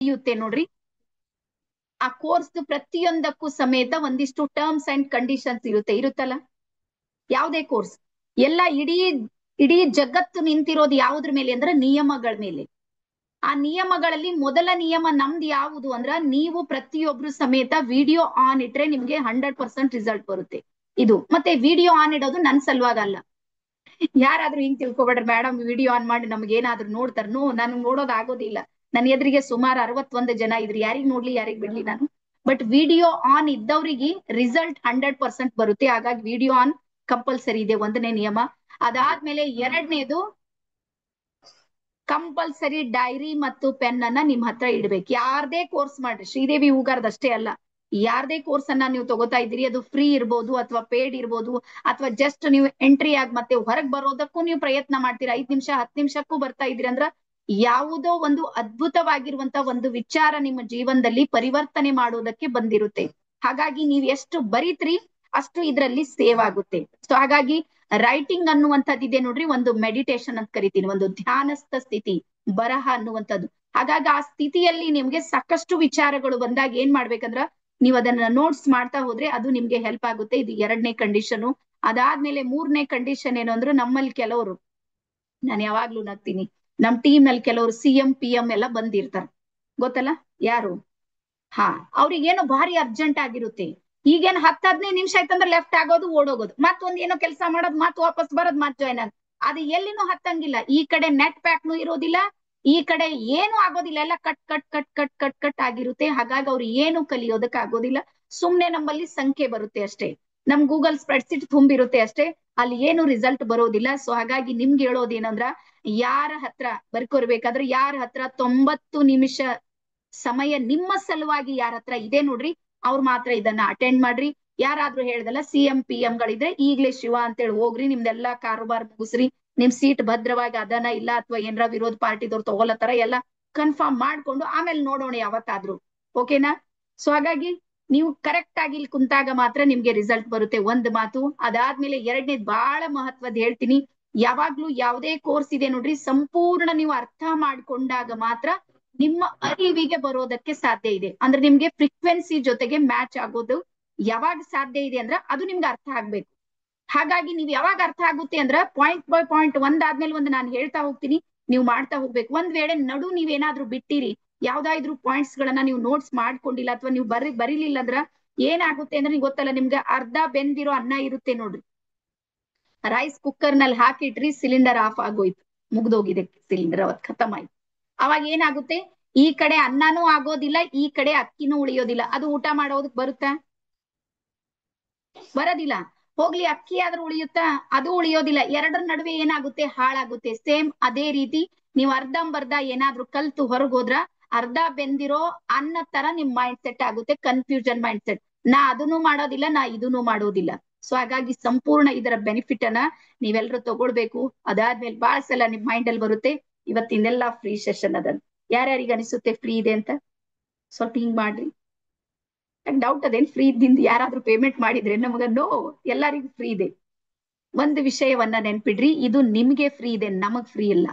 ನಡೆಯುತ್ತೆ ನೋಡ್ರಿ. ಆ ಕೋರ್ಸ್ ಪ್ರತಿಯೊಂದಕ್ಕೂ ಸಮೇತ ಒಂದಿಷ್ಟು ಟರ್ಮ್ಸ್ ಅಂಡ್ ಕಂಡೀಷನ್ಸ್ ಇರುತ್ತಲ್ಲ. ಯಾವುದೇ ಕೋರ್ಸ್ ಎಲ್ಲ ಇಡೀ ಜಗತ್ತು ನಿಂತಿರೋದು ಯಾವುದ್ರ ಮೇಲೆ ಅಂದ್ರೆ ನಿಯಮಗಳ ಮೇಲೆ. ಆ ನಿಯಮಗಳಲ್ಲಿ ಮೊದಲ ನಿಯಮ ನಮ್ದು ಯಾವುದು ಅಂದ್ರ, ನೀವು ಪ್ರತಿಯೊಬ್ರು ಸಮೇತ ವಿಡಿಯೋ ಆನ್ ಇಟ್ರೆ ನಿಮ್ಗೆ 100% ರಿಸಲ್ಟ್ ಬರುತ್ತೆ. ಇದು ಮತ್ತೆ ವಿಡಿಯೋ ಆನ್ ಇಡೋದು ನನ್ ಸಲುವಾಗಲ್ಲ. ಯಾರಾದ್ರೂ ಹಿಂಗ್ ತಿಳ್ಕೊಬೇಡ್ರಿ, ಮೇಡಮ್ ವಿಡಿಯೋ ಆನ್ ಮಾಡಿ ನಮ್ಗೆ ಏನಾದ್ರು ನೋಡ್ತಾರ. ನನ್ಗೆ ನೋಡೋದ್ ಆಗೋದಿಲ್ಲ. ನನ್ನ ಎದುರಿಗೆ ಸುಮಾರು 61 ಜನ ಇದ್ರಿ, ಯಾರಿಗ್ ನೋಡ್ಲಿ ಯಾರಿಗ್ ಬಿಡ್ಲಿ ನಾನು. ಬಟ್ ವಿಡಿಯೋ ಆನ್ ಇದ್ದವ್ರಿಗೆ ರಿಸಲ್ಟ್ 100% ಬರುತ್ತೆ. ಹಾಗಾಗಿ ವಿಡಿಯೋ ಆನ್ ಕಂಪಲ್ಸರಿ ಇದೆ, ಒಂದನೇ ನಿಯಮ. ಅದಾದ್ಮೇಲೆ ಎರಡನೇದು, ಕಂಪಲ್ಸರಿ ಡೈರಿ ಮತ್ತು ಪೆನ್ ಅನ್ನ ನಿಮ್ ಹತ್ರ ಇಡ್ಬೇಕು. ಯಾರ್ದೇ ಕೋರ್ಸ್ ಮಾಡ್ರಿ, ಶ್ರೀದೇವಿ ಹೂಗಾರ್ದ್ ಅಷ್ಟೇ ಅಲ್ಲ, ಯಾರ್ದೇ ಕೋರ್ಸ್ ಅನ್ನ ನೀವು ತಗೋತಾ ಇದ್ದೀರಿ, ಅದು ಫ್ರೀ ಇರ್ಬೋದು ಅಥವಾ ಪೇಡ್ ಇರ್ಬೋದು, ಅಥವಾ ಜಸ್ಟ್ ನೀವು ಎಂಟ್ರಿ ಆಗಿ ಮತ್ತೆ ಹೊರಗ್ ಬರೋದಕ್ಕೂ ನೀವು ಪ್ರಯತ್ನ ಮಾಡ್ತೀರಾ, 5 ನಿಮಿಷ 10 ನಿಮಿಷಕ್ಕೂ ಬರ್ತಾ ಇದ್ದೀರಿ ಅಂದ್ರ ಯಾವುದೋ ಒಂದು ಅದ್ಭುತವಾಗಿರುವಂತ ಒಂದು ವಿಚಾರ ನಿಮ್ಮ ಜೀವನದಲ್ಲಿ ಪರಿವರ್ತನೆ ಮಾಡೋದಕ್ಕೆ ಬಂದಿರುತ್ತೆ. ಹಾಗಾಗಿ ನೀವ್ ಎಷ್ಟು ಬರೀತ್ರಿ ಅಷ್ಟು ಇದ್ರಲ್ಲಿ ಸೇವ್ ಆಗುತ್ತೆ. ಸೊ ಹಾಗಾಗಿ ರೈಟಿಂಗ್ ಅನ್ನುವಂಥದ್ದಿದೆ ನೋಡ್ರಿ, ಒಂದು ಮೆಡಿಟೇಷನ್ ಅಂತ ಕರಿತೀನಿ, ಒಂದು ಧ್ಯಾನಸ್ಥ ಸ್ಥಿತಿ, ಬರಹ ಅನ್ನುವಂಥದ್ದು. ಹಾಗಾಗಿ ಆ ಸ್ಥಿತಿಯಲ್ಲಿ ನಿಮ್ಗೆ ಸಾಕಷ್ಟು ವಿಚಾರಗಳು ಬಂದಾಗ ಏನ್ ಮಾಡ್ಬೇಕಂದ್ರ, ನೀವು ಅದನ್ನ ನೋಟ್ಸ್ ಮಾಡ್ತಾ ಹೋದ್ರೆ ಅದು ನಿಮ್ಗೆ ಹೆಲ್ಪ್ ಆಗುತ್ತೆ. ಇದು ಎರಡನೇ ಕಂಡೀಷನ್. ಅದಾದ್ಮೇಲೆ ಮೂರನೇ ಕಂಡೀಷನ್ ಏನು ಅಂದ್ರೆ, ನಮ್ಮಲ್ಲಿ ಕೆಲವರು, ನಾನು ಯಾವಾಗ್ಲೂ ನಗ್ತೀನಿ, ನಮ್ ಟೀಮ್ ನಲ್ಲಿ ಕೆಲವರು CM PM ಎಲ್ಲ ಬಂದಿರ್ತಾರೆ, ಗೊತ್ತಲ್ಲ ಯಾರು? ಹಾ, ಅವ್ರಿಗೇನೋ ಭಾರಿ ಅರ್ಜೆಂಟ್ ಆಗಿರುತ್ತೆ. ಈಗೇನ್ 10-15 ನಿಮಿಷ ಆಯ್ತಂದ್ರೆ ಲೆಫ್ಟ್ ಆಗೋದು, ಓಡೋಗೋದು, ಮತ್ತೊಂದ್ ಏನೋ ಕೆಲಸ ಮಾಡೋದು, ಮತ್ ವಾಪಸ್ ಬರೋದು, ಮತ್ ಜಾಯ್ನ್ ಆಗೋದು. ಅದು ಎಲ್ಲಿನೂ ಹತ್ತಂಗಿಲ್ಲ. ಈ ಕಡೆ ನೆಟ್ ಪ್ಯಾಕ್ನು ಇರೋದಿಲ್ಲ, ಈ ಕಡೆ ಏನು ಆಗೋದಿಲ್ಲ, ಎಲ್ಲ cut cut cut cut cut cut ಆಗಿರುತ್ತೆ. ಹಾಗಾಗಿ ಅವ್ರು ಏನು ಕಲಿಯೋದಕ್ಕೆ ಆಗೋದಿಲ್ಲ. ಸುಮ್ನೆ ನಮ್ಮಲ್ಲಿ ಸಂಖ್ಯೆ ಬರುತ್ತೆ ಅಷ್ಟೇ, ನಮ್ ಗೂಗಲ್ ಸ್ಪ್ರೆಡ್ಶೀಟ್ ತುಂಬಿರುತ್ತೆ ಅಷ್ಟೇ, ಅಲ್ಲಿ ಏನು ರಿಸಲ್ಟ್ ಬರೋದಿಲ್ಲ. ಸೊ ಹಾಗಾಗಿ ನಿಮ್ಗೆ ಹೇಳೋದೇನಂದ್ರ, ಯಾರ ಹತ್ರ ಬರ್ಕೊರ್ಬೇಕಾದ್ರೆ, ಯಾರ ಹತ್ರ 90 ನಿಮಿಷ ಸಮಯ ನಿಮ್ಮ ಸಲುವಾಗಿ ಯಾರ ಹತ್ರ ಇದೆ ನೋಡ್ರಿ, ಅವ್ರು ಮಾತ್ರ ಇದನ್ನ ಅಟೆಂಡ್ ಮಾಡ್ರಿ. ಯಾರಾದ್ರೂ ಹೇಳ್ದಲ್ಲ CM PM ಗಳಿದ್ರೆ ಈಗ್ಲೇ ಶಿವ ಅಂತೇಳಿ ಹೋಗ್ರಿ, ನಿಮ್ದೆಲ್ಲಾ ಕಾರುಬಾರ್ ಮುಗಿಸ್ರಿ, ನಿಮ್ ಸೀಟ್ ಭದ್ರವಾಗಿ ಅದನ ಇಲ್ಲ ಅಥವಾ ಏನಾರ ವಿರೋಧ ಪಾರ್ಟಿದವ್ರು ತಗೊಳತ್ತಾರ ಎಲ್ಲ ಕನ್ಫರ್ಮ್ ಮಾಡ್ಕೊಂಡು ಆಮೇಲೆ ನೋಡೋಣ ಯಾವತ್ತಾದ್ರೂ. ಓಕೆನಾ? ಸೊ ಹಾಗಾಗಿ ನೀವು ಕರೆಕ್ಟ್ ಆಗಿ ಇಲ್ಲಿ ಕುಂತಾಗ ಮಾತ್ರ ನಿಮ್ಗೆ ರಿಸಲ್ಟ್ ಬರುತ್ತೆ, ಒಂದ್ ಮಾತು. ಅದಾದ್ಮೇಲೆ ಎರಡನೇದು ಬಹಳ ಮಹತ್ವದ ಹೇಳ್ತೀನಿ, ಯಾವಾಗ್ಲೂ ಯಾವುದೇ ಕೋರ್ಸ್ ಇದೆ ನೋಡ್ರಿ, ಸಂಪೂರ್ಣ ನೀವು ಅರ್ಥ ಮಾಡ್ಕೊಂಡಾಗ ಮಾತ್ರ ನಿಮ್ಮ ಅರಿವಿಗೆ ಬರೋದಕ್ಕೆ ಸಾಧ್ಯ ಇದೆ. ಅಂದ್ರೆ ನಿಮ್ಗೆ ಫ್ರೀಕ್ವೆನ್ಸಿ ಜೊತೆಗೆ ಮ್ಯಾಚ್ ಆಗೋದು ಯಾವಾಗ ಸಾಧ್ಯ ಇದೆ ಅಂದ್ರ, ಅದು ನಿಮ್ಗೆ ಅರ್ಥ ಆಗ್ಬೇಕು. ಹಾಗಾಗಿ ನೀವ್ ಯಾವಾಗ ಅರ್ಥ ಆಗುತ್ತೆ ಅಂದ್ರ, ಪಾಯಿಂಟ್ ಬೈ ಪಾಯಿಂಟ್ ಒಂದಾದ್ಮೇಲೆ ಒಂದು ನಾನು ಹೇಳ್ತಾ ಹೋಗ್ತೀನಿ, ನೀವು ಮಾಡ್ತಾ ಹೋಗ್ಬೇಕು. ಒಂದ್ ವೇಳೆ ನಡು ನೀವೇನಾದ್ರೂ ಬಿಟ್ಟಿರಿ, ಯಾವ್ದಾದ್ರು ಪಾಯಿಂಟ್ಸ್ ಗಳನ್ನ ನೀವು ನೋಟ್ಸ್ ಮಾಡ್ಕೊಂಡಿಲ್ಲ ಅಥವಾ ನೀವು ಬರೀಲಿಲ್ಲ ಅಂದ್ರ ಏನಾಗುತ್ತೆ ಅಂದ್ರೆ, ನಿಮ್ಗೆ ಗೊತ್ತಲ್ಲ, ನಿಮ್ಗೆ ಅರ್ಧ ಬೆಂದಿರೋ ಅನ್ನ ಇರುತ್ತೆ ನೋಡ್ರಿ, ರೈಸ್ ಕುಕ್ಕರ್ ನಲ್ಲಿ ಹಾಕಿಟ್ರಿ, ಸಿಲಿಂಡರ್ ಆಫ್ ಆಗೋಯ್ತು, ಮುಗ್ದೋಗಿದೆ ಸಿಲಿಂಡರ್, ಅವತ್ ಖತಮ್ ಆಯ್ತು. ಅವಾಗ ಏನಾಗುತ್ತೆ, ಈ ಕಡೆ ಅನ್ನನೂ ಆಗೋದಿಲ್ಲ, ಈ ಕಡೆ ಅಕ್ಕಿನೂ ಉಳಿಯೋದಿಲ್ಲ. ಅದು ಊಟ ಮಾಡೋದಕ್ ಬರುತ್ತಾ? ಬರೋದಿಲ್ಲ. ಹೋಗ್ಲಿ, ಅಕ್ಕಿ ಆದ್ರೂ ಉಳಿಯುತ್ತಾ? ಅದು ಉಳಿಯೋದಿಲ್ಲ. ಎರಡರ ನಡುವೆ ಏನಾಗುತ್ತೆ, ಹಾಳಾಗುತ್ತೆ. ಸೇಮ್ ಅದೇ ರೀತಿ ನೀವು ಅರ್ಧಂಬರ್ಧ ಏನಾದ್ರೂ ಕಲ್ತು ಹೊರಗೋದ್ರ, ಅರ್ಧ ಬೆಂದಿರೋ ಅನ್ನ ತರ ನಿಮ್ ಮೈಂಡ್ ಸೆಟ್ ಆಗುತ್ತೆ, ಕನ್ಫ್ಯೂಷನ್ ಮೈಂಡ್ ಸೆಟ್. ನಾ ಅದನ್ನು ಮಾಡೋದಿಲ್ಲ, ನಾ ಇದನ್ನು ಮಾಡೋದಿಲ್ಲ. ಸೊ ಹಾಗಾಗಿ ಸಂಪೂರ್ಣ ಇದರ ಬೆನಿಫಿಟ್ ಅನ್ನ ನೀವೆಲ್ಲರೂ ತಗೊಳ್ಬೇಕು. ಅದಾದ್ಮೇಲೆ ಬಾಳ ಸಲ ನಿಮ್ ಮೈಂಡ್ ಅಲ್ಲಿ ಬರುತ್ತೆ, ಇವತ್ತಿಂದೆಲ್ಲ ಫ್ರೀ ಸೆಷನ್ ಅದ. ಯಾರ್ಯಾರಿಗೆ ಅನಿಸುತ್ತೆ ಫ್ರೀ ಇದೆ ಅಂತ? ಸ್ವಲ್ಪ ಹಿಂಗ್ ಮಾಡ್ರಿ. ಡೌಟ್ ಅದೇನ್ ಫ್ರೀ ಇದ್ದಿಂದ ಯಾರಾದ್ರೂ ಪೇಮೆಂಟ್ ಮಾಡಿದ್ರೆ? ನಮಗ ನೋ, ಎಲ್ಲರಿಗೂ ಫ್ರೀ ಇದೆ. ಒಂದು ವಿಷಯವನ್ನ ನೆನ್ಪಿಡ್ರಿ, ಇದು ನಿಮ್ಗೆ ಫ್ರೀ ಇದೆ, ನಮಗ್ ಫ್ರೀ ಇಲ್ಲ,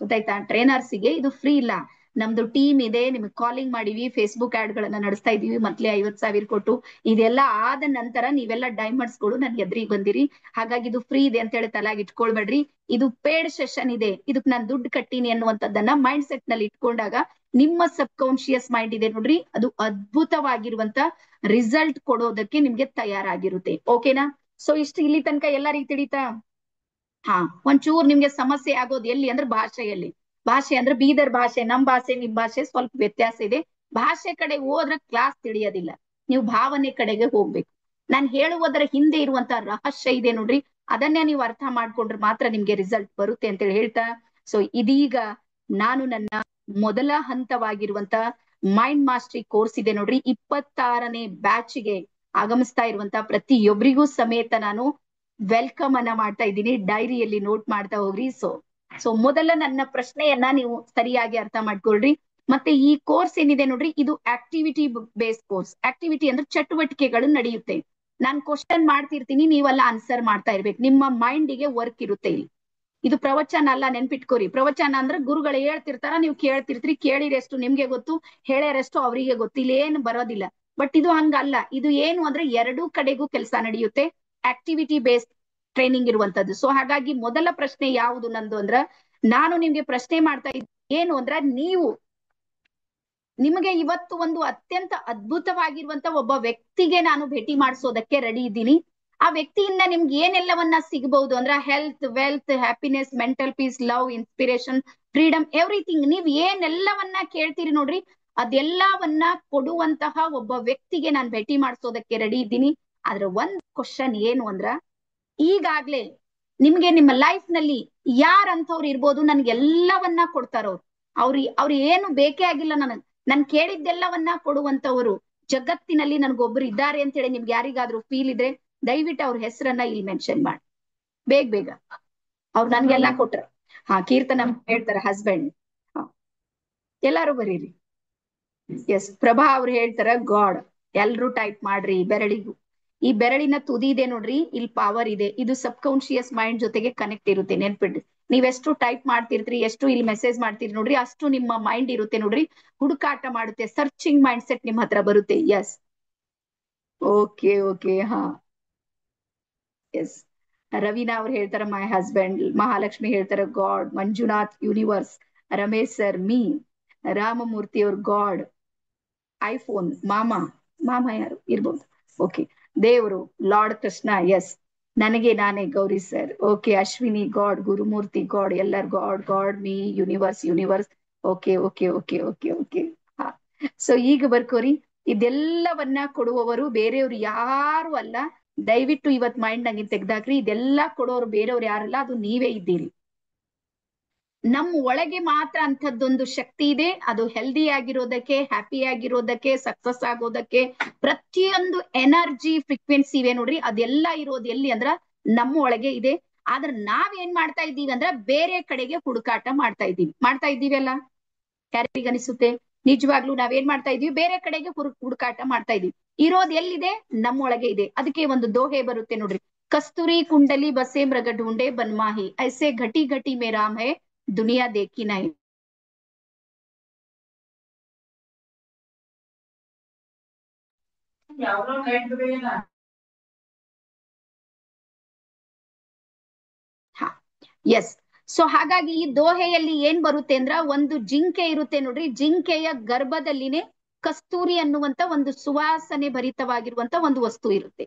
ಗೊತ್ತಾಯ್ತಾ? ಟ್ರೈನರ್ಸ್ಗೆ ಇದು ಫ್ರೀ ಇಲ್ಲ. ನಮ್ದು ಟೀಮ್ ಇದೆ, ನಿಮ್ಗೆ ಕಾಲಿಂಗ್ ಮಾಡಿವಿ, ಫೇಸ್ಬುಕ್ ಆಡ್ ಗಳನ್ನ ನಡೆಸ್ತಾ ಇದೀವಿ, ಮಂತ್ಲಿ 50,000 ಕೊಟ್ಟು. ಇದೆಲ್ಲ ಆದ ನಂತರ ನೀವೆಲ್ಲ ಡೈಮಂಡ್ಸ್ಗಳು ನನ್ ಎದ್ರಿಗೆ ಬಂದಿರಿ. ಹಾಗಾಗಿ ಇದು ಫ್ರೀ ಇದೆ ಅಂತ ಹೇಳಿ ತಲೆಗೆ ಇಟ್ಕೊಳ್ಬೇಡ್ರಿ. ಇದು ಪೇಡ್ ಸೆಷನ್ ಇದೆ, ಇದಕ್ ನಾನು ದುಡ್ಡು ಕಟ್ಟೀನಿ ಅನ್ನುವಂಥದ್ದನ್ನ ಮೈಂಡ್ ಸೆಟ್ ನಲ್ಲಿ ಇಟ್ಕೊಂಡಾಗ ನಿಮ್ಮ ಸಬ್ ಕಾನ್ಶಿಯಸ್ ಮೈಂಡ್ ಇದೆ ನೋಡ್ರಿ, ಅದು ಅದ್ಭುತವಾಗಿರುವಂತ ರಿಸಲ್ಟ್ ಕೊಡೋದಕ್ಕೆ ನಿಮ್ಗೆ ತಯಾರಾಗಿರುತ್ತೆ. ಓಕೆನಾ? ಸೊ ಇಷ್ಟು ಇಲ್ಲಿ ತನಕ ಎಲ್ಲರಿಗೂ ತಿಳಿತಾ? ಹಾ, ಒಂಚೂರು ನಿಮ್ಗೆ ಸಮಸ್ಯೆ ಆಗೋದು ಎಲ್ಲಿ ಅಂದ್ರೆ ಭಾಷೆಯಲ್ಲಿ. ಭಾಷೆ ಅಂದ್ರೆ ಬೀದರ್ ಭಾಷೆ, ನಮ್ ಭಾಷೆ ನಿಮ್ ಭಾಷೆ ಸ್ವಲ್ಪ ವ್ಯತ್ಯಾಸ ಇದೆ. ಭಾಷೆ ಕಡೆ ಹೋದ್ರೆ ಕ್ಲಾಸ್ ತಿಳಿಯೋದಿಲ್ಲ, ನೀವು ಭಾವನೆ ಕಡೆಗೆ ಹೋಗ್ಬೇಕು. ನಾನು ಹೇಳುವುದರ ಹಿಂದೆ ಇರುವಂತ ರಹಸ್ಯ ಇದೆ ನೋಡ್ರಿ, ಅದನ್ನೇ ನೀವು ಅರ್ಥ ಮಾಡ್ಕೊಂಡ್ರೆ ಮಾತ್ರ ನಿಮ್ಗೆ ರಿಸಲ್ಟ್ ಬರುತ್ತೆ ಅಂತೇಳಿ ಹೇಳ್ತಾ, ಸೊ ಇದೀಗ ನಾನು ನನ್ನ ಮೊದಲ ಹಂತವಾಗಿರುವಂತ ಮೈಂಡ್ ಮಾಸ್ಟರಿ ಕೋರ್ಸ್ ಇದೆ ನೋಡ್ರಿ, 26ನೇ ಬ್ಯಾಚ್ಗೆ ಆಗಮಿಸ್ತಾ ಇರುವಂತ ಪ್ರತಿಯೊಬ್ಬರಿಗೂ ಸಮೇತ ನಾನು ವೆಲ್ಕಮ್ ಅನ್ನ ಮಾಡ್ತಾ ಇದ್ದೀನಿ. ಡೈರಿಯಲ್ಲಿ ನೋಟ್ ಮಾಡ್ತಾ ಹೋಗ್ರಿ. ಸೊ ಮೊದಲ ನನ್ನ ಪ್ರಶ್ನೆಯನ್ನ ನೀವು ಸರಿಯಾಗಿ ಅರ್ಥ ಮಾಡ್ಕೊಳ್ರಿ. ಮತ್ತೆ ಈ ಕೋರ್ಸ್ ಏನಿದೆ ನೋಡ್ರಿ, ಇದು ಆಕ್ಟಿವಿಟಿ ಬೇಸ್ಡ್ ಕೋರ್ಸ್. ಆಕ್ಟಿವಿಟಿ ಅಂದ್ರೆ ಚಟುವಟಿಕೆಗಳು ನಡೆಯುತ್ತೆ. ನಾನ್ ಕ್ವಶನ್ ಮಾಡ್ತಿರ್ತೀನಿ, ನೀವೆಲ್ಲ ಆನ್ಸರ್ ಮಾಡ್ತಾ ಇರ್ಬೇಕು. ನಿಮ್ಮ ಮೈಂಡಿಗೆ ವರ್ಕ್ ಇರುತ್ತೆ ಇಲ್ಲಿ. ಇದು ಪ್ರವಚನ ಅಲ್ಲ, ನೆನ್ಪಿಟ್ಕೋರಿ. ಪ್ರವಚನ ಅಂದ್ರೆ ಗುರುಗಳು ಹೇಳ್ತಿರ್ತಾರ, ನೀವು ಕೇಳ್ತಿರ್ತೀರಿ, ಕೇಳಿರೆಷ್ಟು ನಿಮ್ಗೆ ಗೊತ್ತು, ಹೇಳ್ಯಾರೆಷ್ಟು ಅವರಿಗೆ ಗೊತ್ತು, ಇಲ್ಲಿ ಏನು ಬರೋದಿಲ್ಲ. ಬಟ್ ಇದು ಹಂಗಲ್ಲ. ಇದು ಏನು ಅಂದ್ರೆ ಎರಡೂ ಕಡೆಗೂ ಕೆಲಸ ನಡೆಯುತ್ತೆ, ಆಕ್ಟಿವಿಟಿ ಬೇಸ್ಡ್ ಟ್ರೈನಿಂಗ್ ಇರುವಂತದ್ದು. ಸೊ ಹಾಗಾಗಿ ಮೊದಲ ಪ್ರಶ್ನೆ ಯಾವುದು ನಂದು ಅಂದ್ರ, ನಾನು ನಿಮ್ಗೆ ಪ್ರಶ್ನೆ ಮಾಡ್ತಾ ಇದ್ದ ಏನು ಅಂದ್ರ, ನಿಮಗೆ ಇವತ್ತು ಒಂದು ಅತ್ಯಂತ ಅದ್ಭುತವಾಗಿರುವಂತ ಒಬ್ಬ ವ್ಯಕ್ತಿಗೆ ನಾನು ಭೇಟಿ ಮಾಡಿಸೋದಕ್ಕೆ ರೆಡಿ ಇದ್ದೀನಿ. ಆ ವ್ಯಕ್ತಿಯಿಂದ ನಿಮ್ಗೆ ಏನೆಲ್ಲವನ್ನ ಸಿಗಬಹುದು ಅಂದ್ರ, health, wealth, happiness, mental piece, love, inspiration, freedom, everything. ನೀವ್ ಏನೆಲ್ಲವನ್ನ ಕೇಳ್ತೀರಿ ನೋಡ್ರಿ, ಅದೆಲ್ಲವನ್ನ ಕೊಡುವಂತಹ ಒಬ್ಬ ವ್ಯಕ್ತಿಗೆ ನಾನು ಭೇಟಿ ಮಾಡಿಸೋದಕ್ಕೆ ರೆಡಿ ಇದ್ದೀನಿ. ಆದ್ರೆ ಒಂದ್ ಕ್ವಶನ್ ಏನು ಅಂದ್ರ, ಈಗಾಗ್ಲೇ ನಿಮ್ಗೆ ನಿಮ್ಮ ಲೈಫ್ ನಲ್ಲಿ ಯಾರಂತವ್ರು ಇರ್ಬೋದು, ನನ್ಗೆಲ್ಲವನ್ನ ಕೊಡ್ತಾರವ್ರು. ಅವ್ರು ಏನು ಬೇಕೇ ಆಗಿಲ್ಲ ನನಗ್, ನನ್ ಕೇಳಿದ್ದೆಲ್ಲವನ್ನ ಕೊಡುವಂತವ್ರು ಜಗತ್ತಿನಲ್ಲಿ ನನ್ಗೊಬ್ರು ಇದ್ದಾರೆ ಅಂತ ಹೇಳಿ ನಿಮ್ಗೆ ಯಾರಿಗಾದ್ರೂ ಫೀಲ್ ಇದ್ರೆ ದಯವಿಟ್ಟು ಅವ್ರ ಹೆಸರನ್ನ ಇಲ್ಲಿ ಮೆನ್ಷನ್ ಮಾಡಿ, ಬೇಗ ಬೇಗ. ಅವ್ರು ನನ್ಗೆಲ್ಲ ಕೊಟ್ರ. ಕೀರ್ತನ ಹೇಳ್ತಾರ ಹಸ್ಬೆಂಡ್. ಎಲ್ಲಾರು ಬರೀರಿ. ಎಸ್, ಪ್ರಭಾ ಅವ್ರು ಹೇಳ್ತಾರ ಗಾಡ್. ಎಲ್ರು ಟೈಪ್ ಮಾಡ್ರಿ ಬೆರಳಿಗೂ. ಈ ಬೆರಳಿನ ತುದಿ ಇದೆ ನೋಡ್ರಿ, ಇಲ್ಲಿ ಪವರ್ ಇದೆ. ಇದು ಸಬ್ ಕಾನ್ಶಿಯಸ್ ಮೈಂಡ್ ಜೊತೆಗೆ ಕನೆಕ್ಟ್ ಇರುತ್ತೆ, ನೆನ್ಪಿಡ್ರಿ. ನೀವೆಷ್ಟು ಟೈಪ್ ಮಾಡ್ತಿರ್ತೀರಿ, ಎಷ್ಟು ಇಲ್ಲಿ ಮೆಸೇಜ್ ಮಾಡ್ತೀರಿ ನೋಡ್ರಿ, ಅಷ್ಟು ನಿಮ್ಮ ಮೈಂಡ್ ಇರುತ್ತೆ ನೋಡ್ರಿ, ಹುಡುಕಾಟ ಮಾಡುತ್ತೆ, ಸರ್ಚಿಂಗ್ ಮೈಂಡ್ ಸೆಟ್ ನಿಮ್ಮ ಹತ್ರ ಬರುತ್ತೆ. Yes, okay okay, yes. Raveena ಅವ್ರು ಹೇಳ್ತಾರ ಮೈ ಹಸ್ಬೆಂಡ್. ಮಹಾಲಕ್ಷ್ಮಿ ಹೇಳ್ತಾರ God. Manjunath universe. Ramesh sir me. Ramamurthy ಅವ್ರ ಗಾಡ್. ಐಫೋನ್ ಮಾಮ ಯಾರು ಇರ್ಬೋದು. ಓಕೆ. ದೇವರು ಲಾರ್ಡ್ ಕೃಷ್ಣ. ಎಸ್. ನನಗೆ ನಾನೇ Gauri sir. Okay. Ashwini God. Gurumurthy God. ಎಲ್ಲರ God God me universe. Okay okay okay okay okay. So ಈಗ ಬರ್ಕೋರಿ, ಇದೆಲ್ಲವನ್ನ ಕೊಡುವವರು ಬೇರೆಯವ್ರು ಯಾರು ಅಲ್ಲ. ದಯವಿಟ್ಟು ಇವತ್ ಮೈಂಡ್ ನಂಗೆ ತೆಗ್ದಾಕ್ರಿ, ಇದೆಲ್ಲಾ ಕೊಡೋರು ಬೇರೆಯವ್ರು ಯಾರಲ್ಲ, ಅದು ನೀವೇ ಇದ್ದೀರಿ. ನಮ್ಮ ಒಳಗೆ ಮಾತ್ರ ಅಂಥದ್ದೊಂದು ಶಕ್ತಿ ಇದೆ. ಅದು ಹೆಲ್ದಿ ಆಗಿರೋದಕ್ಕೆ, ಹ್ಯಾಪಿ ಆಗಿರೋದಕ್ಕೆ, ಸಕ್ಸಸ್ ಆಗೋದಕ್ಕೆ, ಪ್ರತಿಯೊಂದು ಎನರ್ಜಿ ಫ್ರೀಕ್ವೆನ್ಸಿ ಇವೆ ನೋಡ್ರಿ, ಅದೆಲ್ಲ ಇರೋದು ಎಲ್ಲಿ ಅಂದ್ರ ನಮ್ಮ ಒಳಗೆ ಇದೆ. ಆದ್ರೆ ನಾವೇನ್ ಮಾಡ್ತಾ ಇದ್ದೀವಿ ಅಂದ್ರ ಬೇರೆ ಕಡೆಗೆ ಹುಡುಕಾಟ ಮಾಡ್ತಾ ಇದ್ದೀವಿ ಅಲ್ಲ. ಯಾರಿಗನಿಸುತ್ತೆ? ನಿಜವಾಗ್ಲೂ ನಾವೇನ್ ಮಾಡ್ತಾ ಇದೀವಿ, ಬೇರೆ ಕಡೆಗೆ ಹುಡುಕಾಟ ಮಾಡ್ತಾ ಇದೀವಿ. ಇರೋದು ಎಲ್ಲಿದೆ? ನಮ್ಮೊಳಗೆ ಇದೆ. ಅದಕ್ಕೆ ಒಂದು ದೋಹೆ ಬರುತ್ತೆ ನೋಡ್ರಿ, ಕಸ್ತೂರಿ ಕುಂಡಲಿ ಬಸೆ ಮೃಗ ಢೂಂಡೆ ಬನ್ಮಾಹಿ, ಐಸೆ ಘಟಿ ಘಟಿ ಮೇ ರಾಮ್ ಹೈ ದುನಿಯಾ ದೇಖಿ ನಹಿ. ಎಸ್. ಸೊ ಹಾಗಾಗಿ ಈ ದೋಹೆಯಲ್ಲಿ ಏನ್ ಬರುತ್ತೆ ಅಂದ್ರ, ಒಂದು ಜಿಂಕೆ ಇರುತ್ತೆ ನೋಡ್ರಿ, ಜಿಂಕೆಯ ಗರ್ಭದಲ್ಲಿನೇ ಕಸ್ತೂರಿ ಅನ್ನುವಂತ ಒಂದು ಸುವಾಸನೆ ಭರಿತವಾಗಿರುವಂತ ಒಂದು ವಸ್ತು ಇರುತ್ತೆ.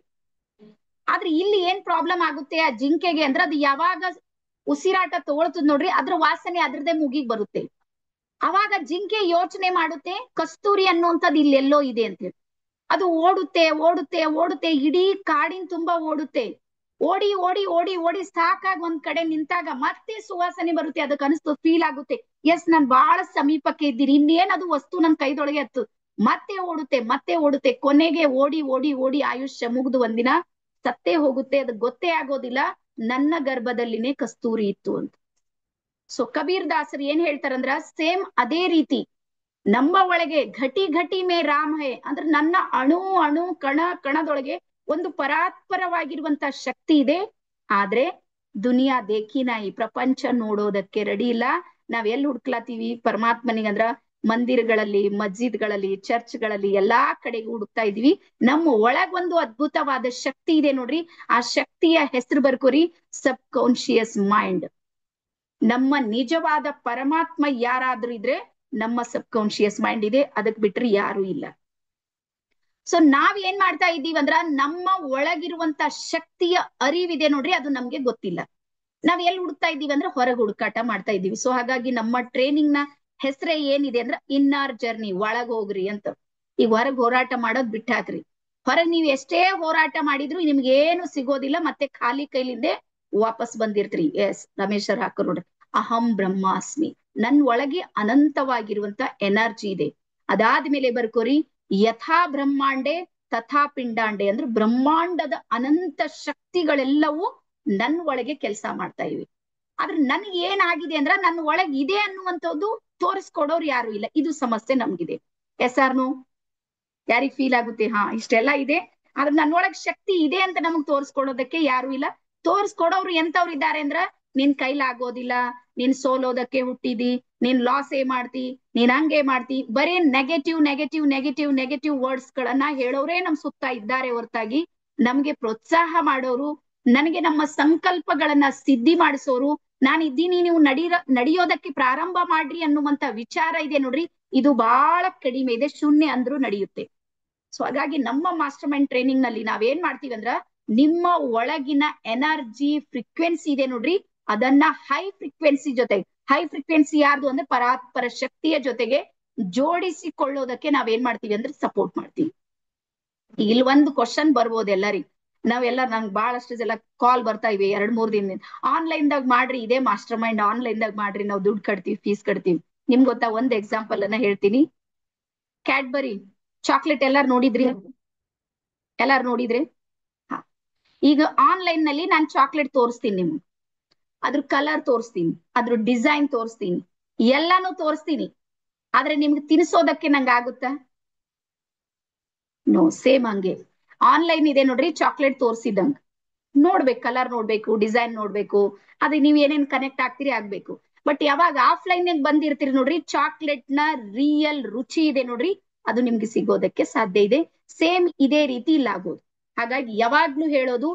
ಆದ್ರೆ ಇಲ್ಲಿ ಏನ್ ಪ್ರಾಬ್ಲಮ್ ಆಗುತ್ತೆ ಆ ಜಿಂಕೆಗೆ ಅಂದ್ರೆ, ಅದು ಯಾವಾಗ ಉಸಿರಾಟ ತಗೊಳ್ತದ ನೋಡ್ರಿ, ಅದ್ರ ವಾಸನೆ ಅದ್ರದೇ ಮುಗಿಗ್ ಬರುತ್ತೆ. ಅವಾಗ ಜಿಂಕೆ ಯೋಚನೆ ಮಾಡುತ್ತೆ, ಕಸ್ತೂರಿ ಅನ್ನುವಂಥದ್ದು ಇಲ್ಲೆಲ್ಲೋ ಇದೆ ಅಂತ ಹೇಳಿ. ಅದು ಓಡುತ್ತೆ ಓಡುತ್ತೆ ಓಡುತ್ತೆ, ಇಡೀ ಕಾಡಿನ ತುಂಬಾ ಓಡುತ್ತೆ. ಓಡಿ ಓಡಿ ಓಡಿ ಓಡಿ ಸಾಕಾಗಿ ಒಂದ್ ಕಡೆ ನಿಂತಾಗ ಮತ್ತೆ ಸುವಾಸನೆ ಬರುತ್ತೆ. ಅದಕ್ಕೆ ಅನಿಸ್ತು, ಫೀಲ್ ಆಗುತ್ತೆ, ಎಸ್ ನಾನ್ ಬಹಳ ಸಮೀಪಕ್ಕೆ ಇದ್ದೀನಿ, ಇನ್ನೇನ್ ಅದು ವಸ್ತು ನನ್ ಕೈದೊಳಗೆ ಹತ್ತು. ಮತ್ತೆ ಓಡುತ್ತೆ, ಕೊನೆಗೆ ಓಡಿ ಓಡಿ ಓಡಿ ಆಯುಷ್ಯ ಮುಗಿದು ಒಂದಿನ ಸತ್ತೇ ಹೋಗುತ್ತೆ. ಅದು ಗೊತ್ತೇ ಆಗೋದಿಲ್ಲ, ನನ್ನ ಗರ್ಭದಲ್ಲಿನೇ ಕಸ್ತೂರಿ ಇತ್ತು ಅಂತ. ಸೊ ಕಬೀರ್ ದಾಸರು ಏನ್ ಹೇಳ್ತಾರಂದ್ರ, ಸೇಮ್ ಅದೇ ರೀತಿ ನಮ್ಮ ಒಳಗೆ ಘಟಿ ಘಟಿ ಮೇ ರಾಮ್ ಹೇ ಅಂದ್ರೆ, ನನ್ನ ಅಣು ಅಣು ಕಣ ಕಣದೊಳಗೆ ಒಂದು ಪರಾತ್ಪರವಾಗಿರುವಂತ ಶಕ್ತಿ ಇದೆ. ಆದ್ರೆ ದುನಿಯಾ ದೇಖಿನ, ಈ ಪ್ರಪಂಚ ನೋಡೋದಕ್ಕೆ ರೆಡಿ ಇಲ್ಲ. ನಾವ್ ಎಲ್ಲಿ ಹುಡ್ಕ್ಲಾತೀವಿ ಪರಮಾತ್ಮನಿಗಂದ್ರ, ಮಂದಿರಗಳಲ್ಲಿ, ಮಸ್ಜಿದ್ಗಳಲ್ಲಿ, ಚರ್ಚ್ಗಳಲ್ಲಿ, ಎಲ್ಲಾ ಕಡೆಗೂ ಹುಡುಕ್ತಾ ಇದೀವಿ. ನಮ್ಮ ಒಳಗ್ ಒಂದು ಅದ್ಭುತವಾದ ಶಕ್ತಿ ಇದೆ ನೋಡ್ರಿ, ಆ ಶಕ್ತಿಯ ಹೆಸರು ಬರ್ಕೋರಿ, ಸಬ್ ಕಾನ್ಶಿಯಸ್ ಮೈಂಡ್. ನಮ್ಮ ನಿಜವಾದ ಪರಮಾತ್ಮ ಯಾರಾದ್ರೂ ಇದ್ರೆ ನಮ್ಮ ಸಬ್ ಕಾನ್ಶಿಯಸ್ ಮೈಂಡ್ ಇದೆ, ಅದಕ್ ಬಿಟ್ರೆ ಯಾರು ಇಲ್ಲ. ಸೊ ನಾವ್ ಏನ್ ಮಾಡ್ತಾ ಇದ್ದೀವಿ ಅಂದ್ರ, ನಮ್ಮ ಒಳಗಿರುವಂತ ಶಕ್ತಿಯ ಅರಿವಿದೆ ನೋಡ್ರಿ, ಅದು ನಮ್ಗೆ ಗೊತ್ತಿಲ್ಲ. ನಾವ್ ಎಲ್ಲಿ ಹುಡುಕ್ತಾ ಇದ್ದೀವಿ ಅಂದ್ರೆ ಹೊರಗೆ ಹುಡುಕಾಟ ಮಾಡ್ತಾ ಇದ್ದೀವಿ. ಸೊ ಹಾಗಾಗಿ ನಮ್ಮ ಟ್ರೈನಿಂಗ್ ನ ಹೆಸರೇ ಏನಿದೆ ಅಂದ್ರೆ, ಇನ್ನರ್ ಜರ್ನಿ, ಒಳಗ್ ಹೋಗ್ರಿ ಅಂತ. ಈಗ ಹೊರಗ್ ಹೋರಾಟ ಮಾಡೋದ್ ಬಿಟ್ಟಾಕ್ರಿ. ಹೊರಗ್ ನೀವ್ ಎಷ್ಟೇ ಹೋರಾಟ ಮಾಡಿದ್ರು ನಿಮ್ಗೆ ಏನು ಸಿಗೋದಿಲ್ಲ, ಮತ್ತೆ ಖಾಲಿ ಕೈಲಿಂದೆ ವಾಪಸ್ ಬಂದಿರ್ತೀರಿ. ಎಸ್, ರಮೇಶರ್ ಹಾಕರ್ ನೋಡ್ರಿ, ಅಹಂ ಬ್ರಹ್ಮಾಸ್ಮಿ, ನನ್ ಒಳಗೆ ಅನಂತವಾಗಿರುವಂತ ಎನರ್ಜಿ ಇದೆ. ಅದಾದ್ಮೇಲೆ ಬರ್ಕೋರಿ, ಯಥಾ ಬ್ರಹ್ಮಾಂಡೆ ತಥಾ ಪಿಂಡಾಂಡೆ ಅಂದ್ರೆ, ಬ್ರಹ್ಮಾಂಡದ ಅನಂತ ಶಕ್ತಿಗಳೆಲ್ಲವೂ ನನ್ ಒಳಗೆ ಕೆಲಸ ಮಾಡ್ತಾ ಇವೆ. ಆದ್ರೆ ನನ್ಗೆ ಏನಾಗಿದೆ ಅಂದ್ರ, ನನ್ನ ಒಳಗೆ ಇದೆ ಅನ್ನುವಂಥದ್ದು ತೋರಿಸ್ಕೊಡೋರು ಯಾರು ಇಲ್ಲ. ಇದು ಸಮಸ್ಯೆ ನಮ್ಗಿದೆ. ಎಸ್ ಆರ್ನು ಯಾರಿಗ್ ಫೀಲ್ ಆಗುತ್ತೆ? ಇಷ್ಟೆಲ್ಲ ಇದೆ, ಆದ್ರೆ ನನ್ನೊಳಗ್ ಶಕ್ತಿ ಇದೆ ಅಂತ ನಮಗ್ ತೋರಿಸ್ಕೊಡೋದಕ್ಕೆ ಯಾರು ಇಲ್ಲ. ತೋರಿಸ್ಕೊಡೋರು ಎಂತವ್ರು ಇದ್ದಾರೆ ಅಂದ್ರ, ನಿನ್ ಕೈಲಾಗೋದಿಲ್ಲ, ನೀನ್ ಸೋಲೋದಕ್ಕೆ ಹುಟ್ಟಿದಿ, ನೀನ್ ಲಾಸ್ ಮಾಡ್ತಿ, ನೀನ್ ಹಂಗೆ ಮಾಡ್ತಿ, ಬರೀ negative negative negative negative words ಗಳನ್ನ ಹೇಳೋರೇ ನಮ್ ಸುತ್ತ ಇದ್ದಾರೆ ಹೊರತಾಗಿ ನಮ್ಗೆ ಪ್ರೋತ್ಸಾಹ ಮಾಡೋರು, ನನಗೆ ನಮ್ಮ ಸಂಕಲ್ಪಗಳನ್ನ ಸಿದ್ಧಿ ಮಾಡಿಸೋರು, ನಾನು ಇದ್ದೀನಿ ನೀವು ನಡೆಯೋದಕ್ಕೆ ಪ್ರಾರಂಭ ಮಾಡ್ರಿ ಅನ್ನುವಂತ ವಿಚಾರ ಇದೆ ನೋಡ್ರಿ, ಇದು ಬಹಳ ಕಡಿಮೆ ಇದೆ, ಶೂನ್ಯ ಅಂದ್ರೂ ನಡೆಯುತ್ತೆ. ಸೊ ಹಾಗಾಗಿ ನಮ್ಮ ಮಾಸ್ಟರ್ ಮೈಂಡ್ ಟ್ರೈನಿಂಗ್ ನಲ್ಲಿ ನಾವೇನ್ ಮಾಡ್ತೀವಿ ಅಂದ್ರ ನಿಮ್ಮ ಒಳಗಿನ ಎನರ್ಜಿ ಫ್ರೀಕ್ವೆನ್ಸಿ ಇದೆ ನೋಡ್ರಿ, ಅದನ್ನ ಹೈ ಫ್ರೀಕ್ವೆನ್ಸಿ ಜೊತೆಗೆ, ಹೈ ಫ್ರೀಕ್ವೆನ್ಸಿ ಯಾರ್ದು ಅಂದ್ರೆ ಪರಾತ್ಪರ ಶಕ್ತಿಯ ಜೊತೆಗೆ ಜೋಡಿಸಿಕೊಳ್ಳೋದಕ್ಕೆ ನಾವೇನ್ ಮಾಡ್ತೀವಿ ಅಂದ್ರೆ ಸಪೋರ್ಟ್ ಮಾಡ್ತೀವಿ. ಇಲ್ಲಿ ಒಂದು ಕ್ವಶನ್ ಬರ್ಬೋದು ಎಲ್ಲರಿಗೂ, ನಾವೆಲ್ಲ ನಂಗೆ ಬಹಳಷ್ಟು ಜನ ಕಾಲ್ ಬರ್ತಾ ಇವೆ 2-3 ದಿನದಿಂದ, ಆನ್ಲೈನ್ ದಾಗ ಮಾಡ್ರಿ, ಇದೇ ಮಾಸ್ಟರ್ ಮೈಂಡ್ ಆನ್ಲೈನ್ ದಾಗ ಮಾಡ್ರಿ, ನಾವು ದುಡ್ಡು ಕಟ್ತೀವಿ, ಫೀಸ್ ಕಟ್ತೀವಿ. ನಿಮ್ಗೆ ಗೊತ್ತಾ, ಒಂದ್ ಎಕ್ಸಾಂಪಲ್ ಅನ್ನ ಹೇಳ್ತೀನಿ. ಕ್ಯಾಡ್ಬರಿ ಚಾಕ್ಲೇಟ್ ಎಲ್ಲಾರು ನೋಡಿದ್ರಿ? ಎಲ್ಲಾರು ನೋಡಿದ್ರಿ? ಹಾ, ಈಗ ಆನ್ಲೈನ್ ನಲ್ಲಿ ನಾನು ಚಾಕ್ಲೇಟ್ ತೋರಿಸ್ತೀನಿ ನಿಮ್ಗೆ, ಅದ್ರ ಕಲರ್ ತೋರಿಸ್ತೀನಿ, ಅದ್ರ ಡಿಸೈನ್ ತೋರಿಸ್ತೀನಿ, ಎಲ್ಲಾನು ತೋರಿಸ್ತೀನಿ, ಆದ್ರೆ ನಿಮ್ಗೆ ತಿನ್ಸೋದಕ್ಕೆ ನಂಗೆ ಆಗುತ್ತಾ? ನೋ. ಸೇಮ್ ಹಂಗೆ ಆನ್ಲೈನ್ ಇದೆ ನೋಡ್ರಿ, ಚಾಕ್ಲೇಟ್ ತೋರಿಸಿದಂಗ ನೋಡ್ಬೇಕು, ಕಲರ್ ನೋಡ್ಬೇಕು, ಡಿಸೈನ್ ನೋಡ್ಬೇಕು, ಅದೇ ನೀವ್ ಏನೇನ್ ಕನೆಕ್ಟ್ ಆಗ್ತೀರಿ ಆಗ್ಬೇಕು. ಬಟ್ ಯಾವಾಗ ಆಫ್ಲೈನ್ ಬಂದಿರ್ತೀರಿ ನೋಡ್ರಿ, ಚಾಕ್ಲೇಟ್ ನ ರಿಯಲ್ ರುಚಿ ಇದೆ ನೋಡ್ರಿ, ಅದು ನಿಮ್ಗೆ ಸಿಗೋದಕ್ಕೆ ಸಾಧ್ಯ ಇದೆ. ಸೇಮ್ ಇದೇ ರೀತಿ ಇಲ್ಲ ಆಗೋದು. ಹಾಗಾಗಿ ಯಾವಾಗ್ಲೂ ಹೇಳೋದು,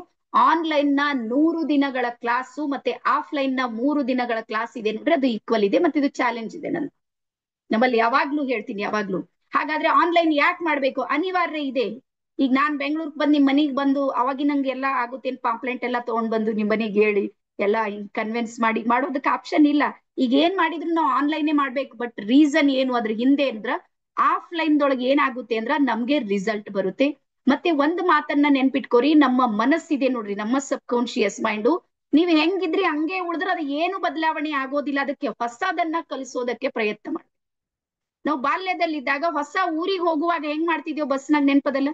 ಆನ್ಲೈನ್ ನ 100 ದಿನಗಳ ಕ್ಲಾಸು ಮತ್ತೆ ಆಫ್ಲೈನ್ ನ 3 ದಿನಗಳ ಕ್ಲಾಸ್ ಇದೆ ನೋಡ್ರಿ, ಅದು ಈಕ್ವಲ್ ಇದೆ, ಮತ್ತೆ ಇದು ಚಾಲೆಂಜ್ ಇದೆ ನಮ್ಮಲ್ಲಿ ಯಾವಾಗ್ಲೂ ಹೇಳ್ತೀನಿ, ಯಾವಾಗ್ಲೂ. ಹಾಗಾದ್ರೆ ಆನ್ಲೈನ್ ಯಾಕೆ ಮಾಡ್ಬೇಕು? ಅನಿವಾರ್ಯ ಇದೆ. ಈಗ ನಾನ್ ಬೆಂಗಳೂರಿಗೆ ಬಂದು ನಿಮ್ ಮನೆಗ್ ಬಂದು ಅವಾಗಿನ ನಂಗೆ ಎಲ್ಲ ಆಗುತ್ತೇನ್, ಪಾಂಪ್ಲೆಂಟ್ ಎಲ್ಲ ತಗೊಂಡ್ ಬಂದು ನಿಮ್ ಮನೆಗೆ ಹೇಳಿ ಎಲ್ಲ ಕನ್ವಿನ್ಸ್ ಮಾಡಿ ಮಾಡೋದಕ್ಕೆ ಆಪ್ಷನ್ ಇಲ್ಲ. ಈಗ ಏನ್ ಮಾಡಿದ್ರು ನಾವು ಆನ್ಲೈನ್ ಮಾಡ್ಬೇಕು. ಬಟ್ ರೀಸನ್ ಏನು ಅದ್ರ ಹಿಂದೆ ಅಂದ್ರ, ಆಫ್ಲೈನ್ ದೊಳಗೆ ಏನಾಗುತ್ತೆ ಅಂದ್ರ ನಮ್ಗೆ ರಿಸಲ್ಟ್ ಬರುತ್ತೆ. ಮತ್ತೆ ಒಂದು ಮಾತನ್ನ ನೆನ್ಪಿಟ್ಕೋರಿ, ನಮ್ಮ ಮನಸ್ಸಿದೆ ನೋಡ್ರಿ, ನಮ್ಮ ಸಬ್ ಕಾನ್ಶಿಯಸ್ ಮೈಂಡು, ನೀವ್ ಹೆಂಗಿದ್ರಿ ಹಂಗೆ ಉಳಿದ್ರೆ ಅದು ಏನು ಬದಲಾವಣೆ ಆಗೋದಿಲ್ಲ. ಅದಕ್ಕೆ ಹೊಸದನ್ನ ಕಲಿಸೋದಕ್ಕೆ ಪ್ರಯತ್ನ ಮಾಡಿ. ನಾವು ಬಾಲ್ಯದಲ್ಲಿದ್ದಾಗ ಹೊಸ ಊರಿಗೆ ಹೋಗುವಾಗ ಹೆಂಗ್ ಮಾಡ್ತಿದ್ಯೋ ಬಸ್ನಾಗ, ನೆನ್ಪದಲ್ಲ?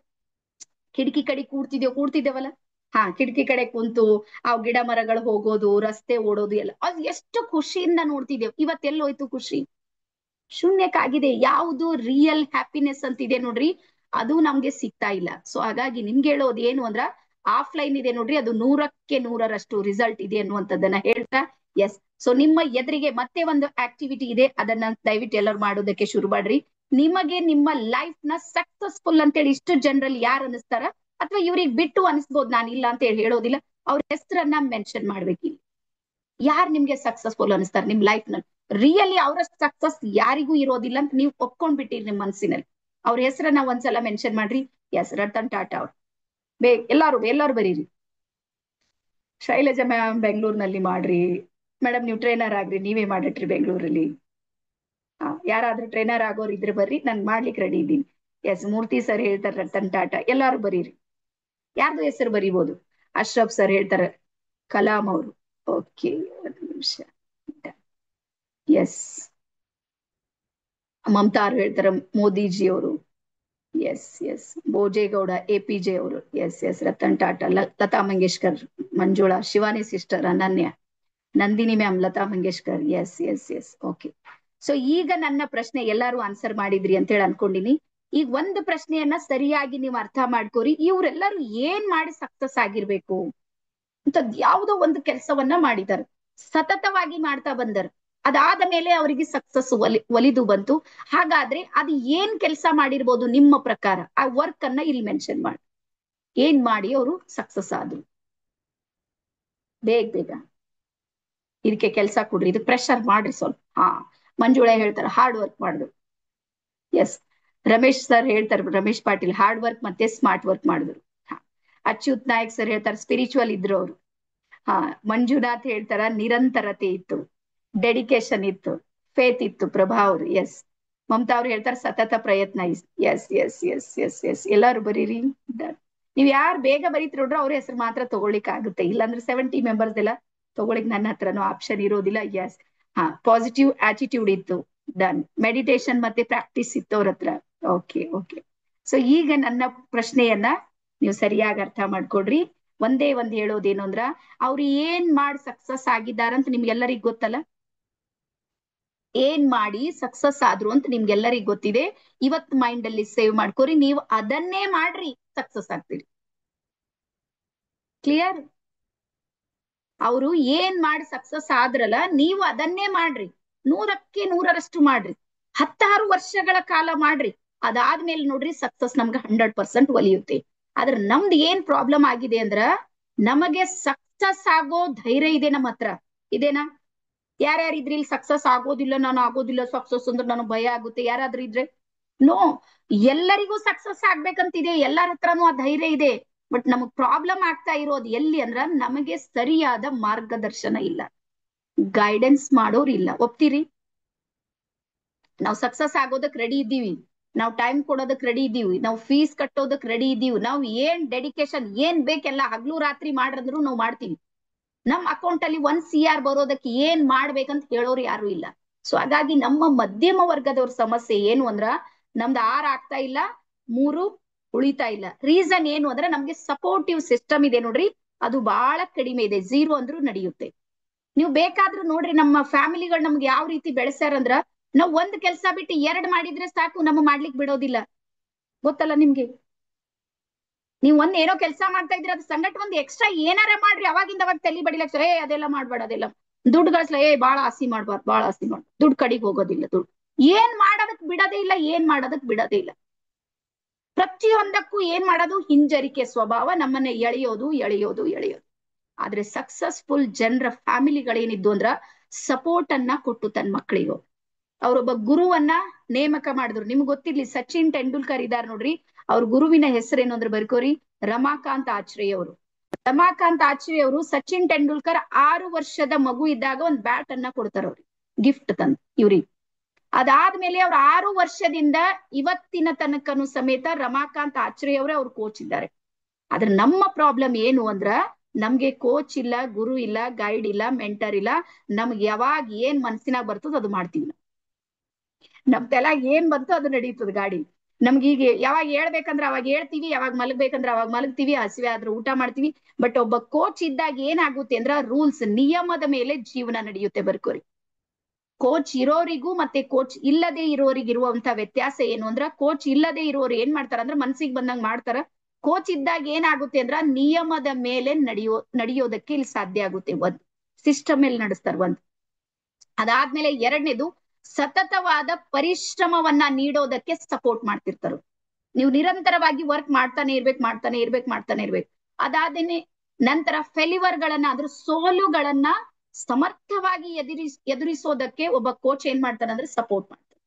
ಕಿಟಕಿ ಕಡೆ ಕೂಡ್ತಿದ್ದೇವಲ್ಲ? ಹಾ, ಕಿಟಕಿ ಕಡೆ ಕುಂತು ಆ ಗಿಡ ಮರಗಳು ಹೋಗೋದು, ರಸ್ತೆ ಓಡೋದು ಎಲ್ಲ, ಅದು ಎಷ್ಟು ಖುಷಿಯಿಂದ ನೋಡ್ತಿದ್ದೇವೆ. ಇವತ್ತೆಲ್ಲೋಯ್ತು ಖುಷಿ? ಶೂನ್ಯಕ್ಕಾಗಿದೆ. ಯಾವುದು ರಿಯಲ್ ಹ್ಯಾಪಿನೆಸ್ ಅಂತಿದೆ ನೋಡ್ರಿ, ಅದು ನಮ್ಗೆ ಸಿಗ್ತಾ ಇಲ್ಲ. ಸೊ ಹಾಗಾಗಿ ನಿಮ್ಗೆ ಹೇಳೋದು ಏನು ಅಂದ್ರ, ಆಫ್ಲೈನ್ ಇದೆ ನೋಡ್ರಿ, ಅದು 100% ರಿಸಲ್ಟ್ ಇದೆ ಅನ್ನುವಂಥದ್ದನ್ನ ಹೇಳ್ತಾ, ಎಸ್. ಸೊ ನಿಮ್ಮ ಎದುರಿಗೆ ಮತ್ತೆ ಒಂದು ಆಕ್ಟಿವಿಟಿ ಇದೆ, ಅದನ್ನ ದಯವಿಟ್ಟು ಎಲ್ಲರೂ ಮಾಡೋದಕ್ಕೆ ಶುರು ಮಾಡ್ರಿ. ನಿಮಗೆ ನಿಮ್ಮ ಲೈಫ್ ನ ಸಕ್ಸಸ್ಫುಲ್ ಅಂತೇಳಿ ಇಷ್ಟು ಜನರಲ್ಲಿ ಯಾರು ಅನಿಸ್ತಾರ, ಅಥವಾ ಇವ್ರಿಗೆ ಬಿಟ್ಟು ಅನಿಸ್ಬೋದು, ನಾನು ಇಲ್ಲ ಅಂತ ಹೇಳೋದಿಲ್ಲ, ಅವ್ರ ಹೆಸರನ್ನ ಮೆನ್ಷನ್ ಮಾಡ್ಬೇಕಿಲ್ಲ. ಯಾರು ನಿಮ್ಗೆ ಸಕ್ಸಸ್ಫುಲ್ ಅನಿಸ್ತಾರೆ ನಿಮ್ ಲೈಫ್ ನಲ್ಲಿ? ರಿಯಲಿ ಅವರ ಸಕ್ಸಸ್ ಯಾರಿಗೂ ಇರೋದಿಲ್ಲ ಅಂತ ನೀವು ಒಪ್ಕೊಂಡ್ಬಿಟ್ಟಿರಿ ನಿಮ್ ಮನಸ್ಸಿನಲ್ಲಿ. ಅವ್ರ ಹೆಸರನ್ನ ಒಂದ್ಸಲ ಮೆನ್ಷನ್ ಮಾಡ್ರಿ. ಎಸ್, ರತನ್ ಟಾಟಾ ಅವ್ರು. ಎಲ್ಲಾರು ಬರೀರಿ. ಶೈಲಜಾ ಮ್ಯಾಮ್ ಬೆಂಗಳೂರಿನಲ್ಲಿ ಮಾಡ್ರಿ. ಮೇಡಮ್ ನೀವು ಟ್ರೈನರ್ ಆಗ್ರಿ, ನೀವೇ ಮಾಡಿಟ್ರಿ ಬೆಂಗಳೂರಲ್ಲಿ. ಯಾರಾದ್ರೂ ಟ್ರೈನರ್ ಆಗೋರು ಇದ್ರೆ ಬರ್ರಿ, ನಾನ್ ಮಾಡ್ಲಿಕ್ಕೆ ರೆಡಿ ಇದ್ದೀನಿ. ಎಸ್, ಮೂರ್ತಿ ಸರ್ ಹೇಳ್ತಾರೆ ರತನ್ ಟಾಟಾ, ಎಲ್ಲಾರು ಬರೀರಿ. ಯಾರ್ದು ಹೆಸರು ಬರೀಬಹುದು? ಅಶ್ರಫ್ ಸರ್ ಹೇಳ್ತಾರೆ, ಕಲಾಂ ಅವರು. ಓಕೆ, ಒಂದು ನಿಮಿಷ. ಎಸ್, ಮಮತಾ ಅವ್ರು ಹೇಳ್ತಾರೆ ಮೋದಿಜಿ ಅವರು. ಎಸ್ ಎಸ್, ಭೋಜೇಗೌಡ, APJ ಅವರು. Yes yes, Ratan Tata, Lata Mangeshkar, Manjula, Shivani sister, Ananya, Nandini ma'am, Lata Mangeshkar. Yes yes yes, okay. So ಈಗ ನನ್ನ ಪ್ರಶ್ನೆ ಎಲ್ಲಾರು ಆನ್ಸರ್ ಮಾಡಿದ್ರಿ ಅಂತ ಹೇಳಿ ಅನ್ಕೊಂಡಿನಿ. ಈಗ ಒಂದು ಪ್ರಶ್ನೆಯನ್ನ ಸರಿಯಾಗಿ ನೀವು ಅರ್ಥ ಮಾಡ್ಕೋರಿ, ಇವರೆಲ್ಲರೂ ಏನ್ ಮಾಡಿ ಸಕ್ಸಸ್ ಆಗಿರ್ಬೇಕು ಅಂತ. ಯಾವುದೋ ಒಂದು ಕೆಲಸವನ್ನ ಮಾಡಿದಾರೆ, ಸತತವಾಗಿ ಮಾಡ್ತಾ ಬಂದರು, ಅದಾದ ಮೇಲೆ ಅವರಿಗೆ ಸಕ್ಸಸ್ ಒಲಿದು ಬಂತು. ಹಾಗಾದ್ರೆ ಅದು ಏನ್ ಕೆಲಸ ಮಾಡಿರ್ಬೋದು ನಿಮ್ಮ ಪ್ರಕಾರ? ಆ ವರ್ಕ್ ಅನ್ನ ಇಲ್ಲಿ ಮೆನ್ಷನ್ ಮಾಡಿ. ಏನ್ ಮಾಡಿ ಅವರು ಸಕ್ಸಸ್ ಆದ್ರು? ಬೇಗ ಬೇಗ ಇದಕ್ಕೆ ಕೆಲಸ ಕೊಡ್ರಿ, ಇದು ಪ್ರೆಷರ್ ಮಾಡ್ರಿ ಸ್ವಲ್ಪ. ಮಂಜುಳಾ ಹೇಳ್ತಾರೆ ಹಾರ್ಡ್ ವರ್ಕ್ ಮಾಡಿದ್ರು. ಎಸ್, ರಮೇಶ್ ಸರ್ ಹೇಳ್ತಾರೆ, ರಮೇಶ್ ಪಾಟೀಲ್, ಹಾರ್ಡ್ ವರ್ಕ್ ಮತ್ತೆ ಸ್ಮಾರ್ಟ್ ವರ್ಕ್ ಮಾಡಿದ್ರು. ಅಚ್ಯುತ್ ನಾಯಕ್ ಸರ್ ಹೇಳ್ತಾರೆ ಸ್ಪಿರಿಚುವಲ್ ಇದ್ರು ಅವರು. ಮಂಜುನಾಥ್ ಹೇಳ್ತಾರ ನಿರಂತರತೆ ಇತ್ತು, ಡೆಡಿಕೇಶನ್ ಇತ್ತು, ಫೇತ್ ಇತ್ತು. ಪ್ರಭಾ ಅವರು. ಎಸ್. ಮಮತಾ ಅವ್ರು ಹೇಳ್ತಾರೆ ಸತತ ಪ್ರಯತ್ನ. Yes yes yes yes yes, ಎಲ್ಲಾರು ಬರೀರಿ. ನೀವ್ ಯಾರು ಬೇಗ ಬರೀತಿ ನೋಡ್ರೆ ಅವ್ರ ಹೆಸರು ಮಾತ್ರ ತಗೊಳ್ಳಿಕ್ ಆಗುತ್ತೆ, ಇಲ್ಲಾಂದ್ರೆ 70 ಮೆಂಬರ್ಸ್ ಎಲ್ಲ ತಗೊಳ್ಳಿಕ್ ನನ್ನ ಹತ್ರನೂ ಆಪ್ಷನ್ ಇರೋದಿಲ್ಲ. ಎಸ್. ಪಾಸಿಟಿವ್ ಆಟಿಟ್ಯೂಡ್ ಇತ್ತು. ಡನ್. ಮೆಡಿಟೇಷನ್ ಮತ್ತೆ ಪ್ರಾಕ್ಟೀಸ್ ಇತ್ತು ಅವ್ರ ಹತ್ರ. Okay okay. ಸೊ ಈಗ ನನ್ನ ಪ್ರಶ್ನೆಯನ್ನ ನೀವು ಸರಿಯಾಗಿ ಅರ್ಥ ಮಾಡ್ಕೊಡ್ರಿ. ಒಂದೇ ಒಂದ್ ಹೇಳೋದೇನು ಅಂದ್ರ, ಅವ್ರು ಏನ್ ಮಾಡಿ ಸಕ್ಸಸ್ ಆಗಿದಾರಂತ ನಿಮ್ಗೆಲ್ಲರಿಗೂ ಗೊತ್ತಲ್ಲ? ಏನ್ ಮಾಡಿ ಸಕ್ಸಸ್ ಆದ್ರು ಅಂತ ನಿಮ್ಗೆಲ್ಲರಿಗೂ ಗೊತ್ತಿದೆ. ಇವತ್ ಮೈಂಡ್ ಅಲ್ಲಿ ಸೇವ್ ಮಾಡ್ಕೋರಿ, ನೀವು ಅದನ್ನೇ ಮಾಡ್ರಿ, ಸಕ್ಸಸ್ ಆಗ್ತೀರಿ. ಕ್ಲಿಯರ್? ಅವರು ಏನ್ ಮಾಡಿ ಸಕ್ಸಸ್ ಆದ್ರಲ್ಲ, ನೀವು ಅದನ್ನೇ ಮಾಡ್ರಿ. 100ಕ್ಕೆ 100ರಷ್ಟು ಮಾಡ್ರಿ. 16 ವರ್ಷಗಳ ಕಾಲ ಮಾಡ್ರಿ. ಅದಾದ್ಮೇಲೆ ನೋಡ್ರಿ ಸಕ್ಸಸ್ ನಮ್ಗೆ 100% ಒಲಿಯುತ್ತೆ. ಆದ್ರೆ ನಮ್ದು ಏನ್ ಪ್ರಾಬ್ಲಮ್ ಆಗಿದೆ ಅಂದ್ರ, ನಮಗೆ ಸಕ್ಸಸ್ ಆಗೋ ಧೈರ್ಯ ಇದೆ ನಮ್ಮ ಹತ್ರ. ಇದೇನಾ? ಯಾರ್ಯಾರಿದ್ರಿ ಇಲ್ಲಿ ಸಕ್ಸಸ್ ಆಗೋದಿಲ್ಲ, ನಾನು ಆಗೋದಿಲ್ಲ ಸಕ್ಸಸ್ ಅಂದ್ರೆ ನನಗೆ ಭಯ ಆಗುತ್ತೆ, ಯಾರಾದ್ರೂ ಇದ್ರೆ? ನೋ, ಎಲ್ಲರಿಗೂ ಸಕ್ಸಸ್ ಆಗ್ಬೇಕಂತಿದೆ, ಎಲ್ಲರ ಹತ್ರನೂ ಆ ಧೈರ್ಯ ಇದೆ. ಬಟ್ ನಮಗ್ ಪ್ರಾಬ್ಲಮ್ ಆಗ್ತಾ ಇರೋದು ಎಲ್ಲಿ ಅಂದ್ರ, ನಮಗೆ ಸರಿಯಾದ ಮಾರ್ಗದರ್ಶನ ಇಲ್ಲ, ಗೈಡೆನ್ಸ್ ಮಾಡೋರು ಇಲ್ಲ. ಒಪ್ತೀರಿ? ನಾವು ಸಕ್ಸಸ್ ಆಗೋದಕ್ ರೆಡಿ ಇದ್ದೀವಿ, ನಾವು ಟೈಮ್ ಕೊಡೋದಕ್ ರೆಡಿ ಇದ್ದೀವಿ, ನಾವು ಫೀಸ್ ಕಟ್ಟೋದಕ್ ರೆಡಿ ಇದ್ದೀವಿ, ನಾವು ಏನ್ ಡೆಡಿಕೇಶನ್ ಏನ್ ಬೇಕೆಲ್ಲ ಹಗ್ಲು ರಾತ್ರಿ ಮಾಡ್ರಂದ್ರು ನಾವು ಮಾಡ್ತೀವಿ. ನಮ್ ಅಕೌಂಟ್ ಅಲ್ಲಿ 1 CR ಬರೋದಕ್ಕೆ ಏನ್ ಮಾಡ್ಬೇಕಂತ ಹೇಳೋರು ಯಾರು ಇಲ್ಲ. ಸೊ ಹಾಗಾಗಿ ನಮ್ಮ ಮಧ್ಯಮ ವರ್ಗದವ್ರ ಸಮಸ್ಯೆ ಏನು ಅಂದ್ರ, ನಮ್ದು 6 ಆಗ್ತಾ ಇಲ್ಲ, 3 ಉಳಿತಾ ಇಲ್ಲ. ರೀಸನ್ ಏನು ಅಂದ್ರೆ ನಮ್ಗೆ ಸಪೋರ್ಟಿವ್ ಸಿಸ್ಟಮ್ ಇದೆ ನೋಡ್ರಿ, ಅದು ಬಹಳ ಕಡಿಮೆ ಇದೆ. 0 ಅಂದ್ರೂ ನಡೆಯುತ್ತೆ. ನೀವು ಬೇಕಾದ್ರೂ ನೋಡ್ರಿ, ನಮ್ಮ ಫ್ಯಾಮಿಲಿಗಳು ನಮ್ಗೆ ಯಾವ ರೀತಿ ಬೆಳೆಸ್ಯಾರಂದ್ರ, ನಾವ್ ಒಂದ್ ಕೆಲ್ಸ ಬಿಟ್ಟು 2 ಮಾಡಿದ್ರೆ ಸಾಕು, ನಮ್ಮ ಮಾಡ್ಲಿಕ್ ಬಿಡೋದಿಲ್ಲ. ಗೊತ್ತಲ್ಲ ನಿಮ್ಗೆ? ನೀವ್ ಏನೋ ಕೆಲಸ ಮಾಡ್ತಾ ಇದ್ರೆ ಅದ್ ಸಂಗಟ ಒಂದ್ ಎಕ್ಸ್ಟ್ರಾ ಏನಾರ ಮಾಡ್ರಿ, ಅವಾಗಿಂದ ಅವಾಗ ತಲೆ ಬಡಿಲಕ್ ಅದೆಲ್ಲ ಮಾಡ್ಬೇಡ, ಅದೆಲ್ಲ ದುಡ್ಡು ಗಳಿಸ್ಲ, ಬಾಳ ಆಸ್ತಿ ಮಾಡ್ಬಾರ್ದು, ಬಾಳ ಆಸ್ತಿ ಮಾಡ್ಬಾರ್ದು, ದುಡ್ಡು ಕಡಿಗೆ ಹೋಗೋದಿಲ್ಲ. ದುಡ್ಡು ಏನ್ ಮಾಡೋದಕ್ ಬಿಡೋದೇ ಇಲ್ಲ, ಏನ್ ಮಾಡೋದಕ್ ಬಿಡೋದೇ ಇಲ್ಲ. ಪ್ರತಿಯೊಂದಕ್ಕೂ ಏನ್ ಮಾಡೋದು, ಹಿಂಜರಿಕೆ ಸ್ವಭಾವ ನಮ್ಮನ್ನ ಎಳೆಯೋದು ಎಳೆಯೋದು ಎಳೆಯೋದು. ಆದ್ರೆ ಸಕ್ಸಸ್ಫುಲ್ ಜನರ ಫ್ಯಾಮಿಲಿಗಳೇನಿದ್ದು ಅಂದ್ರ, ಸಪೋರ್ಟ್ ಅನ್ನ ಕೊಟ್ಟು ತನ್ನ ಮಕ್ಕಳಿಗೂ ಅವರೊಬ್ಬ ಗುರುವನ್ನ ನೇಮಕ ಮಾಡಿದ್ರು. ನಿಮ್ಗೆ ಗೊತ್ತಿರ್ಲಿ, ಸಚಿನ್ ತೆಂಡೂಲ್ಕರ್ ಇದಾರ್ ನೋಡ್ರಿ, ಅವ್ರ ಗುರುವಿನ ಹೆಸರೇನು ಅಂದ್ರೆ ಬರ್ಕೋರಿ, ರಮಾಕಾಂತ್ ಆಚ್ರೇಯ ಅವರು. ರಮಾಕಾಂತ್ ಆಚ್ರೇಯ ಅವರು ಸಚಿನ್ ತೆಂಡೂಲ್ಕರ್ 6 ವರ್ಷದ ಮಗು ಇದ್ದಾಗ ಒಂದ್ ಬ್ಯಾಟ್ ಅನ್ನ ಕೊಡ್ತಾರ ಅವ್ರಿಗೆ, ಗಿಫ್ಟ್ ತಂದು ಇವ್ರಿಗೆ. ಅದಾದ್ಮೇಲೆ ಅವ್ರ 6 ವರ್ಷದಿಂದ ಇವತ್ತಿನ ತನಕನು ಸಮೇತ ರಮಾಕಾಂತ್ ಆಚ್ರೇಯ ಅವರೇ ಅವ್ರ ಕೋಚ್ ಇದ್ದಾರೆ. ಆದ್ರೆ ನಮ್ಮ ಪ್ರಾಬ್ಲಮ್ ಏನು ಅಂದ್ರ, ನಮ್ಗೆ ಕೋಚ್ ಇಲ್ಲ, ಗುರು ಇಲ್ಲ, ಗೈಡ್ ಇಲ್ಲ, ಮೆಂಟರ್ ಇಲ್ಲ. ನಮ್ಗೆ ಯಾವಾಗ ಏನ್ ಮನ್ಸಿನಾಗ ಬರ್ತದ ಅದು ಮಾಡ್ತೀವಿ. ನಮ್ ತಲೆಯಾಗ ಏನ್ ಬಂತು ಅದು ನಡೀತದ ಗಾಡಿ. ನಮ್ಗೆ ಈಗ ಯಾವಾಗ ಹೇಳ್ಬೇಕಂದ್ರ ಅವಾಗ ಹೇಳ್ತೀವಿ, ಯಾವಾಗ ಮಲಗ್ಬೇಕಂದ್ರ ಅವಾಗ ಮಲಗ್ತೀವಿ, ಹಸಿವೆ ಆದ್ರೂ ಊಟ ಮಾಡ್ತೀವಿ. ಬಟ್ ಒಬ್ಬ ಕೋಚ್ ಇದ್ದಾಗ ಏನಾಗುತ್ತೆ ಅಂದ್ರ, ರೂಲ್ಸ್ ನಿಯಮದ ಮೇಲೆ ಜೀವನ ನಡೆಯುತ್ತೆ. ಬರ್ಕೋರಿ, ಕೋಚ್ ಇರೋರಿಗೂ ಮತ್ತೆ ಕೋಚ್ ಇಲ್ಲದೆ ಇರೋರಿಗೆ ಇರುವಂತ ವ್ಯತ್ಯಾಸ ಏನು ಅಂದ್ರ, ಕೋಚ್ ಇಲ್ಲದೆ ಇರೋರು ಏನ್ ಮಾಡ್ತಾರ ಅಂದ್ರ ಮನ್ಸಿಗೆ ಬಂದಂಗ್ ಮಾಡ್ತಾರ. ಕೋಚ್ ಇದ್ದಾಗ ಏನಾಗುತ್ತೆ ಅಂದ್ರ, ನಿಯಮದ ಮೇಲೆ ನಡೆಯೋದಕ್ಕೆ ಇಲ್ಲಿ ಸಾಧ್ಯ ಆಗುತ್ತೆ. ಒಂದ್ ಸಿಸ್ಟಮ್ ಮೇಲೆ ನಡೆಸ್ತಾರ. ಒಂದ್ ಅದಾದ್ಮೇಲೆ ಎರಡನೇದು, ಸತತವಾದ ಪರಿಶ್ರಮವನ್ನ ನೀಡೋದಕ್ಕೆ ಸಪೋರ್ಟ್ ಮಾಡ್ತಿರ್ತಾರ. ನೀವು ನಿರಂತರವಾಗಿ ವರ್ಕ್ ಮಾಡ್ತಾನೆ ಇರ್ಬೇಕು. ಅದಾದೇನೆ ನಂತರ ಫೇಲ್ಯೂರ್ ಗಳನ್ನ, ಅದ್ರ ಸೋಲುಗಳನ್ನ ಸಮರ್ಥವಾಗಿ ಎದುರಿಸೋದಕ್ಕೆ ಒಬ್ಬ ಕೋಚ್ ಏನ್ ಮಾಡ್ತಾನೆ ಅಂದ್ರೆ ಸಪೋರ್ಟ್ ಮಾಡ್ತಾನೆ.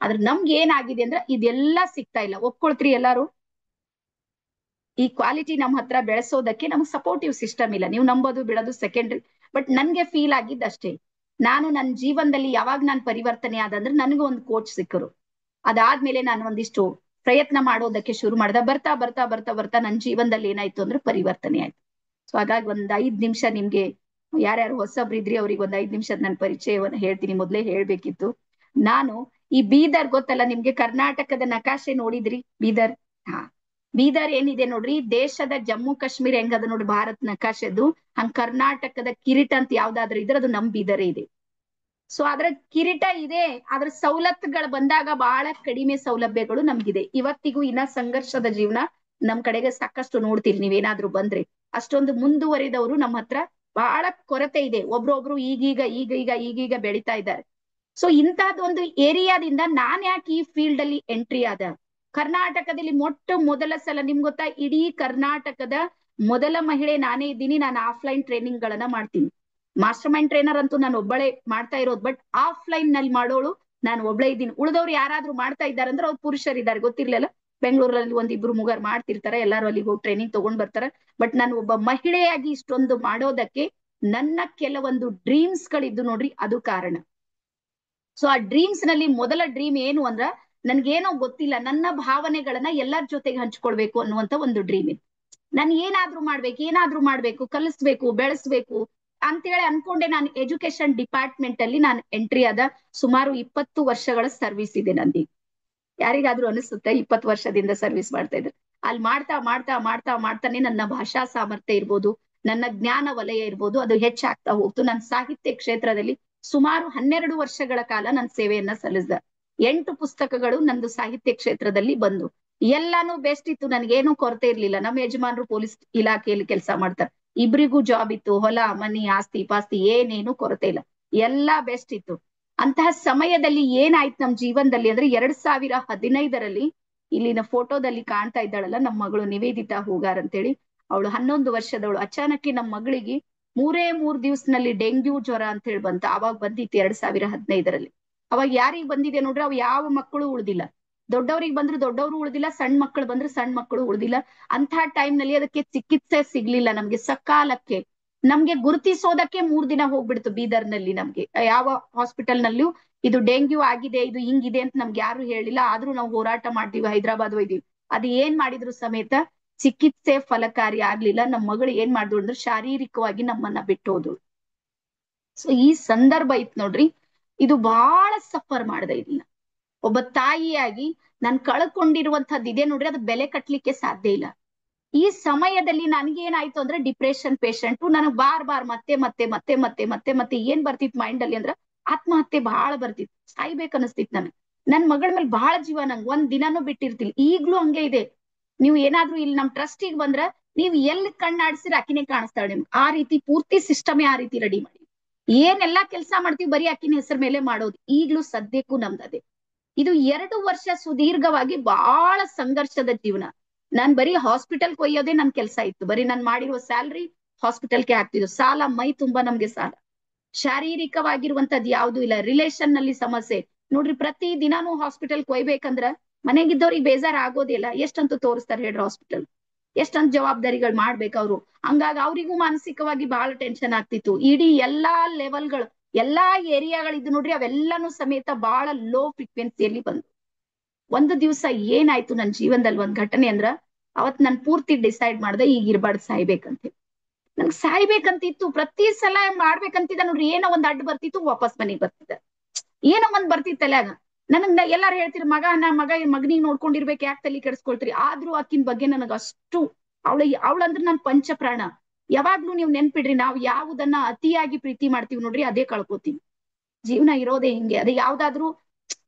ಆದ್ರೆ ನಮ್ಗೆ ಏನಾಗಿದೆ ಅಂದ್ರೆ ಇದೆಲ್ಲ ಸಿಗ್ತಾ ಇಲ್ಲ. ಒಪ್ಕೊಳ್ತೀರಿ ಎಲ್ಲಾರು? ಈ ಕ್ವಾಲಿಟಿ ನಮ್ಮ ಹತ್ರ ಬೆಳೆಸೋದಕ್ಕೆ ನಮ್ಗೆ ಸಪೋರ್ಟಿವ್ ಸಿಸ್ಟಮ್ ಇಲ್ಲ. ನೀವು ನಂಬೋದು ಬಿಡೋದು ಸೆಕೆಂಡ್ರಿ. ಬಟ್ ನನ್ಗೆ ಫೀಲ್ ಆಗಿದ್ದಷ್ಟೇ, ನಾನು ನನ್ನ ಜೀವನದಲ್ಲಿ ಯಾವಾಗ ನಾನು ಪರಿವರ್ತನೆ ಆದಂದ್ರೆ ನನಗೂ ಒಂದು ಕೋಚ್ ಸಿಕ್ಕರು. ಅದಾದ್ಮೇಲೆ ನಾನು ಒಂದಿಷ್ಟು ಪ್ರಯತ್ನ ಮಾಡೋದಕ್ಕೆ ಶುರು ಮಾಡ್ದ. ಬರ್ತಾ ಬರ್ತಾ ಬರ್ತಾ ಬರ್ತಾ ನನ್ನ ಜೀವನದಲ್ಲಿ ಏನಾಯ್ತು ಅಂದ್ರೆ ಪರಿವರ್ತನೆ ಆಯ್ತು. ಸೊ ಹಾಗಾಗಿ 5 ನಿಮಿಷ ನಿಮ್ಗೆ ಯಾರ್ಯಾರು ಹೊಸಬ್ರಿದ್ರಿ ಅವ್ರಿಗೆ 5 ನಿಮಿಷದ ನನ್ನ ಪರಿಚಯವನ್ನು ಹೇಳ್ತೀನಿ. ಮೊದ್ಲೇ ಹೇಳ್ಬೇಕಿತ್ತು. ನಾನು ಈ ಬೀದರ್ ಗೊತ್ತಲ್ಲ ನಿಮ್ಗೆ, ಕರ್ನಾಟಕದ ನಕಾಶೆ ನೋಡಿದ್ರಿ ಬೀದರ್? ಹಾ, ಬೀದರ್ ಏನಿದೆ ನೋಡ್ರಿ, ದೇಶದ ಜಮ್ಮು ಕಾಶ್ಮೀರ ಹೆಂಗದ ನೋಡ್ರಿ ಭಾರತ್ ನಕಾಶೆದು, ಹಂಗ್ ಕರ್ನಾಟಕದ ಕಿರೀಟ ಅಂತ ಯಾವ್ದಾದ್ರು ಇದ್ರೆ ಅದು ನಮ್ ಬೀದರೇ ಇದೆ. ಸೊ ಅದ್ರ ಕಿರೀಟ ಇದೆ, ಅದ್ರ ಸವಲತ್ತುಗಳು ಬಂದಾಗ ಬಹಳ ಕಡಿಮೆ ಸೌಲಭ್ಯಗಳು ನಮ್ಗಿದೆ. ಇವತ್ತಿಗೂ ಇನ್ನ ಸಂಘರ್ಷದ ಜೀವನ ನಮ್ ಕಡೆಗೆ ಸಾಕಷ್ಟು ನೋಡ್ತೀರಿ ನೀವೇನಾದ್ರೂ ಬಂದ್ರೆ. ಅಷ್ಟೊಂದು ಮುಂದುವರಿದವರು ನಮ್ಮ ಹತ್ರ ಬಹಳ ಕೊರತೆ ಇದೆ. ಒಬ್ರೊಬ್ರು ಈಗೀಗ ಬೆಳಿತಾ ಇದ್ದಾರೆ. ಸೊ ಇಂತಹದೊಂದು ಏರಿಯಾದಿಂದ ನಾನ್ ಯಾಕೆ ಈ ಫೀಲ್ಡ್ ಅಲ್ಲಿ ಎಂಟ್ರಿ ಆದ? ಕರ್ನಾಟಕದಲ್ಲಿ ಮೊದಲ ಸಲ, ನಿಮ್ಗೆ ಗೊತ್ತಾ, ಇಡೀ ಕರ್ನಾಟಕದ ಮೊದಲ ಮಹಿಳೆ ನಾನೇ ಇದ್ದೀನಿ. ನಾನು ಆಫ್ಲೈನ್ ಟ್ರೈನಿಂಗ್ ಗಳನ್ನ ಮಾಡ್ತೀನಿ. ಮಾಸ್ಟರ್ ಮೈಂಡ್ ಟ್ರೈನರ್ ಅಂತೂ ನಾನು ಒಬ್ಬಳೇ ಮಾಡ್ತಾ ಇರೋದು. ಬಟ್ ಆಫ್ಲೈನ್ ನಲ್ಲಿ ಮಾಡೋಳು ನಾನು ಒಬ್ಳೇ ಇದ್ದೀನಿ. ಉಳಿದವ್ರು ಯಾರಾದ್ರೂ ಮಾಡ್ತಾ ಇದ್ದಾರೆ ಅಂದ್ರೆ ಅವ್ರು ಪುರುಷರಿದ್ದಾರೆ. ಗೊತ್ತಿರ್ಲಿಲ್ಲ, ಬೆಂಗಳೂರಲ್ಲಿ 1-2-3 ಮಾಡ್ತಿರ್ತಾರೆ, ಎಲ್ಲಾರು ಅಲ್ಲಿಗೆ ಹೋಗಿ ಟ್ರೈನಿಂಗ್ ತಗೊಂಡ್ ಬರ್ತಾರೆ. ಬಟ್ ನಾನು ಒಬ್ಬ ಮಹಿಳೆಯಾಗಿ ಇಷ್ಟೊಂದು ಮಾಡೋದಕ್ಕೆ ನನ್ನ ಕೆಲವೊಂದು ಡ್ರೀಮ್ಸ್ ಗಳಿದ್ದು ನೋಡ್ರಿ, ಅದು ಕಾರಣ. ಸೊ ಆ ಡ್ರೀಮ್ಸ್ ನಲ್ಲಿ ಮೊದಲ ಡ್ರೀಮ್ ಏನು ಅಂದ್ರ, ನನ್ಗೇನೋ ಗೊತ್ತಿಲ್ಲ, ನನ್ನ ಭಾವನೆಗಳನ್ನ ಎಲ್ಲರ ಜೊತೆಗೆ ಹಂಚ್ಕೊಳ್ಬೇಕು ಅನ್ನುವಂತ ಒಂದು ಡ್ರೀಮ್ ಇತ್ತು. ನಾನು ಏನಾದ್ರೂ ಮಾಡ್ಬೇಕು, ಕಲಿಸ್ಬೇಕು, ಬೆಳೆಸ್ಬೇಕು ಅಂತೇಳಿ ಅನ್ಕೊಂಡೆ. ನಾನು ಎಜುಕೇಶನ್ ಡಿಪಾರ್ಟ್ಮೆಂಟ್ ಅಲ್ಲಿ ನಾನು ಎಂಟ್ರಿ ಆದ. ಸುಮಾರು 20 ವರ್ಷಗಳ ಸರ್ವಿಸ್ ಇದೆ ನಂದಿ. ಯಾರಿಗಾದ್ರೂ ಅನಿಸುತ್ತೆ 20 ವರ್ಷದಿಂದ ಸರ್ವಿಸ್ ಮಾಡ್ತಾ ಇದ್ರೆ? ಅಲ್ಲಿ ಮಾಡ್ತಾ ಮಾಡ್ತಾ ಮಾಡ್ತಾ ಮಾಡ್ತಾನೆ ನನ್ನ ಭಾಷಾ ಸಾಮರ್ಥ್ಯ ಇರ್ಬೋದು, ನನ್ನ ಜ್ಞಾನ ವಲಯ ಇರ್ಬೋದು, ಅದು ಹೆಚ್ಚಾಗ್ತಾ ಹೋಗ್ತು. ನನ್ನ ಸಾಹಿತ್ಯ ಕ್ಷೇತ್ರದಲ್ಲಿ ಸುಮಾರು 12 ವರ್ಷಗಳ ಕಾಲ ನನ್ನ ಸೇವೆಯನ್ನ ಸಲ್ಲಿಸಿದ. 8 ಪುಸ್ತಕಗಳು ನಂದು ಸಾಹಿತ್ಯ ಕ್ಷೇತ್ರದಲ್ಲಿ ಬಂದು. ಎಲ್ಲಾನು ಬೆಸ್ಟ್ ಇತ್ತು, ನನ್ಗೇನು ಕೊರತೆ ಇರ್ಲಿಲ್ಲ. ನಮ್ಮ ಯಜಮಾನರು ಪೊಲೀಸ್ ಇಲಾಖೆಯಲ್ಲಿ ಕೆಲಸ ಮಾಡ್ತಾರೆ. ಇಬ್ರಿಗೂ ಜಾಬ್ ಇತ್ತು, ಹೊಲ ಮನಿ ಆಸ್ತಿ ಪಾಸ್ತಿ ಏನೇನು ಕೊರತೆ ಇಲ್ಲ, ಎಲ್ಲಾ ಬೆಸ್ಟ್ ಇತ್ತು. ಅಂತಹ ಸಮಯದಲ್ಲಿ ಏನಾಯ್ತು ನಮ್ ಜೀವನದಲ್ಲಿ ಅಂದ್ರೆ 2015ರಲ್ಲಿ ಇಲ್ಲಿನ ಫೋಟೋದಲ್ಲಿ ಕಾಣ್ತಾ ಇದ್ದಾಳಲ್ಲ ನಮ್ಮ ಮಗಳು ನಿವೇದಿತಾ ಹೂಗಾರ್ ಅಂತೇಳಿ, ಅವಳು 11 ವರ್ಷದವಳು. ಅಚಾನಕ್ಕೆ ನಮ್ಮ ಮಗಳಿಗೆ 3 ದಿವಸನಲ್ಲಿ ಡೆಂಗ್ಯೂ ಜ್ವರ ಅಂತ ಹೇಳಿ ಬಂತ. ಅವಾಗ ಬಂದಿತ್ತು 2015ರಲ್ಲಿ. ಅವಾಗ ಯಾರಿಗ್ ಬಂದಿದೆ ನೋಡ್ರಿ, ಅವ್ ಯಾವ ಮಕ್ಕಳು ಉಳ್ದಿಲ್ಲ. ದೊಡ್ಡವ್ರಿಗೆ ಬಂದ್ರು ದೊಡ್ಡವರು ಉಳ್ದಿಲ್ಲ, ಸಣ್ಣ ಮಕ್ಕಳು ಬಂದ್ರು ಸಣ್ಣ ಮಕ್ಕಳು ಉಳ್ದಿಲ್ಲ. ಅಂತ ಟೈಮ್ ನಲ್ಲಿ ಅದಕ್ಕೆ ಚಿಕಿತ್ಸೆ ಸಿಗ್ಲಿಲ್ಲ ನಮ್ಗೆ ಸಕಾಲಕ್ಕೆ. ನಮ್ಗೆ ಗುರುತಿಸೋದಕ್ಕೆ 3 ದಿನ ಹೋಗ್ಬಿಡ್ತು ಬೀದರ್ನಲ್ಲಿ. ನಮ್ಗೆ ಯಾವ ಹಾಸ್ಪಿಟಲ್ ನಲ್ಲೂ ಇದು ಡೆಂಗ್ಯೂ ಆಗಿದೆ, ಇದು ಹಿಂಗಿದೆ ಅಂತ ನಮ್ಗೆ ಯಾರು ಹೇಳಿಲ್ಲ. ಆದ್ರೂ ನಾವು ಹೋರಾಟ ಮಾಡ್ತೀವಿ, ಹೈದರಾಬಾದ್ ಹೋಯ್ದೀವಿ. ಅದು ಏನ್ ಮಾಡಿದ್ರು ಸಮೇತ ಚಿಕಿತ್ಸೆ ಫಲಕಾರಿ ಆಗ್ಲಿಲ್ಲ. ನಮ್ಮ ಮಗಳು ಏನ್ ಮಾಡಿದ್ರು ಅಂದ್ರೆ ಶಾರೀರಿಕವಾಗಿ ನಮ್ಮನ್ನ ಬಿಟ್ಟು ಹೋದ್ರು. ಸೊ ಈ ಸಂದರ್ಭ ಇತ್ತು ನೋಡ್ರಿ, ಇದು ಬಹಳ ಸಫರ್ ಮಾಡ್ದೆ ಇದನ್ನ. ಒಬ್ಬ ತಾಯಿಯಾಗಿ ನಾನ್ ಕಳ್ಕೊಂಡಿರುವಂತದ್ದು ಇದೆ ನೋಡ್ರಿ, ಅದು ಬೆಲೆ ಕಟ್ಲಿಕ್ಕೆ ಸಾಧ್ಯ ಇಲ್ಲ. ಈ ಸಮಯದಲ್ಲಿ ನನ್ಗೇನಾಯ್ತು ಅಂದ್ರೆ ಡಿಪ್ರೆಷನ್ ಪೇಷಂಟ್. ನನಗ್ ಬಾರ್ ಮತ್ತೆ ಮತ್ತೆ ಮತ್ತೆ ಮತ್ತೆ ಮತ್ತೆ ಮತ್ತೆ ಏನ್ ಬರ್ತಿತ್ ಮೈಂಡ್ ಅಲ್ಲಿ ಅಂದ್ರ ಆತ್ಮಹತ್ಯೆ ಬಹಳ ಬರ್ತಿತ್ತು, ಸಾಯ್ಬೇಕ್ ಅನಿಸ್ತಿತ್ ನನಗ್. ನನ್ ಮಗಳ ಮೇಲೆ ಬಹಳ ಜೀವ, ನಂಗೆ ಒಂದ್ ದಿನಾನು ಬಿಟ್ಟಿರ್ತಿಲ್. ಈಗ್ಲೂ ಹಂಗೆ ಇದೆ. ನೀವು ಏನಾದ್ರೂ ಇಲ್ಲಿ ನಮ್ ಟ್ರಸ್ಟಿಗೆ ಬಂದ್ರ ನೀವ್ ಎಲ್ಲಿ ಕಣ್ಣಾಡ್ಸಿರ ಅಕಿನೇ ಕಾಣಿಸ್ತಾಳೆ ನಿಮ್ಗೆ. ಆ ರೀತಿ ಪೂರ್ತಿ ಸಿಸ್ಟಮೇ ಆ ರೀತಿ ರೆಡಿ ಮಾಡಿ ಏನೆಲ್ಲಾ ಕೆಲಸ ಮಾಡ್ತೀವಿ ಬರೀ ಅಕಿನ ಹೆಸರ ಮೇಲೆ ಮಾಡೋದು. ಈಗ್ಲೂ ಸದ್ಯಕ್ಕೂ ನಮ್ದದೆ. ಇದು 2 ವರ್ಷ ಸುದೀರ್ಘವಾಗಿ ಬಹಳ ಸಂಘರ್ಷದ ಜೀವನ. ನಾನ್ ಬರೀ ಹಾಸ್ಪಿಟಲ್ ಕೊಯ್ಯೋದೇ ನನ್ ಕೆಲಸ ಇತ್ತು. ಬರೀ ನಾನ್ ಮಾಡಿರುವ ಸ್ಯಾಲ್ರಿ ಹಾಸ್ಪಿಟಲ್ಗೆ ಹಾಕ್ತಿದ್ದು. ಸಾಲ ಮೈ ತುಂಬಾ ನಮ್ಗೆ ಸಾಲ. ಶಾರೀರಿಕವಾಗಿರುವಂತದ್ ಯಾವ್ದು ಇಲ್ಲ. ರಿಲೇಶನ್ ನಲ್ಲಿ ಸಮಸ್ಯೆ ನೋಡ್ರಿ, ಪ್ರತಿ ದಿನಾನು ಹಾಸ್ಪಿಟಲ್ ಕೊಯ್ಬೇಕಂದ್ರ ಮನೆಗಿದ್ದವ್ರಿಗೆ ಬೇಜಾರ್ ಆಗೋದಿಲ್ಲ. ಎಷ್ಟಂತೂ ತೋರಿಸ್ತಾರೆ ಹೇಳ್ರಿ ಹಾಸ್ಪಿಟಲ್, ಎಷ್ಟಂತ ಜವಾಬ್ದಾರಿಗಳು ಮಾಡ್ಬೇಕು ಅವ್ರು. ಹಂಗಾಗಿ ಅವ್ರಿಗೂ ಮಾನಸಿಕವಾಗಿ ಬಹಳ ಟೆನ್ಷನ್ ಆಗ್ತಿತ್ತು. ಇಡೀ ಎಲ್ಲಾ ಲೆವೆಲ್ಗಳು, ಎಲ್ಲಾ ಏರಿಯಾಗಳಿದ್ದು ನೋಡ್ರಿ, ಅವೆಲ್ಲಾನು ಸಮೇತ ಬಹಳ ಲೋ ಫ್ರೀಕ್ವೆನ್ಸಿಯಲ್ಲಿ ಬಂದು ಒಂದು ದಿವಸ ಏನಾಯ್ತು ನನ್ನ ಜೀವನದಲ್ಲಿ ಒಂದ್ ಘಟನೆ ಅಂದ್ರ, ಅವತ್ ನಾನ್ ಪೂರ್ತಿ ಡಿಸೈಡ್ ಮಾಡ್ದೆ ಈಗ ಇರ್ಬಾರ್ದು, ಸಾಯ್ಬೇಕಂತ. ನಂಗೆ ಸಾಯ್ಬೇಕಂತಿತ್ತು. ಪ್ರತಿ ಸಲ ಮಾಡ್ಬೇಕಂತಿದ್ದ ನೋಡ್ರಿ, ಏನೋ ಒಂದ್ ಅಡ್ಡ ಬರ್ತಿತ್ತು, ವಾಪಸ್ ಮನೆಗ್ ಬರ್ತಿದ್ದ. ಏನೋ ಒಂದ್ ಬರ್ತಿತ್ತಲ್ಲ ಆಗ. ನನಗ್ ಎಲ್ಲಾರು ಹೇಳ್ತಿರ್ ಮಗನಿಗೆ ನೋಡ್ಕೊಂಡಿರ್ಬೇಕು, ಯಾಕೆ ತಲೆ ಕೆಡಿಸ್ಕೊಳ್ತೀರಿ. ಆದ್ರೂ ಆಕಿನ ಬಗ್ಗೆ ನನಗ ಅಷ್ಟು, ಅವಳಂದ್ರೆ ನನ್ ಪಂಚಪ್ರಾಣ. ಯಾವಾಗ್ಲೂ ನೀವು ನೆನ್ಪಿಡ್ರಿ, ನಾವ್ ಯಾವುದನ್ನ ಅತಿಯಾಗಿ ಪ್ರೀತಿ ಮಾಡ್ತೀವಿ ನೋಡ್ರಿ, ಅದೇ ಕಳ್ಕೊತೀವಿ. ಜೀವನ ಇರೋದೇ ಹಿಂಗೆ. ಅದು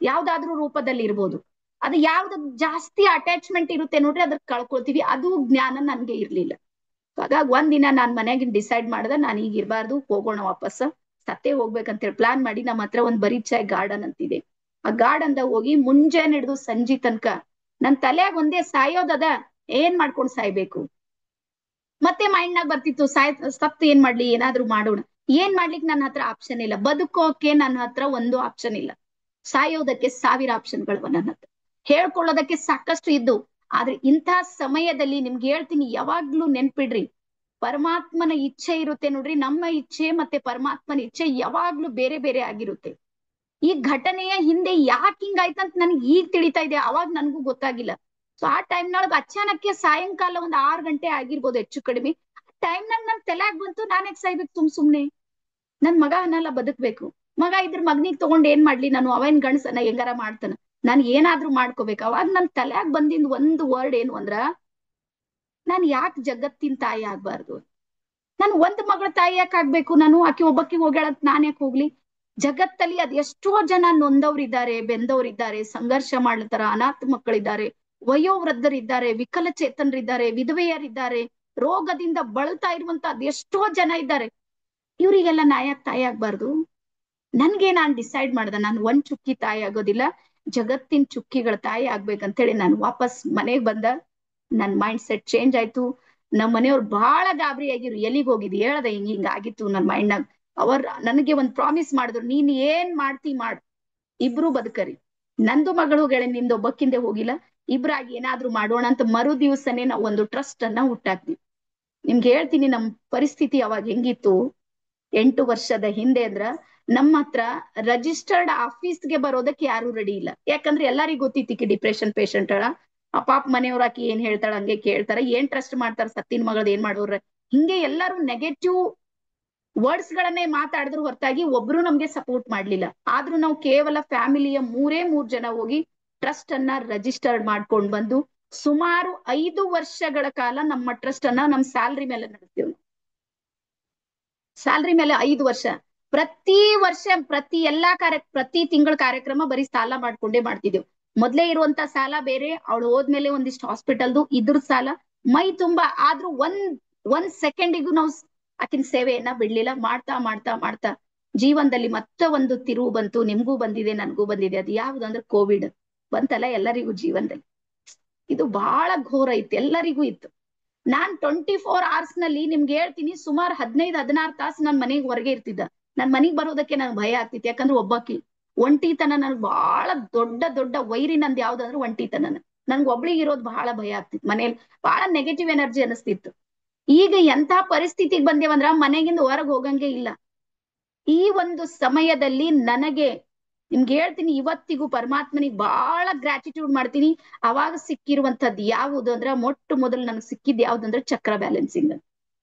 ಯಾವ್ದಾದ್ರೂ ರೂಪದಲ್ಲಿ ಇರ್ಬೋದು. ಅದು ಯಾವ್ದು ಜಾಸ್ತಿ ಅಟ್ಯಾಚ್ಮೆಂಟ್ ಇರುತ್ತೆ ನೋಡ್ರಿ, ಅದ್ರ ಕಳ್ಕೊತೀವಿ. ಅದು ಜ್ಞಾನ ನನ್ಗೆ ಇರ್ಲಿಲ್ಲ. ಹಾಗಾಗಿ ಒಂದಿನ ನಾನ್ ಮನ್ಯಾಗಿನ್ ಡಿಸೈಡ್ ಮಾಡ್ದೆ, ನಾನ್ ಈಗ ಇರ್ಬಾರ್ದು, ಹೋಗೋಣ ವಾಪಸ್, ಸತ್ತೇ ಹೋಗ್ಬೇಕಂತೇಳಿ ಪ್ಲಾನ್ ಮಾಡಿ ನಮ್ಮ ಹತ್ರ ಒಂದ್ ಬರೀಚಾಯ್ ಗಾರ್ಡನ್ ಅಂತಿದೆ, ಆ ಗಾರ್ಡನ್ ಹೋಗಿ ಮುಂಜಾನೆ ಹಿಡಿದು ಸಂಜೆ ತನಕ ನನ್ ತಲೆಯಾಗ ಒಂದೇ ಸಾಯೋದದ, ಏನ್ ಮಾಡ್ಕೊಂಡ್ ಸಾಯ್ಬೇಕು. ಮತ್ತೆ ಮೈಂಡ್ ನಾಗ ಬರ್ತಿತ್ತು, ಸತ್ತು ಏನ್ ಮಾಡ್ಲಿ, ಏನಾದ್ರೂ ಮಾಡೋಣ. ಏನ್ ಮಾಡ್ಲಿಕ್ಕೆ ನನ್ನ ಹತ್ರ ಆಪ್ಷನ್ ಇಲ್ಲ. ಬದುಕೋಕೆ ನನ್ನ ಹತ್ರ ಒಂದು ಆಪ್ಷನ್ ಇಲ್ಲ. ಸಾಯೋದಕ್ಕೆ 1000 ಆಪ್ಷನ್ಗಳು ನನ್ನ ಹತ್ರ. ಹೇಳ್ಕೊಳ್ಳೋದಕ್ಕೆ ಸಾಕಷ್ಟು ಇದ್ದು. ಆದ್ರೆ ಇಂಥ ಸಮಯದಲ್ಲಿ ನಿಮ್ಗೆ ಹೇಳ್ತೀನಿ, ಯಾವಾಗ್ಲೂ ನೆನ್ಪಿಡ್ರಿ, ಪರಮಾತ್ಮನ ಇಚ್ಛೆ ಇರುತ್ತೆ ನೋಡ್ರಿ. ನಮ್ಮ ಇಚ್ಛೆ ಮತ್ತೆ ಪರಮಾತ್ಮನ ಇಚ್ಛೆ ಯಾವಾಗ್ಲೂ ಬೇರೆ ಬೇರೆ ಆಗಿರುತ್ತೆ. ಈ ಘಟನೆಯ ಹಿಂದೆ ಯಾಕೆ ಹಿಂಗಾಯ್ತಂತ ನನ್ಗೆ ಈಗ ತಿಳಿತಾ ಇದೆ, ಅವಾಗ ನನ್ಗೂ ಗೊತ್ತಾಗಿಲ್ಲ. ಸೊ ಆ ಟೈಮ್ನೊಳಗ ಅಚಾನಕ್ಕೆ ಸಾಯಂಕಾಲ ಒಂದ್ 6 ಗಂಟೆ ಆಗಿರ್ಬೋದು ಹೆಚ್ಚು ಕಡಿಮೆ. ಟೈಮ್ನಾಗ ನನ್ ತಲೆಯಾಗ ಬಂತು, ನಾನ್ಯಾಕ್ ಸಾಯ್ಬೇಕು ಸುಮ್ನೆ. ನನ್ ಮಗ ಅನ್ನಲ್ಲ, ಬದುಕ್ಬೇಕು. ಮಗ ಇದ್ರ ಮಗನಿಗೆ ತಗೊಂಡ್ ಏನ್ ಮಾಡ್ಲಿ ನಾನು, ಅವನ್ ಗಂಡಸನ ಹೆಂಗಾರ ಮಾಡ್ತಾನ, ನಾನ್ ಏನಾದ್ರೂ ಮಾಡ್ಕೋಬೇಕು. ಅವಾಗ ನನ್ ತಲೆಯಾಗ ಬಂದಿದ್ ಒಂದು ವರ್ಡ್ ಏನು ಅಂದ್ರ, ನಾನ್ ಯಾಕೆ ಜಗತ್ತಿನ ತಾಯಿ ಆಗ್ಬಾರ್ದು. ನಾನು ಒಂದ್ ಮಗಳ ತಾಯಿ ಯಾಕೆ ಆಗ್ಬೇಕು, ನಾನು ಆಕೆ ಒಬ್ಬಕ್ಕೆ ಹೋಗ್ಯಾಳಂತ ನಾನ್ ಯಾಕೆ ಹೋಗ್ಲಿ. ಜಗತ್ತಲ್ಲಿ ಅದ್ ಎಷ್ಟೋ ಜನ ನೊಂದವ್ರಿದ್ದಾರೆ, ಬೆಂದವ್ರಿದ್ದಾರೆ, ಸಂಘರ್ಷ ಮಾಡ್ಲತ್ತಾರ, ಅನಾಥ ಮಕ್ಕಳಿದ್ದಾರೆ, ವಯೋವೃದ್ಧರಿದ್ದಾರೆ, ವಿಕಲಚೇತನರಿದ್ದಾರೆ, ವಿಧವೆಯರಿದ್ದಾರೆ, ರೋಗದಿಂದ ಬಳಲ್ತಾ ಇರುವಂತ ಅದೆಷ್ಟೋ ಜನ ಇದ್ದಾರೆ. ಇವ್ರಿಗೆಲ್ಲ ನಾ ಯಾಕೆ ತಾಯಿ ಆಗ್ಬಾರ್ದು. ನಾನ್ ಡಿಸೈಡ್ ಮಾಡ್ದೆ, ನಾನು ಒಂದ್ ಚುಕ್ಕಿ ತಾಯಿ ಆಗೋದಿಲ್ಲ, ಜಗತ್ತಿನ ಚುಕ್ಕಿಗಳ ತಾಯಿ ಆಗ್ಬೇಕಂತೇಳಿ ನಾನು ವಾಪಸ್ ಮನೆಗ್ ಬಂದ. ನನ್ ಮೈಂಡ್ ಸೆಟ್ ಚೇಂಜ್ ಆಯ್ತು. ನಮ್ ಮನೆಯವ್ರು ಬಹಳ ಗಾಬರಿ ಆಗಿರು, ಎಲ್ಲಿಗ್ ಹೋಗಿದ್ ಹೇಳ್ದೆ, ಹಿಂಗ ಆಗಿತ್ತು ನನ್ ಮೈಂಡ್ನಾಗ. ನನಗೆ ಒಂದ್ ಪ್ರಾಮಿಸ್ ಮಾಡಿದ್ರು, ನೀನ್ ಏನ್ ಮಾಡ್ತಿ ಮಾಡ್, ಇಬ್ರು ಬದುಕರಿ. ನಂದು ಮಗಳು ಗೆಳೆ, ನಿಂದು ಒಬ್ಬಕ್ಕಿಂದೆ ಹೋಗಿಲ್ಲ, ಇಬ್ರಾಗಿ ಏನಾದ್ರೂ ಮಾಡೋಣ ಅಂತ ಮರು ದಿವಸನೇ ನಾವು ಒಂದು ಟ್ರಸ್ಟ್ ಅನ್ನ ಹುಟ್ಟಾಕ್ತಿವಿ. ನಿಮ್ಗೆ ಹೇಳ್ತೀನಿ ನಮ್ ಪರಿಸ್ಥಿತಿ ಅವಾಗ ಹೆಂಗಿತ್ತು. 8 ವರ್ಷದ ಹಿಂದೆ ಅಂದ್ರ ನಮ್ಮ ಹತ್ರ ರಿಜಿಸ್ಟರ್ಡ್ ಆಫೀಸ್ಗೆ ಬರೋದಕ್ಕೆ ಯಾರು ರೆಡಿ ಇಲ್ಲ. ಯಾಕಂದ್ರೆ ಎಲ್ಲರಿಗೂ ಗೊತ್ತಿತ್ತು ಡಿಪ್ರೆಷನ್ ಪೇಷಂಟ್ ಅಳ, ಆ ಪಾಪ ಮನೆಯವ್ರ ಆಕಿ ಏನ್ ಹೇಳ್ತಾಳ ಹಂಗೆ ಕೇಳ್ತಾರ, ಏನ್ ಟ್ರಸ್ಟ್ ಮಾಡ್ತಾರ, ಸತ್ತಿನ ಮಗಳದ್ ಏನ್ ಮಾಡೋರ, ಹಿಂಗೆ ಎಲ್ಲರೂ ನೆಗೆಟಿವ್ ವರ್ಡ್ಸ್ ಗಳನ್ನೇ ಮಾತಾಡಿದ್ರು ಹೊರತಾಗಿ ಒಬ್ರು ನಮ್ಗೆ ಸಪೋರ್ಟ್ ಮಾಡ್ಲಿಲ್ಲ. ಆದ್ರೂ ನಾವು ಕೇವಲ ಫ್ಯಾಮಿಲಿಯ 3 ಜನ ಹೋಗಿ ಟ್ರಸ್ಟ್ ಅನ್ನ ರಿಜಿಸ್ಟರ್ಡ್ ಮಾಡ್ಕೊಂಡ್ ಬಂದು ಸುಮಾರು 5 ವರ್ಷಗಳ ಕಾಲ ನಮ್ಮ ಟ್ರಸ್ಟ್ ಅನ್ನ ನಮ್ ಸ್ಯಾಲ್ರಿ ಮೇಲೆ ನಡೆಸ್ತೀವಿ. ಸ್ಯಾಲ್ರಿ ಮೇಲೆ 5 ವರ್ಷ, ಪ್ರತಿ ವರ್ಷ ಪ್ರತಿ ತಿಂಗಳ ಕಾರ್ಯಕ್ರಮ ಬರೀ ಸಾಲ ಮಾಡ್ಕೊಂಡೇ ಮಾಡ್ತಿದ್ದೆವು. ಮೊದ್ಲೇ ಇರುವಂತ ಸಾಲ ಬೇರೆ, ಅವಳು ಹೋದ್ಮೇಲೆ ಒಂದಿಷ್ಟು ಹಾಸ್ಪಿಟಲ್ದು ಇದ್ರ ಸಾಲ, ಮೈ ತುಂಬಾ. ಆದ್ರೂ ಒಂದ್ ಒಂದ್ ಸೆಕೆಂಡಿಗೂ ನಾವು ಆಕಿನ ಸೇವೆಯನ್ನ ಬಿಡ್ಲಿಲ್ಲ. ಮಾಡ್ತಾ ಮಾಡ್ತಾ ಮಾಡ್ತಾ ಜೀವನದಲ್ಲಿ ಮತ್ತೆ ಒಂದು ತಿರುವು ಬಂತು. ನಿಮ್ಗೂ ಬಂದಿದೆ, ನನ್ಗೂ ಬಂದಿದೆ. ಅದು ಯಾವ್ದಂದ್ರೆ ಕೋವಿಡ್ ಬಂತಲ್ಲ ಎಲ್ಲರಿಗೂ ಜೀವನದಲ್ಲಿ. ಇದು ಬಹಳ ಘೋರ ಇತ್ತು, ಎಲ್ಲರಿಗೂ ಇತ್ತು. ನಾನ್ 24 hours ನಲ್ಲಿ ನಿಮ್ಗೆ ಹೇಳ್ತೀನಿ, ಸುಮಾರು 15-16 ತಾಸು ನನ್ ಮನೆಗೆ ಹೊರಗೆ ಇರ್ತಿದ್ದ. ನನ್ ಮನೆಗ್ ಬರೋದಕ್ಕೆ ನಂಗೆ ಭಯ ಆಗ್ತಿತ್ತು. ಯಾಕಂದ್ರೆ ಒಬ್ಬಾಕಿ ಒಂಟಿತನ ನನ್ಗೆ ಬಹಳ ದೊಡ್ಡ ದೊಡ್ಡ ವೈರಿ. ನಂದು ಯಾವ್ದಂದ್ರೆ ಒಂಟಿತನ. ನನ್ಗೆ ಒಬ್ಳಿಗೆ ಇರೋದು ಬಹಳ ಭಯ ಆಗ್ತಿತ್ತು. ಮನೇಲಿ ಬಹಳ ನೆಗೆಟಿವ್ ಎನರ್ಜಿ ಅನಿಸ್ತಿತ್ತು. ಈಗ ಎಂತ ಪರಿಸ್ಥಿತಿಗೆ ಬಂದೇವಂದ್ರ ಮನೆಗಿಂದ ಹೊರಗೆ ಹೋಗಂಗೆ ಇಲ್ಲ. ಈ ಒಂದು ಸಮಯದಲ್ಲಿ ನನಗೆ ನಿಮ್ಗೆ ಹೇಳ್ತೀನಿ, ಇವತ್ತಿಗೂ ಪರಮಾತ್ಮನಿಗೆ ಬಹಳ ಗ್ರಾಟಿಟ್ಯೂಡ್ ಮಾಡ್ತೀನಿ. ಅವಾಗ ಸಿಕ್ಕಿರುವಂತದ್ದು ಯಾವುದು ಅಂದ್ರೆ, ಮೊಟ್ಟ ಮೊದಲು ನನಗೆ ಸಿಕ್ಕಿದ್ ಯಾವ್ದಂದ್ರೆ ಚಕ್ರ ಬ್ಯಾಲೆನ್ಸಿಂಗ್.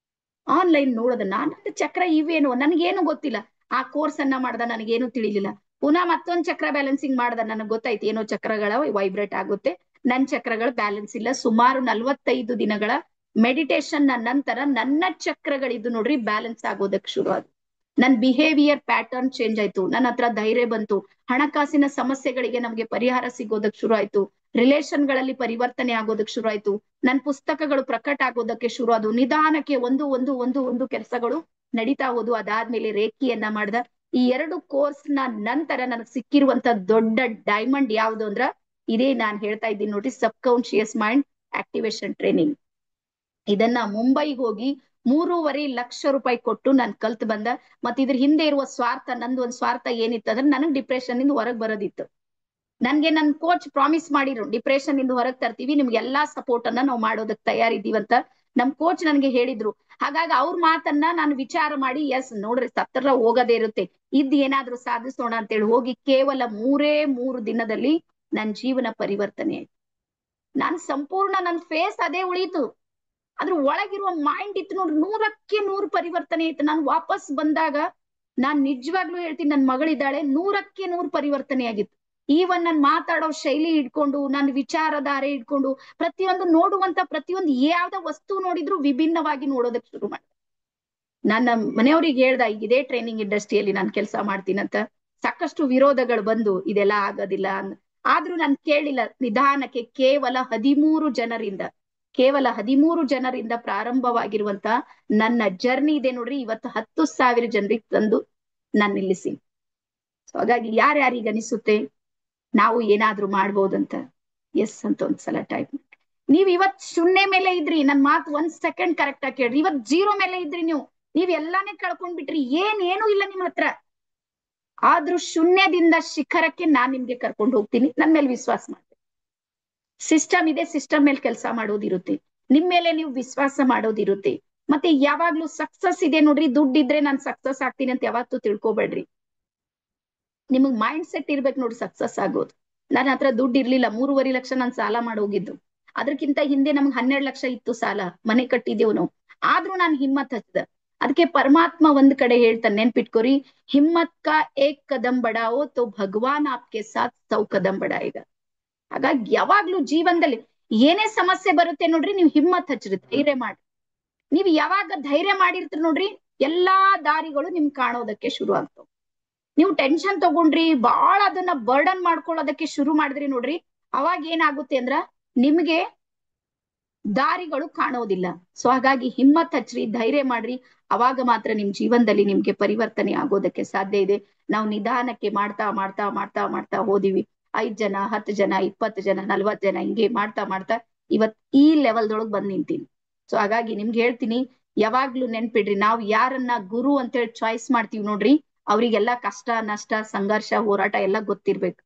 ಆನ್ಲೈನ್ ನೋಡೋದ ನಾನಂತ ಚಕ್ರ ಇವೇನು ನನಗೇನು ಗೊತ್ತಿಲ್ಲ. ಆ ಕೋರ್ಸ್ ಅನ್ನ ಮಾಡ್ದ, ನನಗೇನು ತಿಳಿಲಿಲ್ಲ. ಪುನಃ ಮತ್ತೊಂದ್ ಚಕ್ರ ಬ್ಯಾಲೆನ್ಸಿಂಗ್ ಮಾಡ್ದ, ನನಗೆ ಗೊತ್ತಾಯ್ತು ಏನೋ ಚಕ್ರಗಳ ವೈಬ್ರೇಟ್ ಆಗುತ್ತೆ. ನನ್ ಚಕ್ರಗಳು ಬ್ಯಾಲೆನ್ಸ್ ಇಲ್ಲ. ಸುಮಾರು 45 ದಿನಗಳ ಮೆಡಿಟೇಷನ್ ನಂತರ ನನ್ನ ಚಕ್ರಗಳಿದ್ದು ನೋಡ್ರಿ ಬ್ಯಾಲೆನ್ಸ್ ಆಗೋದಕ್ಕೆ ಶುರು ಆಯ್ತು. ನನ್ ಬಿಹೇವಿಯರ್ ಪ್ಯಾಟರ್ನ್ ಚೇಂಜ್ ಆಯ್ತು. ನನ್ನ ಹತ್ರ ಧೈರ್ಯ ಬಂತು. ಹಣಕಾಸಿನ ಸಮಸ್ಯೆಗಳಿಗೆ ನಮ್ಗೆ ಪರಿಹಾರ ಸಿಗೋದಕ್ಕೆ ಶುರು ಆಯ್ತು. ರಿಲೇಷನ್ ಗಳಲ್ಲಿ ಪರಿವರ್ತನೆ ಆಗೋದಕ್ಕೆ ಶುರು ಆಯ್ತು. ನನ್ ಪುಸ್ತಕಗಳು ಪ್ರಕಟ ಆಗೋದಕ್ಕೆ ಶುರು ಆದವು. ನಿಧಾನಕ್ಕೆ ಒಂದು ಒಂದು ಒಂದು ಒಂದು ಕೆಲಸಗಳು ನಡೀತಾ ಹೋದು. ಅದಾದ್ಮೇಲೆ ರೇಖಿಯನ್ನ ಮಾಡ್ದ. ಈ 2 ಕೋರ್ಸ್ ನಂತರ ನನಗೆ ಸಿಕ್ಕಿರುವಂತ ದೊಡ್ಡ ಡೈಮಂಡ್ ಯಾವುದು ಅಂದ್ರ, ಇದೇ ನಾನ್ ಹೇಳ್ತಾ ಇದ್ದೀನಿ ನೋಡಿ, ಸಬ್ ಕಾನ್ಶಿಯಸ್ ಮೈಂಡ್ ಆಕ್ಟಿವೇಶನ್ ಟ್ರೈನಿಂಗ್. ಇದನ್ನ ಮುಂಬೈಗೆ ಹೋಗಿ 3.5 ಲಕ್ಷ ರೂಪಾಯಿ ಕೊಟ್ಟು ನಾನು ಕಲ್ತ್ ಬಂದ. ಮತ್ ಇದ್ರ ಹಿಂದೆ ಇರುವ ಸ್ವಾರ್ಥ, ನಂದು ಒಂದ್ ಸ್ವಾರ್ಥ ಏನಿತ್ತು ಅಂದ್ರೆ, ನನಗ್ ಡಿಪ್ರೆಷನ್ ಇಂದ ಹೊರಗ್ ಬರೋದಿತ್ತು. ನನ್ಗೆ ನನ್ ಕೋಚ್ ಪ್ರಾಮಿಸ್ ಮಾಡಿರು, ಡಿಪ್ರೆಷನ್ ಇಂದ ಹೊರಗ್ ತರ್ತೀವಿ, ನಿಮ್ಗೆ ಎಲ್ಲಾ ಸಪೋರ್ಟ್ ಅನ್ನ ನಾವು ಮಾಡೋದಕ್ ತಯಾರಿದ್ದೀವಂತ ನಮ್ ಕೋಚ್ ನನ್ಗೆ ಹೇಳಿದ್ರು. ಹಾಗಾಗಿ ಅವ್ರ ಮಾತನ್ನ ನಾನು ವಿಚಾರ ಮಾಡಿ, ಎಸ್ ನೋಡ್ರಿ ಸತ್ತರ ಹೋಗೋದೇ ಇರುತ್ತೆ, ಇದ್ ಏನಾದ್ರೂ ಸಾಧಿಸೋಣ ಅಂತೇಳಿ ಹೋಗಿ ಕೇವಲ 3 ದಿನದಲ್ಲಿ ನನ್ ಜೀವನ ಪರಿವರ್ತನೆ ಆಯ್ತು. ನಾನ್ ಸಂಪೂರ್ಣ ನನ್ ಫೇಸ್ ಅದೇ ಉಳಿತು. ಅದ್ರ ಒಳಗಿರುವ ಮೈಂಡ್ ಇತ್ತು ನೋಡ್ರಿ, 100% ಪರಿವರ್ತನೆ ಇತ್ತು. ನಾನು ವಾಪಸ್ ಬಂದಾಗ ನಾನ್ ನಿಜವಾಗ್ಲೂ ಹೇಳ್ತೀನಿ, ನನ್ ಮಗಳಿದ್ದಾಳೆ, 100% ಪರಿವರ್ತನೆ ಆಗಿತ್ತು. ಈವನ್ ನನ್ ಮಾತಾಡೋ ಶೈಲಿ ಇಟ್ಕೊಂಡು, ನನ್ನ ವಿಚಾರಧಾರೆ ಇಟ್ಕೊಂಡು, ಪ್ರತಿಯೊಂದು ನೋಡುವಂತ ಪ್ರತಿಯೊಂದು ಯಾವ್ದ ವಸ್ತು ನೋಡಿದ್ರು ವಿಭಿನ್ನವಾಗಿ ನೋಡೋದಕ್ಕೆ ಶುರು ಮಾಡಿದೆ. ನನ್ನ ಮನೆಯವ್ರಿಗೆ ಹೇಳ್ದ, ಈಗ ಇದೇ ಟ್ರೈನಿಂಗ್ ಇಂಡಸ್ಟ್ರಿಯಲ್ಲಿ ನಾನು ಕೆಲಸ ಮಾಡ್ತೀನಂತ. ಸಾಕಷ್ಟು ವಿರೋಧಗಳು ಬಂದು ಇದೆಲ್ಲ ಆಗೋದಿಲ್ಲ ಆದ್ರೂ ನಾನು ಕೇಳಿಲ್ಲ. ನಿಧಾನಕ್ಕೆ ಕೇವಲ 13 ಜನರಿಂದ ಪ್ರಾರಂಭವಾಗಿರುವಂತ ನನ್ನ ಜರ್ನಿ ಇದೆ ನೋಡ್ರಿ, ಇವತ್ತು 10,000 ಜನರಿಗೆ ತಂದು ನಾನು ನಿಲ್ಲಿಸಿ. ಸೊ ಹಾಗಾಗಿ ಯಾರ್ಯಾರಿಗೆ ಅನಿಸುತ್ತೆ ನಾವು ಏನಾದ್ರೂ ಮಾಡ್ಬೋದಂತ, ಎಸ್ ಅಂತ ಒಂದ್ಸಲ ಟೈಪ್ ಮಾಡಿ. ನೀವ್ ಇವತ್ ಶೂನ್ಯ ಮೇಲೆ ಇದ್ರಿ, ನನ್ ಮಾತು 1 ಸೆಕೆಂಡ್ ಕರೆಕ್ಟ್ ಆಗಿ ಕೇಳ್ರಿ. ಇವತ್ 0 ಮೇಲೆ ಇದ್ರಿ, ನೀವ್ ಎಲ್ಲಾನೇ ಕಳ್ಕೊಂಡ್ ಬಿಟ್ರಿ, ಏನು ಇಲ್ಲ ನಿಮ್ ಹತ್ರ. ಆದ್ರೂ ಶೂನ್ಯದಿಂದ ಶಿಖರಕ್ಕೆ ನಾನ್ ನಿಮ್ಗೆ ಕರ್ಕೊಂಡು ಹೋಗ್ತೀನಿ. ನನ್ ಮೇಲೆ ವಿಶ್ವಾಸ ಮಾಡಿ. ಸಿಸ್ಟಮ್ ಇದೆ, ಸಿಸ್ಟಮ್ ಮೇಲೆ ಕೆಲಸ ಮಾಡೋದಿರುತ್ತೆ. ನಿಮ್ ಮೇಲೆ ನೀವು ವಿಶ್ವಾಸ ಮಾಡೋದಿರುತ್ತೆ. ಮತ್ತೆ ಯಾವಾಗ್ಲೂ ಸಕ್ಸಸ್ ಇದೆ ನೋಡ್ರಿ, ದುಡ್ಡಿದ್ರೆ ನಾನ್ ಸಕ್ಸಸ್ ಆಗ್ತೀನಿ ಅಂತ ಯಾವತ್ತೂ ತಿಳ್ಕೊಬೇಡ್ರಿ. ನಿಮಗ್ ಮೈಂಡ್ ಸೆಟ್ ಇರ್ಬೇಕು ನೋಡಿ ಸಕ್ಸಸ್ ಆಗೋದು. ನನ್ನ ಹತ್ರ ದುಡ್ಡು ಇರ್ಲಿಲ್ಲ, 3.5 ಲಕ್ಷ ನಾನ್ ಸಾಲ ಮಾಡೋಗಿದ್ದು. ಅದಕ್ಕಿಂತ ಹಿಂದೆ ನಮ್ಗೆ 12 ಲಕ್ಷ ಇತ್ತು ಸಾಲ, ಮನೆ ಕಟ್ಟಿದ್ದೇವು ನಾವು. ಆದ್ರೂ ನಾನ್ ಹಿಮ್ಮತ್ ಹಚ್ಚದ. ಅದಕ್ಕೆ ಪರಮಾತ್ಮ ಒಂದ್ ಕಡೆ ಹೇಳ್ತಾನೆ, ನೆನ್ಪಿಟ್ಕೋರಿ, ಹಿಮ್ಮತ್ ಕಾ ಏಕ್ ಕದಂ ಬಡಾವೋ ತೋ ಭಗವಾನ್ ಆಪ್ಕೆ ಸಾಥ್ 100 ಕದಂ ಬಡಾಯೇಗಾ. ಹಾಗಾಗಿ ಯಾವಾಗ್ಲೂ ಜೀವನದಲ್ಲಿ ಏನೇ ಸಮಸ್ಯೆ ಬರುತ್ತೆ ನೋಡ್ರಿ, ನೀವು ಹಿಮ್ಮತ್ ಹಚ್ಚ್ರಿ, ಧೈರ್ಯ ಮಾಡ್ರಿ. ನೀವ್ ಯಾವಾಗ ಧೈರ್ಯ ಮಾಡಿರ್ತೀರಿ ನೋಡ್ರಿ, ಎಲ್ಲಾ ದಾರಿಗಳು ನಿಮ್ ಕಾಣೋದಕ್ಕೆ ಶುರು ಆಗ್ತಾವ. ನೀವು ಟೆನ್ಷನ್ ತಗೊಂಡ್ರಿ, ಬಾಳ ಅದನ್ನ ಬರ್ಡನ್ ಮಾಡ್ಕೊಳ್ಳೋದಕ್ಕೆ ಶುರು ಮಾಡಿದ್ರಿ ನೋಡ್ರಿ, ಅವಾಗ ಏನಾಗುತ್ತೆ ಅಂದ್ರ ನಿಮ್ಗೆ ದಾರಿಗಳು ಕಾಣೋದಿಲ್ಲ. ಸೊ ಹಾಗಾಗಿ ಹಿಮ್ಮತ್ ಹಚ್ಚ್ರಿ, ಧೈರ್ಯ ಮಾಡ್ರಿ. ಅವಾಗ ಮಾತ್ರ ನಿಮ್ ಜೀವನದಲ್ಲಿ ನಿಮ್ಗೆ ಪರಿವರ್ತನೆ ಆಗೋದಕ್ಕೆ ಸಾಧ್ಯ ಇದೆ. ನಾವು ನಿಧಾನಕ್ಕೆ ಮಾಡ್ತಾ ಮಾಡ್ತಾ ಮಾಡ್ತಾ ಮಾಡ್ತಾ ಹೋದಿವಿ. 5 ಜನ, 10 ಜನ, 20 ಜನ, 40 ಜನ ಹಿಂಗೆ ಮಾಡ್ತಾ ಮಾಡ್ತಾ ಇವತ್ ಈ ಲೆವೆಲ್ದೊಳಗ್ ಬಂದ್ ನಿಂತೀನಿ. ಸೊ ಹಾಗಾಗಿ ನಿಮ್ಗೆ ಹೇಳ್ತೀನಿ, ಯಾವಾಗ್ಲೂ ನೆನ್ಪಿಡ್ರಿ, ನಾವು ಯಾರನ್ನ ಗುರು ಅಂತೇಳಿ ಚಾಯ್ಸ್ ಮಾಡ್ತೀವಿ ನೋಡ್ರಿ, ಅವ್ರಿಗೆಲ್ಲ ಕಷ್ಟ, ನಷ್ಟ, ಸಂಘರ್ಷ, ಹೋರಾಟ ಎಲ್ಲ ಗೊತ್ತಿರ್ಬೇಕು.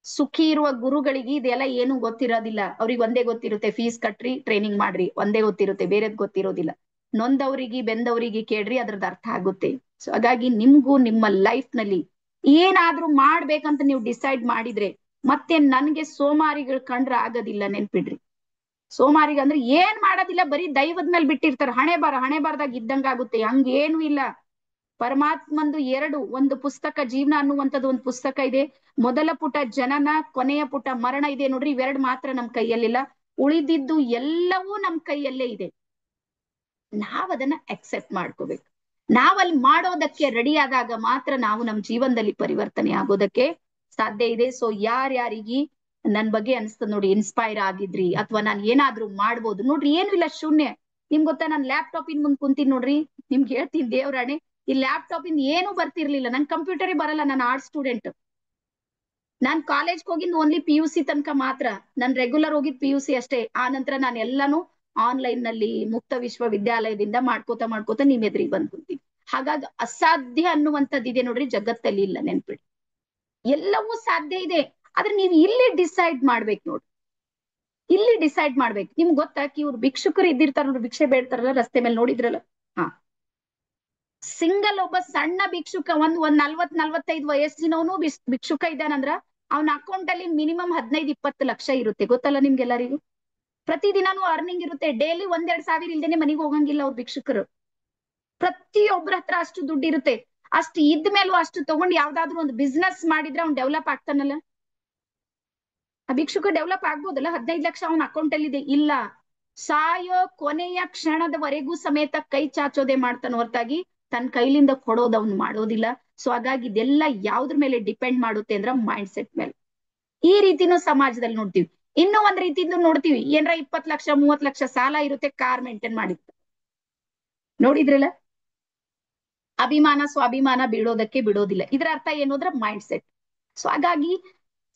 ಸುಖಿ ಇರುವ ಗುರುಗಳಿಗೆ ಇದೆಲ್ಲ ಏನು ಗೊತ್ತಿರೋದಿಲ್ಲ. ಅವ್ರಿಗೆ ಒಂದೇ ಗೊತ್ತಿರುತ್ತೆ, ಫೀಸ್ ಕಟ್ರಿ, ಟ್ರೈನಿಂಗ್ ಮಾಡ್ರಿ, ಒಂದೇ ಗೊತ್ತಿರುತ್ತೆ, ಬೇರೆದ್ ಗೊತ್ತಿರೋದಿಲ್ಲ. ನೊಂದವ್ರಿಗೆ ಬೆಂದವ್ರಿಗೆ ಕೇಳ್ರಿ, ಅದ್ರದ್ದು ಅರ್ಥ ಆಗುತ್ತೆ. ಸೊ ಹಾಗಾಗಿ ನಿಮ್ಗೂ ನಿಮ್ಮ ಲೈಫ್ ನಲ್ಲಿ ಏನಾದ್ರೂ ಮಾಡ್ಬೇಕಂತ ನೀವು ಡಿಸೈಡ್ ಮಾಡಿದ್ರೆ, ಮತ್ತೆ ನನ್ಗೆ ಸೋಮಾರಿಗಳು ಕಂಡ್ರೆ ಆಗೋದಿಲ್ಲ. ನೆನ್ಪಿಡ್ರಿ, ಸೋಮಾರಿಗ ಅಂದ್ರೆ ಏನ್ ಮಾಡೋದಿಲ್ಲ, ಬರೀ ದೈವದ ಮೇಲೆ ಬಿಟ್ಟಿರ್ತಾರ. ಹಣೆ ಬಾರದಾಗ ಇದ್ದಂಗ ಆಗುತ್ತೆ, ಹಂಗೇನು ಇಲ್ಲ. ಪರಮಾತ್ಮಂದು ಒಂದು ಪುಸ್ತಕ, ಜೀವನ ಅನ್ನುವಂಥದ್ದು ಒಂದು ಪುಸ್ತಕ ಇದೆ. ಮೊದಲ ಪುಟ ಜನನ, ಕೊನೆಯ ಪುಟ ಮರಣ ಇದೆ ನೋಡ್ರಿ, ಇವೆರಡು ಮಾತ್ರ ನಮ್ ಕೈಯಲ್ಲಿಲ್ಲ. ಉಳಿದಿದ್ದು ಎಲ್ಲವೂ ನಮ್ ಕೈಯಲ್ಲೇ ಇದೆ. ನಾವ್ ಅದನ್ನ ಅಕ್ಸೆಪ್ಟ್ ಮಾಡ್ಕೋಬೇಕು. ನಾವಲ್ಲಿ ಮಾಡೋದಕ್ಕೆ ರೆಡಿ ಆದಾಗ ಮಾತ್ರ ನಾವು ನಮ್ ಜೀವನದಲ್ಲಿ ಪರಿವರ್ತನೆ ಆಗೋದಕ್ಕೆ ಸಾಧ್ಯ ಇದೆ. ಸೊ ಯಾರ್ಯಾರಿಗೆ ನನ್ ಬಗ್ಗೆ ಅನ್ಸ್ತದ ನೋಡಿ, ಇನ್ಸ್ಪೈರ್ ಆಗಿದ್ರಿ ಅಥವಾ ನಾನ್ ಏನಾದ್ರೂ ಮಾಡ್ಬೋದು ನೋಡ್ರಿ, ಏನು ಇಲ್ಲ, ಶೂನ್ಯ. ನಿಮ್ಗೆ ಗೊತ್ತಾ, ನಾನು ಲ್ಯಾಪ್ಟಾಪ್ ಇನ್ ಮುಂದ್ ಕುಂತೀನಿ ನೋಡ್ರಿ, ನಿಮ್ಗೆ ಹೇಳ್ತೀನಿ ದೇವ್ರಾಣೆ, ಈ ಲ್ಯಾಪ್ಟಾಪ್ ಇಂದ ಏನು ಬರ್ತಿರ್ಲಿಲ್ಲ. ನನ್ ಕಂಪ್ಯೂಟರೇ ಬರಲ್ಲ, ನಾನು ಆರ್ಟ್ಸ್ ಸ್ಟೂಡೆಂಟ್. ನಾನ್ ಕಾಲೇಜ್ ಹೋಗಿದ್ ಓನ್ಲಿ PUC ತನಕ ಮಾತ್ರ. ನಾನ್ ರೆಗ್ಯುಲರ್ ಹೋಗಿದ್ PUC ಅಷ್ಟೇ. ಆ ನಂತರ ನಾನು ಎಲ್ಲಾನು ಆನ್ಲೈನ್ ನಲ್ಲಿ ಮುಕ್ತ ವಿಶ್ವವಿದ್ಯಾಲಯದಿಂದ ಮಾಡ್ಕೋತ ನಿಮ್ ಎದುರಿಗೆ ಬಂದ್ ಕುಂತೀನಿ. ಹಾಗಾಗಿ ಅಸಾಧ್ಯ ಅನ್ನುವಂಥದ್ದು ಇದೆ ನೋಡ್ರಿ, ಜಗತ್ತಲ್ಲಿ ಇಲ್ಲ, ನೆನ್ಪಿಡಿ. ಎಲ್ಲವೂ ಸಾಧ್ಯ ಇದೆ, ಆದ್ರೆ ನೀವು ಇಲ್ಲಿ ಡಿಸೈಡ್ ಮಾಡ್ಬೇಕು ನೋಡ್ರಿ, ಇಲ್ಲಿ ಡಿಸೈಡ್ ಮಾಡ್ಬೇಕು. ನಿಮ್ಗೆ ಗೊತ್ತಾಕಿ ಇವ್ರು ಭಿಕ್ಷುಕರು ಇದ್ದಿರ್ತಾರ ನೋಡ್ರಿ, ಭಿಕ್ಷೆ ಬೇಡ್ತಾರಲ್ಲ ರಸ್ತೆ ಮೇಲೆ, ನೋಡಿದ್ರಲ್ಲ. ಹಾ, ಸಿಂಗಲ್ ಒಬ್ಬ ಸಣ್ಣ ಭಿಕ್ಷುಕ, ಒಂದ್ 40-45 ವಯಸ್ಸಿನವನು ಭಿಕ್ಷುಕ ಇದ್ದಾನಂದ್ರ ಅವನ ಅಕೌಂಟ್ ಅಲ್ಲಿ ಮಿನಿಮಮ್ 15-20 ಲಕ್ಷ ಇರುತ್ತೆ. ಗೊತ್ತಲ್ಲ ನಿಮ್ಗೆಲ್ಲರಿಗೂ. ಪ್ರತಿದಿನಾನು ಅರ್ನಿಂಗ್ ಇರುತ್ತೆ. ಡೈಲಿ 1-2 ಸಾವಿರ ಇಲ್ದೇನೆ ಮನೆಗೆ ಹೋಗಂಗಿಲ್ಲ ಅವ್ರ ಭಿಕ್ಷುಕರು. ಪ್ರತಿಯೊಬ್ಬರ ಹತ್ರ ಅಷ್ಟು ದುಡ್ಡು ಇರುತ್ತೆ. ಅಷ್ಟು ಇದ್ದ ಮೇಲೂ ಅಷ್ಟು ತಗೊಂಡು ಯಾವ್ದಾದ್ರು ಒಂದು ಬಿಸ್ನೆಸ್ ಮಾಡಿದ್ರೆ ಅವ್ನು ಡೆವಲಪ್ ಆಗ್ತಾನಲ್ಲ. ಆ ಭಿಕ್ಷುಕ ಡೆವಲಪ್ ಆಗ್ಬೋದಲ್ಲ. 15 ಲಕ್ಷ ಅವನ ಅಕೌಂಟ್ ಅಲ್ಲಿ ಇದೆ. ಇಲ್ಲ, ಸಾಯೋ ಕೊನೆಯ ಕ್ಷಣದವರೆಗೂ ಸಮೇತ ಕೈ ಚಾಚೋದೆ ಮಾಡ್ತಾನ ಹೊರತಾಗಿ ತನ್ನ ಕೈಲಿಂದ ಕೊಡೋದು ಅವ್ನು ಮಾಡೋದಿಲ್ಲ. ಸೊ ಹಾಗಾಗಿ ಇದೆಲ್ಲ ಯಾವ್ದ್ರ ಮೇಲೆ ಡಿಪೆಂಡ್ ಮಾಡುತ್ತೆ ಅಂದ್ರ ಮೈಂಡ್ ಸೆಟ್ ಮೇಲೆ. ಈ ರೀತಿನೂ ಸಮಾಜದಲ್ಲಿ ನೋಡ್ತೀವಿ. ಇನ್ನೂ ಒಂದ್ ರೀತಿಯಿಂದ ನೋಡ್ತೀವಿ, ಏನ್ರ 20 ಲಕ್ಷ 30 ಲಕ್ಷ ಸಾಲ ಇರುತ್ತೆ, ಕಾರ್ ಮೇಂಟೈನ್ ಮಾಡಿರ್ತಾರೆ. ನೋಡಿದ್ರಲ್ಲ, ಅಭಿಮಾನ ಸ್ವಾಭಿಮಾನ ಬೀಳೋದಕ್ಕೆ ಬಿಡೋದಿಲ್ಲ. ಇದರ ಅರ್ಥ ಏನು ಅಂದ್ರೆ ಮೈಂಡ್ ಸೆಟ್. ಸೊ ಹಾಗಾಗಿ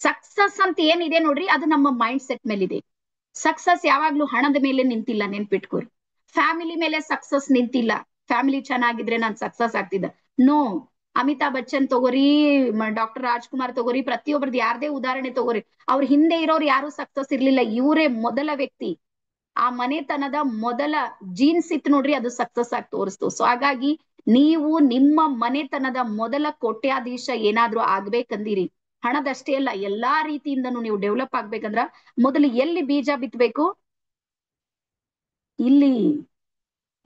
ಸಕ್ಸಸ್ ಅಂತ ಏನಿದೆ ನೋಡ್ರಿ, ಅದು ನಮ್ಮ ಮೈಂಡ್ ಸೆಟ್ ಮೇಲಿದೆ. ಸಕ್ಸಸ್ ಯಾವಾಗ್ಲೂ ಹಣದ ಮೇಲೆ ನಿಂತಿಲ್ಲ, ನೆನ್ಪಿಟ್ಕೋರಿ. ಫ್ಯಾಮಿಲಿ ಮೇಲೆ ಸಕ್ಸಸ್ ನಿಂತಿಲ್ಲ. ಫ್ಯಾಮಿಲಿ ಚೆನ್ನಾಗಿದ್ರೆ ನಾನ್ ಸಕ್ಸಸ್ ಆಗ್ತಿದ್ದ. ನೋ. ಅಮಿತಾಬ್ ಬಚ್ಚನ್ ತಗೋರಿ, ಡಾಕ್ಟರ್ ರಾಜ್ಕುಮಾರ್ ತಗೋರಿ, ಪ್ರತಿಯೊಬ್ಬರದ್ದು ಯಾರದೇ ಉದಾಹರಣೆ ತಗೋರಿ, ಅವ್ರ ಹಿಂದೆ ಇರೋರು ಯಾರು ಸಕ್ಸಸ್ ಇರ್ಲಿಲ್ಲ. ಇವರೇ ಮೊದಲ ವ್ಯಕ್ತಿ. ಆ ಮನೆತನದ ಮೊದಲ ಜೀನ್ಸ್ ಇತ್ತು ನೋಡ್ರಿ, ಅದು ಸಕ್ಸಸ್ ಆಗಿ ತೋರಿಸ್ತು. ಸೊ ಹಾಗಾಗಿ ನೀವು ನಿಮ್ಮ ಮನೆತನದ ಮೊದಲ ಕೋಟ್ಯಾಧೀಶ ಏನಾದ್ರೂ ಆಗ್ಬೇಕಂದಿರಿ, ಹಣದಷ್ಟೇ ಅಲ್ಲ ಎಲ್ಲಾ ರೀತಿಯಿಂದನೂ ನೀವು ಡೆವಲಪ್ ಆಗ್ಬೇಕಂದ್ರ ಮೊದಲು ಎಲ್ಲಿ ಬೀಜ ಬಿತ್ತಬೇಕು? ಇಲ್ಲಿ.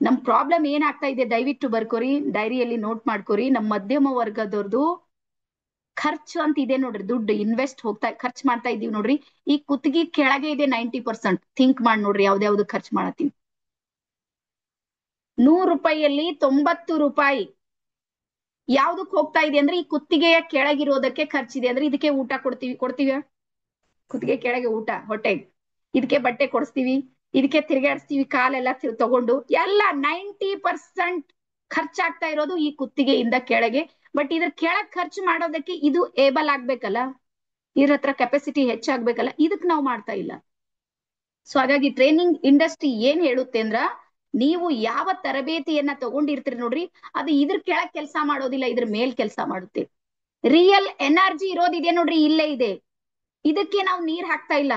ನಮ್ ಪ್ರಾಬ್ಲಮ್ ಏನಾಗ್ತಾ ಇದೆ ದಯವಿಟ್ಟು ಬರ್ಕೋರಿ, ಡೈರಿಯಲ್ಲಿ ನೋಟ್ ಮಾಡ್ಕೋರಿ. ನಮ್ ಮಧ್ಯಮ ವರ್ಗದವ್ರದ್ದು ಖರ್ಚು ಅಂತ ಇದೆ ನೋಡ್ರಿ, ದುಡ್ಡು ಇನ್ವೆಸ್ಟ್ ಖರ್ಚು ಮಾಡ್ತಾ ಇದೀವಿ ನೋಡ್ರಿ. ಈ ಕುತ್ತಿಗೆ ಕೆಳಗೆ ಇದೆ 90%. ಥಿಂಕ್ ಮಾಡಿ ನೋಡ್ರಿ, ಯಾವ್ದಾವ್ದು ಖರ್ಚು ಮಾಡತ್ತೀವಿ. 100 ರೂಪಾಯಿಯಲ್ಲಿ 90 ರೂಪಾಯಿ ಯಾವ್ದಕ್ ಹೋಗ್ತಾ ಇದೆ ಅಂದ್ರೆ ಈ ಕುತ್ತಿಗೆಯ ಕೆಳಗಿರೋದಕ್ಕೆ ಖರ್ಚಿದೆ. ಅಂದ್ರೆ ಇದಕ್ಕೆ ಊಟ ಕೊಡ್ತೀವಿ, ಕುತ್ತಿಗೆ ಕೆಳಗೆ ಊಟ, ಹೊಟ್ಟೆಗೆ, ಇದಕ್ಕೆ ಬಟ್ಟೆ ಕೊಡಿಸ್ತೀವಿ, ಇದಕ್ಕೆ ತಿರ್ಗಾಡಿಸ್ತೀವಿ, ಕಾಲೆಲ್ಲ ತಗೊಂಡು ಎಲ್ಲ 90% ಖರ್ಚಾಗ್ತಾ ಇರೋದು ಈ ಕುತ್ತಿಗೆಯಿಂದ ಕೆಳಗೆ. ಬಟ್ ಇದ್ರ ಕೆಳಗ್ ಖರ್ಚು ಮಾಡೋದಕ್ಕೆ ಇದು ಏಬಲ್ ಆಗ್ಬೇಕಲ್ಲ, ಇದ್ರ ಹತ್ರ ಕೆಪಾಸಿಟಿ ಹೆಚ್ಚಾಗ್ಬೇಕಲ್ಲ, ಇದಕ್ ನಾವು ಮಾಡ್ತಾ ಇಲ್ಲ. ಸೊ ಹಾಗಾಗಿ ಟ್ರೈನಿಂಗ್ ಇಂಡಸ್ಟ್ರಿ ಏನ್ ಹೇಳುತ್ತೆ ಅಂದ್ರ, ನೀವು ಯಾವ ತರಬೇತಿಯನ್ನ ತಗೊಂಡಿರ್ತೀರಿ ನೋಡ್ರಿ, ಅದು ಇದ್ರ ಕೆಳಗ್ ಕೆಲಸ ಮಾಡೋದಿಲ್ಲ, ಇದ್ರ ಮೇಲ್ ಕೆಲಸ ಮಾಡುತ್ತೆ. ರಿಯಲ್ ಎನರ್ಜಿ ಇರೋದಿದೆ ನೋಡ್ರಿ, ಇಲ್ಲೇ ಇದೆ. ಇದಕ್ಕೆ ನಾವು ನೀರ್ ಹಾಕ್ತಾ ಇಲ್ಲ,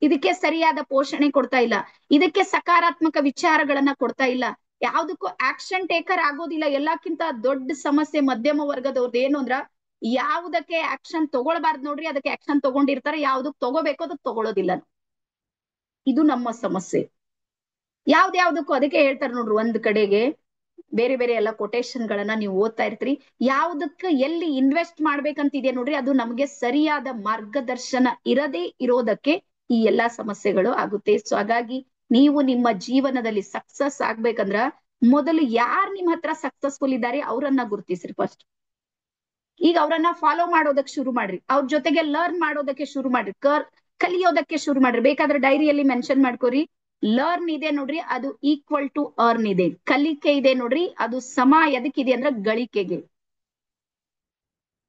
ಇದಕ್ಕೆ ಸರಿಯಾದ ಪೋಷಣೆ ಕೊಡ್ತಾ ಇಲ್ಲ, ಇದಕ್ಕೆ ಸಕಾರಾತ್ಮಕ ವಿಚಾರಗಳನ್ನ ಕೊಡ್ತಾ ಇಲ್ಲ, ಯಾವ್ದಕ್ಕೂ ಆಕ್ಷನ್ ಟೇಕರ್ ಆಗೋದಿಲ್ಲ. ಎಲ್ಲಕ್ಕಿಂತ ದೊಡ್ಡ ಸಮಸ್ಯೆ ಮಧ್ಯಮ ವರ್ಗದವ್ರದ್ದು ಏನು ಅಂದ್ರ, ಯಾವುದಕ್ಕೆ ಆಕ್ಷನ್ ತಗೊಳ್ಬಾರ್ದು ನೋಡ್ರಿ, ಅದಕ್ಕೆ ಆಕ್ಷನ್ ತಗೊಂಡಿರ್ತಾರೆ. ಯಾವ್ದಕ್ ತಗೋಬೇಕು ಅದಕ್ಕೆ ತಗೊಳ್ಳೋದಿಲ್ಲ. ಇದು ನಮ್ಮ ಸಮಸ್ಯೆ. ಯಾವ್ದ್ಯಾವ್ದಕ್ಕೂ ಅದಕ್ಕೆ ಹೇಳ್ತಾರೆ ನೋಡ್ರಿ, ಒಂದ್ ಕಡೆಗೆ ಬೇರೆ ಬೇರೆ ಎಲ್ಲ ಕೊಟೇಶನ್ ಗಳನ್ನ ನೀವು ಓದ್ತಾ ಇರ್ತೀರಿ. ಯಾವ್ದಕ್ಕೆ ಎಲ್ಲಿ ಇನ್ವೆಸ್ಟ್ ಮಾಡ್ಬೇಕಂತಿದೆ ನೋಡ್ರಿ, ಅದು ನಮ್ಗೆ ಸರಿಯಾದ ಮಾರ್ಗದರ್ಶನ ಇರದೇ ಇರೋದಕ್ಕೆ ಈ ಎಲ್ಲಾ ಸಮಸ್ಯೆಗಳು ಆಗುತ್ತೆ. ಸೊ ಹಾಗಾಗಿ ನೀವು ನಿಮ್ಮ ಜೀವನದಲ್ಲಿ ಸಕ್ಸಸ್ ಆಗ್ಬೇಕಂದ್ರ ಮೊದಲು ಯಾರು ನಿಮ್ ಹತ್ರ ಸಕ್ಸಸ್ಫುಲ್ ಇದ್ದಾರೆ ಅವ್ರನ್ನ ಗುರುತಿಸ್ರಿ ಫಸ್ಟ್. ಈಗ ಅವ್ರನ್ನ ಫಾಲೋ ಮಾಡೋದಕ್ಕೆ ಶುರು ಮಾಡ್ರಿ, ಅವ್ರ ಜೊತೆಗೆ ಲರ್ನ್ ಮಾಡೋದಕ್ಕೆ ಶುರು ಮಾಡ್ರಿ, ಕಲಿಯೋದಕ್ಕೆ ಶುರು ಮಾಡ್ರಿ. ಬೇಕಾದ್ರೆ ಡೈರಿಯಲ್ಲಿ ಮೆನ್ಷನ್ ಮಾಡ್ಕೋರಿ, ಲರ್ನ್ ಇದೆ ನೋಡ್ರಿ, ಅದು ಈಕ್ವಲ್ ಟು ಅರ್ನ್ ಇದೆ. ಕಲಿಕೆ ಇದೆ ನೋಡ್ರಿ, ಅದು ಸಮ ಎದಕ್ಕಿದೆ ಅಂದ್ರೆ ಗಳಿಕೆಗೆ.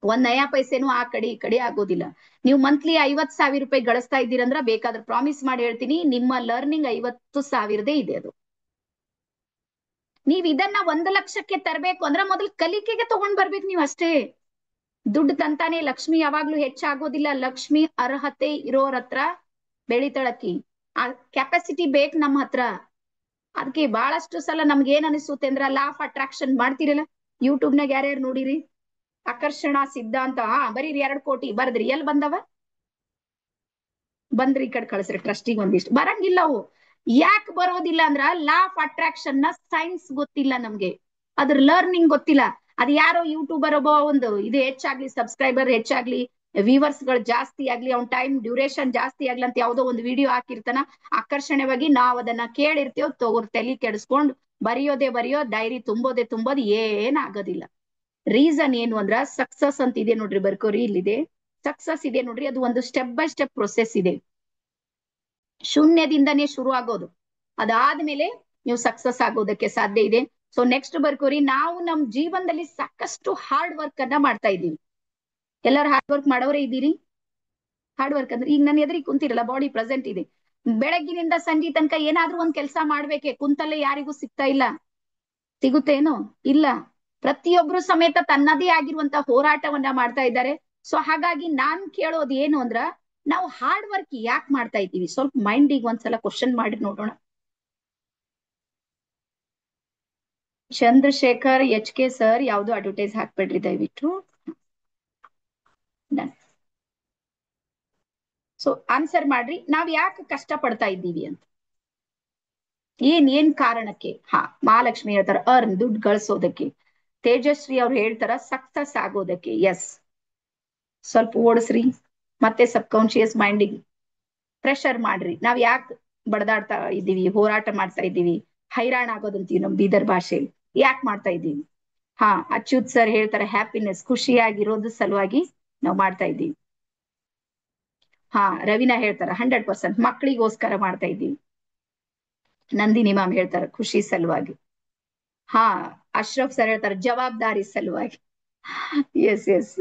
ಒಂದ್ ನಯಾ ಪೈಸೆನೂ ಆ ಕಡೆ ಈ ಕಡೆ ಆಗೋದಿಲ್ಲ. ನೀವು ಮಂತ್ಲಿ 50,000 ರೂಪಾಯಿ ಗಳಿಸ್ತಾ ಇದ್ದೀರಂದ್ರ ಬೇಕಾದ್ರೆ ಪ್ರಾಮಿಸ್ ಮಾಡಿ ಹೇಳ್ತೀನಿ, ನಿಮ್ಮ ಲರ್ನಿಂಗ್ 50,000 ಇದೆ ಅದು. ನೀವ್ ಇದನ್ನ 1 ಲಕ್ಷಕ್ಕೆ ತರಬೇಕು ಅಂದ್ರೆ ಮೊದಲು ಕಲಿಕೆಗೆ ತಗೊಂಡ್ ಬರ್ಬೇಕು ನೀವು ಅಷ್ಟೇ. ದುಡ್ಡು ತಂತಾನೆ ಲಕ್ಷ್ಮಿ ಯಾವಾಗ್ಲೂ ಹೆಚ್ಚಾಗೋದಿಲ್ಲ. ಲಕ್ಷ್ಮಿ ಅರ್ಹತೆ ಇರೋರ ಹತ್ರ ಬೆಳಿತಳಕಿ, ಆ ಕೆಪಾಸಿಟಿ ಬೇಕು ನಮ್ಮ ಹತ್ರ. ಅದಕ್ಕೆ ಬಹಳಷ್ಟು ಸಲ ನಮ್ಗೆ ಏನ್ ಅನಿಸುತ್ತೆ ಅಂದ್ರ, ಲಾ ಆಫ್ ಅಟ್ರಾಕ್ಷನ್ ಮಾಡ್ತಿರಲ್ಲ, ಯೂಟ್ಯೂಬ್ನಾಗ ಯಾರ್ಯಾರು ನೋಡಿರಿ, ಆಕರ್ಷಣಾ ಸಿದ್ಧಾಂತ, ಬರೀರಿ 2 ಕೋಟಿ ಬರ್ದ್ರಿ, ಎಲ್ ಬಂದವ? ಬಂದ್ರಿ ಈ ಕಡೆ ಕಳಿಸ್ರಿ ಟ್ರಸ್ಟಿಗೆ ಒಂದಿಷ್ಟು. ಬರಂಗಿಲ್ಲ ಅವು. ಯಾಕೆ ಬರೋದಿಲ್ಲ ಅಂದ್ರ, ಲಾ ಆಫ್ ಅಟ್ರಾಕ್ಷನ್ ನ ಸೈನ್ಸ್ ಗೊತ್ತಿಲ್ಲ ನಮ್ಗೆ, ಅದ್ರ ಲರ್ನಿಂಗ್ ಗೊತ್ತಿಲ್ಲ. ಅದ್ ಯಾರೋ ಯೂಟ್ಯೂಬರ್ ಒಬ್ಬ ಒಂದು ಇದು ಹೆಚ್ಚಾಗ್ಲಿ, ಸಬ್ಸ್ಕ್ರೈಬರ್ ಹೆಚ್ಚಾಗ್ಲಿ, ವ್ಯೂವರ್ಸ್ ಗಳು ಜಾಸ್ತಿ ಆಗ್ಲಿ, ಅವ್ನ ಟೈಮ್ ಡ್ಯೂರೇಷನ್ ಜಾಸ್ತಿ ಆಗ್ಲಿ ಅಂತ ಯಾವ್ದೋ ಒಂದು ವಿಡಿಯೋ ಹಾಕಿರ್ತಾನ, ಆಕರ್ಷಣೆವಾಗಿ ನಾವ್ ಅದನ್ನ ಕೇಳಿರ್ತೇವ್, ತಲೆ ಕೆಡಿಸ್ಕೊಂಡು ಬರೆಯೋ ಡೈರಿ ತುಂಬೋದು ಏನ್ ಆಗೋದಿಲ್ಲ. ರೀಸನ್ ಏನು ಅಂದ್ರ, ಸಕ್ಸಸ್ ಅಂತ ಇದೆ ನೋಡ್ರಿ, ಬರ್ಕೋರಿ, ಇಲ್ಲಿದೆ ಸಕ್ಸಸ್ ಇದೆ ನೋಡ್ರಿ, ಅದು ಒಂದು ಸ್ಟೆಪ್ ಬೈ ಸ್ಟೆಪ್ ಪ್ರೊಸೆಸ್ ಇದೆ. ಶೂನ್ಯದಿಂದನೇ ಶುರು ಆಗೋದು, ಅದಾದ್ಮೇಲೆ ನೀವು ಸಕ್ಸಸ್ ಆಗೋದಕ್ಕೆ ಸಾಧ್ಯ ಇದೆ. ಸೊ ನೆಕ್ಸ್ಟ್ ಬರ್ಕೋರಿ, ನಾವು ನಮ್ ಜೀವನದಲ್ಲಿ ಸಾಕಷ್ಟು ಹಾರ್ಡ್ ವರ್ಕ್ ಅನ್ನ ಮಾಡ್ತಾ ಇದ್ದೀವಿ. ಎಲ್ಲರೂ ಹಾರ್ಡ್ ವರ್ಕ್ ಮಾಡೋರೇ ಇದ್ದೀರಿ? ಹಾರ್ಡ್ ವರ್ಕ್ ಅಂದ್ರೆ ಈಗ ನನ್ನ ಎದುರಿಗೆ ಕುಂತಿರಲ್ಲ, ಬಾಡಿ ಪ್ರೆಸೆಂಟ್ ಇದೆ. ಬೆಳಗ್ಗಿನಿಂದ ಸಂಜೆ ತನಕ ಏನಾದ್ರೂ ಒಂದ್ ಕೆಲಸ ಮಾಡ್ಬೇಕೆ, ಕುಂತಲ್ಲೇ ಯಾರಿಗೂ ಸಿಗ್ತಾ ಇಲ್ಲ. ಸಿಗುತ್ತೇನೋ? ಇಲ್ಲ. ಪ್ರತಿಯೊಬ್ರು ಸಮೇತ ತನ್ನದೇ ಆಗಿರುವಂತ ಹೋರಾಟವನ್ನ ಮಾಡ್ತಾ ಇದ್ದಾರೆ. ಸೊ ಹಾಗಾಗಿ ನಾನ್ ಕೇಳೋದು ಏನು ಅಂದ್ರ, ನಾವು ಹಾರ್ಡ್ ವರ್ಕ್ ಯಾಕೆ ಮಾಡ್ತಾ ಇದ್ದೀವಿ? ಸ್ವಲ್ಪ ಮೈಂಡಿಗೆ ಒಂದ್ಸಲ ಕ್ವಶನ್ ಮಾಡಿ ನೋಡೋಣ. ಚಂದ್ರಶೇಖರ್ HK ಸರ್, ಯಾವ್ದು ಅಡ್ವರ್ಟೈಸ್ ಹಾಕ್ಬೇಡ್ರಿ ದಯವಿಟ್ಟು. ಸೊ ಆನ್ಸರ್ ಮಾಡ್ರಿ, ನಾವ್ ಯಾಕೆ ಕಷ್ಟ ಪಡ್ತಾ ಇದ್ದೀವಿ ಅಂತ. ಏನ್ ಕಾರಣಕ್ಕೆ? ಮಹಾಲಕ್ಷ್ಮಿ ಹೇಳ್ತಾರ ಅರ್ನ್, ದುಡ್ಡು ಗಳಿಸೋದಕ್ಕೆ. ತೇಜಸ್ವಿ ಅವ್ರು ಹೇಳ್ತಾರ ಸಕ್ಸಸ್ ಆಗೋದಕ್ಕೆ. ಎಸ್, ಸ್ವಲ್ಪ ಓಡಿಸ್ರಿ, ಮತ್ತೆ ಸಬ್ ಕಾನ್ಶಿಯಸ್ ಮೈಂಡಿಗೆ ಪ್ರೆಷರ್ ಮಾಡ್ರಿ. ನಾವ್ ಯಾಕೆ ಬಡದಾಡ್ತಾ ಇದ್ದೀವಿ, ಹೋರಾಟ ಮಾಡ್ತಾ ಇದ್ದೀವಿ, ಹೈರಾಣ ಆಗೋದಂತೀವಿ ನಮ್ ಬೀದರ್ ಭಾಷೆಯಲ್ಲಿ. ಯಾಕೆ ಮಾಡ್ತಾ ಇದ್ದೀವಿ? ಅಚ್ಯುತ್ ಸರ್ ಹೇಳ್ತಾರೆ ಹ್ಯಾಪಿನೆಸ್, ಖುಷಿಯಾಗಿರೋದು ಸಲುವಾಗಿ ನಾವು ಮಾಡ್ತಾ ಇದ್ದೀವಿ. ರವಿನಾ ಹೇಳ್ತಾರ 100% ಮಕ್ಕಳಿಗೋಸ್ಕರ ಮಾಡ್ತಾ ಇದ್ದೀವಿ. ನಂದಿನಿ ಮ್ಯಾಮ್ ಹೇಳ್ತಾರ ಖುಷಿ ಸಲುವಾಗಿ. ಅಶ್ರಫ್ ಸರ್ ಹೇಳ್ತಾರೆ ಜವಾಬ್ದಾರಿ ಸಲುವಾಗಿ. ಎಸ್.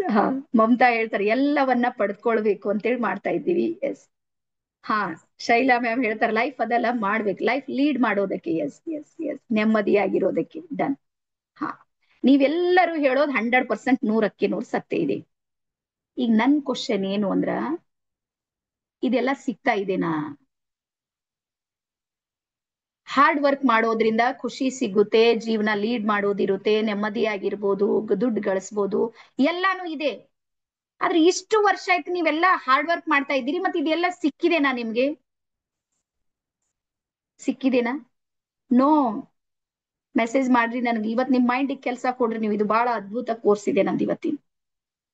ಮಮತಾ ಹೇಳ್ತಾರೆ ಎಲ್ಲವನ್ನ ಪಡೆದುಕೊಳ್ಬೇಕು ಅಂತೇಳಿ ಮಾಡ್ತಾ ಇದ್ದೀವಿ. ಎಸ್. ಶೈಲಾ ಮ್ಯಾಮ್ ಹೇಳ್ತಾರೆ ಲೈಫ್ ಅದೆಲ್ಲ ಮಾಡ್ಬೇಕು, ಲೈಫ್ ಲೀಡ್ ಮಾಡೋದಕ್ಕೆ. ಎಸ್, ನೆಮ್ಮದಿಯಾಗಿರೋದಕ್ಕೆ. ಡನ್. ನೀವೆಲ್ಲರೂ ಹೇಳೋದು 100% 100% ಸತ್ಯ ಇದೆ. ಈಗ ನನ್ ಕ್ವಶನ್ ಏನು ಅಂದ್ರ, ಇದೆಲ್ಲ ಸಿಗ್ತಾ ಇದೆನಾ? ಹಾರ್ಡ್ ವರ್ಕ್ ಮಾಡೋದ್ರಿಂದ ಖುಷಿ ಸಿಗುತ್ತೆ, ಜೀವನ ಲೀಡ್ ಮಾಡೋದಿರುತ್ತೆ, ನೆಮ್ಮದಿಯಾಗಿರ್ಬೋದು, ದುಡ್ಡು ಗಳಿಸ್ಬೋದು, ಎಲ್ಲಾನು ಇದೆ. ಆದ್ರೆ ಇಷ್ಟು ವರ್ಷ ಆಯ್ತು ನೀವೆಲ್ಲ ಹಾರ್ಡ್ ವರ್ಕ್ ಮಾಡ್ತಾ ಇದ್ದೀರಿ, ಮತ್ತೆ ಇದೆಲ್ಲ ಸಿಕ್ಕಿದೆನಾ ನಿಮ್ಗೆ? ಸಿಕ್ಕಿದೆನಾ? ನೋ. ಮೆಸೇಜ್ ಮಾಡ್ರಿ ನನ್ಗೆ, ಇವತ್ ನಿಮ್ ಮೈಂಡ್ ಕೆಲಸ ಕೊಡ್ರಿ ನೀವು. ಇದು ಬಹಳ ಅದ್ಭುತ ಕೋರ್ಸ್ ಇದೆ ನಂದು ಇವತ್ತಿನ.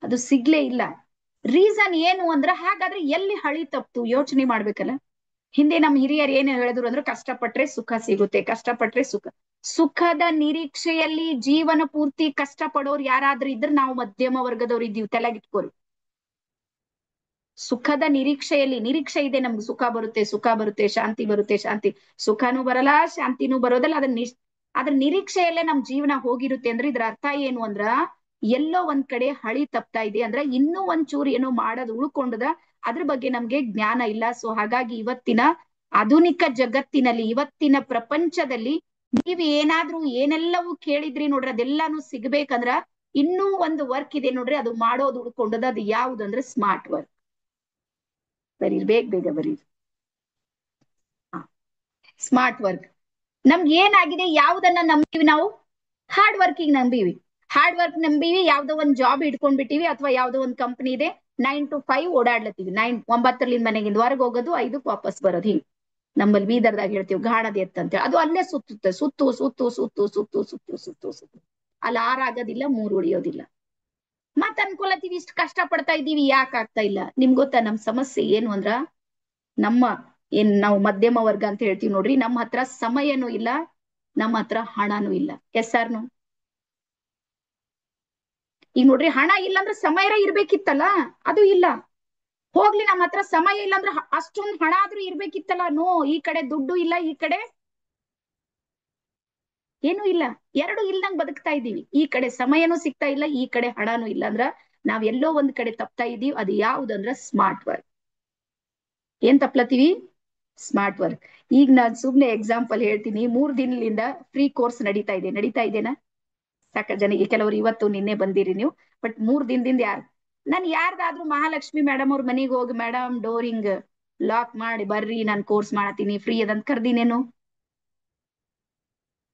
ಅದು ಸಿಗ್ಲೇ ಇಲ್ಲ. ರೀಸನ್ ಏನು ಅಂದ್ರ, ಹಾಗಾದ್ರೆ ಎಲ್ಲಿ ಹಳಿ ತಪ್ತು ಯೋಚನೆ ಮಾಡ್ಬೇಕಲ್ಲ. ಹಿಂದೆ ನಮ್ ಹಿರಿಯರು ಏನ್ ಹೇಳಿದ್ರು ಅಂದ್ರೆ, ಕಷ್ಟಪಟ್ರೆ ಸುಖ ಸಿಗುತ್ತೆ, ಕಷ್ಟಪಟ್ರೆ ಸುಖ. ಸುಖದ ನಿರೀಕ್ಷೆಯಲ್ಲಿ ಜೀವನ ಪೂರ್ತಿ ಕಷ್ಟ ಪಡೋರು ಯಾರಾದ್ರೂ ಇದ್ರೆ ನಾವು ಮಧ್ಯಮ ವರ್ಗದವ್ರು ಇದ್ದೀವಿ, ತಲೆಗಿಟ್ಕೋರಿ. ಸುಖದ ನಿರೀಕ್ಷೆ ಇದೆ ನಮ್ಗೆ, ಸುಖ ಬರುತ್ತೆ, ಶಾಂತಿ ಬರುತ್ತೆ, ಸುಖನೂ ಬರಲ್ಲ, ಶಾಂತಿನೂ ಬರೋದಲ್ಲ. ಅದ್ರ ನಿರೀಕ್ಷೆಯಲ್ಲೇ ನಮ್ ಜೀವನ ಹೋಗಿರುತ್ತೆ ಅಂದ್ರೆ ಇದ್ರ ಅರ್ಥ ಏನು ಅಂದ್ರ, ಎಲ್ಲೋ ಒಂದ್ ಕಡೆ ಹಳಿ ತಪ್ತಾ ಇದೆ ಅಂದ್ರ, ಇನ್ನೂ ಒಂಚೂರು ಏನೋ ಮಾಡೋದು ಉಳ್ಕೊಂಡದ, ಅದ್ರ ಬಗ್ಗೆ ನಮ್ಗೆ ಜ್ಞಾನ ಇಲ್ಲ. ಸೊ ಹಾಗಾಗಿ ಇವತ್ತಿನ ಆಧುನಿಕ ಜಗತ್ತಿನಲ್ಲಿ, ಇವತ್ತಿನ ಪ್ರಪಂಚದಲ್ಲಿ ನೀವ್ ಏನಾದ್ರೂ ಏನೆಲ್ಲವೂ ಕೇಳಿದ್ರಿ ನೋಡ್ರಿ, ಅದೆಲ್ಲಾನು ಸಿಗ್ಬೇಕಂದ್ರ ಇನ್ನೂ ಒಂದು ವರ್ಕ್ ಇದೆ ನೋಡ್ರಿ, ಅದು ಮಾಡೋದು ಉಳ್ಕೊಂಡದ. ಅದು ಯಾವ್ದಂದ್ರೆ ಸ್ಮಾರ್ಟ್ ವರ್ಕ್. ಬರೀರಿ, ಬೇಗ ಬರೀರಿ. ಸ್ಮಾರ್ಟ್ ವರ್ಕ್ ನಮ್ಗೆ ಏನಾಗಿದೆ, ಯಾವ್ದನ್ನ ನಂಬೀವಿ ನಾವು? ಹಾರ್ಡ್ ವರ್ಕಿಂಗ್ ನಂಬೀವಿ. ಹಾರ್ಡ್ ವರ್ಕ್ ನಂಬೀವಿ, ಯಾವ್ದೋ ಒಂದ್ ಜಾಬ್ ಇಟ್ಕೊಂಡ್ಬಿಟ್ಟಿವಿ, ಅಥವಾ ಯಾವ್ದೋ ಒಂದ್ ಕಂಪನಿ ಇದೆ, 9 to 5 ಓಡಾಡ್ಲತ್ತೀವಿ. 9 ಮನೆಗಿಂದ ಹೊರಗೆ ಹೋಗೋದು, 5 ವಾಪಸ್ ಬರೋದು. ಹಿಂಗ್ ನಮ್ಮಲ್ಲಿ ಬೀದರ್ದಾಗ ಹೇಳ್ತೀವಿ ಗಾಣದ ಎತ್ತಂತ. ಅದು ಅಲ್ಲೇ ಸುತ್ತುತ್ತೆ, ಸುತ್ತು ಅಲ್ಲಿ 6 ಆಗೋದಿಲ್ಲ, 3 ಉಳಿಯೋದಿಲ್ಲ. ಮತ್ ಅನ್ಕೊಳತೀವಿ ಇಷ್ಟು ಕಷ್ಟ ಪಡ್ತಾ ಇದ್ದೀವಿ, ಯಾಕೆ ಆಗ್ತಾ ಇಲ್ಲ? ನಿಮ್ಗೆ ಗೊತ್ತಾ ನಮ್ ಸಮಸ್ಯೆ ಏನು ಅಂದ್ರ, ನಾವು ಮಧ್ಯಮ ವರ್ಗ ಅಂತ ಹೇಳ್ತೀವಿ ನೋಡ್ರಿ, ನಮ್ಮ ಹತ್ರ ಸಮಯನೂ ಇಲ್ಲ, ನಮ್ಮ ಹತ್ರ ಹಣನೂ ಇಲ್ಲ. Yes or no? ಈಗ ನೋಡ್ರಿ, ಹಣ ಇಲ್ಲ ಅಂದ್ರೆ ಸಮಯ ಇರ್ಬೇಕಿತ್ತಲ್ಲ, ಅದು ಇಲ್ಲ. ಹೋಗ್ಲಿ, ನಮ್ಮ ಹತ್ರ ಸಮಯ ಇಲ್ಲ ಅಂದ್ರೆ ಅಷ್ಟೊಂದು ಹಣ ಆದ್ರೂ ಇರ್ಬೇಕಿತ್ತಲ್ಲ. ನೋ, ಈ ಕಡೆ ದುಡ್ಡು ಇಲ್ಲ, ಈ ಕಡೆ ಏನೂ ಇಲ್ಲ. ಎರಡು ಇಲ್ದಂಗ್ ಬದುಕ್ತಾ ಇದ್ದೀವಿ. ಈ ಕಡೆ ಸಮಯನೂ ಸಿಗ್ತಾ ಇಲ್ಲ, ಈ ಕಡೆ ಹಣನೂ ಇಲ್ಲ. ಅಂದ್ರ ನಾವ್ ಎಲ್ಲೋ ಒಂದ್ ಕಡೆ ತಪ್ತಾ ಇದೀವಿ. ಅದು ಯಾವ್ದಂದ್ರ ಸ್ಮಾರ್ಟ್ ವರ್ಕ್. ಏನ್ ತಪ್ಲತ್ತೀವಿ? Smart work. ಈಗ ನಾನ್ ಸುಮ್ನೆ ಎಕ್ಸಾಂಪಲ್ ಹೇಳ್ತೀನಿ. 3 ದಿನದಿಂದ ಫ್ರೀ ಕೋರ್ಸ್ ನಡೀತಾ ಇದೆನಾ? ಸಾಕ ಜನಿಗೆ, ಕೆಲವರು ಇವತ್ತು ನಿನ್ನೆ ಬಂದಿರಿ ನೀವು, ಬಟ್ 3 ದಿನದಿಂದ ನಾನು ಯಾರ್ದಾದ್ರೂ ಮಹಾಲಕ್ಷ್ಮಿ ಮೇಡಮ್ ಅವ್ರ ಮನೆಗೆ ಹೋಗಿ, ಮೇಡಮ್ ಡೋರಿಂಗ್ ಲಾಕ್ ಮಾಡಿ ಬರ್ರಿ, ನಾನು ಕೋರ್ಸ್ ಮಾಡತೀನಿ ಫ್ರೀ ಅದಂತ ಕರ್ದಿನೇನು?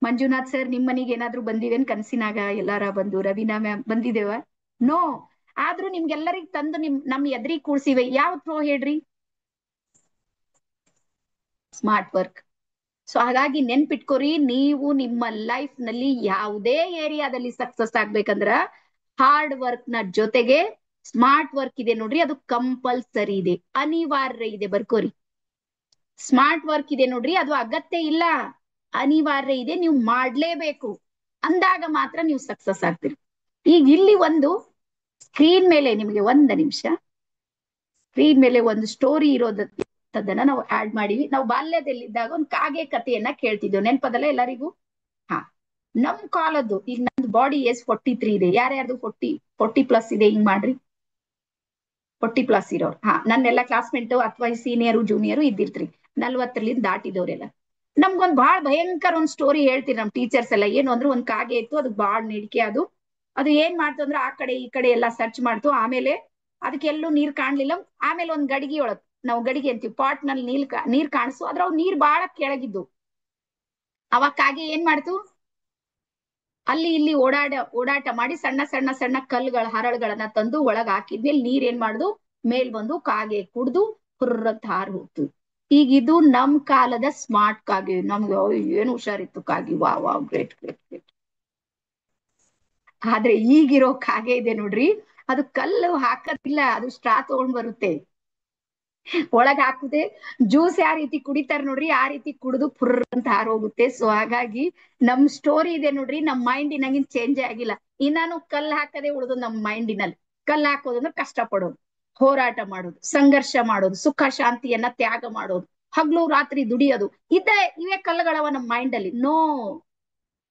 ಮಂಜುನಾಥ್ ಸರ್ ನಿಮ್ ಮನೆಗೆ ಏನಾದ್ರು ಬಂದಿವೇನ್ ಕನ್ಸಿನಾಗ? ಎಲ್ಲಾರ ಬಂದು ರವೀನಾ ಮ್ಯಾಮ್ ಬಂದಿದ್ದೇವ? ನೋ. ಆದ್ರೂ ನಿಮ್ಗೆಲ್ಲರಿಗ್ ತಂದು ನಮ್ ಎದ್ರಿಗೆ ಕೂಡ್ಸಿವೆ. ಯಾವ ಥ್ರೋ ಹೇಳ್ರಿ? Smart work. ಸೊ ಹಾಗಾಗಿ ನೆನ್ಪಿಟ್ಕೋರಿ, ನೀವು ನಿಮ್ಮ ಲೈಫ್ ನಲ್ಲಿ ಯಾವುದೇ ಏರಿಯಾದಲ್ಲಿ ಸಕ್ಸಸ್ ಆಗ್ಬೇಕಂದ್ರ ಹಾರ್ಡ್ ವರ್ಕ್ ನ ಜೊತೆಗೆ ಸ್ಮಾರ್ಟ್ ವರ್ಕ್ ಇದೆ ನೋಡ್ರಿ, ಅದು ಕಂಪಲ್ಸರಿ ಇದೆ, ಅನಿವಾರ್ಯ ಇದೆ. ಬರ್ಕೋರಿ. ಸ್ಮಾರ್ಟ್ ವರ್ಕ್ ಇದೆ ನೋಡ್ರಿ, ಅದು ಅಗತ್ಯ ಇಲ್ಲ, ಅನಿವಾರ್ಯ ಇದೆ, ನೀವು ಮಾಡ್ಲೇಬೇಕು. ಅಂದಾಗ ಮಾತ್ರ ನೀವು ಸಕ್ಸಸ್ ಆಗ್ತೀರಿ. ಈಗ ಇಲ್ಲಿ ಒಂದು ಸ್ಕ್ರೀನ್ ಮೇಲೆ ನಿಮಗೆ 1 ನಿಮಿಷ, ಸ್ಕ್ರೀನ್ ಮೇಲೆ ಒಂದು ಸ್ಟೋರಿ ಇರೋದು ಅದನ್ನ ನಾವು ಆಡ್ ಮಾಡಿವಿ. ನಾವು ಬಾಲ್ಯದಲ್ಲಿದ್ದಾಗ ಒಂದು ಕಾಗೆ ಕಥೆಯನ್ನ ಕೇಳ್ತಿದ್ವಿ, ನೆನ್ಪದಲ್ಲ ಎಲ್ಲರಿಗೂ? ಹಾ, ನಮ್ ಕಾಲದ್ದು, ಈಗ ನಂದು ಬಾಡಿ ಏಜ್ 43 ಇದೆ. ಯಾರ್ಯಾರ್ದು 40+ ಇದೆ? ಹಿಂಗ್ ಮಾಡ್ರಿ. 40+ ಇರೋರು. ಹಾ, ನನ್ನೆಲ್ಲ ಕ್ಲಾಸ್ಮೇಟ್ ಅಥವಾ ಸೀನಿಯರು ಜೂನಿಯರು ಇದ್ದಿರ್ತ್ರಿ, 40ರಿಂದ ದಾಟಿದವ್ರೆಲ್ಲ. ನಮ್ಗೊಂದ್ ಬಹಳ ಭಯಂಕರ ಒಂದ್ ಸ್ಟೋರಿ ಹೇಳ್ತೀರಿ ನಮ್ ಟೀಚರ್ಸ್ ಎಲ್ಲ. ಏನು ಅಂದ್ರೆ ಒಂದ್ ಕಾಗೆ ಇತ್ತು, ಅದಕ್ಕೆ ಬಾಳ್ ನಿಡಿಕೆ. ಅದು ಏನ್ ಮಾಡ್ತು ಅಂದ್ರೆ ಆ ಕಡೆ ಈ ಕಡೆ ಎಲ್ಲ ಸರ್ಚ್ ಮಾಡ್ತು. ಆಮೇಲೆ ಅದಕ್ಕೆಲ್ಲೂ ನೀರ್ ಕಾಣ್ಲಿಲ್ಲ. ಆಮೇಲೆ ಒಂದ್ ಗಡಿಗೆ ಒಳಗ್, ನಾವು ಗಡಿಗೆ ಅಂತೀವಿ, ಪಾಟ್ ನಲ್ಲಿ ನೀರ್ ಕಾಣಿಸು, ಅದ್ರ ಅವ್ ನೀರ್ ಬಾಳ ಕೆಳಗಿದ್ದು. ಅವಾಗ ಕಾಗೆ ಏನ್ ಮಾಡ್ತು, ಅಲ್ಲಿ ಇಲ್ಲಿ ಓಡಾಟ ಮಾಡಿ ಸಣ್ಣ ಸಣ್ಣ ಸಣ್ಣ ಹರಳುಗಳನ್ನ ತಂದು ಒಳಗ್ ಹಾಕಿದ್ಮೇಲೆ ನೀರ್ ಏನ್ ಮಾಡುದು, ಮೇಲ್ ಬಂದು ಕಾಗೆ ಕುಡ್ದು ಹುರ್ರಂತ ಹಾರ್ ಹೋಗ್ತು. ಈಗ ಇದು ನಮ್ ಕಾಲದ ಸ್ಮಾರ್ಟ್ ಕಾಗೆ. ನಮ್ಗೆ ಏನು ಹುಷಾರಿತ್ತು ಕಾಗೆ, ವಾ ವಾ, ಗ್ರೇಟ್ ಗ್ರೇಟ್ ಗ್ರೇಟ್. ಆದ್ರೆ ಈಗಿರೋ ಕಾಗೆ ಇದೆ ನೋಡ್ರಿ, ಅದು ಕಲ್ಲು ಹಾಕದಿಲ್ಲ, ಅದು ಸ್ಟ್ರಾ ತಗೊಂಡ್ ಬರುತ್ತೆ, ಒಳಗ್ ಹಾಕುತ್ತೆ. ಜ್ಯೂಸ್ ಯಾವ ರೀತಿ ಕುಡಿತಾರ ನೋಡ್ರಿ, ಆ ರೀತಿ ಕುಡಿದು ಪುರ್ರ ಅಂತ ಹಾರೋಗುತ್ತೆ. ಸೊ ಹಾಗಾಗಿ ನಮ್ ಸ್ಟೋರಿ ಇದೆ ನೋಡ್ರಿ, ನಮ್ ಮೈಂಡಿನಾಗಿನ್ ಚೇಂಜ್ ಆಗಿಲ್ಲ. ಇನ್ನಾನು ಕಲ್ಲು ಹಾಕದೆ ಉಳಿದು ನಮ್ ಮೈಂಡಿನಲ್ಲಿ. ಕಲ್ಲು ಹಾಕೋದಂದ್ರೆ ಕಷ್ಟ ಪಡೋದು, ಹೋರಾಟ ಮಾಡೋದು, ಸಂಘರ್ಷ ಮಾಡೋದು, ಸುಖ ಶಾಂತಿಯನ್ನ ತ್ಯಾಗ ಮಾಡೋದು, ಹಗ್ಲು ರಾತ್ರಿ ದುಡಿಯೋದು, ಇವೇ ಕಲ್ಲುಗಳವ ನಮ್ ಮೈಂಡ್ ಅಲ್ಲಿ. ನೋ,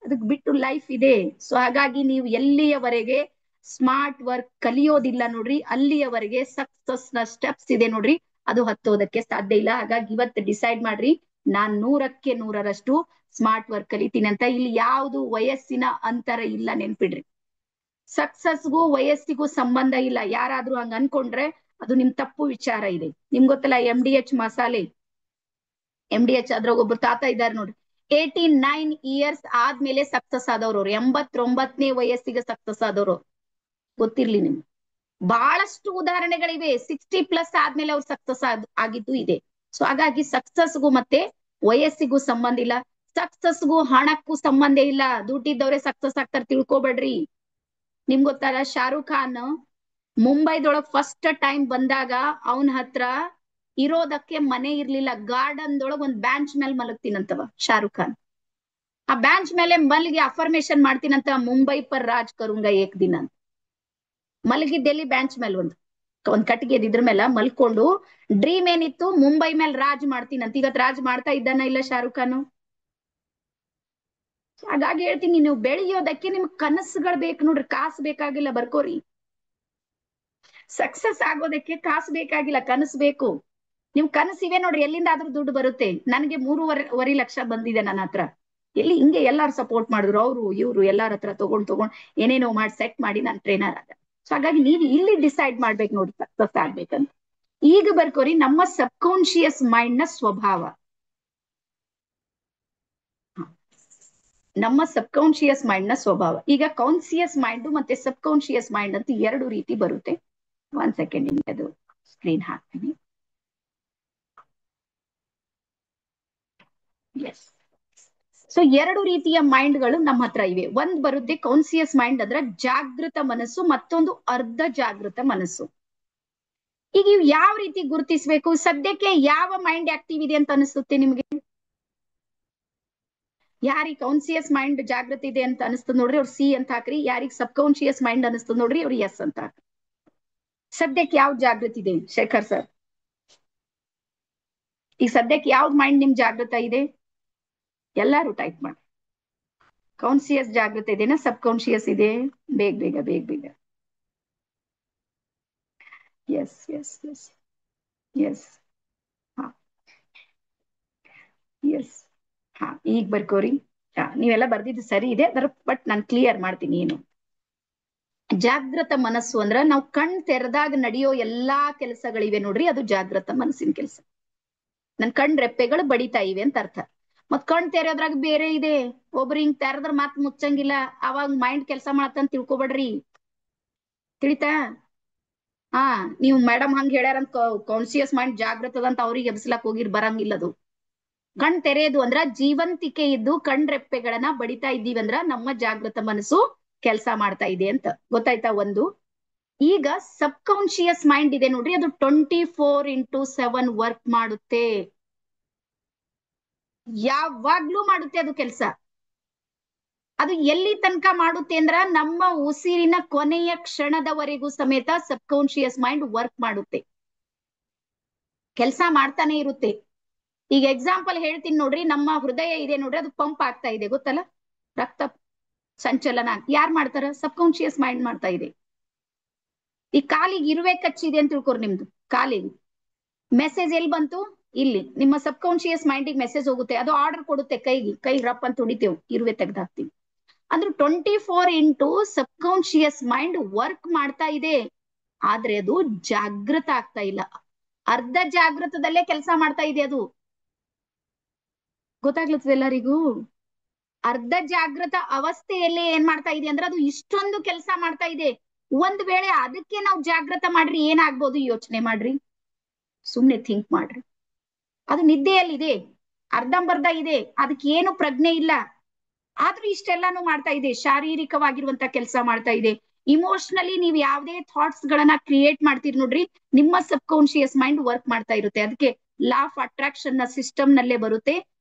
ಅದಕ್ ಬಿಟ್ಟು ಲೈಫ್ ಇದೆ. ಸೊ ಹಾಗಾಗಿ ನೀವು ಎಲ್ಲಿಯವರೆಗೆ ಸ್ಮಾರ್ಟ್ ವರ್ಕ್ ಕಲಿಯೋದಿಲ್ಲ ನೋಡ್ರಿ, ಅಲ್ಲಿಯವರೆಗೆ ಸಕ್ಸಸ್ ನ ಸ್ಟೆಪ್ಸ್ ಇದೆ ನೋಡ್ರಿ, ಅದು ಹತ್ತೋದಕ್ಕೆ ಸಾಧ್ಯ ಇಲ್ಲ. ಹಾಗಾಗಿ ಇವತ್ತು ಡಿಸೈಡ್ ಮಾಡ್ರಿ, ನಾನ್ 100ಕ್ಕೆ 100ರಷ್ಟು ಸ್ಮಾರ್ಟ್ ವರ್ಕ್ ಕಲಿತೀನಿ ಅಂತ. ಇಲ್ಲಿ ಯಾವುದು ವಯಸ್ಸಿನ ಅಂತರ ಇಲ್ಲ, ನೆನ್ಪಿಡ್ರಿ. ಸಕ್ಸಸ್ಗೂ ವಯಸ್ಸಿಗೂ ಸಂಬಂಧ ಇಲ್ಲ. ಯಾರಾದ್ರೂ ಹಂಗ ಅನ್ಕೊಂಡ್ರೆ ಅದು ನಿಮ್ ತಪ್ಪು ವಿಚಾರ ಇದೆ. ನಿಮ್ಗೆ ಗೊತ್ತಲ್ಲ, MDH ಮಸಾಲೆ, MDH ಅದ್ರಾಗ ಒಬ್ರು ತಾತ ಇದ್ದಾರೆ ನೋಡ್ರಿ, 89 ಇಯರ್ಸ್ ಆದ್ಮೇಲೆ ಸಕ್ಸಸ್ ಆದವ್ರು. 89ನೇ ವಯಸ್ಸಿಗೆ ಸಕ್ಸಸ್ ಆದವ್ರು. ಗೊತ್ತಿರ್ಲಿ ನಿಮ್ಗೆ, ಬಹಳಷ್ಟು ಉದಾಹರಣೆಗಳಿವೆ. 60+ ಆದ್ಮೇಲೆ ಅವ್ರು ಸಕ್ಸಸ್ ಆಗಿದ್ದು ಇದೆ. ಸೊ ಹಾಗಾಗಿ ಸಕ್ಸಸ್ಗೂ ಮತ್ತೆ ವಯಸ್ಸಿಗೂ ಸಂಬಂಧ ಇಲ್ಲ. ಸಕ್ಸಸ್ಗೂ ಹಣಕ್ಕೂ ಸಂಬಂಧ ಇಲ್ಲ. ದುಡ್ಡಿದ್ದವ್ರೆ ಸಕ್ಸಸ್ ಆಗ್ತಾರೆ, ತಿಳ್ಕೊಬೇಡ್ರಿ. ನಿಮ್ಗೆ ಗೊತ್ತಲ್ಲ, ಶಾರುಖ್ ಖಾನ್ ಮುಂಬೈದೊಳಗ್ ಫಸ್ಟ್ ಟೈಮ್ ಬಂದಾಗ ಅವನ ಹತ್ರ ಇರೋದಕ್ಕೆ ಮನೆ ಇರ್ಲಿಲ್ಲ. ಗಾರ್ಡನ್ ದೊಳಗ್ ಒಂದ್ ಬ್ಯಾಂಚ್ ಮೇಲೆ ಮಲಗ್ತೀನಂತವ ಶಾರುಖ್ ಖಾನ್. ಆ ಬ್ಯಾಂಚ್ ಮೇಲೆ ಮಲಗಿ ಅಫರ್ಮೇಶನ್ ಮಾಡ್ತೀನಂತ, ಮುಂಬೈ ಪರ್ ರಾಜ್ ಕರುಂಗ ಏಕ್ ದಿನ ಅಂತ. ಮಲಗಿದ್ದೆಲ್ಲಿ ಬ್ಯಾಂಚ್ ಮೇಲೆ ಒಂದ್ ಕಟ್ಟಿಗೆ ಇದ್ರ ಮೇಲೆ ಮಲ್ಕೊಂಡು ಡ್ರೀಮ್ ಏನಿತ್ತು, ಮುಂಬೈ ಮೇಲೆ ರಾಜ್ ಮಾಡ್ತೀನಂತ. ಇವತ್ ರಾಜ್ ಮಾಡ್ತಾ ಇದ್ದಾನ ಇಲ್ಲ ಶಾರುಖ್ ಖಾನ್? ಹಾಗಾಗಿ ಹೇಳ್ತೀನಿ, ನೀವು ಬೆಳೆಯೋದಕ್ಕೆ ನಿಮ್ಗೆ ಕನಸುಗಳು ಬೇಕು ನೋಡ್ರಿ, ಕಾಸು ಬೇಕಾಗಿಲ್ಲ, ಬರ್ಕೋರಿ. ಸಕ್ಸಸ್ ಆಗೋದಕ್ಕೆ ಕಾಸು ಬೇಕಾಗಿಲ್ಲ, ಕನಸು ಬೇಕು. ನಿಮ್ ಕನಸಿವೆ ನೋಡ್ರಿ, ಎಲ್ಲಿಂದಾದ್ರೂ ದುಡ್ಡು ಬರುತ್ತೆ. ನನಗೆ 3.5 ಲಕ್ಷ ಬಂದಿದೆ ನನ್ನ ಹತ್ರ. ಎಲ್ಲಿ ಹಿಂಗೆ ಎಲ್ಲಾರು ಸಪೋರ್ಟ್ ಮಾಡಿದ್ರು, ಅವರು ಇವ್ರು ಎಲ್ಲಾರ ಹತ್ರ ತಗೊಂಡ್ ಏನೇನೋ ಮಾಡಿ ಸೆಟ್ ಮಾಡಿ ನಾನು ಟ್ರೈನರ್ ಆದ. ಸೊ ಹಾಗಾಗಿ ನೀವು ಇಲ್ಲಿ ಡಿಸೈಡ್ ಮಾಡ್ಬೇಕು ನೋಡಿ ಸಕ್ಸಸ್ ಆಗ್ಬೇಕಂತ. ಈಗ ಬರ್ಕೋರಿ, ನಮ್ಮ ಸಬ್ಕಾನ್ಶಿಯಸ್ ಮೈಂಡ್ ನ ಸ್ವಭಾವ. ನಮ್ಮ ಸಬ್ಕಾನ್ಶಿಯಸ್ ಮೈಂಡ್ ನ ಸ್ವಭಾವ. ಈಗ ಕಾನ್ಸಿಯಸ್ ಮೈಂಡ್ ಮತ್ತೆ ಸಬ್ಕಾನ್ಶಿಯಸ್ ಮೈಂಡ್ ಅಂತ 2 ರೀತಿ ಬರುತ್ತೆ. 1 ಸೆಕೆಂಡ್, ನಿಮಗೆ ಅದು ಸ್ಕ್ರೀನ್ ಹಾಕ್ತೀನಿ. ಎಸ್. ಸೊ 2 ರೀತಿಯ ಮೈಂಡ್ಗಳು ನಮ್ಮ ಹತ್ರ ಇವೆ. ಒಂದ್ ಬರುತ್ತೆ ಕಾನ್ಸಿಯಸ್ ಮೈಂಡ್, ಅಂದ್ರೆ ಜಾಗೃತ ಮನಸ್ಸು, ಮತ್ತೊಂದು ಅರ್ಧ ಜಾಗೃತ ಮನಸ್ಸು. ಈಗ ಇವ್ ಯಾವ ರೀತಿ ಗುರುತಿಸಬೇಕು? ಸದ್ಯಕ್ಕೆ ಯಾವ ಮೈಂಡ್ ಆಕ್ಟಿವ್ ಇದೆ ಅಂತ ಅನಿಸುತ್ತೆ ನಿಮ್ಗೆ? ಯಾರಿಗೆ ಕಾನ್ಸಿಯಸ್ ಮೈಂಡ್ ಜಾಗೃತಿ ಇದೆ ಅಂತ ಅನಿಸ್ತದ ನೋಡ್ರಿ, ಅವ್ರು ಸಿ ಅಂತ ಹಾಕ್ರಿ. ಯಾರಿಗೆ ಸಬ್ ಕಾನ್ಶಿಯಸ್ ಮೈಂಡ್ ಅನಿಸ್ತದ ನೋಡ್ರಿ, ಅವ್ರು ಎಸ್ ಅಂತ ಹಾಕ್ರಿ. ಸದ್ಯಕ್ಕೆ ಯಾವ್ದು ಜಾಗೃತಿ ಇದೆ ಶೇಖರ್ ಸರ್? ಈಗ ಸದ್ಯಕ್ಕೆ ಯಾವ್ದು ಮೈಂಡ್ ನಿಮ್ ಜಾಗೃತ ಇದೆ? ಎಲ್ಲಾರು ಟೈಪ್ ಮಾಡಿ. ಕಾನ್ಸಿಯಸ್ ಜಾಗೃತ ಇದೆನಾ, ಸಬ್ ಕಾನ್ಶಿಯಸ್ ಇದೆ? ಬೇಗ ಬೇಗ ಬೇಗ ಬೇಗ. Yes yes yes yes. ಹಾ, ಎಸ್. ಹಾ, ಈಗ ಬರ್ಕೋರಿ. ನೀವೆಲ್ಲ ಬರ್ದಿದ್ದು ಸರಿ ಇದೆ, ಅದರ ಬಟ್ ನಾನು ಕ್ಲಿಯರ್ ಮಾಡ್ತೀನಿ. ಏನು ಜಾಗೃತ ಮನಸ್ಸು ಅಂದ್ರ, ನಾವು ಕಣ್ ತೆರೆದಾಗ ನಡೆಯೋ ಎಲ್ಲಾ ಕೆಲಸಗಳಿವೆ ನೋಡ್ರಿ, ಅದು ಜಾಗೃತ ಮನಸ್ಸಿನ ಕೆಲಸ. ನನ್ ಕಣ್ ರೆಪ್ಪೆಗಳು ಬಡಿತಾ ಇವೆ ಅಂತ ಅರ್ಥ. ಮತ್ ಕಣ್ ತೆರೆಯೋದ್ರಾಗ ಬೇರೆ ಇದೆ. ಒಬ್ರು ಹಿಂಗ್ ತೆರೆದ್ರ ಮಾತ್ ಮುಚ್ಚಂಗಿಲ್ಲ, ಅವಾಗ ಮೈಂಡ್ ಕೆಲಸ ಮಾಡತ್ತಂತ ತಿಳ್ಕೊಬೇಡ್ರಿ. ತಿಳಿತಾ? ಹಾ, ನೀವು ಮೇಡಮ್ ಹಂಗ ಹೇಳ್ಯಾರಂತ ಕಾನ್ಸಿಯಸ್ ಮೈಂಡ್ ಜಾಗೃತದ ಅಂತ ಅವ್ರಿಗೆ ಎಬ್ಸ್ಲಾಕ್ ಹೋಗಿರ್ ಬರಂಗಿಲ್ಲ. ಅದು ಕಣ್ ತೆರೆಯೋದು ಅಂದ್ರ ಜೀವಂತಿಕೆ ಇದ್ದು ಕಣ್ ರೆಪ್ಪೆಗಳನ್ನ ಬಡಿತಾ ಇದ್ದೀವಿ ಅಂದ್ರ ನಮ್ಮ ಜಾಗೃತ ಮನಸ್ಸು ಕೆಲಸ ಮಾಡ್ತಾ ಇದೆ ಅಂತ. ಗೊತ್ತಾಯ್ತಾ? ಒಂದು. ಈಗ ಸಬ್ ಕಾನ್ಶಿಯಸ್ ಮೈಂಡ್ ಇದೆ ನೋಡ್ರಿ, ಅದು 24x7 ವರ್ಕ್ ಮಾಡುತ್ತೆ. ಯಾವಾಗ್ಲೂ ಮಾಡುತ್ತೆ ಅದು ಕೆಲಸ. ಅದು ಎಲ್ಲಿ ತನಕ ಮಾಡುತ್ತೆ ಅಂದ್ರ, ನಮ್ಮ ಉಸಿರಿನ ಕೊನೆಯ ಕ್ಷಣದವರೆಗೂ ಸಮೇತ ಸಬ್ ಕಾನ್ಶಿಯಸ್ ಮೈಂಡ್ ವರ್ಕ್ ಮಾಡುತ್ತೆ. ಕೆಲಸ ಮಾಡ್ತಾನೆ ಇರುತ್ತೆ. ಈಗ ಎಕ್ಸಾಂಪಲ್ ಹೇಳ್ತೀನಿ ನೋಡ್ರಿ, ನಮ್ಮ ಹೃದಯ ಇದೆ ನೋಡ್ರಿ, ಅದು ಪಂಪ್ ಆಗ್ತಾ ಇದೆ ಗೊತ್ತಲ್ಲ, ರಕ್ತ ಸಂಚಲನ ಯಾರ್ ಮಾಡ್ತಾರ? ಸಬ್ ಕಾನ್ಶಿಯಸ್ ಮೈಂಡ್ ಮಾಡ್ತಾ ಇದೆ. ಈ ಕಾಲಿಗೆ ಇರುವೆ ಕಚ್ಚಿದೆ ಅಂತ ತಿಳ್ಕೊರಿ, ನಿಮ್ದು ಕಾಲಿಗೆ ಮೆಸೇಜ್ ಎಲ್ಲಿ ಬಂತು? ಇಲ್ಲಿ ನಿಮ್ಮ ಸಬ್ ಕಾನ್ಶಿಯಸ್ ಮೈಂಡಿಗೆ ಮೆಸೇಜ್ ಹೋಗುತ್ತೆ, ಅದು ಆರ್ಡರ್ ಕೊಡುತ್ತೆ ಕೈಗೆ, ಕೈ ರಪ್ ಅಂತ ಹೊಡಿತೇವೆ, ಇರುವೆ ತೆಗ್ದಾಕ್ತಿವಿ. ಅಂದ್ರೆ 24 ಇಂಟು ಸಬ್ ಕಾನ್ಶಿಯಸ್ ಮೈಂಡ್ ವರ್ಕ್ ಮಾಡ್ತಾ ಇದೆ, ಆದ್ರೆ ಅದು ಜಾಗೃತ ಆಗ್ತಾ ಇಲ್ಲ, ಅರ್ಧ ಜಾಗೃತದಲ್ಲೇ ಕೆಲಸ ಮಾಡ್ತಾ ಇದೆ. ಅದು ಗೊತ್ತಾಗ್ಲತ್ತದ ಎಲ್ಲರಿಗೂ? ಅರ್ಧ ಜಾಗೃತ ಅವಸ್ಥೆಯಲ್ಲಿ ಏನ್ ಮಾಡ್ತಾ ಇದೆ ಅಂದ್ರೆ ಅದು ಇಷ್ಟೊಂದು ಕೆಲಸ ಮಾಡ್ತಾ ಇದೆ. ಒಂದ್ ವೇಳೆ ಅದಕ್ಕೆ ನಾವು ಜಾಗೃತ ಮಾಡ್ರಿ ಏನಾಗ್ಬೋದು ಯೋಚನೆ ಮಾಡ್ರಿ, ಸುಮ್ನೆ ಥಿಂಕ್ ಮಾಡ್ರಿ. ಅದು ನಿದ್ದೆಯಲ್ಲಿದೆ, ಅರ್ಧಂಬರ್ಧ ಇದೆ, ಅದಕ್ಕೆ ಏನು ಪ್ರಜ್ಞೆ ಇಲ್ಲ, ಆದ್ರೂ ಇಷ್ಟೆಲ್ಲಾನು ಮಾಡ್ತಾ ಇದೆ, ಶಾರೀರಿಕವಾಗಿರುವಂತ ಕೆಲಸ ಮಾಡ್ತಾ ಇದೆ. ಇಮೋಷನಲಿ ನೀವು ಯಾವ್ದೇ ಥಾಟ್ಸ್ ಗಳನ್ನ ಕ್ರಿಯೇಟ್ ಮಾಡ್ತೀರಿ ನೋಡ್ರಿ, ನಿಮ್ಮ ಸಬ್ ಕಾನ್ಶಿಯಸ್ ಮೈಂಡ್ ವರ್ಕ್ ಮಾಡ್ತಾ ಇರುತ್ತೆ. ಅದಕ್ಕೆ ಲಾ ಆಫ್ ಅಟ್ರಾಕ್ಷನ್ ನ ಸಿಸ್ಟಮ್ ನಲ್ಲೇ ಬರುತ್ತೆ,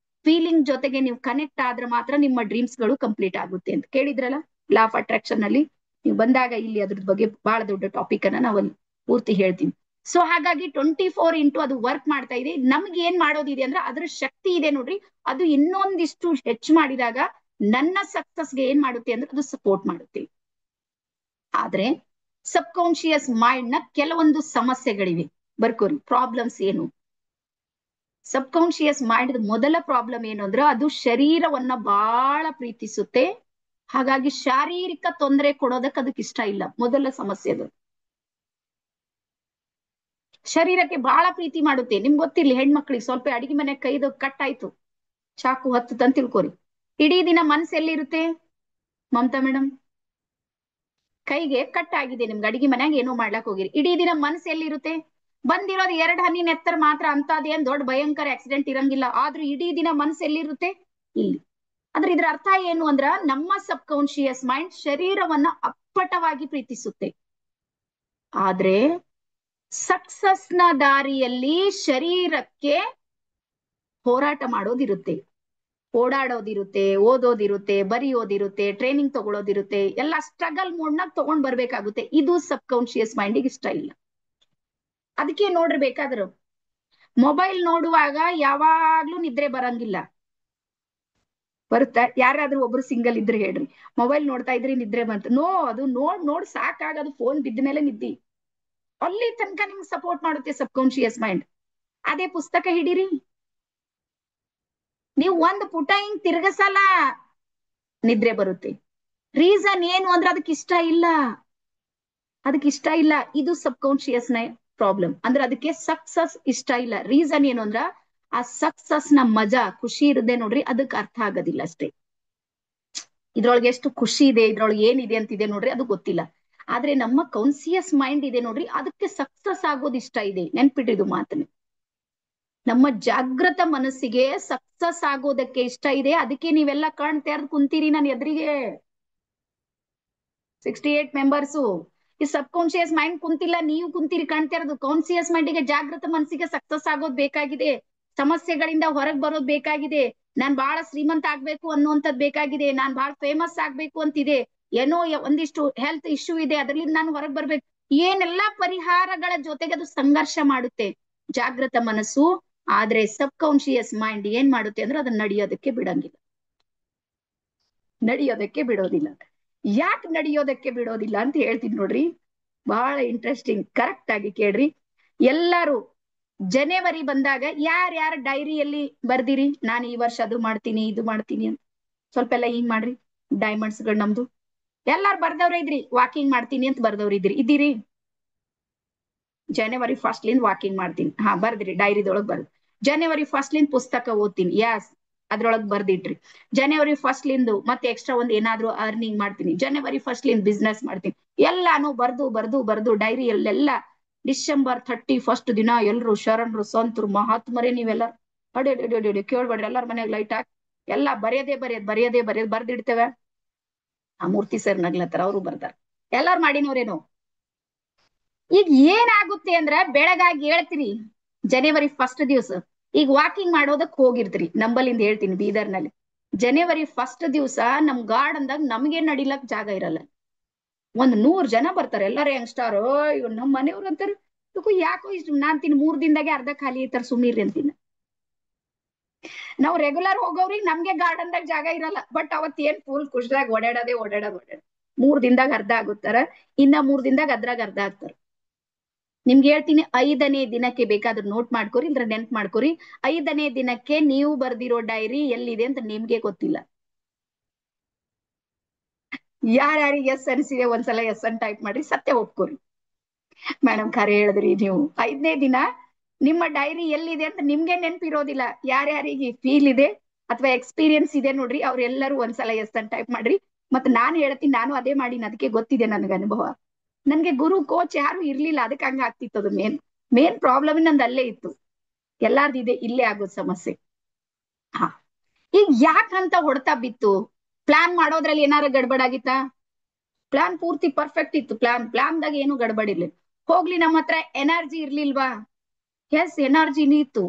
ಫೀಲಿಂಗ್ ಜೊತೆಗೆ ನೀವು ಕನೆಕ್ಟ್ ಆದ್ರೆ ಮಾತ್ರ ನಿಮ್ಮ ಡ್ರೀಮ್ಸ್ ಗಳು ಕಂಪ್ಲೀಟ್ ಆಗುತ್ತೆ ಅಂತ ಕೇಳಿದ್ರಲ್ಲ. ಲಾ ಆಫ್ ಅಟ್ರಾಕ್ಷನ್ ನಲ್ಲಿ ನೀವು ಬಂದಾಗ ಇಲ್ಲಿ ಅದ್ರ ಬಗ್ಗೆ ಬಹಳ ದೊಡ್ಡ ಟಾಪಿಕ್ ಅನ್ನ ನಾವು ಅಲ್ಲಿ ಪೂರ್ತಿ ಹೇಳ್ತೀವಿ. ಸೊ ಹಾಗಾಗಿ 24 ಇಂಟು ಅದು ವರ್ಕ್ ಮಾಡ್ತಾ ಇದೆ. ನಮ್ಗೆ ಏನ್ ಮಾಡೋದಿದೆ ಅಂದ್ರೆ ಅದ್ರ ಶಕ್ತಿ ಇದೆ ನೋಡ್ರಿ, ಅದು ಇನ್ನೊಂದಿಷ್ಟು ಹೆಚ್ಚು ಮಾಡಿದಾಗ ನನ್ನ ಸಕ್ಸಸ್ಗೆ ಏನ್ ಮಾಡುತ್ತೆ ಅಂದ್ರೆ ಅದು ಸಪೋರ್ಟ್ ಮಾಡುತ್ತೆ. ಆದ್ರೆ ಸಬ್ ಕಾನ್ಶಿಯಸ್ ಮೈಂಡ್ ನ ಕೆಲವೊಂದು ಸಮಸ್ಯೆಗಳಿವೆ, ಬರ್ಕೋರಿ ಪ್ರಾಬ್ಲಮ್ಸ್ ಏನು. ಸಬ್ ಕಾನ್ಶಿಯಸ್ ಮೈಂಡ್ ಮೊದಲ ಪ್ರಾಬ್ಲಮ್ ಏನು ಅಂದ್ರೆ ಅದು ಶರೀರವನ್ನ ಬಹಳ ಪ್ರೀತಿಸುತ್ತೆ, ಹಾಗಾಗಿ ಶಾರೀರಿಕ ತೊಂದರೆ ಕೊಡೋದಕ್ಕೆ ಅದಕ್ಕೆ ಇಷ್ಟ ಇಲ್ಲ. ಮೊದಲ ಸಮಸ್ಯೆ ಅದು, ಶರೀರಕ್ಕೆ ಬಹಳ ಪ್ರೀತಿ ಮಾಡುತ್ತೆ. ನಿಮ್ಗೆ ಗೊತ್ತಿರ್ಲಿ, ಹೆಣ್ಮಕ್ಳಿಗೆ ಸ್ವಲ್ಪ ಅಡಿಗೆ ಮನೆ ಕೈದು ಕಟ್ ಆಯ್ತು, ಚಾಕು ಹತ್ತುತ್ತ ಅಂತ ತಿಳ್ಕೊರಿ, ಇಡೀ ದಿನ ಮನ್ಸು ಎಲ್ಲಿರುತ್ತೆ ಮಮತಾ ಮೇಡಮ್? ಕೈಗೆ ಕಟ್ ಆಗಿದೆ, ನಿಮ್ಗೆ ಅಡಿಗೆ ಮನ್ಯಾಗ ಏನೋ ಮಾಡ್ಲಾಕ್ ಹೋಗಿರಿ, ಇಡೀ ದಿನ ಮನ್ಸು ಎಲ್ಲಿರುತ್ತೆ? ಬಂದಿರೋದು 2 ಹನಿ ನೆತ್ತರ ಮಾತ್ರ, ಅಂತದೇನ್ ದೊಡ್ಡ ಭಯಂಕರ ಆಕ್ಸಿಡೆಂಟ್ ಇರಂಗಿಲ್ಲ, ಆದ್ರೂ ಇಡೀ ದಿನ ಮನ್ಸು ಎಲ್ಲಿರುತ್ತೆ? ಇಲ್ಲಿ. ಅಂದ್ರೆ ಇದ್ರ ಅರ್ಥ ಏನು ಅಂದ್ರ ನಮ್ಮ ಸಬ್ ಕಾನ್ಶಿಯಸ್ ಮೈಂಡ್ ಶರೀರವನ್ನ ಅಪ್ಪಟವಾಗಿ ಪ್ರೀತಿಸುತ್ತೆ, ಆದ್ರೆ ಸಕ್ಸಸ್ ನ ದಾರಿಯಲ್ಲಿ ಶರೀರಕ್ಕೆ ಹೋರಾಟ ಮಾಡೋದಿರುತ್ತೆ, ಓಡಾಡೋದಿರುತ್ತೆ, ಓದೋದಿರುತ್ತೆ, ಬರೆಯೋದಿರುತ್ತೆ, ಟ್ರೈನಿಂಗ್ ತಗೊಳ್ಳೋದಿರುತ್ತೆ, ಎಲ್ಲ ಸ್ಟ್ರಗಲ್ ಮೋಡ್ನಾಗ ತಗೊಂಡ್ ಬರ್ಬೇಕಾಗುತ್ತೆ. ಇದು ಸಬ್ ಕಾನ್ಶಿಯಸ್ ಮೈಂಡಿಗೆ ಇಷ್ಟ ಇಲ್ಲ. ಅದಕ್ಕೆ ನೋಡ್ರಿ, ಬೇಕಾದ್ರು ಮೊಬೈಲ್ ನೋಡುವಾಗ ಯಾವಾಗ್ಲೂ ನಿದ್ರೆ ಬರಂಗಿಲ್ಲ, ಬರುತ್ತಾ? ಯಾರಾದ್ರೂ ಒಬ್ರು ಸಿಂಗಲ್ ಇದ್ರೆ ಹೇಳ್ರಿ, ಮೊಬೈಲ್ ನೋಡ್ತಾ ಇದ್ರಿ ನಿದ್ರೆ ಬಂತು, ಅದು ನೋಡ್ ಸಾಕಾಗದು, ಫೋನ್ ಬಿದ್ದ ಮೇಲೆ ನಿದ್ದಿ, ಅಲ್ಲಿ ತನಕ ನಿಮ್ಗೆ ಸಪೋರ್ಟ್ ಮಾಡುತ್ತೆ ಸಬ್ ಕಾನ್ಶಿಯಸ್ ಮೈಂಡ್. ಅದೇ ಪುಸ್ತಕ ಹಿಡೀರಿ, ನೀವು ಒಂದ್ ಪುಟ ಹಿಂಗ್ ತಿರ್ಗಸಲ್ಲ ನಿದ್ರೆ ಬರುತ್ತೆ. ರೀಸನ್ ಏನು ಅಂದ್ರೆ ಅದಕ್ಕೆ ಇಷ್ಟ ಇಲ್ಲ, ಅದಕ್ಕೆ ಇಷ್ಟ ಇಲ್ಲ. ಇದು ಸಬ್ ಕಾನ್ಶಿಯಸ್ ನ ಪ್ರಾಬ್ಲಮ್. ಅಂದ್ರೆ ಅದಕ್ಕೆ ಸಕ್ಸಸ್ ಇಷ್ಟ ಇಲ್ಲ. ರೀಸನ್ ಏನು ಅಂದ್ರ ಆ ಸಕ್ಸಸ್ ನ ಮಜಾ, ಖುಷಿ ಇರದೆ ನೋಡ್ರಿ, ಅದಕ್ಕೆ ಅರ್ಥ ಆಗೋದಿಲ್ಲ ಅಷ್ಟೇ. ಇದ್ರೊಳಗೆ ಎಷ್ಟು ಖುಷಿ ಇದೆ, ಇದ್ರೊಳಗೆ ಏನಿದೆ ಅಂತಿದೆ ನೋಡ್ರಿ, ಅದು ಗೊತ್ತಿಲ್ಲ. ಆದ್ರೆ ನಮ್ಮ ಕಾನ್ಶಿಯಸ್ ಮೈಂಡ್ ಇದೆ ನೋಡ್ರಿ, ಅದಕ್ಕೆ ಸಕ್ಸಸ್ ಆಗೋದು ಇಷ್ಟ ಇದೆ. ನೆನ್ಪಿಟ್ಟಿದ್ದು ಮಾತನ್ನ, ನಮ್ಮ ಜಾಗೃತ ಮನಸ್ಸಿಗೆ ಸಕ್ಸಸ್ ಆಗೋದಕ್ಕೆ ಇಷ್ಟ ಇದೆ. ಅದಕ್ಕೆ ನೀವೆಲ್ಲ ಕಣ್ ತೆರೆದು ಕುಂತೀರಿ ನನ್ನ ಎದುರಿಗೆ, 68 ಮೆಂಬರ್ಸು. ಈ ಸಬ್ ಕಾನ್ಶಿಯಸ್ ಮೈಂಡ್ ಕುಂತಿಲ್ಲ, ನೀವು ಕುಂತೀರಿ ಕಣ್ ತೆರೆದು. ಕಾನ್ಶಿಯಸ್ ಮೈಂಡಿಗೆ, ಜಾಗೃತ ಮನಸ್ಸಿಗೆ ಸಕ್ಸಸ್ ಆಗೋದ್ ಬೇಕಾಗಿದೆ, ಸಮಸ್ಯೆಗಳಿಂದ ಹೊರಗ್ ಬರೋದ್ ಬೇಕಾಗಿದೆ, ನಾನ್ ಬಹಳ ಶ್ರೀಮಂತ ಆಗ್ಬೇಕು ಅನ್ನುವಂಥದ್ದು ಬೇಕಾಗಿದೆ, ನಾನ್ ಬಹಳ ಫೇಮಸ್ ಆಗ್ಬೇಕು ಅಂತಿದೆ, ಏನೋ ಒಂದಿಷ್ಟು ಹೆಲ್ತ್ ಇಶ್ಯೂ ಇದೆ, ಅದರಿಂದ ನಾನು ಹೊರಗ್ ಬರ್ಬೇಕು, ಏನೆಲ್ಲಾ ಪರಿಹಾರಗಳ ಜೊತೆಗೆ ಅದು ಸಂಘರ್ಷ ಮಾಡುತ್ತೆ ಜಾಗೃತ ಮನಸ್ಸು. ಆದ್ರೆ ಸಬ್ ಕಾನ್ಶಿಯಸ್ ಮೈಂಡ್ ಏನ್ ಮಾಡುತ್ತೆ ಅಂದ್ರೆ ಅದನ್ನ ನಡೆಯೋದಕ್ಕೆ ಬಿಡಂಗಿಲ್ಲ, ನಡೆಯೋದಕ್ಕೆ ಬಿಡೋದಿಲ್ಲ. ಯಾಕೆ ನಡೆಯೋದಕ್ಕೆ ಬಿಡೋದಿಲ್ಲ ಅಂತ ಹೇಳ್ತೀನಿ ನೋಡ್ರಿ, ಬಹಳ ಇಂಟ್ರೆಸ್ಟಿಂಗ್. ಕರೆಕ್ಟ್ ಆಗಿ ಕೇಳ್ರಿ ಎಲ್ಲಾರು. ಜನವರಿ ಬಂದಾಗ ಯಾರ್ಯಾರ ಡೈರಿಯಲ್ಲಿ ಬರ್ದಿರಿ, ನಾನು ಈ ವರ್ಷ ಅದು ಮಾಡ್ತೀನಿ ಇದು ಮಾಡ್ತೀನಿ ಅಂತ? ಸ್ವಲ್ಪ ಎಲ್ಲ ಹಿಂಗ್ ಮಾಡ್ರಿ. ಡೈಮಂಡ್ಸ್ ಗಳು ನಮ್ದು ಎಲ್ಲಾರು ಬರ್ದವ್ರ ಇದ್ರಿ, ವಾಕಿಂಗ್ ಮಾಡ್ತೀನಿ ಅಂತ ಬರ್ದವ್ರ ಇದ್ದೀರಿ? ಜನವರಿ 1 ವಾಕಿಂಗ್ ಮಾಡ್ತೀನಿ, ಹಾ ಬರ್ದ್ರಿ, ಡೈರಿದೊಳಗ್ ಬರ್ದು. ಜನವರಿ 1 ಪುಸ್ತಕ ಓದ್ತೀನಿ, ಯಾಸ್ ಅದ್ರೊಳಗ್ ಬರ್ದಿಟ್ರಿ. ಜನವರಿ 1 ಮತ್ತೆ ಎಕ್ಸ್ಟ್ರಾ ಒಂದ್ ಏನಾದ್ರು ಅರ್ನಿಂಗ್ ಮಾಡ್ತೀನಿ, ಜನವರಿ 1 ಬಿಸ್ನೆಸ್ ಮಾಡ್ತೀನಿ, ಎಲ್ಲಾನು ಬರ್ದು ಬರ್ದು ಬರ್ದು ಡೈರಿಯಲ್ಲೆಲ್ಲ. ಡಿಸೆಂಬರ್ 31 ದಿನ ಎಲ್ರು ಶರಣರು ಸಂತರು ಮಹಾತ್ಮರೇ ನೀವೆಲ್ಲ ಅಡಿ ಕೇಳ್ಬೇಡ್ರಿ, ಎಲ್ಲಾರ ಮನೆಯಾಗ ಲೈಟ್ ಹಾಕಿ ಎಲ್ಲಾ ಬರೆಯದೇ ಬರ್ದಿಡ್ತೇವೆ. ಆ ಮೂರ್ತಿ ಸರ್ ನಗ್ಲತ್ತಾರ, ಅವರು ಬರ್ತಾರ, ಎಲ್ಲಾರು ಮಾಡಿನವ್ರೇನು. ಈಗ ಏನಾಗುತ್ತೆ ಅಂದ್ರ ಬೆಳಗಾಗಿ ಹೇಳ್ತೀರಿ ಜನವರಿ 1 ದಿವಸ, ಈಗ ವಾಕಿಂಗ್ ಮಾಡೋದಕ್ ಹೋಗಿರ್ತೀರಿ, ನಂಬಲ್ಲಿಂದ ಹೇಳ್ತೀನಿ ಬೀದರ್ನಲ್ಲಿ. ಜನವರಿ 1 ದಿವಸ ನಮ್ ಗಾರ್ಡನ್ದಾಗ ನಮ್ಗೆ ನಡಿಲಕ್ ಜಾಗ ಇರಲ್ಲ, ಒಂದ್ 100 ಜನ ಬರ್ತಾರೆ, ಎಲ್ಲಾರು ಯಂಗ್ಸ್ಟಾರ್, ಇವ್ ನಮ್ ಮನೆಯವ್ರು ಅಂತಾರ, ಯಾಕೋ ಇಷ್ಟು ನಾನ್ ತಿನ್ 3 ದಿನದಾಗೆ ಅರ್ಧ ಖಾಲಿ ಐತಾರ ಸುಮ್ಮೀರ್ರಿ ಅಂತೀನಿ. ನಾವ್ ರೆಗ್ಯುಲರ್ ಹೋಗೋವ್ರಿಗೆ ನಮ್ಗೆ ಗಾರ್ಡನ್ ದಾಗ ಜಾಗ ಇರಲ್ಲ, ಬಟ್ ಅವತ್ ಏನ್ ಫುಲ್ ಖುಷಿಯಾಗಿ ಓಡಾಡೋದೇ ಓಡಾಡೋದ್. 3 ದಿನದಾಗ ಅರ್ಧ ಆಗುತ್ತಾರ, ಇನ್ನ 3 ದಿನದಾಗ ಅದ್ರಾಗ ಅರ್ಧ ಆಗ್ತಾರ. ನಿಮ್ಗೆ ಹೇಳ್ತೀನಿ, 5ನೇ ದಿನಕ್ಕೆ ಬೇಕಾದ್ರೂ ನೋಟ್ ಮಾಡ್ಕೊರಿ, ಇಲ್ದ್ರ ನೆನ್ಪ್ ಮಾಡ್ಕೊರಿ. 5ನೇ ದಿನಕ್ಕೆ ನೀವು ಬರ್ದಿರೋ ಡೈರಿ ಎಲ್ಲಿದೆ ಅಂತ ನಿಮ್ಗೆ ಗೊತ್ತಿಲ್ಲ. ಯಾರ್ಯಾರಿಗೆ ಎಸ್ ಅನ್ಸಿದೆ ಒಂದ್ಸಲ ಎಸ್ ಅನ್ ಟೈಪ್ ಮಾಡ್ರಿ, ಸತ್ಯ ಒಪ್ಕೋರಿ. ಮೇಡಮ್ ಖರೆ ಹೇಳಿದ್ರಿ ನೀವು. 5ನೇ ದಿನ ನಿಮ್ಮ ಡೈರಿ ಎಲ್ಲಿದೆ ಅಂತ ನಿಮ್ಗೆ ನೆನ್ಪಿರೋದಿಲ್ಲ. ಯಾರ್ಯಾರಿಗೆ ಫೀಲ್ ಇದೆ ಅಥವಾ ಎಕ್ಸ್ಪೀರಿಯನ್ಸ್ ಇದೆ ನೋಡ್ರಿ, ಅವ್ರೆಲ್ಲರೂ ಒಂದ್ಸಲ ಎಸ್ ಅನ್ ಟೈಪ್ ಮಾಡ್ರಿ. ಮತ್ ನಾನ್ ಹೇಳ್ತೀನಿ, ನಾನು ಅದೇ ಮಾಡೀನಿ, ಅದಕ್ಕೆ ಗೊತ್ತಿದೆ ನನ್ಗೆ ಅನುಭವ. ನನ್ಗೆ ಗುರು ಕೋಚ್ ಯಾರು ಇರ್ಲಿಲ್ಲ, ಅದಕ್ಕೆ ಹಂಗ ಆಗ್ತಿತ್ತು. ಅದು ಮೇನ್ ಪ್ರಾಬ್ಲಮ್ ನಂದು ಅಲ್ಲೇ ಇತ್ತು. ಎಲ್ಲಾರ್ದು ಇದೆ, ಇಲ್ಲೇ ಆಗೋದ್ ಸಮಸ್ಯೆ. ಹಾ, ಈಗ ಯಾಕಂತ ಹೊಡ್ತಾ ಬಿತ್ತು? ಪ್ಲಾನ್ ಮಾಡೋದ್ರಲ್ಲಿ ಏನಾರ ಗಡ್ಬಡ್ ಆಗಿತ್ತಾ? ಪ್ಲಾನ್ ಪೂರ್ತಿ ಪರ್ಫೆಕ್ಟ್ ಇತ್ತು. ಪ್ಲಾನ್ದಾಗ ಏನು ಗಡ್ಬಡಿಲ್ಲ. ಹೋಗ್ಲಿ, ನಮ್ಮ ಹತ್ರ ಎನರ್ಜಿ ಇರ್ಲಿಲ್ವಾ? ಎಸ್, ಎನರ್ಜಿನೂ ಇತ್ತು.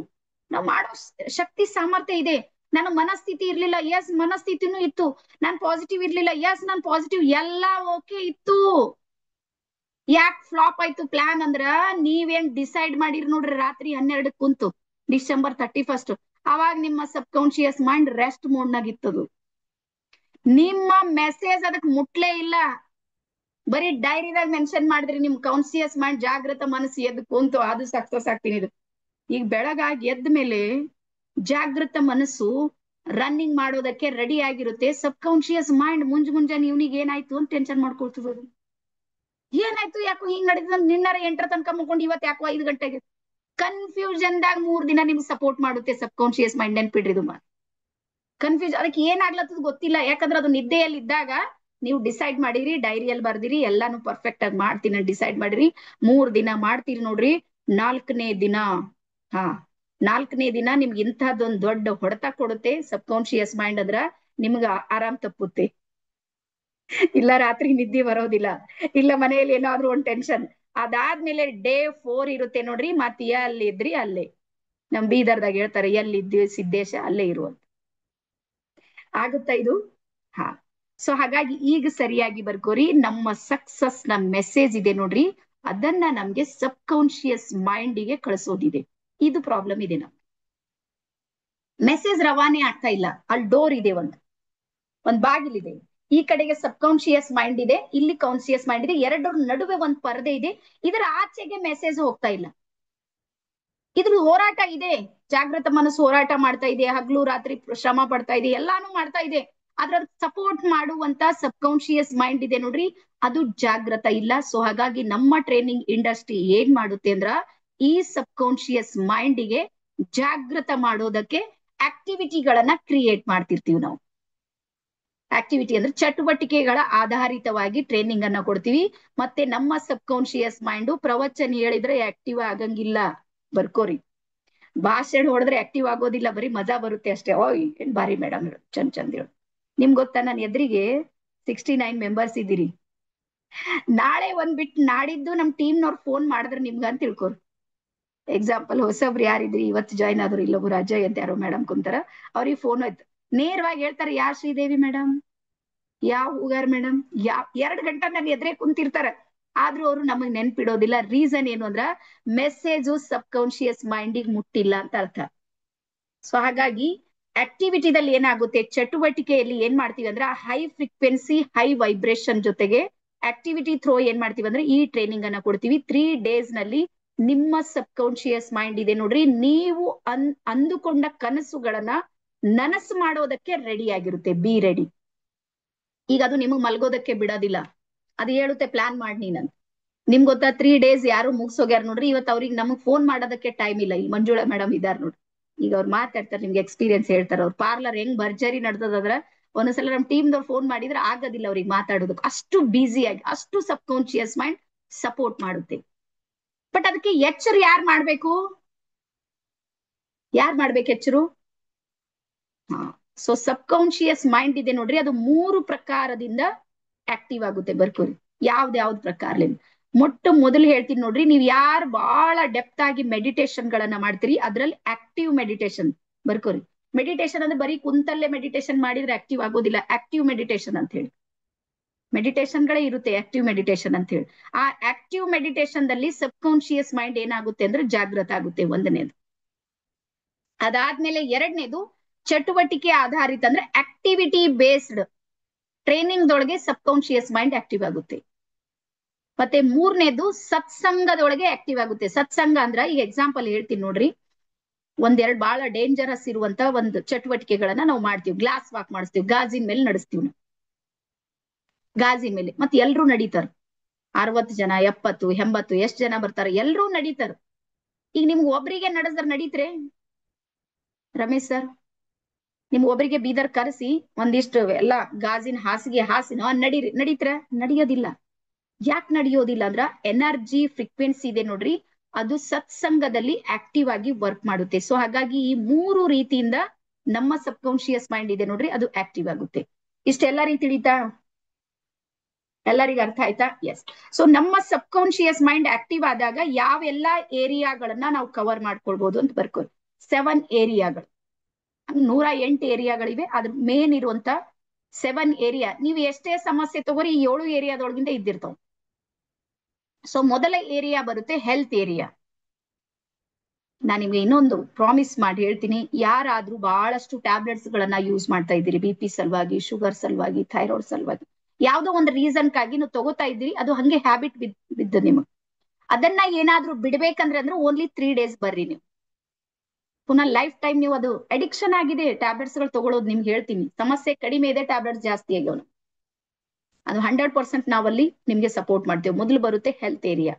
ನಾವು ಮಾಡೋ ಶಕ್ತಿ ಸಾಮರ್ಥ್ಯ ಇದೆ. ನನ್ನ ಮನಸ್ಥಿತಿ ಇರ್ಲಿಲ್ಲ, ಎಸ್ ಮನಸ್ಥಿತಿನೂ ಇತ್ತು. ನಾನ್ ಪಾಸಿಟಿವ್ ಇರ್ಲಿಲ್ಲ, ಎಸ್ ನಾನ್ ಪಾಸಿಟಿವ್, ಎಲ್ಲಾ ಓಕೆ ಇತ್ತು. ಯಾಕೆ ಫ್ಲಾಪ್ ಆಯ್ತು ಪ್ಲಾನ್ ಅಂದ್ರ, ನೀವೇನ್ ಡಿಸೈಡ್ ಮಾಡಿರ್ ನೋಡ್ರಿ ರಾತ್ರಿ 12 ಕುಂತು, ಡಿಸೆಂಬರ್ 31, ಅವಾಗ ನಿಮ್ಮ ಸಬ್ ಕಾನ್ಶಿಯಸ್ ಮೈಂಡ್ ರೆಸ್ಟ್ ಮೋಡ್ ನಾಗ ಇತ್ತದು. ನಿಮ್ಮ ಮೆಸೇಜ್ ಅದಕ್ ಮುಟ್ಲೇ ಇಲ್ಲ. ಬರೀ ಡೈರಿದಾಗ ಮೆನ್ಷನ್ ಮಾಡಿದ್ರಿ ನಿಮ್ ಕಾನ್ಶಿಯಸ್ ಮೈಂಡ್ ಜಾಗೃತ ಮನಸ್ಸು ಎದ್ದು ಕುಂತು, ಅದು ಸಕ್ಸಸ್ ಆಗ್ತೀನಿ. ಇದು ಈಗ ಬೆಳಗಾಗಿ ಎದ್ದ ಮೇಲೆ ಜಾಗೃತ ಮನಸ್ಸು ರನ್ನಿಂಗ್ ಮಾಡೋದಕ್ಕೆ ರೆಡಿ ಆಗಿರುತ್ತೆ. ಸಬ್ ಕಾನ್ಶಿಯಸ್ ಮೈಂಡ್ ಮುಂಜಾನೆ ಇವನಿಗೆ ಏನಾಯ್ತು ಅಂತ ಟೆನ್ಷನ್ ಮಾಡ್ಕೊಳ್ತದ. ಏನಾಯ್ತು, ಯಾಕೋ ಹಿಂಗ್ ನಡೆದ, ನಿನ್ನಾರ 8ರ ತನಕ ಮುಗ್ಕೊಂಡು ಇವತ್ ಯಾಕೋ 5 ಗಂಟೆಗೆ. ಕನ್ಫ್ಯೂಷನ್ ದಾಗ 3 ದಿನ ನಿಮ್ಗೆ ಸಪೋರ್ಟ್ ಮಾಡುತ್ತೆ ಸಬ್ ಕಾನ್ಶಿಯಸ್ ಮೈಂಡ್. ನೆನ್ಪಿಡ್ರಿ ಇದು. ಕನ್ಫ್ಯೂಸ್, ಅದಕ್ಕೆ ಏನಾಗ್ಲತ್ತದ ಗೊತ್ತಿಲ್ಲ. ಯಾಕಂದ್ರೆ ಅದು ನಿದ್ದೆಯಲ್ಲಿ ಇದ್ದಾಗ ನೀವು ಡಿಸೈಡ್ ಮಾಡಿರಿ, ಡೈರಿಯಲ್ಲಿ ಬರ್ದಿರಿ, ಎಲ್ಲಾನು ಪರ್ಫೆಕ್ಟ್ ಆಗಿ ಮಾಡ್ತೀನಿ ಡಿಸೈಡ್ ಮಾಡಿರಿ. 3 ದಿನ ಮಾಡ್ತೀರಿ ನೋಡ್ರಿ. 4ನೇ ದಿನ, ಹಾ 4ನೇ ದಿನ ನಿಮ್ಗೆ ಇಂಥದ್ದೊಂದು ದೊಡ್ಡ ಹೊಡೆತ ಕೊಡುತ್ತೆ ಸಬ್ ಕಾನ್ಶಿಯಸ್ ಮೈಂಡ್. ಅಂದ್ರ ನಿಮ್ಗ ಆರಾಮ್ ತಪ್ಪುತ್ತೆ. ಇಲ್ಲ ರಾತ್ರಿ ನಿದ್ದೆ ಬರೋದಿಲ್ಲ, ಇಲ್ಲ ಮನೆಯಲ್ಲಿ ಏನಾದ್ರೂ ಒಂದ್ ಟೆನ್ಷನ್. ಅದಾದ್ಮೇಲೆ ಡೇ 4 ಇರುತ್ತೆ ನೋಡ್ರಿ, ಮತ್ ಎಲ್ಲಿದ್ರಿ ಅಲ್ಲೇ. ನಮ್ ಬೀದರ್ದಾಗ ಹೇಳ್ತಾರೆ, ಎಲ್ಲಿದ್ವಿ ಸಿದ್ದೇಶ ಅಲ್ಲೇ ಇರುವಂತ. ಆಗುತ್ತಾ ಇದು? ಹಾ. ಸೊ ಹಾಗಾಗಿ ಈಗ ಸರಿಯಾಗಿ ಬರ್ಕೋರಿ. ನಮ್ಮ ಸಕ್ಸಸ್ ನ ಮೆಸೇಜ್ ಇದೆ ನೋಡ್ರಿ, ಅದನ್ನ ನಮ್ಗೆ ಸಬ್ ಕಾನ್ಶಿಯಸ್ ಮೈಂಡಿಗೆ ಕಳಿಸೋದಿದೆ. ಇದು ಪ್ರಾಬ್ಲಮ್ ಇದೆ. ನಮ್ ಮೆಸೇಜ್ ರವಾನೆ ಆಗ್ತಾ ಇಲ್ಲ. ಅಲ್ಲಿ ಡೋರ್ ಇದೆ, ಒಂದ್ ಬಾಗಿಲಿದೆ. ಈ ಕಡೆಗೆ ಸಬ್ ಕಾನ್ಶಿಯಸ್ ಮೈಂಡ್ ಇದೆ, ಇಲ್ಲಿ ಕಾನ್ಶಿಯಸ್ ಮೈಂಡ್ ಇದೆ. ಎರಡರ ನಡುವೆ ಒಂದ್ ಪರದೆ ಇದೆ. ಇದರ ಆಚೆಗೆ ಮೆಸೇಜ್ ಹೋಗ್ತಾ ಇಲ್ಲ. ಇದ್ರ ಹೋರಾಟ ಇದೆ. ಜಾಗೃತ ಮನಸ್ಸು ಹೋರಾಟ ಮಾಡ್ತಾ ಇದೆ, ಹಗ್ಲು ರಾತ್ರಿ ಶ್ರಮ ಪಡ್ತಾ ಇದೆ, ಎಲ್ಲಾನು ಮಾಡ್ತಾ ಇದೆ. ಅದ್ರ ಸಪೋರ್ಟ್ ಮಾಡುವಂತ ಸಬ್ ಕಾನ್ಶಿಯಸ್ ಮೈಂಡ್ ಇದೆ ನೋಡ್ರಿ, ಅದು ಜಾಗೃತ ಇಲ್ಲ. ಸೊ ಹಾಗಾಗಿ ನಮ್ಮ ಟ್ರೈನಿಂಗ್ ಇಂಡಸ್ಟ್ರಿ ಏನ್ ಮಾಡುತ್ತೆ ಅಂದ್ರ, ಈ ಸಬ್ ಕಾನ್ಶಿಯಸ್ ಮೈಂಡಿಗೆ ಜಾಗೃತ ಮಾಡೋದಕ್ಕೆ ಆಕ್ಟಿವಿಟಿಗಳನ್ನ ಕ್ರಿಯೇಟ್ ಮಾಡ್ತಿರ್ತೀವಿ ನಾವು. ಆಕ್ಟಿವಿಟಿ ಅಂದ್ರೆ ಚಟುವಟಿಕೆಗಳ ಆಧಾರಿತವಾಗಿ ಟ್ರೈನಿಂಗ್ ಅನ್ನ ಕೊಡ್ತೀವಿ. ಮತ್ತೆ ನಮ್ಮ ಸಬ್ ಕಾನ್ಶಿಯಸ್ ಮೈಂಡ್ ಪ್ರವಚನ ಹೇಳಿದ್ರೆ ಆಕ್ಟಿವ್ ಆಗಂಗಿಲ್ಲ. ಬರ್ಕೋರಿ. ಭಾಷಣ ಹೊಡೆದ್ರೆ ಆಕ್ಟಿವ್ ಆಗೋದಿಲ್ಲ, ಬರೀ ಮಜಾ ಬರುತ್ತೆ ಅಷ್ಟೇ. ಓಯ್ ಏನ್ ಬಾರಿ ಮೇಡಮ್ ಹೇಳು, ಚಂದ್ ಹೇಳು. ನಿಮ್ ಗೊತ್ತಾ, ನನ್ನ ಎದುರಿಗೆ 69 ಮೆಂಬರ್ಸ್ ಇದ್ದೀರಿ. ನಾಳೆ ಒಂದ್ ಬಿಟ್ಟು ನಾಡಿದ್ದು ನಮ್ ಟೀಮ್ನವ್ರು ಫೋನ್ ಮಾಡಿದ್ರೆ ನಿಮ್ಗ ಅಂತ ತಿಳ್ಕೊರಿ. ಎಕ್ಸಾಂಪಲ್ ಹೊಸಬ್ರು ಯಾರಿದ್ರಿ ಇವತ್ತು ಜಾಯ್ನ್ ಆದ್ರು, ಇಲ್ಲೊಬ್ರು ಅಜಯ್ ಅಂತ ಯಾರೋ ಮೇಡಮ್ ಕುಂತಾರ, ಅವ್ರಿಗೆ ಫೋನ್ ಆಯ್ತು, ನೇರವಾಗಿ ಹೇಳ್ತಾರೆ, ಯಾರ್ ಶ್ರೀದೇವಿ ಮೇಡಮ್, ಯಾವ ಹೂಗಾರ್ ಮೇಡಮ್, 2 ಗಂಟೆ ನನ್ನ ಎದುರೇ ಕುಂತಿರ್ತಾರ. ಆದ್ರೂ ಅವರು ನಮಗ್ ನೆನ್ಪಿಡೋದಿಲ್ಲ. ರೀಸನ್ ಏನು ಅಂದ್ರ, ಮೆಸೇಜು ಸಬ್ ಕಾನ್ಶಿಯಸ್ ಮೈಂಡಿಗೆ ಮುಟ್ಟಿಲ್ಲ ಅಂತ ಅರ್ಥ. ಸೊ ಹಾಗಾಗಿ ಆಕ್ಟಿವಿಟಿದಲ್ಲಿ ಏನಾಗುತ್ತೆ, ಚಟುವಟಿಕೆಯಲ್ಲಿ ಏನ್ ಮಾಡ್ತೀವಿ ಅಂದ್ರೆ, ಹೈ ಫ್ರೀಕ್ವೆನ್ಸಿ ಹೈ ವೈಬ್ರೇಷನ್ ಜೊತೆಗೆ ಆಕ್ಟಿವಿಟಿ ಥ್ರೋ ಏನ್ ಮಾಡ್ತೀವಿ ಅಂದ್ರೆ, ಈ ಟ್ರೈನಿಂಗ್ ಅನ್ನ ಕೊಡ್ತೀವಿ. 3 ಡೇಸ್ ನಲ್ಲಿ ನಿಮ್ಮ ಸಬ್ ಕಾನ್ಶಿಯಸ್ ಮೈಂಡ್ ಇದೆ ನೋಡ್ರಿ, ನೀವು ಅಂದುಕೊಂಡ ಕನಸುಗಳನ್ನ ನನಸು ಮಾಡೋದಕ್ಕೆ ರೆಡಿ ಆಗಿರುತ್ತೆ. Be ready. ಈಗ ಅದು ನಿಮಗ್ ಮಲ್ಗೋದಕ್ಕೆ ಬಿಡೋದಿಲ್ಲ. ಅದು ಹೇಳುತ್ತೆ, ಪ್ಲಾನ್ ಮಾಡಿ ನೀನಂತ. ನಿಮ್ ಗೊತ್ತಾ, 3 ಡೇಸ್ ಯಾರು ಮುಗಿಸೋಗ್ಯಾರ ನೋಡ್ರಿ. ಇವತ್ತು ಅವ್ರಿಗೆ ನಮಗ್ ಫೋನ್ ಮಾಡೋದಕ್ಕೆ ಟೈಮ್ ಇಲ್ಲ. ಇಲ್ಲಿ ಮಂಜುಳಾ ಮೇಡಮ್ ಇದಾರ್ ನೋಡ್ರಿ, ಈಗ ಅವ್ರು ಮಾತಾಡ್ತಾರೆ, ನಿಮ್ಗೆ ಎಕ್ಸ್ಪೀರಿಯನ್ಸ್ ಹೇಳ್ತಾರೆ. ಅವ್ರ ಪಾರ್ಲರ್ ಹೆಂಗ್ ಭರ್ಜರಿ ನಡ್ದದ್ರ, ಒಂದೊಂದ್ಸಲ ನಮ್ ಟೀಮ್ದವ್ರು ಫೋನ್ ಮಾಡಿದ್ರೆ ಆಗೋದಿಲ್ಲ ಅವ್ರಿಗೆ ಮಾತಾಡೋದಕ್ಕೆ. ಅಷ್ಟು ಬ್ಯುಸಿಯಾಗಿ, ಅಷ್ಟು ಸಬ್ ಕಾನ್ಶಿಯಸ್ ಮೈಂಡ್ ಸಪೋರ್ಟ್ ಮಾಡುತ್ತೆ. ಬಟ್ ಅದಕ್ಕೆ ಎಚ್ಚರು ಯಾರು ಮಾಡ್ಬೇಕು? ಎಚ್ಚರು? ಸೊ ಸಬ್ ಕಾನ್ಶಿಯಸ್ ಮೈಂಡ್ ಇದೆ ನೋಡ್ರಿ, ಅದು 3 ಪ್ರಕಾರದಿಂದ ಆಕ್ಟಿವ್ ಆಗುತ್ತೆ. ಬರ್ಕೋರಿ, ಯಾವ್ದ್ ಪ್ರಕಾರ. ಮೊದಲು ಹೇಳ್ತೀನಿ ನೋಡ್ರಿ, ನೀವ್ ಯಾರು ಬಹಳ ಡೆಪ್ತ್ ಆಗಿ ಮೆಡಿಟೇಷನ್ ಗಳನ್ನ ಮಾಡ್ತೀರಿ, ಅದ್ರಲ್ಲಿ ಆಕ್ಟಿವ್ ಮೆಡಿಟೇಷನ್. ಬರ್ಕೋರಿ. ಮೆಡಿಟೇಷನ್ ಅಂದ್ರೆ ಬರೀ ಕುಂತಲ್ಲೇ ಮೆಡಿಟೇಷನ್ ಮಾಡಿದ್ರೆ ಆಕ್ಟಿವ್ ಆಗೋದಿಲ್ಲ. ಆಕ್ಟಿವ್ ಮೆಡಿಟೇಷನ್ ಅಂತ ಹೇಳಿ ಮೆಡಿಟೇಷನ್ಗಳೇ ಇರುತ್ತೆ ಆಕ್ಟಿವ್ ಮೆಡಿಟೇಷನ್ ಅಂತ ಹೇಳಿ. ಆ ಆಕ್ಟಿವ್ ಮೆಡಿಟೇಷನ್ ದಲ್ಲಿ ಸಬ್ ಕಾನ್ಶಿಯಸ್ ಮೈಂಡ್ ಏನಾಗುತ್ತೆ ಅಂದ್ರೆ ಜಾಗೃತ ಆಗುತ್ತೆ, ಒಂದನೇದು. ಅದಾದ್ಮೇಲೆ ಎರಡನೇದು ಚಟುವಟಿಕೆ ಆಧಾರಿತ ಅಂದ್ರೆ ಆಕ್ಟಿವಿಟಿ ಬೇಸ್ಡ್ ಟ್ರೈನಿಂಗ್ ದೊಳಗೆ ಸಬ್ ಕಾನ್ಶಿಯಸ್ ಮೈಂಡ್ ಆಕ್ಟಿವ್ ಆಗುತ್ತೆ. ಮತ್ತೆ ಮೂರನೇದು ಸತ್ಸಂಗದೊಳಗೆ ಆಕ್ಟಿವ್ ಆಗುತ್ತೆ. ಸತ್ಸಂಗ ಅಂದ್ರ ಈಗ ಎಕ್ಸಾಂಪಲ್ ಹೇಳ್ತೀನಿ ನೋಡ್ರಿ, ಒಂದೆರಡು ಬಹಳ ಡೇಂಜರಸ್ ಇರುವಂತ ಒಂದು ಚಟುವಟಿಕೆಗಳನ್ನ ನಾವು ಮಾಡ್ತೀವಿ. ಗ್ಲಾಸ್ ವಾಕ್ ಮಾಡಿಸ್ತೀವಿ, ಗಾಜಿನ ಮೇಲೆ ನಡೆಸ್ತೀವಿ ನಾವು, ಗಾಜಿನ ಮೇಲೆ. ಮತ್ತೆ ಎಲ್ರೂ ನಡೀತಾರ, 60 ಜನ 70 80 ಎಷ್ಟ್ ಜನ ಬರ್ತಾರ, ಎಲ್ರೂ ನಡೀತಾರ. ಈಗ ನಿಮ್ಗೆ ಒಬ್ರಿಗೆ ನಡೆದ್ರ ನಡೀತ್ರೆ ರಮೇಶ್ ಸರ್? ನಿಮ್ ಒಬ್ರಿಗೆ ಬೀದರ್ ಕರೆಸಿ ಒಂದಿಷ್ಟು ಎಲ್ಲ ಗಾಜಿನ ಹಾಸಿಗೆ ಹಾಸಿ ನಡೀರಿ ನಡೀತ್ರ? ನಡೆಯೋದಿಲ್ಲ. ಯಾಕೆ ನಡೆಯೋದಿಲ್ಲ ಅಂದ್ರ ಎನರ್ಜಿ ಫ್ರೀಕ್ವೆನ್ಸಿ ಇದೆ ನೋಡ್ರಿ, ಅದು ಸತ್ಸಂಗದಲ್ಲಿ ಆಕ್ಟಿವ್ ಆಗಿ ವರ್ಕ್ ಮಾಡುತ್ತೆ. ಸೊ ಹಾಗಾಗಿ ಈ 3 ರೀತಿಯಿಂದ ನಮ್ಮ ಸಬ್ ಕಾನ್ಶಿಯಸ್ ಮೈಂಡ್ ಇದೆ ನೋಡ್ರಿ, ಅದು ಆಕ್ಟಿವ್ ಆಗುತ್ತೆ. ಇಷ್ಟೆಲ್ಲರಿಗೂ ತಿಳಿತಾ? ಎಲ್ಲರಿಗೂ ಅರ್ಥ ಆಯ್ತಾ? ಎಸ್. ಸೊ ನಮ್ಮ ಸಬ್ ಕಾನ್ಶಿಯಸ್ ಮೈಂಡ್ ಆಕ್ಟಿವ್ ಆದಾಗ ಯಾವೆಲ್ಲಾ ಏರಿಯಾಗಳನ್ನ ನಾವು ಕವರ್ ಮಾಡ್ಕೊಳ್ಬಹುದು ಅಂತ ಬರ್ಕೊಳ್ಳಿ. 7 ಏರಿಯಾಗಳು, 108 ಏರಿಯಾಗಳಿವೆ. ಅದ್ರ ಮೇನ್ ಇರುವಂತ 7 ಏರಿಯಾ, ನೀವು ಎಷ್ಟೇ ಸಮಸ್ಯೆ ತಗೋರಿ ಈ 7 ಏರಿಯಾದೊಳಗಿಂದ ಇದ್ದಿರ್ತಾವ. ಸೊ ಮೊದಲ ಏರಿಯಾ ಬರುತ್ತೆ ಹೆಲ್ತ್ ಏರಿಯಾ. ನಾನು ನಿಮ್ಗೆ ಇನ್ನೊಂದು ಪ್ರಾಮಿಸ್ ಮಾಡಿ ಹೇಳ್ತೀನಿ, ಯಾರಾದ್ರೂ ಬಹಳಷ್ಟು ಟ್ಯಾಬ್ಲೆಟ್ಸ್ ಗಳನ್ನ ಯೂಸ್ ಮಾಡ್ತಾ ಇದ್ದೀರಿ, ಬಿ ಪಿ ಸಲುವಾಗಿ, ಶುಗರ್ ಸಲುವಾಗಿ, ಥೈರಾಯ್ಡ್ ಸಲುವಾಗಿ, ಯಾವ್ದೋ ಒಂದು ರೀಸನ್ಗಾಗಿ ನೀವು ತಗೋತಾ ಇದ್ದೀರಿ, ಅದು ಹಂಗೆ ಹ್ಯಾಬಿಟ್ ಬಿದ್ದು ನಿಮಗೆ, ಅದನ್ನ ಏನಾದ್ರೂ ಬಿಡ್ಬೇಕಂದ್ರೆ ಅಂದ್ರೆ ಓನ್ಲಿ 3 days ಬರ್ರಿ ನೀವು. ಪುನಃ ಲೈಫ್ ಟೈಮ್ ನೀವು ಅದು ಅಡಿಕ್ಷನ್ ಆಗಿದೆ ಟ್ಯಾಬ್ಲೆಟ್ಸ್ ಗಳು ತಗೊಳ್ಳೋದು. ನಿಮ್ಗೆ ಹೇಳ್ತೀನಿ, ಸಮಸ್ಯೆ ಕಡಿಮೆ ಇದೆ, ಟ್ಯಾಬ್ಲೆಟ್ಸ್ ಜಾಸ್ತಿ ಆಗ್ಯಾವ. ಅದು 100% ನಾವಲ್ಲಿ ನಿಮ್ಗೆ ಸಪೋರ್ಟ್ ಮಾಡ್ತೇವೆ. ಮೊದಲು ಬರುತ್ತೆ ಹೆಲ್ತ್ ಏರಿಯಾ,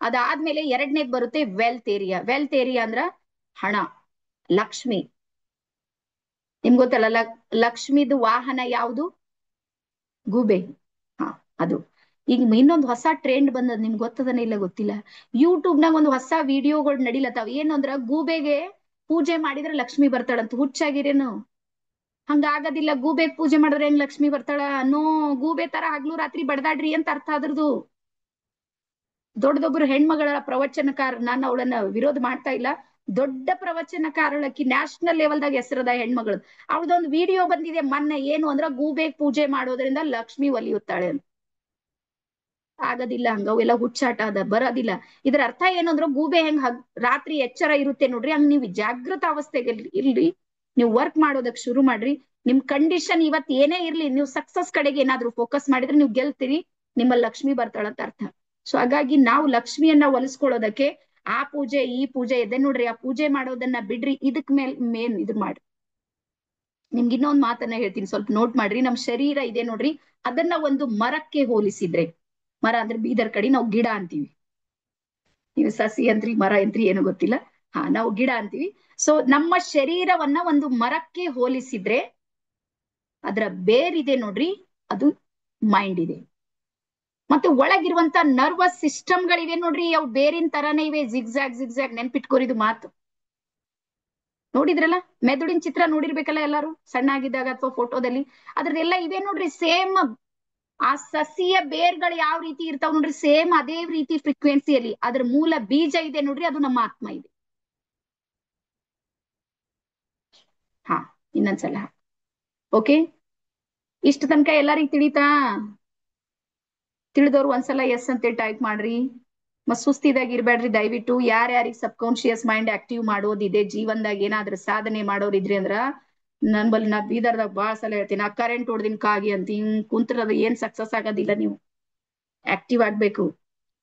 ಅದಾದ್ಮೇಲೆ ಎರಡನೇದು ಬರುತ್ತೆ ವೆಲ್ತ್ ಏರಿಯಾ. ವೆಲ್ತ್ ಏರಿಯಾ ಅಂದ್ರ ಹಣ, ಲಕ್ಷ್ಮಿ. ನಿಮ್ಗೆ ಗೊತ್ತಲ್ಲ, ಲಕ್ಷ್ಮಿದು ವಾಹನ ಯಾವುದು? ಗೂಬೆ. ಹಾ, ಅದು. ಈಗ ಇನ್ನೊಂದು ಹೊಸ ಟ್ರೆಂಡ್ ಬಂದದ್, ನಿಮ್ಗೆ ಗೊತ್ತದನ ಇಲ್ಲ ಗೊತ್ತಿಲ್ಲ, ಯೂಟ್ಯೂಬ್ ನಾಗ ಒಂದು ಹೊಸ ವಿಡಿಯೋಗಳು ನಡಿಲತ್ತಾವ. ಏನು ಅಂದ್ರ ಗೂಬೆಗೆ ಪೂಜೆ ಮಾಡಿದ್ರೆ ಲಕ್ಷ್ಮಿ ಬರ್ತಾಳಂತ. ಹುಚ್ಚಾಗಿರೇನು? ಹಂಗಾಗದಿಲ್ಲ. ಗೂಬೆ ಪೂಜೆ ಮಾಡಿದ್ರೆ ಹೆಂಗ್ ಲಕ್ಷ್ಮಿ ಬರ್ತಾಳ? ನೋ, ಗೂಬೆ ತರ ಹಗ್ಲು ರಾತ್ರಿ ಬಡದಾಡ್ರಿ ಅಂತ ಅರ್ಥ ಅದ್ರದು. ದೊಡ್ಡದೊಬ್ರು ಹೆಣ್ಮಗಳ ಪ್ರವಚನಕಾರ, ನಾನು ಅವಳನ್ನ ವಿರೋಧ ಮಾಡ್ತಾ ಇಲ್ಲ, ದೊಡ್ಡ ಪ್ರವಚನಕಾರಳಕ್ಕಿ, ನ್ಯಾಷನಲ್ ಲೆವೆಲ್ದಾಗ ಹೆಸರದ ಹೆಣ್ಮಗಳು. ಅವಳದೊಂದು ವಿಡಿಯೋ ಬಂದಿದೆ ಮೊನ್ನೆ, ಏನು ಅಂದ್ರ ಗೂಬೆ ಪೂಜೆ ಮಾಡೋದ್ರಿಂದ ಲಕ್ಷ್ಮಿ ಒಲಿಯುತ್ತಾಳೆ ಅಂತ. ಆಗದಿಲ್ಲ, ಹಂಗ ಅವೆಲ್ಲ ಹುಚ್ಚಾಟ ಅದ, ಬರೋದಿಲ್ಲ. ಇದ್ರ ಅರ್ಥ ಏನಂದ್ರ ಗೂಬೆ ಹೆಂಗ್ ರಾತ್ರಿ ಎಚ್ಚರ ಇರುತ್ತೆ ನೋಡ್ರಿ, ಹಂಗ್ ನೀವು ಜಾಗೃತ ಅವಸ್ಥೆಗೆ ಇಲ್ರಿ, ನೀವು ವರ್ಕ್ ಮಾಡೋದಕ್ ಶುರು ಮಾಡ್ರಿ. ನಿಮ್ ಕಂಡೀಷನ್ ಇವತ್ ಏನೇ ಇರ್ಲಿ, ನೀವು ಸಕ್ಸಸ್ ಕಡೆಗೆ ಏನಾದ್ರೂ ಫೋಕಸ್ ಮಾಡಿದ್ರೆ ನೀವು ಗೆಲ್ತೀರಿ, ನಿಮ್ಮ ಲಕ್ಷ್ಮಿ ಬರ್ತಾಳಂತ ಅರ್ಥ. ಸೊ ಹಾಗಾಗಿ ನಾವು ಲಕ್ಷ್ಮಿಯನ್ನ ಒಲಿಸ್ಕೊಳ್ಳೋದಕ್ಕೆ ಆ ಪೂಜೆ ಈ ಪೂಜೆ ಇದೆ ನೋಡ್ರಿ, ಆ ಪೂಜೆ ಮಾಡೋದನ್ನ ಬಿಡ್ರಿ, ಇದಕ್ ಮೇನ್ ಇದು ಮಾಡ್ರಿ. ನಿಮ್ಗೆ ಇನ್ನೊಂದ್ ಮಾತನ್ನ ಹೇಳ್ತೀನಿ, ಸ್ವಲ್ಪ ನೋಟ್ ಮಾಡ್ರಿ. ನಮ್ ಶರೀರ ಇದೆ ನೋಡ್ರಿ, ಅದನ್ನ ಒಂದು ಮರಕ್ಕೆ ಹೋಲಿಸಿದ್ರೆ, ಮರ ಅಂದ್ರೆ ಬೀದರ್ ಕಡೆ ನಾವು ಗಿಡ ಅಂತೀವಿ, ನೀವು ಸಸಿ ಅಂತ್ರಿ ಮರ ಅಂತ್ರಿ ಏನು ಗೊತ್ತಿಲ್ಲ, ಹಾ ನಾವು ಗಿಡ ಅಂತೀವಿ. ಸೊ ನಮ್ಮ ಶರೀರವನ್ನ ಒಂದು ಮರಕ್ಕೆ ಹೋಲಿಸಿದ್ರೆ ಅದರ ಬೇರಿದೆ ನೋಡ್ರಿ, ಅದು ಮೈಂಡ್ ಇದೆ. ಮತ್ತೆ ಒಳಗಿರುವಂತ ನರ್ವಸ್ ಸಿಸ್ಟಮ್ಗಳಿವೆ ನೋಡ್ರಿ, ಅವು ಬೇರಿನ ತರಾನೇ ಇವೆ. ಜಿಗ್ಜಾಗ್ ಜಿಗ್ಜಾಗ್, ನೆನ್ಪಿಟ್ಕೋರಿದು ಮಾತು. ನೋಡಿದ್ರಲ್ಲ, ಮೆದುಳಿನ ಚಿತ್ರ ನೋಡಿರ್ಬೇಕಲ್ಲ ಎಲ್ಲಾರು ಸಣ್ಣಾಗಿದ್ದಾಗ ಅಥವಾ ಫೋಟೋದಲ್ಲಿ, ಅದ್ರದ್ದೆಲ್ಲ ಇವೆ ನೋಡ್ರಿ ಸೇಮ್. ಆ ಸಸಿಯ ಬೇರ್ಗಳು ಯಾವ ರೀತಿ ಇರ್ತಾವ ನೋಡ್ರಿ, ಸೇಮ್ ಅದೇ ರೀತಿ ಫ್ರೀಕ್ವೆನ್ಸಿಯಲ್ಲಿ ಅದ್ರ ಮೂಲ ಬೀಜ ಇದೆ ನೋಡ್ರಿ, ಅದು ನಮ್ಮ ಆತ್ಮ ಇದೆ. ಹಾ, ಇನ್ನೊಂದ್ಸಲ. ಓಕೆ, ಇಷ್ಟ ತನಕ ಎಲ್ಲರಿಗೂ ತಿಳಿತಾ? ತಿಳಿದವ್ರು ಒಂದ್ಸಲ ಎಸ್ ಅಂತೇಳಿ ಟೈಪ್ ಮಾಡ್ರಿ. ಮತ್ ಸುಸ್ತಿದಾಗ ಇರ್ಬೇಡ್ರಿ ದಯವಿಟ್ಟು. ಯಾರ್ಯಾರಿಗೆ ಸಬ್ ಕಾನ್ಶಿಯಸ್ ಮೈಂಡ್ ಆಕ್ಟಿವ್ ಮಾಡೋದಿದೆ, ಜೀವನದಾಗ ಏನಾದ್ರೂ ಸಾಧನೆ ಮಾಡೋರಿದ್ರಿ ಅಂದ್ರ, ನನ್ ಬಲ್ಲಿ ನಾ ಬೀದರ್ದಾಗ ಬಾಳ ಸಲ ಹೇಳ್ತೀನಿ, ಆ ಕರೆಂಟ್ ಹೊಡ್ದಿನ ಕಾಗಿ ಅಂತ ಹಿಂಗ್ ಕುಂತ್ರದ ಏನ್ ಸಕ್ಸಸ್ ಆಗೋದಿಲ್ಲ. ನೀವು ಆಕ್ಟಿವ್ ಆಗ್ಬೇಕು.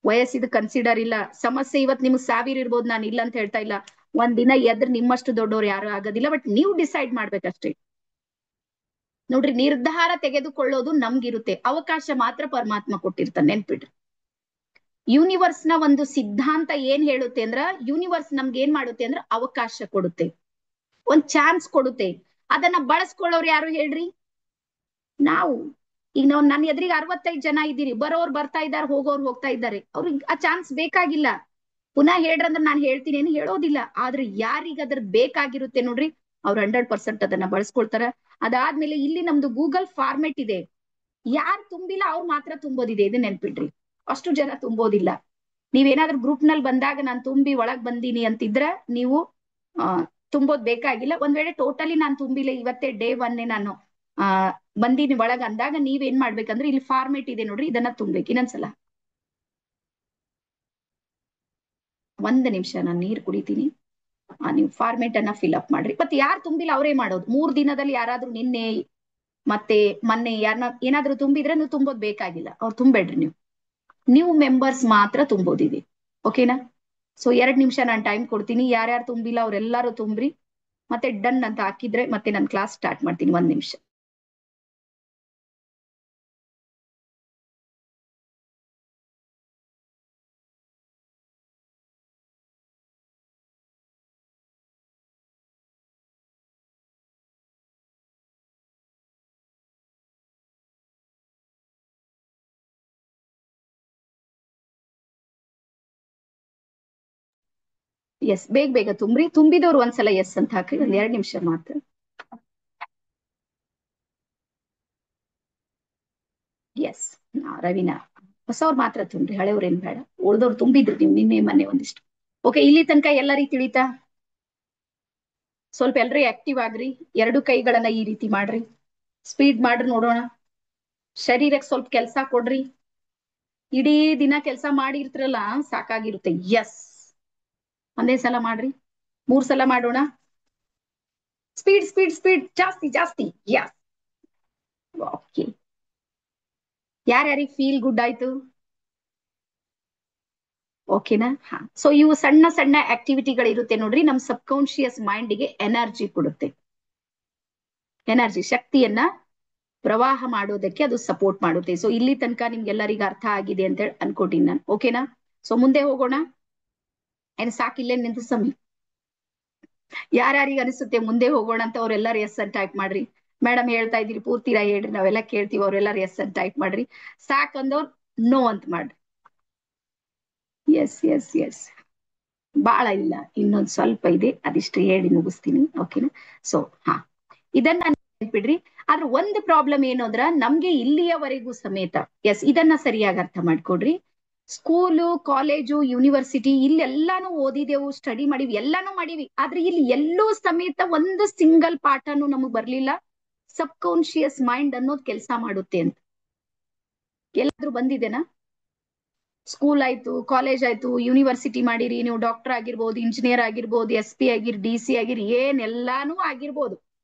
ವಯಸ್ಸಿದ ಕನ್ಸಿಡರ್ ಇಲ್ಲ. ಸಮಸ್ಯೆ ಇವತ್ ನಿಮ್ಗೆ 1000 ಇರ್ಬೋದು, ನಾನು ಇಲ್ಲ ಅಂತ ಹೇಳ್ತಾ ಇಲ್ಲ. ಒಂದ್ ದಿನ ಎದ್ರ ನಿಮ್ಮಷ್ಟು ದೊಡ್ಡವ್ರು ಯಾರು ಆಗೋದಿಲ್ಲ, ಬಟ್ ನೀವು ಡಿಸೈಡ್ ಮಾಡ್ಬೇಕಷ್ಟೇ. ನೋಡ್ರಿ, ನಿರ್ಧಾರ ತೆಗೆದುಕೊಳ್ಳೋದು ನಮ್ಗಿರುತ್ತೆ, ಅವಕಾಶ ಮಾತ್ರ ಪರಮಾತ್ಮ ಕೊಟ್ಟಿರ್ತಾನೆ, ನೆನ್ಪಿಡ್ರಿ. ಯೂನಿವರ್ಸ್ ನ ಒಂದು ಸಿದ್ಧಾಂತ ಏನ್ ಹೇಳುತ್ತೆ ಅಂದ್ರ, ಯೂನಿವರ್ಸ್ ನಮ್ಗೆ ಏನ್ ಮಾಡುತ್ತೆ ಅಂದ್ರೆ ಅವಕಾಶ ಕೊಡುತ್ತೆ, ಒಂದ್ ಚಾನ್ಸ್ ಕೊಡುತ್ತೆ. ಅದನ್ನ ಬಳಸ್ಕೊಳ್ಳೋರು ಯಾರು ಹೇಳ್ರಿ? ನಾವು. ಈಗ ನಾವು ನನ್ನ ಎದುರಿಗೆ 65 ಜನ ಇದ್ದೀರಿ, ಬರೋರು ಬರ್ತಾ ಇದ್ದಾರೆ, ಹೋಗೋರು ಹೋಗ್ತಾ ಇದ್ದಾರೆ. ಅವ್ರಿಗೆ ಆ ಚಾನ್ಸ್ ಬೇಕಾಗಿಲ್ಲ. ಪುನಃ ಹೇಳ್ರಂದ್ರೆ ನಾನು ಹೇಳ್ತೀನಿ ಏನು ಹೇಳೋದಿಲ್ಲ. ಆದ್ರೆ ಯಾರಿಗ ಅದ್ರ ಬೇಕಾಗಿರುತ್ತೆ ನೋಡ್ರಿ, ಅವ್ರು 100% ಅದನ್ನ ಬಳಸ್ಕೊಳ್ತಾರ. ಅದಾದ್ಮೇಲೆ ಇಲ್ಲಿ ನಮ್ದು ಗೂಗಲ್ ಫಾರ್ಮೆಟ್ ಇದೆ, ಯಾರು ತುಂಬಿಲ್ಲ ಅವ್ರು ಮಾತ್ರ ತುಂಬೋದಿದೆ, ಇದು ನೆನ್ಪಿಡ್ರಿ. ಅಷ್ಟು ಜನ ತುಂಬೋದಿಲ್ಲ. ನೀವೇನಾದ್ರೂ ಗ್ರೂಪ್ ನಲ್ಲಿ ಬಂದಾಗ ನಾನು ತುಂಬಿ ಒಳಗ್ ಬಂದೀನಿ ಅಂತಿದ್ರ ನೀವು ತುಂಬೋದ್ ಬೇಕಾಗಿಲ್ಲ. ಒಂದ್ ವೇಳೆ ಟೋಟಲಿ ನಾನು ತುಂಬಿಲ್ಲ, ಇವತ್ತೇ ಡೇ 1 ನಾನು ಆ ಬಂದಿನ ಒಳಗ ಅಂದಾಗ ನೀವೇನ್ ಮಾಡ್ಬೇಕಂದ್ರೆ ಇಲ್ಲಿ ಫಾರ್ಮೇಟ್ ಇದೆ ನೋಡ್ರಿ, ಇದನ್ನ ತುಂಬ್ಬೇಕು. ಇನ್ನೊಂದ್ಸಲ 1 ನಿಮಿಷ ನಾನು ನೀರ್ ಕುಡಿತೀನಿ. ನೀವು ಫಾರ್ಮೇಟ್ ಅನ್ನ ಫಿಲ್ ಅಪ್ ಮಾಡ್ರಿ. ಮತ್ತೆ ಯಾರು ತುಂಬಿಲ್ಲ ಅವರೇ ಮಾಡೋದು. 3 ದಿನದಲ್ಲಿ ಯಾರಾದ್ರೂ ನಿನ್ನೆ ಮತ್ತೆ ಮೊನ್ನೆ ಯಾರನ್ನ ಏನಾದ್ರೂ ತುಂಬಿದ್ರೆ ನೀವು ತುಂಬೋದ್ ಬೇಕಾಗಿಲ್ಲ, ಅವ್ರು ತುಂಬೇಡ್ರಿ. ನೀವು ಮೆಂಬರ್ಸ್ ಮಾತ್ರ ತುಂಬೋದಿದೆ. ಓಕೆನಾ? ಸೊ 2 ನಿಮಿಷ ನಾನು ಟೈಮ್ ಕೊಡ್ತೀನಿ. ಯಾರ್ಯಾರು ತುಂಬಿಲ್ಲ ಅವ್ರೆಲ್ಲಾರು ತುಂಬ್ರಿ. ಮತ್ತೆ ಡನ್ ಅಂತ ಹಾಕಿದ್ರೆ ಮತ್ತೆ ನಾನು ಕ್ಲಾಸ್ ಸ್ಟಾರ್ಟ್ ಮಾಡ್ತೀನಿ. 1 ನಿಮಿಷ. ಎಸ್, ಬೇಗ ಬೇಗ ತುಂಬ್ರಿ. ತುಂಬಿದವ್ರು ಒಂದ್ಸಲ ಎಸ್ ಅಂತ ಹಾಕ್ರಿ. 2 ನಿಮಿಷ ಮಾತ್ರ. ಎಸ್. ರವೀನಾ, ಹೊಸವ್ರು ಮಾತ್ರ ತುಂಬ್ರಿ, ಹಳೆಯವ್ರು ಏನ್ ಬೇಡ. ಉಳ್ದವ್ರು ತುಂಬಿದ್ರು ನೀವು ನಿನ್ನೆ ಮೊನ್ನೆ ಒಂದಿಷ್ಟು. ಓಕೆ, ಇಲ್ಲಿ ತನಕ ಎಲ್ಲರಿ ತಿಳಿತಾ? ಸ್ವಲ್ಪ ಎಲ್ರಿ ಆಕ್ಟಿವ್ ಆಗ್ರಿ. 2 ಕೈಗಳನ್ನ ಈ ರೀತಿ ಮಾಡ್ರಿ. ಸ್ಪೀಡ್ ಮಾಡ್ರಿ ನೋಡೋಣ. ಶರೀರಕ್ಕೆ ಸ್ವಲ್ಪ ಕೆಲಸ ಕೊಡ್ರಿ. ಇಡೀ ದಿನ ಕೆಲಸ ಮಾಡಿರ್ತಿರಲ್ಲ, ಸಾಕಾಗಿರುತ್ತೆ. ಎಸ್, ಒಂದೇ ಸಲ ಮಾಡ್ರಿ. 3 ಸಲ ಮಾಡೋಣ. ಸ್ಪೀಡ್ ಸ್ಪೀಡ್ ಸ್ಪೀಡ್, ಜಾಸ್ತಿ ಜಾಸ್ತಿ. ಯಸ್. ಓಕೆ, ಯಾರ್ಯಾರಿಗೆ ಫೀಲ್ ಗುಡ್ ಆಯ್ತು? ಓಕೆನಾ? ಸೊ ಇವು ಸಣ್ಣ ಸಣ್ಣ ಆಕ್ಟಿವಿಟಿಗಳಿರುತ್ತೆ ನೋಡ್ರಿ, ನಮ್ ಸಬ್ ಕಾನ್ಶಿಯಸ್ ಮೈಂಡ್ಗೆ ಎನರ್ಜಿ ಕೊಡುತ್ತೆ. ಎನರ್ಜಿ, ಶಕ್ತಿಯನ್ನ ಪ್ರವಾಹ ಮಾಡೋದಕ್ಕೆ ಅದು ಸಪೋರ್ಟ್ ಮಾಡುತ್ತೆ. ಸೊ ಇಲ್ಲಿ ತನಕ ನಿಮ್ಗೆಲ್ಲರಿಗೂ ಅರ್ಥ ಆಗಿದೆ ಅಂತ ಹೇಳಿ ಅನ್ಕೋತೀನಿ ನಾನು. ಓಕೆನಾ? ಸೊ ಮುಂದೆ ಹೋಗೋಣ. ಏನ್ ಸಾಕಿಲ್ಲೇ ನಿಂತು ಸಮಿ? ಯಾರ್ಯಾರಿಗೆ ಅನಿಸುತ್ತೆ ಮುಂದೆ ಹೋಗೋಣ ಅಂತ ಅವ್ರೆಲ್ಲಾರು ಎಸ್ ಅಂತ ಟೈಪ್ ಮಾಡ್ರಿ. ಮೇಡಮ್ ಹೇಳ್ತಾ ಇದ್ದೀರಿ ಪೂರ್ತಿರಾ ಹೇಳ್ರಿ, ನಾವೆಲ್ಲ ಕೇಳ್ತೀವಿ. ಅವ್ರೆಲ್ಲಾರು ಎಸ್ ಅಂತ ಟೈಪ್ ಮಾಡ್ರಿ. ಸಾಕಂದವ್ರು ನೋ ಅಂತ ಮಾಡ್ರಿ. Yes yes yes. ಬಾಳ ಇಲ್ಲ, ಇನ್ನೊಂದ್ ಸ್ವಲ್ಪ ಇದೆ, ಅದಿಷ್ಟು ಹೇಳಿ ಮುಗಿಸ್ತೀನಿ. ಓಕೆನಾ? ಸೊ ಇದನ್ನ ನೆನ್ಪಿಡ್ರಿ. ಆದ್ರೆ ಒಂದು ಪ್ರಾಬ್ಲಮ್ ಏನು ಅಂದ್ರ, ನಮ್ಗೆ ಇಲ್ಲಿಯವರೆಗೂ ಸಮೇತ, ಎಸ್ ಇದನ್ನ ಸರಿಯಾಗಿ ಅರ್ಥ ಮಾಡ್ಕೊಡ್ರಿ. ಸ್ಕೂಲು, ಕಾಲೇಜು, ಯೂನಿವರ್ಸಿಟಿ ಇಲ್ಲೆಲ್ಲಾನು ಓದಿದೆವು, ಸ್ಟಡಿ ಮಾಡಿವಿ, ಎಲ್ಲಾನು ಮಾಡಿವಿ. ಆದ್ರೆ ಇಲ್ಲಿ ಎಲ್ಲೂ ಸಮೇತ ಒಂದು ಸಿಂಗಲ್ ಪಾಠನು ನಮಗ್ ಬರ್ಲಿಲ್ಲ. ಸಬ್ ಕಾನ್ಶಿಯಸ್ ಮೈಂಡ್ ಅನ್ನೋದು ಕೆಲಸ ಮಾಡುತ್ತೆ ಅಂತ ಎಲ್ಲಾದ್ರೂ ಬಂದಿದೆನಾ? ಸ್ಕೂಲ್ ಆಯ್ತು, ಕಾಲೇಜ್ ಆಯ್ತು, ಯೂನಿವರ್ಸಿಟಿ ಮಾಡಿರಿ, ನೀವು ಡಾಕ್ಟರ್ ಆಗಿರ್ಬೋದು, ಇಂಜಿನಿಯರ್ ಆಗಿರ್ಬೋದು, SP ಆಗಿರಿ, DC ಆಗಿರಿ, ಏನೆಲ್ಲಾನು ಆಗಿರ್ಬೋದು.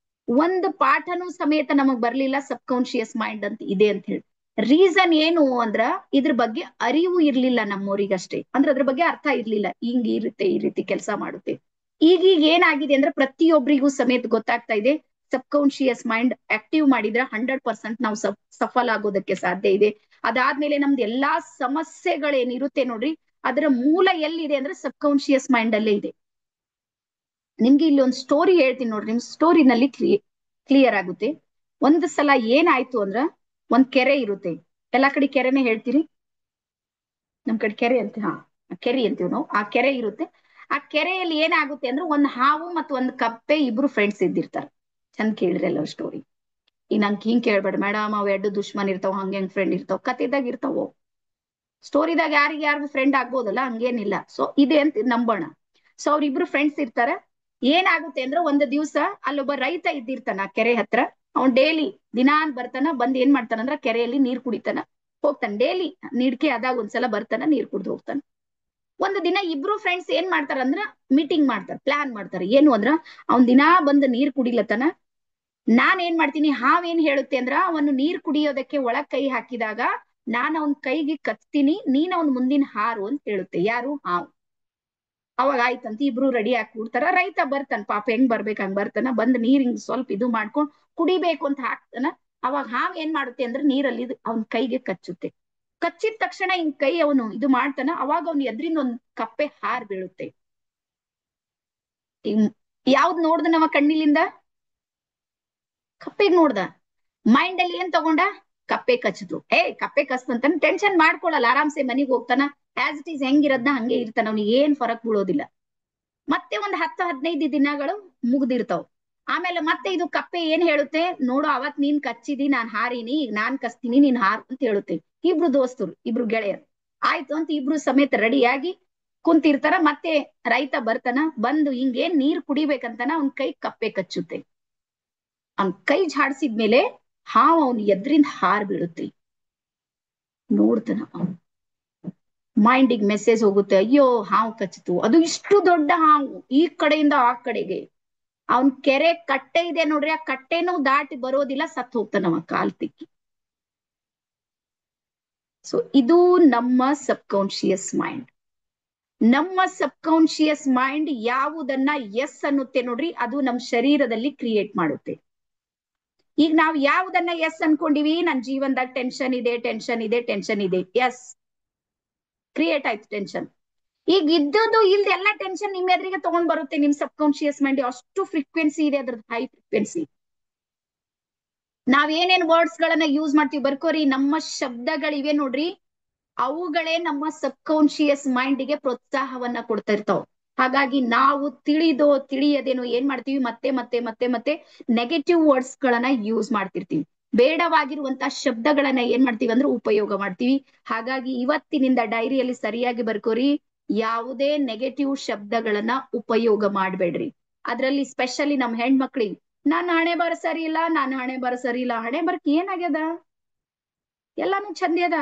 ಒಂದು ಪಾಠನೂ ಸಮೇತ ನಮಗ್ ಬರ್ಲಿಲ್ಲ ಸಬ್ ಕಾನ್ಶಿಯಸ್ ಮೈಂಡ್ ಅಂತ ಇದೆ ಅಂತ ಹೇಳಿ. ರೀಸನ್ ಏನು ಅಂದ್ರ, ಇದ್ರ ಬಗ್ಗೆ ಅರಿವು ಇರ್ಲಿಲ್ಲ ನಮ್ಮವರಿಗಷ್ಟೇ. ಅಂದ್ರೆ ಅದ್ರ ಬಗ್ಗೆ ಅರ್ಥ ಇರ್ಲಿಲ್ಲ, ಹಿಂಗ್ ಇರುತ್ತೆ, ಈ ರೀತಿ ಕೆಲಸ ಮಾಡುತ್ತೆ. ಈಗೀಗ ಏನಾಗಿದೆ ಅಂದ್ರೆ ಪ್ರತಿಯೊಬ್ಬರಿಗೂ ಸಮೇತ ಗೊತ್ತಾಗ್ತಾ ಇದೆ, ಸಬ್ ಕಾನ್ಶಿಯಸ್ ಮೈಂಡ್ ಆಕ್ಟಿವ್ ಮಾಡಿದ್ರೆ 100% ನಾವು ಸಫಲ ಆಗೋದಕ್ಕೆ ಸಾಧ್ಯ ಇದೆ. ಅದಾದ್ಮೇಲೆ ನಮ್ದು ಎಲ್ಲಾ ಸಮಸ್ಯೆಗಳೇನಿರುತ್ತೆ ನೋಡ್ರಿ, ಅದರ ಮೂಲ ಎಲ್ಲಿದೆ ಅಂದ್ರೆ ಸಬ್ ಕಾನ್ಶಿಯಸ್ ಮೈಂಡ್ ಅಲ್ಲೇ ಇದೆ. ನಿಮ್ಗೆ ಇಲ್ಲಿ ಒಂದು ಸ್ಟೋರಿ ಹೇಳ್ತೀನಿ ನೋಡ್ರಿ, ನಿಮ್ ಸ್ಟೋರಿನಲ್ಲಿ ಕ್ಲಿಯರ್ ಆಗುತ್ತೆ. ಒಂದು ಸಲ ಏನಾಯ್ತು ಅಂದ್ರ, ಒಂದ್ ಕೆರೆ ಇರುತ್ತೆ. ಎಲ್ಲಾ ಕಡೆ ಕೆರೆನೆ ಹೇಳ್ತೀರಿ, ನಮ್ ಕಡೆ ಕೆರೆ ಅಂತ, ಕೆರೆ ಅಂತೀವಿ ನಾವು. ಆ ಕೆರೆ ಇರುತ್ತೆ. ಆ ಕೆರೆಯಲ್ಲಿ ಏನಾಗುತ್ತೆ ಅಂದ್ರೆ, ಒಂದ್ ಹಾವು ಮತ್ತು ಒಂದ್ ಕಪ್ಪೆ ಇಬ್ರು ಫ್ರೆಂಡ್ಸ್ ಇದ್ದಿರ್ತಾರ. ಚಂದ ಕೇಳ್ರಿ ಎಲ್ಲ ಸ್ಟೋರಿ. ಈಗ ನಂಗೆ ಹಿಂಗ್ ಕೇಳ್ಬೇಡ ಮೇಡಮ್, ಅವ್ 2 ದುಶ್ಮನ್ ಇರ್ತಾವ, ಹಂಗೆ ಫ್ರೆಂಡ್ ಇರ್ತಾವ. ಕತೆದಾಗ ಇರ್ತಾವ. ಸ್ಟೋರಿದಾಗ ಯಾರಿಗೆ ಯಾರು ಫ್ರೆಂಡ್ ಆಗ್ಬೋದಲ್ಲ, ಹಂಗೇನಿಲ್ಲ. ಸೊ ಇದೆ ಅಂತ ನಂಬೋಣ. ಸೊ ಅವ್ರಿಬ್ರು ಫ್ರೆಂಡ್ಸ್ ಇರ್ತಾರ. ಏನಾಗುತ್ತೆ ಅಂದ್ರೆ, ಒಂದು ದಿವ್ಸ ಅಲ್ಲೊಬ್ಬ ರೈತ ಇದ್ದಿರ್ತಾನ ಆ ಕೆರೆ ಹತ್ರ. ಅವ್ನ್ ಡೈಲಿ ದಿನಾನ್ ಬರ್ತಾನ, ಬಂದ್ ಏನ್ ಮಾಡ್ತಾನಂದ್ರ ಕೆರೆಯಲ್ಲಿ ನೀರ್ ಕುಡಿತಾನ, ಹೋಗ್ತಾನ. ಡೈಲಿ ನೀಡ್ಕೆ ಆದಾಗ ಒಂದ್ಸಲ ಬರ್ತಾನ, ನೀರ್ ಕುಡ್ದು ಹೋಗ್ತಾನ. ಒಂದು ದಿನ ಇಬ್ರು ಫ್ರೆಂಡ್ಸ್ ಏನ್ ಮಾಡ್ತಾರಂದ್ರ, ಮೀಟಿಂಗ್ ಮಾಡ್ತಾರ, ಪ್ಲಾನ್ ಮಾಡ್ತಾರ. ಏನು ಅಂದ್ರ, ಅವ್ನ್ ದಿನಾ ಬಂದ್ ನೀರ್ ಕುಡಿಲತನ, ನಾನ್ ಏನ್ ಮಾಡ್ತೀನಿ, ಹಾವೇನ್ ಹೇಳುತ್ತೆ ಅಂದ್ರ, ಅವನು ನೀರ್ ಕುಡಿಯೋದಕ್ಕೆ ಒಳಗ್ ಕೈ ಹಾಕಿದಾಗ ನಾನ್ ಅವನ್ ಕೈಗೆ ಕಚ್ತೀನಿ, ನೀನ್ ಅವನ್ ಮುಂದಿನ ಹಾರು ಅಂತ ಹೇಳುತ್ತೆ. ಯಾರು? ಹಾವು. ಅವಾಗ ಆಯ್ತಂತ ಇಬ್ರು ರೆಡಿ ಆಗಿ ಕೂಡ್ತಾರ. ರೈತ ಬರ್ತಾನ, ಪಾಪ ಹೆಂಗ್ ಬರ್ಬೇಕ ಹಂಗ್ ಬರ್ತಾನ. ಬಂದ್ ನೀರ್ ಹಿಂಗ್ ಸ್ವಲ್ಪ ಇದು ಮಾಡ್ಕೊಂಡ್ ಕುಡಿಬೇಕು ಅಂತ ಹಾಕ್ತಾನ. ಅವಾಗ ಹಾವ್ ಏನ್ ಮಾಡುತ್ತೆ ಅಂದ್ರೆ, ನೀರಲ್ಲಿ ಅವನ್ ಕೈಗೆ ಕಚ್ಚುತ್ತೆ. ಕಚ್ಚಿದ ತಕ್ಷಣ ಹಿಂಗ್ ಕೈ ಅವನು ಇದು ಮಾಡ್ತಾನ. ಅವಾಗ ಅವ್ನ ಎದ್ರಿಂದ ಒಂದ್ ಕಪ್ಪೆ ಹಾರ್ ಬೀಳುತ್ತೆ. ಯಾವ್ದ್ ನೋಡ್ದ ನಮ್ಮ ಕಣ್ಣಿಲಿಂದ? ಕಪ್ಪೆಗ್ ನೋಡ್ದ. ಮೈಂಡ್ ಅಲ್ಲಿ ಏನ್ ತಗೊಂಡ? ಕಪ್ಪೆ ಕಚ್ಚದು. ಕಪ್ಪೆ ಕಚ್ತಂತ ಟೆನ್ಷನ್ ಮಾಡ್ಕೊಳಲ್ಲ, ಆರಾಮ್ಸೆ ಮನಿಗ್ ಹೋಗ್ತಾನ. ಆಸ್ ಇಟ್ ಈಸ್ ಹೆಂಗಿರದ್ನ ಹಂಗೆ ಇರ್ತಾನ, ಅವ್ನಿಗೆ ಏನ್ ಫರಕ್ ಬೀಳೋದಿಲ್ಲ. ಮತ್ತೆ ಒಂದ್ 10-15 ದಿನಗಳು ಮುಗ್ದಿರ್ತಾವ್. ಆಮೇಲೆ ಮತ್ತೆ ಇದು ಕಪ್ಪೆ ಏನ್ ಹೇಳುತ್ತೆ, ನೋಡು ಅವತ್ ನೀನ್ ಕಚ್ಚಿದಿ, ನಾನ್ ಹಾರಿನಿ, ಈಗ ನಾನ್ ಕಚ್ತೀನಿ, ನೀನ್ ಹಾರು ಅಂತ ಹೇಳುತ್ತೆ. ಇಬ್ರು ದೋಸ್ತರು, ಇಬ್ರು ಗೆಳೆಯರು. ಆಯ್ತು ಅಂತ ಇಬ್ರು ಸಮೇತ ರೆಡಿಯಾಗಿ ಕುಂತಿರ್ತಾರ. ಮತ್ತೆ ರೈತ ಬರ್ತಾನ, ಬಂದು ಹಿಂಗೇನ್ ನೀರ್ ಕುಡಿಬೇಕಂತಾನ, ಅವ್ನ್ ಕೈ ಕಪ್ಪೆ ಕಚ್ಚುತ್ತೆ. ಅವ್ನ್ ಕೈ ಝಾಡ್ಸಿದ್ಮೇಲೆ ಹಾವು ಅವನು ಎದ್ರಿಂದ ಹಾರ್ ಬೀಳುತ್ತೆ, ನೋಡ್ತಾನ ಅವನು. ಮೈಂಡಿಗೆ ಮೆಸೇಜ್ ಹೋಗುತ್ತೆ, ಅಯ್ಯೋ ಹಾವು ಕಚ್ಚಿತು. ಅದು ಇಷ್ಟು ದೊಡ್ಡ ಹಾವು, ಈ ಕಡೆಯಿಂದ ಆ ಕಡೆಗೆ. ಅವನ್ ಕೆರೆ ಕಟ್ಟೆ ಇದೆ ನೋಡ್ರಿ, ಆ ಕಟ್ಟೆನೂ ದಾಟಿ ಬರೋದಿಲ್ಲ, ಸತ್ ಹೋಗ್ತಾನವ ಕಾಲ್ ತಿಕ್ಕಿ. ಸೊ ಇದು ನಮ್ಮ ಸಬ್ ಕಾನ್ಶಿಯಸ್ ಮೈಂಡ್. ನಮ್ಮ ಸಬ್ ಕಾನ್ಶಿಯಸ್ ಮೈಂಡ್ ಯಾವುದನ್ನ ಎಸ್ ಅನ್ನುತ್ತೆ ನೋಡ್ರಿ, ಅದು ನಮ್ಮ ಶರೀರದಲ್ಲಿ ಕ್ರಿಯೇಟ್ ಮಾಡುತ್ತೆ. ಈಗ ನಾವು ಯಾವುದನ್ನ ಎಸ್ ಅನ್ಕೊಂಡಿವಿ, ನನ್ನ ಜೀವನದಾಗ ಟೆನ್ಷನ್ ಇದೆ, ಟೆನ್ಷನ್ ಇದೆ, ಟೆನ್ಷನ್ ಇದೆ, ಎಸ್ ಕ್ರಿಯೇಟ್ ಆಯ್ತು ಟೆನ್ಷನ್. ಈಗ ಇದ್ದದ್ದು ಇಲ್ದ ಎಲ್ಲ ಟೆನ್ಷನ್ ನಿಮ್ ಎದುರಿಗೆ ತಗೊಂಡ್ ಬರುತ್ತೆ. ನಿಮ್ ಸಬ್ ಕಾನ್ಶಿಯಸ್ ಮೈಂಡ್ ಅಷ್ಟು ಫ್ರೀಕ್ವೆನ್ಸಿ ಇದೆ, ಅದ್ರದ್ದು ಹೈ ಫ್ರೀಕ್ವೆನ್ಸಿ. ನಾವ್ ಏನೇನ್ ವರ್ಡ್ಸ್ ಗಳನ್ನ ಯೂಸ್ ಮಾಡ್ತೀವಿ ಬರ್ಕೋರಿ, ನಮ್ಮ ಶಬ್ದಗಳಿವೆ ನೋಡ್ರಿ, ಅವುಗಳೇ ನಮ್ಮ ಸಬ್ ಕಾನ್ಶಿಯಸ್ ಮೈಂಡ್ಗೆ ಪ್ರೋತ್ಸಾಹವನ್ನ ಕೊಡ್ತಾ ಇರ್ತಾವ. ಹಾಗಾಗಿ ನಾವು ತಿಳಿದೋ ತಿಳಿಯದೇನೋ ಏನ್ ಮಾಡ್ತೀವಿ, ಮತ್ತೆ ಮತ್ತೆ ಮತ್ತೆ ಮತ್ತೆ ನೆಗೆಟಿವ್ ವರ್ಡ್ಸ್ ಗಳನ್ನ ಯೂಸ್ ಮಾಡ್ತಿರ್ತೀವಿ. ಬೇಡವಾಗಿರುವಂತ ಶಬ್ದಗಳನ್ನ ಏನ್ ಮಾಡ್ತೀವಿ ಅಂದ್ರೆ ಉಪಯೋಗ ಮಾಡ್ತೀವಿ. ಹಾಗಾಗಿ ಇವತ್ತಿನಿಂದ ಡೈರಿಯಲ್ಲಿ ಸರಿಯಾಗಿ ಬರ್ಕೋರಿ, ಯಾವುದೇ ನೆಗೆಟಿವ್ ಶಬ್ದಗಳನ್ನ ಉಪಯೋಗ ಮಾಡ್ಬೇಡ್ರಿ. ಅದ್ರಲ್ಲಿ ಸ್ಪೆಷಲಿ ನಮ್ ಹೆಣ್ಮಕ್ಳಿಗೆ, ನಾನ್ ಹಣೆ ಬರ ಸರಿ ಇಲ್ಲ, ನಾನ್ ಹಣೆ ಬರ ಸರಿ ಇಲ್ಲ. ಹಣೆ ಬರಕ್ ಏನಾಗ್ಯದ, ಎಲ್ಲಾನು ಚಂದ ಅದ.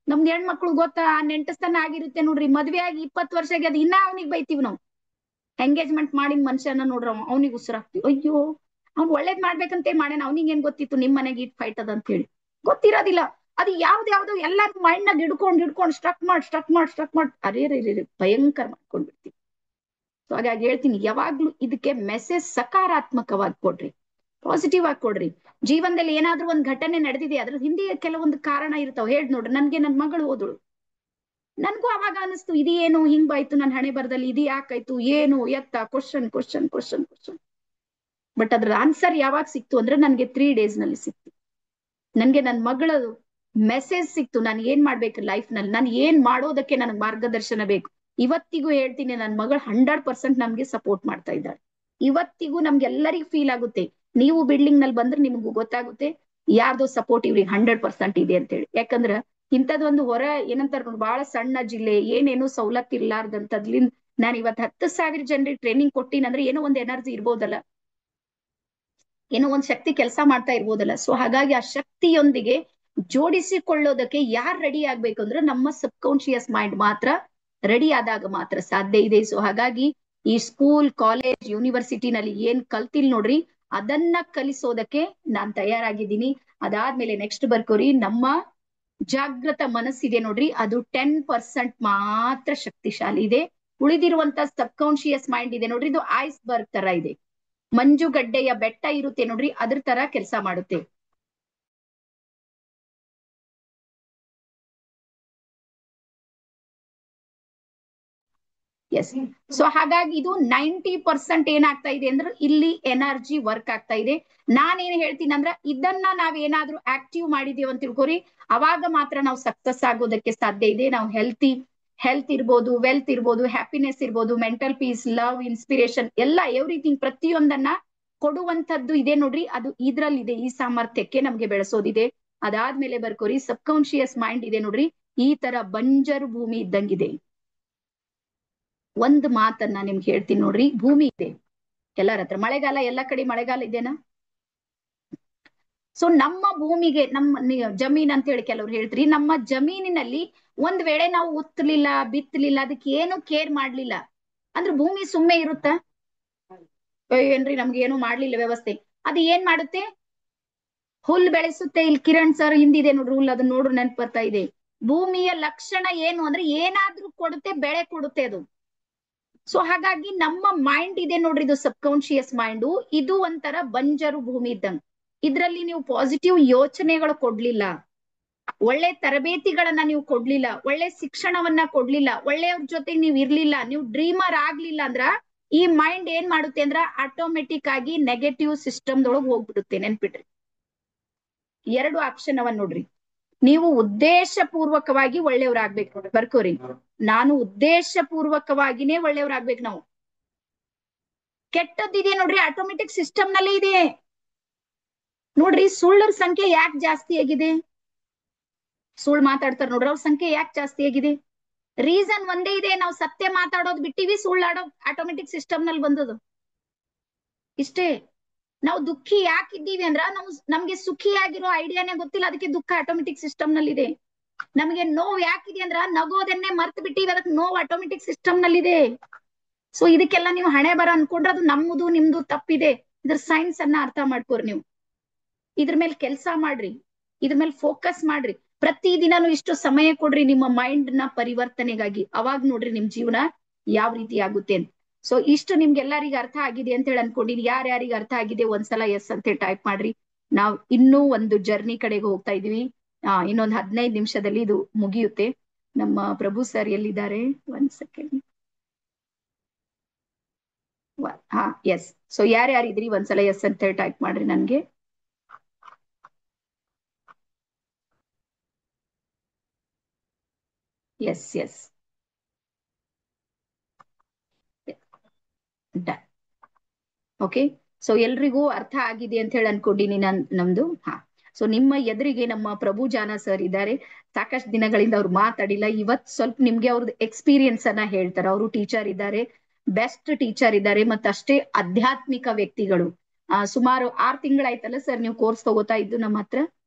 ನಮ್ದು ಹೆಣ್ಮಕ್ಳು ಗೊತ್ತಾ, ನೆಂಟಸ್ತನ ಆಗಿರುತ್ತೆ ನೋಡ್ರಿ, ಮದ್ವೆ ಆಗಿ 20 ವರ್ಷ ಆಗ್ಯದ, ಇನ್ನ ಅವನಿಗೆ ಬೈತೀವಿ ನಾವು. ಎಂಗೇಜ್ಮೆಂಟ್ ಮಾಡಿನ ಮನುಷ್ಯನ ನೋಡ್ರ, ಅವನಿಗೆ ಉಸಿರಾಗ್ತಿವಿ, ಅಯ್ಯೋ ಅವ್ನ್ ಒಳ್ಳೇದ್ ಮಾಡ್ಬೇಕಂತ ಮಾಡ್ಯಾನ, ಅವ್ನಿಗೆ ಏನ್ ಗೊತ್ತಿತ್ತು ನಿಮ್ ಮನೆಗೆ ಇಟ್ ಫೈಟ್ ಅದ ಅಂತ ಹೇಳಿ. ಗೊತ್ತಿರೋದಿಲ್ಲ. ಅದು ಯಾವ್ದು ಎಲ್ಲಾರು ಮೈಂಡ್ ನಾಗ ಹಿಡ್ಕೊಂಡು ಸ್ಟ್ರಕ್ ಮಾಡಿ ಅರೇ ಭಯಂಕರ ಮಾಡ್ಕೊಂಡ್ಬಿಡ್ತೀವಿ. ಸೊ ಹಾಗಾಗಿ ಹೇಳ್ತೀನಿ, ಯಾವಾಗ್ಲೂ ಇದಕ್ಕೆ ಮೆಸೇಜ್ ಸಕಾರಾತ್ಮಕವಾಗಿ ಕೊಡ್ರಿ, ಪಾಸಿಟಿವ್ ಆಗಿ ಕೊಡ್ರಿ. ಜೀವನದಲ್ಲಿ ಏನಾದ್ರೂ ಒಂದ್ ಘಟನೆ ನಡೆದಿದೆ, ಅದ್ರ ಹಿಂದೆ ಕೆಲವೊಂದು ಕಾರಣ ಇರ್ತಾವ. ಹೇಳ್ ನೋಡ್ರಿ, ನನ್ಗೆ ನನ್ ಮಗಳು ಹೋದಳು, ನನ್ಗೂ ಅವಾಗ ಅನಿಸ್ತು ಇದೇನು ಹಿಂಗಾಯ್ತು, ನನ್ ಹಣೆ ಬರದಲ್ಲಿ ಇದು ಯಾಕಾಯ್ತು, ಏನು ಎತ್ತ ಕ್ವಶನ್. ಬಟ್ ಅದ್ರ ಆನ್ಸರ್ ಯಾವಾಗ ಸಿಕ್ತು ಅಂದ್ರೆ ನನ್ಗೆ 3 days ನಲ್ಲಿ ಸಿಕ್ತು. ನನ್ಗೆ ನನ್ ಮಗಳ ಮೆಸೇಜ್ ಸಿಕ್ತು, ನಾನು ಏನ್ ಮಾಡ್ಬೇಕು ಲೈಫ್ ನಲ್ಲಿ, ನಾನು ಏನ್ ಮಾಡೋದಕ್ಕೆ ನನಗ್ ಮಾರ್ಗದರ್ಶನ ಬೇಕು. ಇವತ್ತಿಗೂ ಹೇಳ್ತೀನಿ, ನನ್ ಮಗಳು 100% ನಮ್ಗೆ ಸಪೋರ್ಟ್ ಮಾಡ್ತಾ ಇದ್ದಾಳೆ. ಇವತ್ತಿಗೂ ನಮ್ಗೆಲ್ಲರಿಗೂ ಫೀಲ್ ಆಗುತ್ತೆ, ನೀವು ಬಿಲ್ಡಿಂಗ್ ನಲ್ಲಿ ಬಂದ್ರೆ ನಿಮ್ಗೂ ಗೊತ್ತಾಗುತ್ತೆ ಯಾರ್ದೋ ಸಪೋರ್ಟ್ ಇವ್ರಿಗೆ 100% ಇದೆ ಅಂತ ಹೇಳಿ. ಯಾಕಂದ್ರ ಇಂಥದ್ದೊಂದು ಹೊರ ಏನಂತಾರ ಬಹಳ ಸಣ್ಣ ಜಿಲ್ಲೆ, ಏನೇನು ಸವಲತ್ತು ಇರ್ಲಾರ್ದಂತದ್ಲಿಂದ ನಾನು ಇವತ್ 10,000 ಜನರಿಗೆ ಟ್ರೈನಿಂಗ್ ಕೊಟ್ಟಿನಂದ್ರೆ ಏನೋ ಒಂದ್ ಎನರ್ಜಿ ಇರ್ಬೋದಲ್ಲ, ಏನೋ ಒಂದ್ ಶಕ್ತಿ ಕೆಲಸ ಮಾಡ್ತಾ ಇರ್ಬೋದಲ್ಲ. ಸೊ ಹಾಗಾಗಿ ಆ ಶಕ್ತಿಯೊಂದಿಗೆ ಜೋಡಿಸಿಕೊಳ್ಳೋದಕ್ಕೆ ಯಾರು ರೆಡಿ ಆಗ್ಬೇಕಂದ್ರೆ ನಮ್ಮ ಸಬ್ ಕಾನ್ಶಿಯಸ್ ಮೈಂಡ್ ಮಾತ್ರ ರೆಡಿ ಆದಾಗ ಮಾತ್ರ ಸಾಧ್ಯ ಇದೆ. ಸೊ ಹಾಗಾಗಿ ಈ ಸ್ಕೂಲ್, ಕಾಲೇಜ್, ಯೂನಿವರ್ಸಿಟಿನಲ್ಲಿ ಏನ್ ಕಲ್ತಿಲ್ ನೋಡ್ರಿ, ಅದನ್ನ ಕಲಿಸೋದಕ್ಕೆ ನಾನ್ ತಯಾರಾಗಿದ್ದೀನಿ. ಅದಾದ್ಮೇಲೆ ನೆಕ್ಸ್ಟ್ ಬರ್ಕೋರಿ, ನಮ್ಮ ಜಾಗೃತ ಮನಸ್ಸಿದೆ ನೋಡ್ರಿ, ಅದು 10% ಮಾತ್ರ ಶಕ್ತಿಶಾಲಿ ಇದೆ. ಉಳಿದಿರುವಂತ ಸಬ್ ಕಾನ್ಶಿಯಸ್ ಮೈಂಡ್ ಇದೆ ನೋಡ್ರಿ, ಇದು ಐಸ್ ಬರ್ಗ್ ತರ ಇದೆ, ಮಂಜುಗಡ್ಡೆಯ ಬೆಟ್ಟ ಇರುತ್ತೆ ನೋಡ್ರಿ, ಅದ್ರ ತರ ಕೆಲಸ ಮಾಡುತ್ತೆ. ಎಸ್. ಸೊ ಹಾಗಾಗಿ ಇದು 90% ಏನಾಗ್ತಾ ಇದೆ ಅಂದ್ರೆ ಇಲ್ಲಿ ಎನರ್ಜಿ ವರ್ಕ್ ಆಗ್ತಾ ಇದೆ. ನಾನೇನ್ ಹೇಳ್ತೀನಿ ಅಂದ್ರ, ಇದನ್ನ ನಾವ್ ಏನಾದ್ರೂ ಆಕ್ಟಿವ್ ಮಾಡಿದೀವಿ ಅಂತ ತಿಳ್ಕೊರಿ, ಅವಾಗ ಮಾತ್ರ ನಾವು ಸಕ್ಸಸ್ ಆಗೋದಕ್ಕೆ ಸಾಧ್ಯ ಇದೆ. ನಾವು ಹೆಲ್ತ್ ಇರ್ಬೋದು, ವೆಲ್ತ್ ಇರ್ಬೋದು, ಹ್ಯಾಪಿನೆಸ್ ಇರ್ಬೋದು, ಮೆಂಟಲ್ ಪೀಸ್, ಲವ್, ಇನ್ಸ್ಪಿರೇಷನ್ ಎಲ್ಲ ಎವ್ರಿಥಿಂಗ್ ಪ್ರತಿಯೊಂದನ್ನ ಕೊಡುವಂತದ್ದು ಇದೆ ನೋಡ್ರಿ, ಅದು ಇದ್ರಲ್ಲಿದೆ. ಈ ಸಾಮರ್ಥ್ಯಕ್ಕೆ ನಮ್ಗೆ ಬೆಳೆಸೋದಿದೆ. ಅದಾದ್ಮೇಲೆ ಬರ್ಕೋರಿ, ಸಬ್ ಕಾನ್ಶಿಯಸ್ ಮೈಂಡ್ ಇದೆ ನೋಡ್ರಿ, ಈ ತರ ಬಂಜರು ಭೂಮಿ ಇದ್ದಂಗಿದೆ. ಒಂದ್ ಮಾತನ್ನ ನಿಮ್ಗೆ ಹೇಳ್ತೀನಿ ನೋಡ್ರಿ, ಭೂಮಿ ಇದೆ ಎಲ್ಲರ ಹತ್ರ, ಮಳೆಗಾಲ ಎಲ್ಲ ಕಡೆ ಮಳೆಗಾಲ ಇದೆನಾ? ಸೊ ನಮ್ಮ ಭೂಮಿಗೆ, ನಮ್ಮ ಜಮೀನ್ ಅಂತ ಹೇಳಿ ಕೆಲವ್ರು ಹೇಳ್ತೀರಿ, ನಮ್ಮ ಜಮೀನಿನಲ್ಲಿ ಒಂದ್ ವೇಳೆ ನಾವು ಉತ್ತಲಿಲ್ಲ, ಬಿತ್ತಲಿಲ್ಲ, ಅದಕ್ಕೆ ಏನು ಕೇರ್ ಮಾಡ್ಲಿಲ್ಲ ಅಂದ್ರೆ ಭೂಮಿ ಸುಮ್ಮನೆ ಇರುತ್ತ? ಏನ್ರಿ ನಮ್ಗೆ ಏನು ಮಾಡ್ಲಿಲ್ಲ ವ್ಯವಸ್ಥೆ, ಅದು ಏನ್ ಮಾಡುತ್ತೆ? ಹುಲ್ ಬೆಳೆಸುತ್ತೆ. ಇಲ್ಲಿ ಕಿರಣ್ ಸರ್ ಹಿಂದಿದೆ ನೋಡ್ರಿ ಹುಲ್, ಅದನ್ನ ನೋಡ್ರು ನೆನ್ಪು ಬರ್ತಾ ಇದೆ. ಭೂಮಿಯ ಲಕ್ಷಣ ಏನು ಅಂದ್ರೆ ಏನಾದ್ರೂ ಕೊಡುತ್ತೆ, ಬೆಳೆ ಕೊಡುತ್ತೆ ಅದು. ಸೊ ಹಾಗಾಗಿ ನಮ್ಮ ಮೈಂಡ್ ಇದೆ ನೋಡ್ರಿ, ಇದು ಸಬ್ ಕಾನ್ಶಿಯಸ್ ಮೈಂಡ್, ಇದು ಒಂಥರ ಬಂಜರು ಭೂಮಿ ಇದ್ದಂಗ. ಇದ್ರಲ್ಲಿ ನೀವು ಪಾಸಿಟಿವ್ ಯೋಚನೆಗಳು ಕೊಡ್ಲಿಲ್ಲ, ಒಳ್ಳೆ ತರಬೇತಿಗಳನ್ನ ನೀವು ಕೊಡ್ಲಿಲ್ಲ, ಒಳ್ಳೆ ಶಿಕ್ಷಣವನ್ನ ಕೊಡ್ಲಿಲ್ಲ, ಒಳ್ಳೆಯವ್ರ ಜೊತೆಗೆ ನೀವು ಇರ್ಲಿಲ್ಲ, ನೀವು ಡ್ರೀಮರ್ ಆಗ್ಲಿಲ್ಲ ಅಂದ್ರ ಈ ಮೈಂಡ್ ಏನ್ ಮಾಡುತ್ತೆ ಅಂದ್ರ ಆಟೋಮೆಟಿಕ್ ಆಗಿ ನೆಗೆಟಿವ್ ಸಿಸ್ಟಮ್ದೊಳಗೆ ಹೋಗ್ಬಿಡುತ್ತೆ. ನೆನ್ಪಿಡ್ರಿ, 2 ಆಪ್ಷನ್ ಅವ ನೋಡ್ರಿ. ನೀವು ಉದ್ದೇಶ ಪೂರ್ವಕವಾಗಿ ಒಳ್ಳೆಯವ್ರಾಗ್ಬೇಕು ನೋಡ್ರಿ, ಬರ್ಕೋರಿ, ನಾನು ಉದ್ದೇಶ ಪೂರ್ವಕವಾಗಿನೇ ಒಳ್ಳೆಯವ್ರಾಗ್ಬೇಕು. ನಾವು ಕೆಟ್ಟದ್ದಿದೆ ನೋಡ್ರಿ, ಆಟೋಮೆಟಿಕ್ ಸಿಸ್ಟಮ್ ನಲ್ಲೇ ಇದೆ ನೋಡ್ರಿ. ಸುಳ್ಳರ ಸಂಖ್ಯೆ ಯಾಕೆ ಜಾಸ್ತಿ ಆಗಿದೆ? ಸುಳ್ಳು ಮಾತಾಡ್ತಾರ ನೋಡ್ರಿ, ಅವ್ರ ಸಂಖ್ಯೆ ಯಾಕೆ ಜಾಸ್ತಿ ಆಗಿದೆ? ರೀಸನ್ ಒಂದೇ ಇದೆ, ನಾವು ಸತ್ಯ ಮಾತಾಡೋದು ಬಿಟ್ಟಿವಿ, ಸುಳ್ಳಾಡೋ ಆಟೋಮೆಟಿಕ್ ಸಿಸ್ಟಮ್ ನಲ್ಲಿ ಬಂದದು ಇಷ್ಟೇ. ನಾವು ದುಃಖಿ ಯಾಕಿದ್ದೀವಿ ಅಂದ್ರ ನಮ್ಗೆ ಸುಖಿಯಾಗಿರೋ ಐಡಿಯಾನೇ ಗೊತ್ತಿಲ್ಲ, ಅದಕ್ಕೆ ದುಃಖ ಆಟೋಮೆಟಿಕ್ ಸಿಸ್ಟಮ್ ನಲ್ಲಿದೆ. ನಮಗೆ ನೋವು ಯಾಕಿದೆ ಅಂದ್ರ ನಗೋದನ್ನೇ ಮರ್ತು ಬಿಟ್ಟಿವಿ, ಅದಕ್ಕೆ ನೋವು ಆಟೋಮೆಟಿಕ್ ಸಿಸ್ಟಮ್ ನಲ್ಲಿದೆ. ಸೊ ಇದಕ್ಕೆಲ್ಲ ನೀವು ಹಣೆ ಬರ ಅನ್ಕೊಂಡ್ರೆ ಅದು ನಮ್ಮದು ನಿಮ್ದು ತಪ್ಪಿದೆ. ಇದ್ರ ಸೈನ್ಸ್ ಅನ್ನ ಅರ್ಥ ಮಾಡ್ಕೋರಿ. ನೀವು ಇದ್ರ ಮೇಲೆ ಕೆಲಸ ಮಾಡ್ರಿ, ಇದ್ರ ಮೇಲೆ ಫೋಕಸ್ ಮಾಡ್ರಿ. ಪ್ರತಿ ದಿನಾನು ಇಷ್ಟು ಸಮಯ ಕೊಡ್ರಿ ನಿಮ್ಮ ಮೈಂಡ್ ನ ಪರಿವರ್ತನೆಗಾಗಿ. ಅವಾಗ ನೋಡ್ರಿ ನಿಮ್ ಜೀವನ ಯಾವ ರೀತಿ ಆಗುತ್ತೆ ಅಂತ. ಸೊ ಇಷ್ಟು ನಿಮ್ಗೆಲ್ಲರಿಗೂ ಅರ್ಥ ಆಗಿದೆ ಅಂತ ಹೇಳಿ ಅನ್ಕೊಂಡಿನಿ. ಯಾರ್ಯಾರಿಗೆ ಅರ್ಥ ಆಗಿದೆ ಒಂದ್ಸಲ ಎಸ್ ಅಂತ ಟೈಪ್ ಮಾಡ್ರಿ. ನಾವ್ ಇನ್ನೂ ಒಂದು ಜರ್ನಿ ಕಡೆಗೆ ಹೋಗ್ತಾ ಇದೀವಿ. ಇನ್ನೊಂದು 15 ನಿಮಿಷದಲ್ಲಿ ಇದು ಮುಗಿಯುತ್ತೆ. ನಮ್ಮ ಪ್ರಭು ಸರ್ ಎಲ್ಲಿದ್ದಾರೆ? 1 ಸೆಕೆಂಡ್. ಹಾ, ಎಸ್. ಸೊ ಯಾರ್ಯಾರಿದ್ರಿ ಒಂದ್ಸಲ ಎಸ್ ಅಂತ ಹೇಳಿ ಟೈಪ್ ಮಾಡ್ರಿ ನನ್ಗೆ. Yes yes, done. Okay, so ಎಲ್ರಿಗೂ ಅರ್ಥ ಆಗಿದೆ ಅಂತ ಹೇಳಿ ಅನ್ಕೊಂಡಿನಿ ನಮ್ದು. ಹಾ, ಸೊ ನಿಮ್ಮ ಎದುರಿಗೆ ನಮ್ಮ ಪ್ರಭು ಜಾನ ಸರ್ ಇದ್ದಾರೆ. ಸಾಕಷ್ಟು ದಿನಗಳಿಂದ ಅವ್ರು ಮಾತಾಡಿಲ್ಲ. ಇವತ್ ಸ್ವಲ್ಪ ನಿಮ್ಗೆ ಅವ್ರದ್ದು ಎಕ್ಸ್ಪೀರಿಯನ್ಸ್ ಅನ್ನ ಹೇಳ್ತಾರೆ. ಅವರು ಟೀಚರ್ ಇದ್ದಾರೆ, ಬೆಸ್ಟ್ ಟೀಚರ್ ಇದ್ದಾರೆ, ಮತ್ತಷ್ಟೇ ಆಧ್ಯಾತ್ಮಿಕ ವ್ಯಕ್ತಿಗಳು. ಸುಮಾರು 6 ತಿಂಗಳಾಯ್ತಲ್ಲ ಸರ್ ನೀವು ಕೋರ್ಸ್ ತಗೋತಾ ಇದ್ದು ನಮ್ಮ ಹತ್ರ?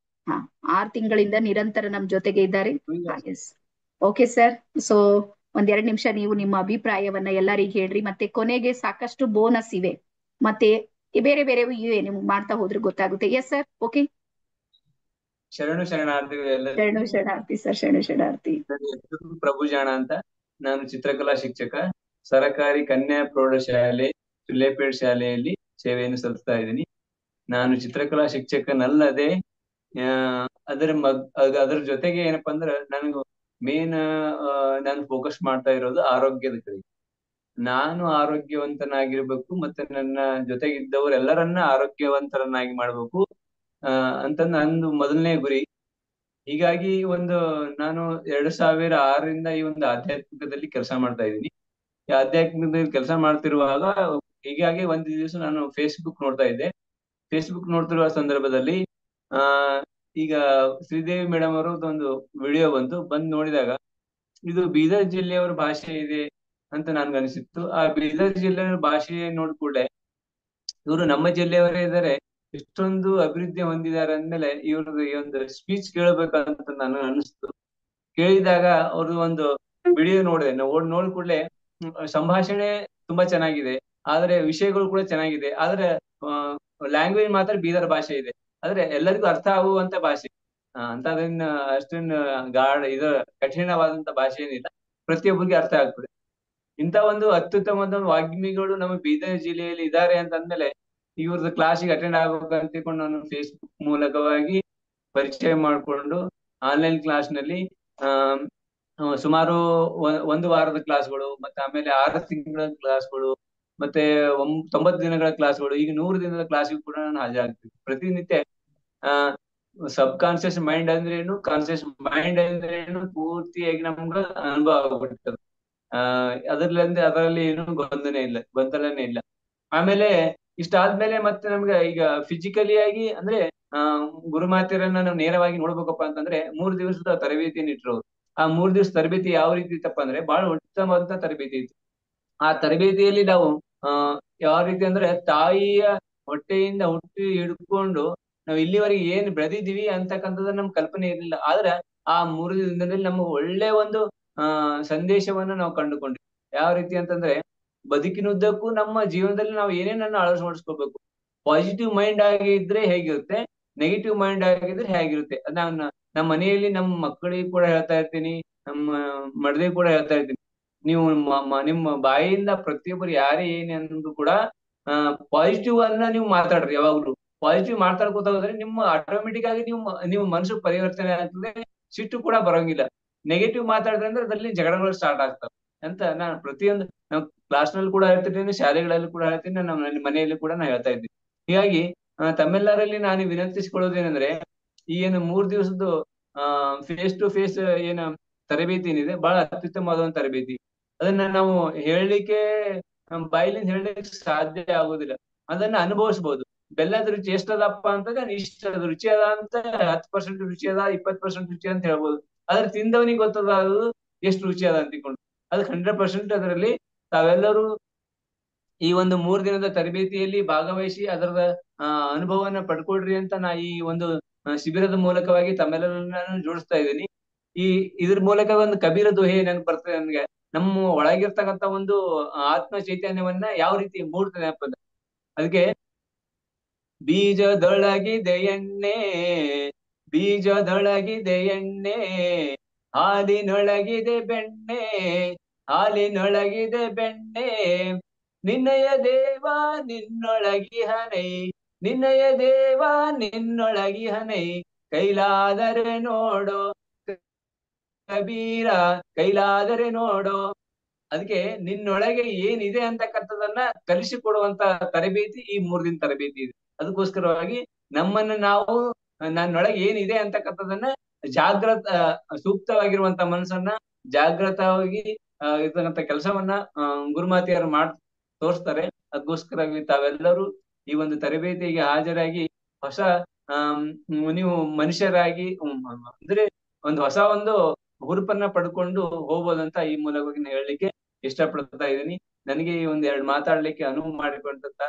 ಹಾ, 6 ತಿಂಗಳಿಂದ ನಿರಂತರ ನಮ್ ಜೊತೆಗೆ ಇದ್ದಾರೆ. S, okay sir. ಸೊ 1-2 ನಿಮಿಷ ನೀವು ನಿಮ್ಮ ಅಭಿಪ್ರಾಯವನ್ನ ಎಲ್ಲರಿಗೂ ಹೇಳ್ರಿ. ಮತ್ತೆ ಕೊನೆಗೆ ಸಾಕಷ್ಟು ಬೋನಸ್ ಇವೆ, ಮತ್ತೆ ಬೇರೆ ಬೇರೆ ಇವೆ, ನಿಮ್ಗೆ ಮಾಡ್ತಾ ಹೋದ್ರೆ ಗೊತ್ತಾಗುತ್ತೆ. Yes sir, okay. ಶರಣು ಶರಣಾರ್ಥಿ. ಶರಣು ಶರಣಾರ್ಥಿ ಸರ್, ಶರಣು ಶರಣಾರ್ಥಿ. ಪ್ರಭು ಜಾಣ ಅಂತ, ನಾನು ಚಿತ್ರಕಲಾ ಶಿಕ್ಷಕ, ಸರಕಾರಿ ಕನ್ಯಾ ಪ್ರೌಢಶಾಲೆ ಸುಲೇಪೇಟ್ ಶಾಲೆಯಲ್ಲಿ ಸೇವೆಯನ್ನು ಸಲ್ಲಿಸ್ತಾ ಇದ್ದೀನಿ. ನಾನು ಚಿತ್ರಕಲಾ ಶಿಕ್ಷಕನಲ್ಲದೆ ಅದರ ಜೊತೆಗೆ ಏನಪ್ಪಾ ಅಂದ್ರೆ ನನಗೆ ಮೇನ್ ನಾನು ಫೋಕಸ್ ಮಾಡ್ತಾ ಇರೋದು ಆರೋಗ್ಯದ ಕಡೆ. ನಾನು ಆರೋಗ್ಯವಂತನಾಗಿರ್ಬೇಕು, ಮತ್ತೆ ನನ್ನ ಜೊತೆಗಿದ್ದವರೆಲ್ಲರನ್ನ ಆರೋಗ್ಯವಂತರನ್ನಾಗಿ ಮಾಡ್ಬೇಕು ಅಂತ ನಂದು ಮೊದಲನೇ ಗುರಿ. ಹೀಗಾಗಿ ನಾನು 2006ರಿಂದ ಈ ಒಂದು ಆಧ್ಯಾತ್ಮಿಕದಲ್ಲಿ ಕೆಲಸ ಮಾಡ್ತಾ ಇದ್ದೀನಿ. ಈ ಆಧ್ಯಾತ್ಮಿಕದಲ್ಲಿ ಕೆಲಸ ಮಾಡ್ತಿರುವಾಗ ಹೀಗಾಗಿ ಒಂದು ದಿವಸ ನಾನು ಫೇಸ್ಬುಕ್ ನೋಡ್ತಾ ಇದ್ದೆ. ಫೇಸ್ಬುಕ್ ನೋಡ್ತಿರುವ ಸಂದರ್ಭದಲ್ಲಿ ಈಗ ಶ್ರೀದೇವಿ ಮೇಡಮ್ ಅವರದೊಂದು ವಿಡಿಯೋ ಬಂದು ನೋಡಿದಾಗ ಇದು ಬೀದರ್ ಜಿಲ್ಲೆಯವರ ಭಾಷೆ ಇದೆ ಅಂತ ನನ್ಗನ್ಸಿತ್ತು. ಆ ಬೀದರ್ ಜಿಲ್ಲೆಯವರ ಭಾಷೆ ನೋಡ್ಕೂಡ್ಲೆ ಇವರು ನಮ್ಮ ಜಿಲ್ಲೆಯವರೇ ಇದ್ದಾರೆ, ಇಷ್ಟೊಂದು ಅಭಿವೃದ್ಧಿ ಹೊಂದಿದ್ದಾರೆ ಅಂದ್ಮೇಲೆ ಇವ್ರದ್ದು ಈ ಒಂದು ಸ್ಪೀಚ್ ಕೇಳಬೇಕಂತ ನನಗೆ ಅನಿಸ್ತು. ಕೇಳಿದಾಗ ಅವ್ರದ್ದು ಒಂದು ವಿಡಿಯೋ ನೋಡಿದೆ. ನೋಡ್ ಕೂಡ್ಲೆ ಸಂಭಾಷಣೆ ತುಂಬಾ ಚೆನ್ನಾಗಿದೆ, ಆದ್ರೆ ವಿಷಯಗಳು ಕೂಡ ಚೆನ್ನಾಗಿದೆ, ಆದ್ರೆ ಲ್ಯಾಂಗ್ವೇಜ್ ಮಾತ್ರ ಬೀದರ್ ಭಾಷೆ ಇದೆ. ಆದ್ರೆ ಎಲ್ಲರಿಗೂ ಅರ್ಥ ಆಗುವಂತ ಭಾಷೆ, ಅಂತದನ್ನ ಅಷ್ಟೊಂದು ಕಠಿಣವಾದಂತ ಭಾಷೆ ಏನಿಲ್ಲ, ಪ್ರತಿಯೊಬ್ಬರಿಗೆ ಅರ್ಥ ಆಗ್ತದೆ. ಇಂತ ಒಂದು ಅತ್ಯುತ್ತಮವಾದ ವಾಗ್ಮಿಗಳು ನಮ್ಮ ಬೀದರ್ ಜಿಲ್ಲೆಯಲ್ಲಿ ಇದ್ದಾರೆ ಅಂತ ಅಂದ್ಮೇಲೆ ಇವ್ರದ್ದು ಕ್ಲಾಸಿಗೆ ಅಟೆಂಡ್ ಆಗ್ಬೇಕಂತ ತಿಳ್ಕೊಂಡು ನಾನು ಫೇಸ್ಬುಕ್ ಮೂಲಕವಾಗಿ ಪರಿಚಯ ಮಾಡಿಕೊಂಡು ಆನ್ಲೈನ್ ಕ್ಲಾಸ್ ನಲ್ಲಿ ಸುಮಾರು 1 ವಾರದ ಕ್ಲಾಸ್ಗಳು, ಮತ್ತೆ ಆಮೇಲೆ 6 ತಿಂಗಳ ಕ್ಲಾಸ್ಗಳು, ಮತ್ತೆ 90 ದಿನಗಳ ಕ್ಲಾಸ್ಗಳು, ಈಗ 100 ದಿನದ ಕ್ಲಾಸಿಗೂ ಕೂಡ ನಾನು ಹಾಜರಾಗ್ತೀನಿ ಪ್ರತಿನಿತ್ಯ. ಸಬ್ ಕಾನ್ಶಿಯಸ್ ಮೈಂಡ್ ಅಂದ್ರೇನು, ಕಾನ್ಶಿಯಸ್ ಮೈಂಡ್ ಅಂದ್ರೇನು ಪೂರ್ತಿಯಾಗಿ ನಮ್ಗೆ ಅನುಭವ ಆಗ್ಬಿಡ್ತದೆ. ಅದರಲ್ಲಿ ಏನು ಗೊಂದಲನೇ ಇಲ್ಲ. ಆಮೇಲೆ ಇಷ್ಟಾದ್ಮೇಲೆ ಮತ್ತೆ ನಮ್ಗೆ ಈಗ ಫಿಸಿಕಲಿ ಆಗಿ ಅಂದ್ರೆ ಗುರುಮಾತೆಯರನ್ನ ನಾವು ನೇರವಾಗಿ ನೋಡ್ಬೇಕಪ್ಪ ಅಂತಂದ್ರೆ 3 ದಿವಸದ ತರಬೇತಿಯನ್ನು ಇಟ್ಟರು. ಆ 3 ದಿವಸ ತರಬೇತಿ ಯಾವ ರೀತಿ ಇತ್ತಪ್ಪ ಅಂದ್ರೆ ಬಹಳ ಉತ್ತಮವಾದಂತ ತರಬೇತಿ ಇತ್ತು. ಆ ತರಬೇತಿಯಲ್ಲಿ ನಾವು ಯಾವ ರೀತಿ ಅಂದ್ರೆ ತಾಯಿಯ ಹೊಟ್ಟೆಯಿಂದ ಹುಟ್ಟಿ ಹಿಡ್ಕೊಂಡು ನಾವು ಇಲ್ಲಿವರೆಗೆ ಏನ್ ಬೆಳೆದಿದೀವಿ ಅಂತಕ್ಕಂಥದ್ದು ನಮ್ ಕಲ್ಪನೆ ಇರಲಿಲ್ಲ. ಆದ್ರೆ ಆ 3 ದಿನದಲ್ಲಿ ನಮ್ಗೆ ಒಳ್ಳೆ ಒಂದು ಸಂದೇಶವನ್ನ ನಾವು ಕಂಡುಕೊಂಡ್ವಿ. ಯಾವ ರೀತಿ ಅಂತಂದ್ರೆ ಬದುಕಿನುದ್ದಕ್ಕೂ ನಮ್ಮ ಜೀವನದಲ್ಲಿ ನಾವು ಏನೇನನ್ನ ಅಳವಡಿಸ್ಕೊಳ್ಬೇಕು. ಪಾಸಿಟಿವ್ ಮೈಂಡ್ ಆಗಿದ್ರೆ ಹೇಗಿರುತ್ತೆ, ನೆಗೆಟಿವ್ ಮೈಂಡ್ ಆಗಿದ್ರೆ ಹೇಗಿರುತ್ತೆ, ಅದ್ ನಮ್ಮ ಮನೆಯಲ್ಲಿ ನಮ್ಮ ಮಕ್ಕಳಿಗೆ ಕೂಡ ಹೇಳ್ತಾ ಇರ್ತೀನಿ, ನಮ್ಮ ಮಡದಿಗೆ ಕೂಡ ಹೇಳ್ತಾ ಇರ್ತೀನಿ. ನೀವು ನಿಮ್ಮ ಬಾಯಿಯಿಂದ ಪ್ರತಿಯೊಬ್ಬರು ಯಾರೇ ಏನೇ ಅನ್ನೋದು ಕೂಡ ಪಾಸಿಟಿವ್ ಅನ್ನ ನೀವು ಮಾತಾಡ್ರಿ. ಯಾವಾಗ್ಲೂ ಪಾಸಿಟಿವ್ ಮಾತಾಡ್ಕೋತ ಹೋದ್ರೆ ನಿಮ್ಮ ಆಟೋಮೆಟಿಕ್ ಆಗಿ ನೀವು ಮನಸ್ಸು ಪರಿವರ್ತನೆ ಆಗ್ತದೆ, ಸಿಟ್ಟು ಕೂಡ ಬರೋಂಗಿಲ್ಲ. ನೆಗೆಟಿವ್ ಮಾತಾಡಿದ್ರೆ ಅಂದ್ರೆ ಅದರಲ್ಲಿ ಜಗಳಗಳು ಸ್ಟಾರ್ಟ್ ಆಗ್ತವೆ ಅಂತ ನಾನು ಪ್ರತಿಯೊಂದು ನಾವು ಕ್ಲಾಸ್ ನಲ್ಲಿ ಕೂಡ ಹೇಳ್ತಿದ್ದೀನಿ, ಶಾಲೆಗಳಲ್ಲಿ ಕೂಡ ಹೇಳ್ತೀನಿ, ನಮ್ಮ ಮನೆಯಲ್ಲಿ ಕೂಡ ನಾನು ಹೇಳ್ತಾ ಇದ್ದೀನಿ. ಹೀಗಾಗಿ ತಮ್ಮೆಲ್ಲರಲ್ಲಿ ನಾನು ವಿನಂತಿಸಿಕೊಳ್ಳೋದೇನೆಂದ್ರೆ ಈ ಏನು 3 ದಿವಸದ್ದು ಫೇಸ್ ಟು ಫೇಸ್ ಏನು ತರಬೇತಿ ಏನಿದೆ ಬಹಳ ಅತ್ಯುತ್ತಮವಾದ ತರಬೇತಿ. ಅದನ್ನ ನಾವು ಹೇಳಲಿಕ್ಕೆ ಬಾಯಿಲಿಂದ ಹೇಳಲಿಕ್ಕೆ ಸಾಧ್ಯ ಆಗುದಿಲ್ಲ, ಅದನ್ನ ಅನುಭವಿಸಬಹುದು. ಬೆಲ್ಲದ ರುಚಿ ಎಷ್ಟದಪ್ಪ ಅಂತಂದ್ರೆ ಇಷ್ಟದ ರುಚಿ ಅದ ಅಂತ 10% ರುಚಿ ಅದ, 20% ರುಚಿ ಅಂತ ಹೇಳ್ಬೋದು. ಆದ್ರೆ ತಿಂದವನಿಗೆ ಗೊತ್ತದ ಅದು ಎಷ್ಟು ರುಚಿ ಅದ ಅಂತ ತಿಳ್ಕೊಂಡು. ಅದಕ್ಕೆ 100% ಅದರಲ್ಲಿ ತಾವೆಲ್ಲರೂ ಈ ಒಂದು 3 ದಿನದ ತರಬೇತಿಯಲ್ಲಿ ಭಾಗವಹಿಸಿ ಅದರ ಅನುಭವವನ್ನ ಪಡ್ಕೊಳ್ರಿ ಅಂತ ನಾ ಈ ಒಂದು ಶಿಬಿರದ ಮೂಲಕವಾಗಿ ತಮ್ಮೆಲ್ಲರನ್ನ ನಾನು ಜೋಡಿಸ್ತಾ ಇದ್ದೀನಿ. ಈ ಇದ್ರ ಮೂಲಕ ಒಂದು ಕಬೀರ ದೋಹೆ ನೆನಪು ಬರ್ತದೆ ನನ್ಗೆ. ನಮ್ಮ ಒಳಗಿರ್ತಕ್ಕಂಥ ಒಂದು ಆತ್ಮ ಚೈತನ್ಯವನ್ನ ಯಾವ ರೀತಿ ಮೂಡ್ತದೆ ಅಂತ. ಅದಕ್ಕೆ ಬೀಜದೊಳಗಿದೆ ಎಣ್ಣೆ, ಬೀಜದೊಳಗಿದೆ ಎಣ್ಣೆ, ಹಾಲಿನೊಳಗಿದೆ ಬೆಣ್ಣೆ, ಹಾಲಿನೊಳಗಿದೆ ಬೆಣ್ಣೆ, ನಿನ್ನಯ ದೇವ ನಿನ್ನೊಳಗಿಹನೈ, ನಿನ್ನಯ ದೇವ ನಿನ್ನೊಳಗಿಹನೈ, ಕೈಲಾದರೆ ನೋಡೋ ಕಬೀರ, ಕೈಲಾದರೆ ನೋಡೋ. ಅದಕ್ಕೆ ನಿನ್ನೊಳಗೆ ಏನಿದೆ ಅಂತಕ್ಕಂಥದನ್ನ ಕಲಿಸಿಕೊಡುವಂತ ತರಬೇತಿ ಈ 3 ದಿನ ತರಬೇತಿ ಇದೆ. ಅದಕ್ಕೋಸ್ಕರವಾಗಿ ನಮ್ಮನ್ನ ನಾವು ನನ್ನೊಳಗೆ ಏನಿದೆ ಅಂತಕ್ಕಂಥದನ್ನ ಜಾಗೃತ ಸೂಕ್ತವಾಗಿರುವಂತ ಮನಸ್ಸನ್ನ ಜಾಗೃತವಾಗಿ ಇರ್ತಕ್ಕಂಥ ಕೆಲಸವನ್ನ ಗುರುಮಾತೆಯರು ತೋರಿಸ್ತಾರೆ. ಅದಕ್ಕೋಸ್ಕರವಾಗಿ ತಾವೆಲ್ಲರೂ ಈ ಒಂದು ತರಬೇತಿಗೆ ಹಾಜರಾಗಿ ಹೊಸ ನೀವು ಮನುಷ್ಯರಾಗಿ ಅಂದ್ರೆ ಒಂದು ಹೊಸ ಒಂದು ಹುರುಪನ್ನ ಪಡ್ಕೊಂಡು ಹೋಗ್ಬೋದಂತ ಈ ಮೂಲಕವಾಗಿ ಹೇಳಲಿಕ್ಕೆ ಇಷ್ಟಪಡ್ತಾ ಇದ್ದೀನಿ. ನನಗೆ ಈ ಒಂದ್ 2 ಮಾತಾಡ್ಲಿಕ್ಕೆ ಅನುವು ಮಾಡಿಕೊಂಡಂತ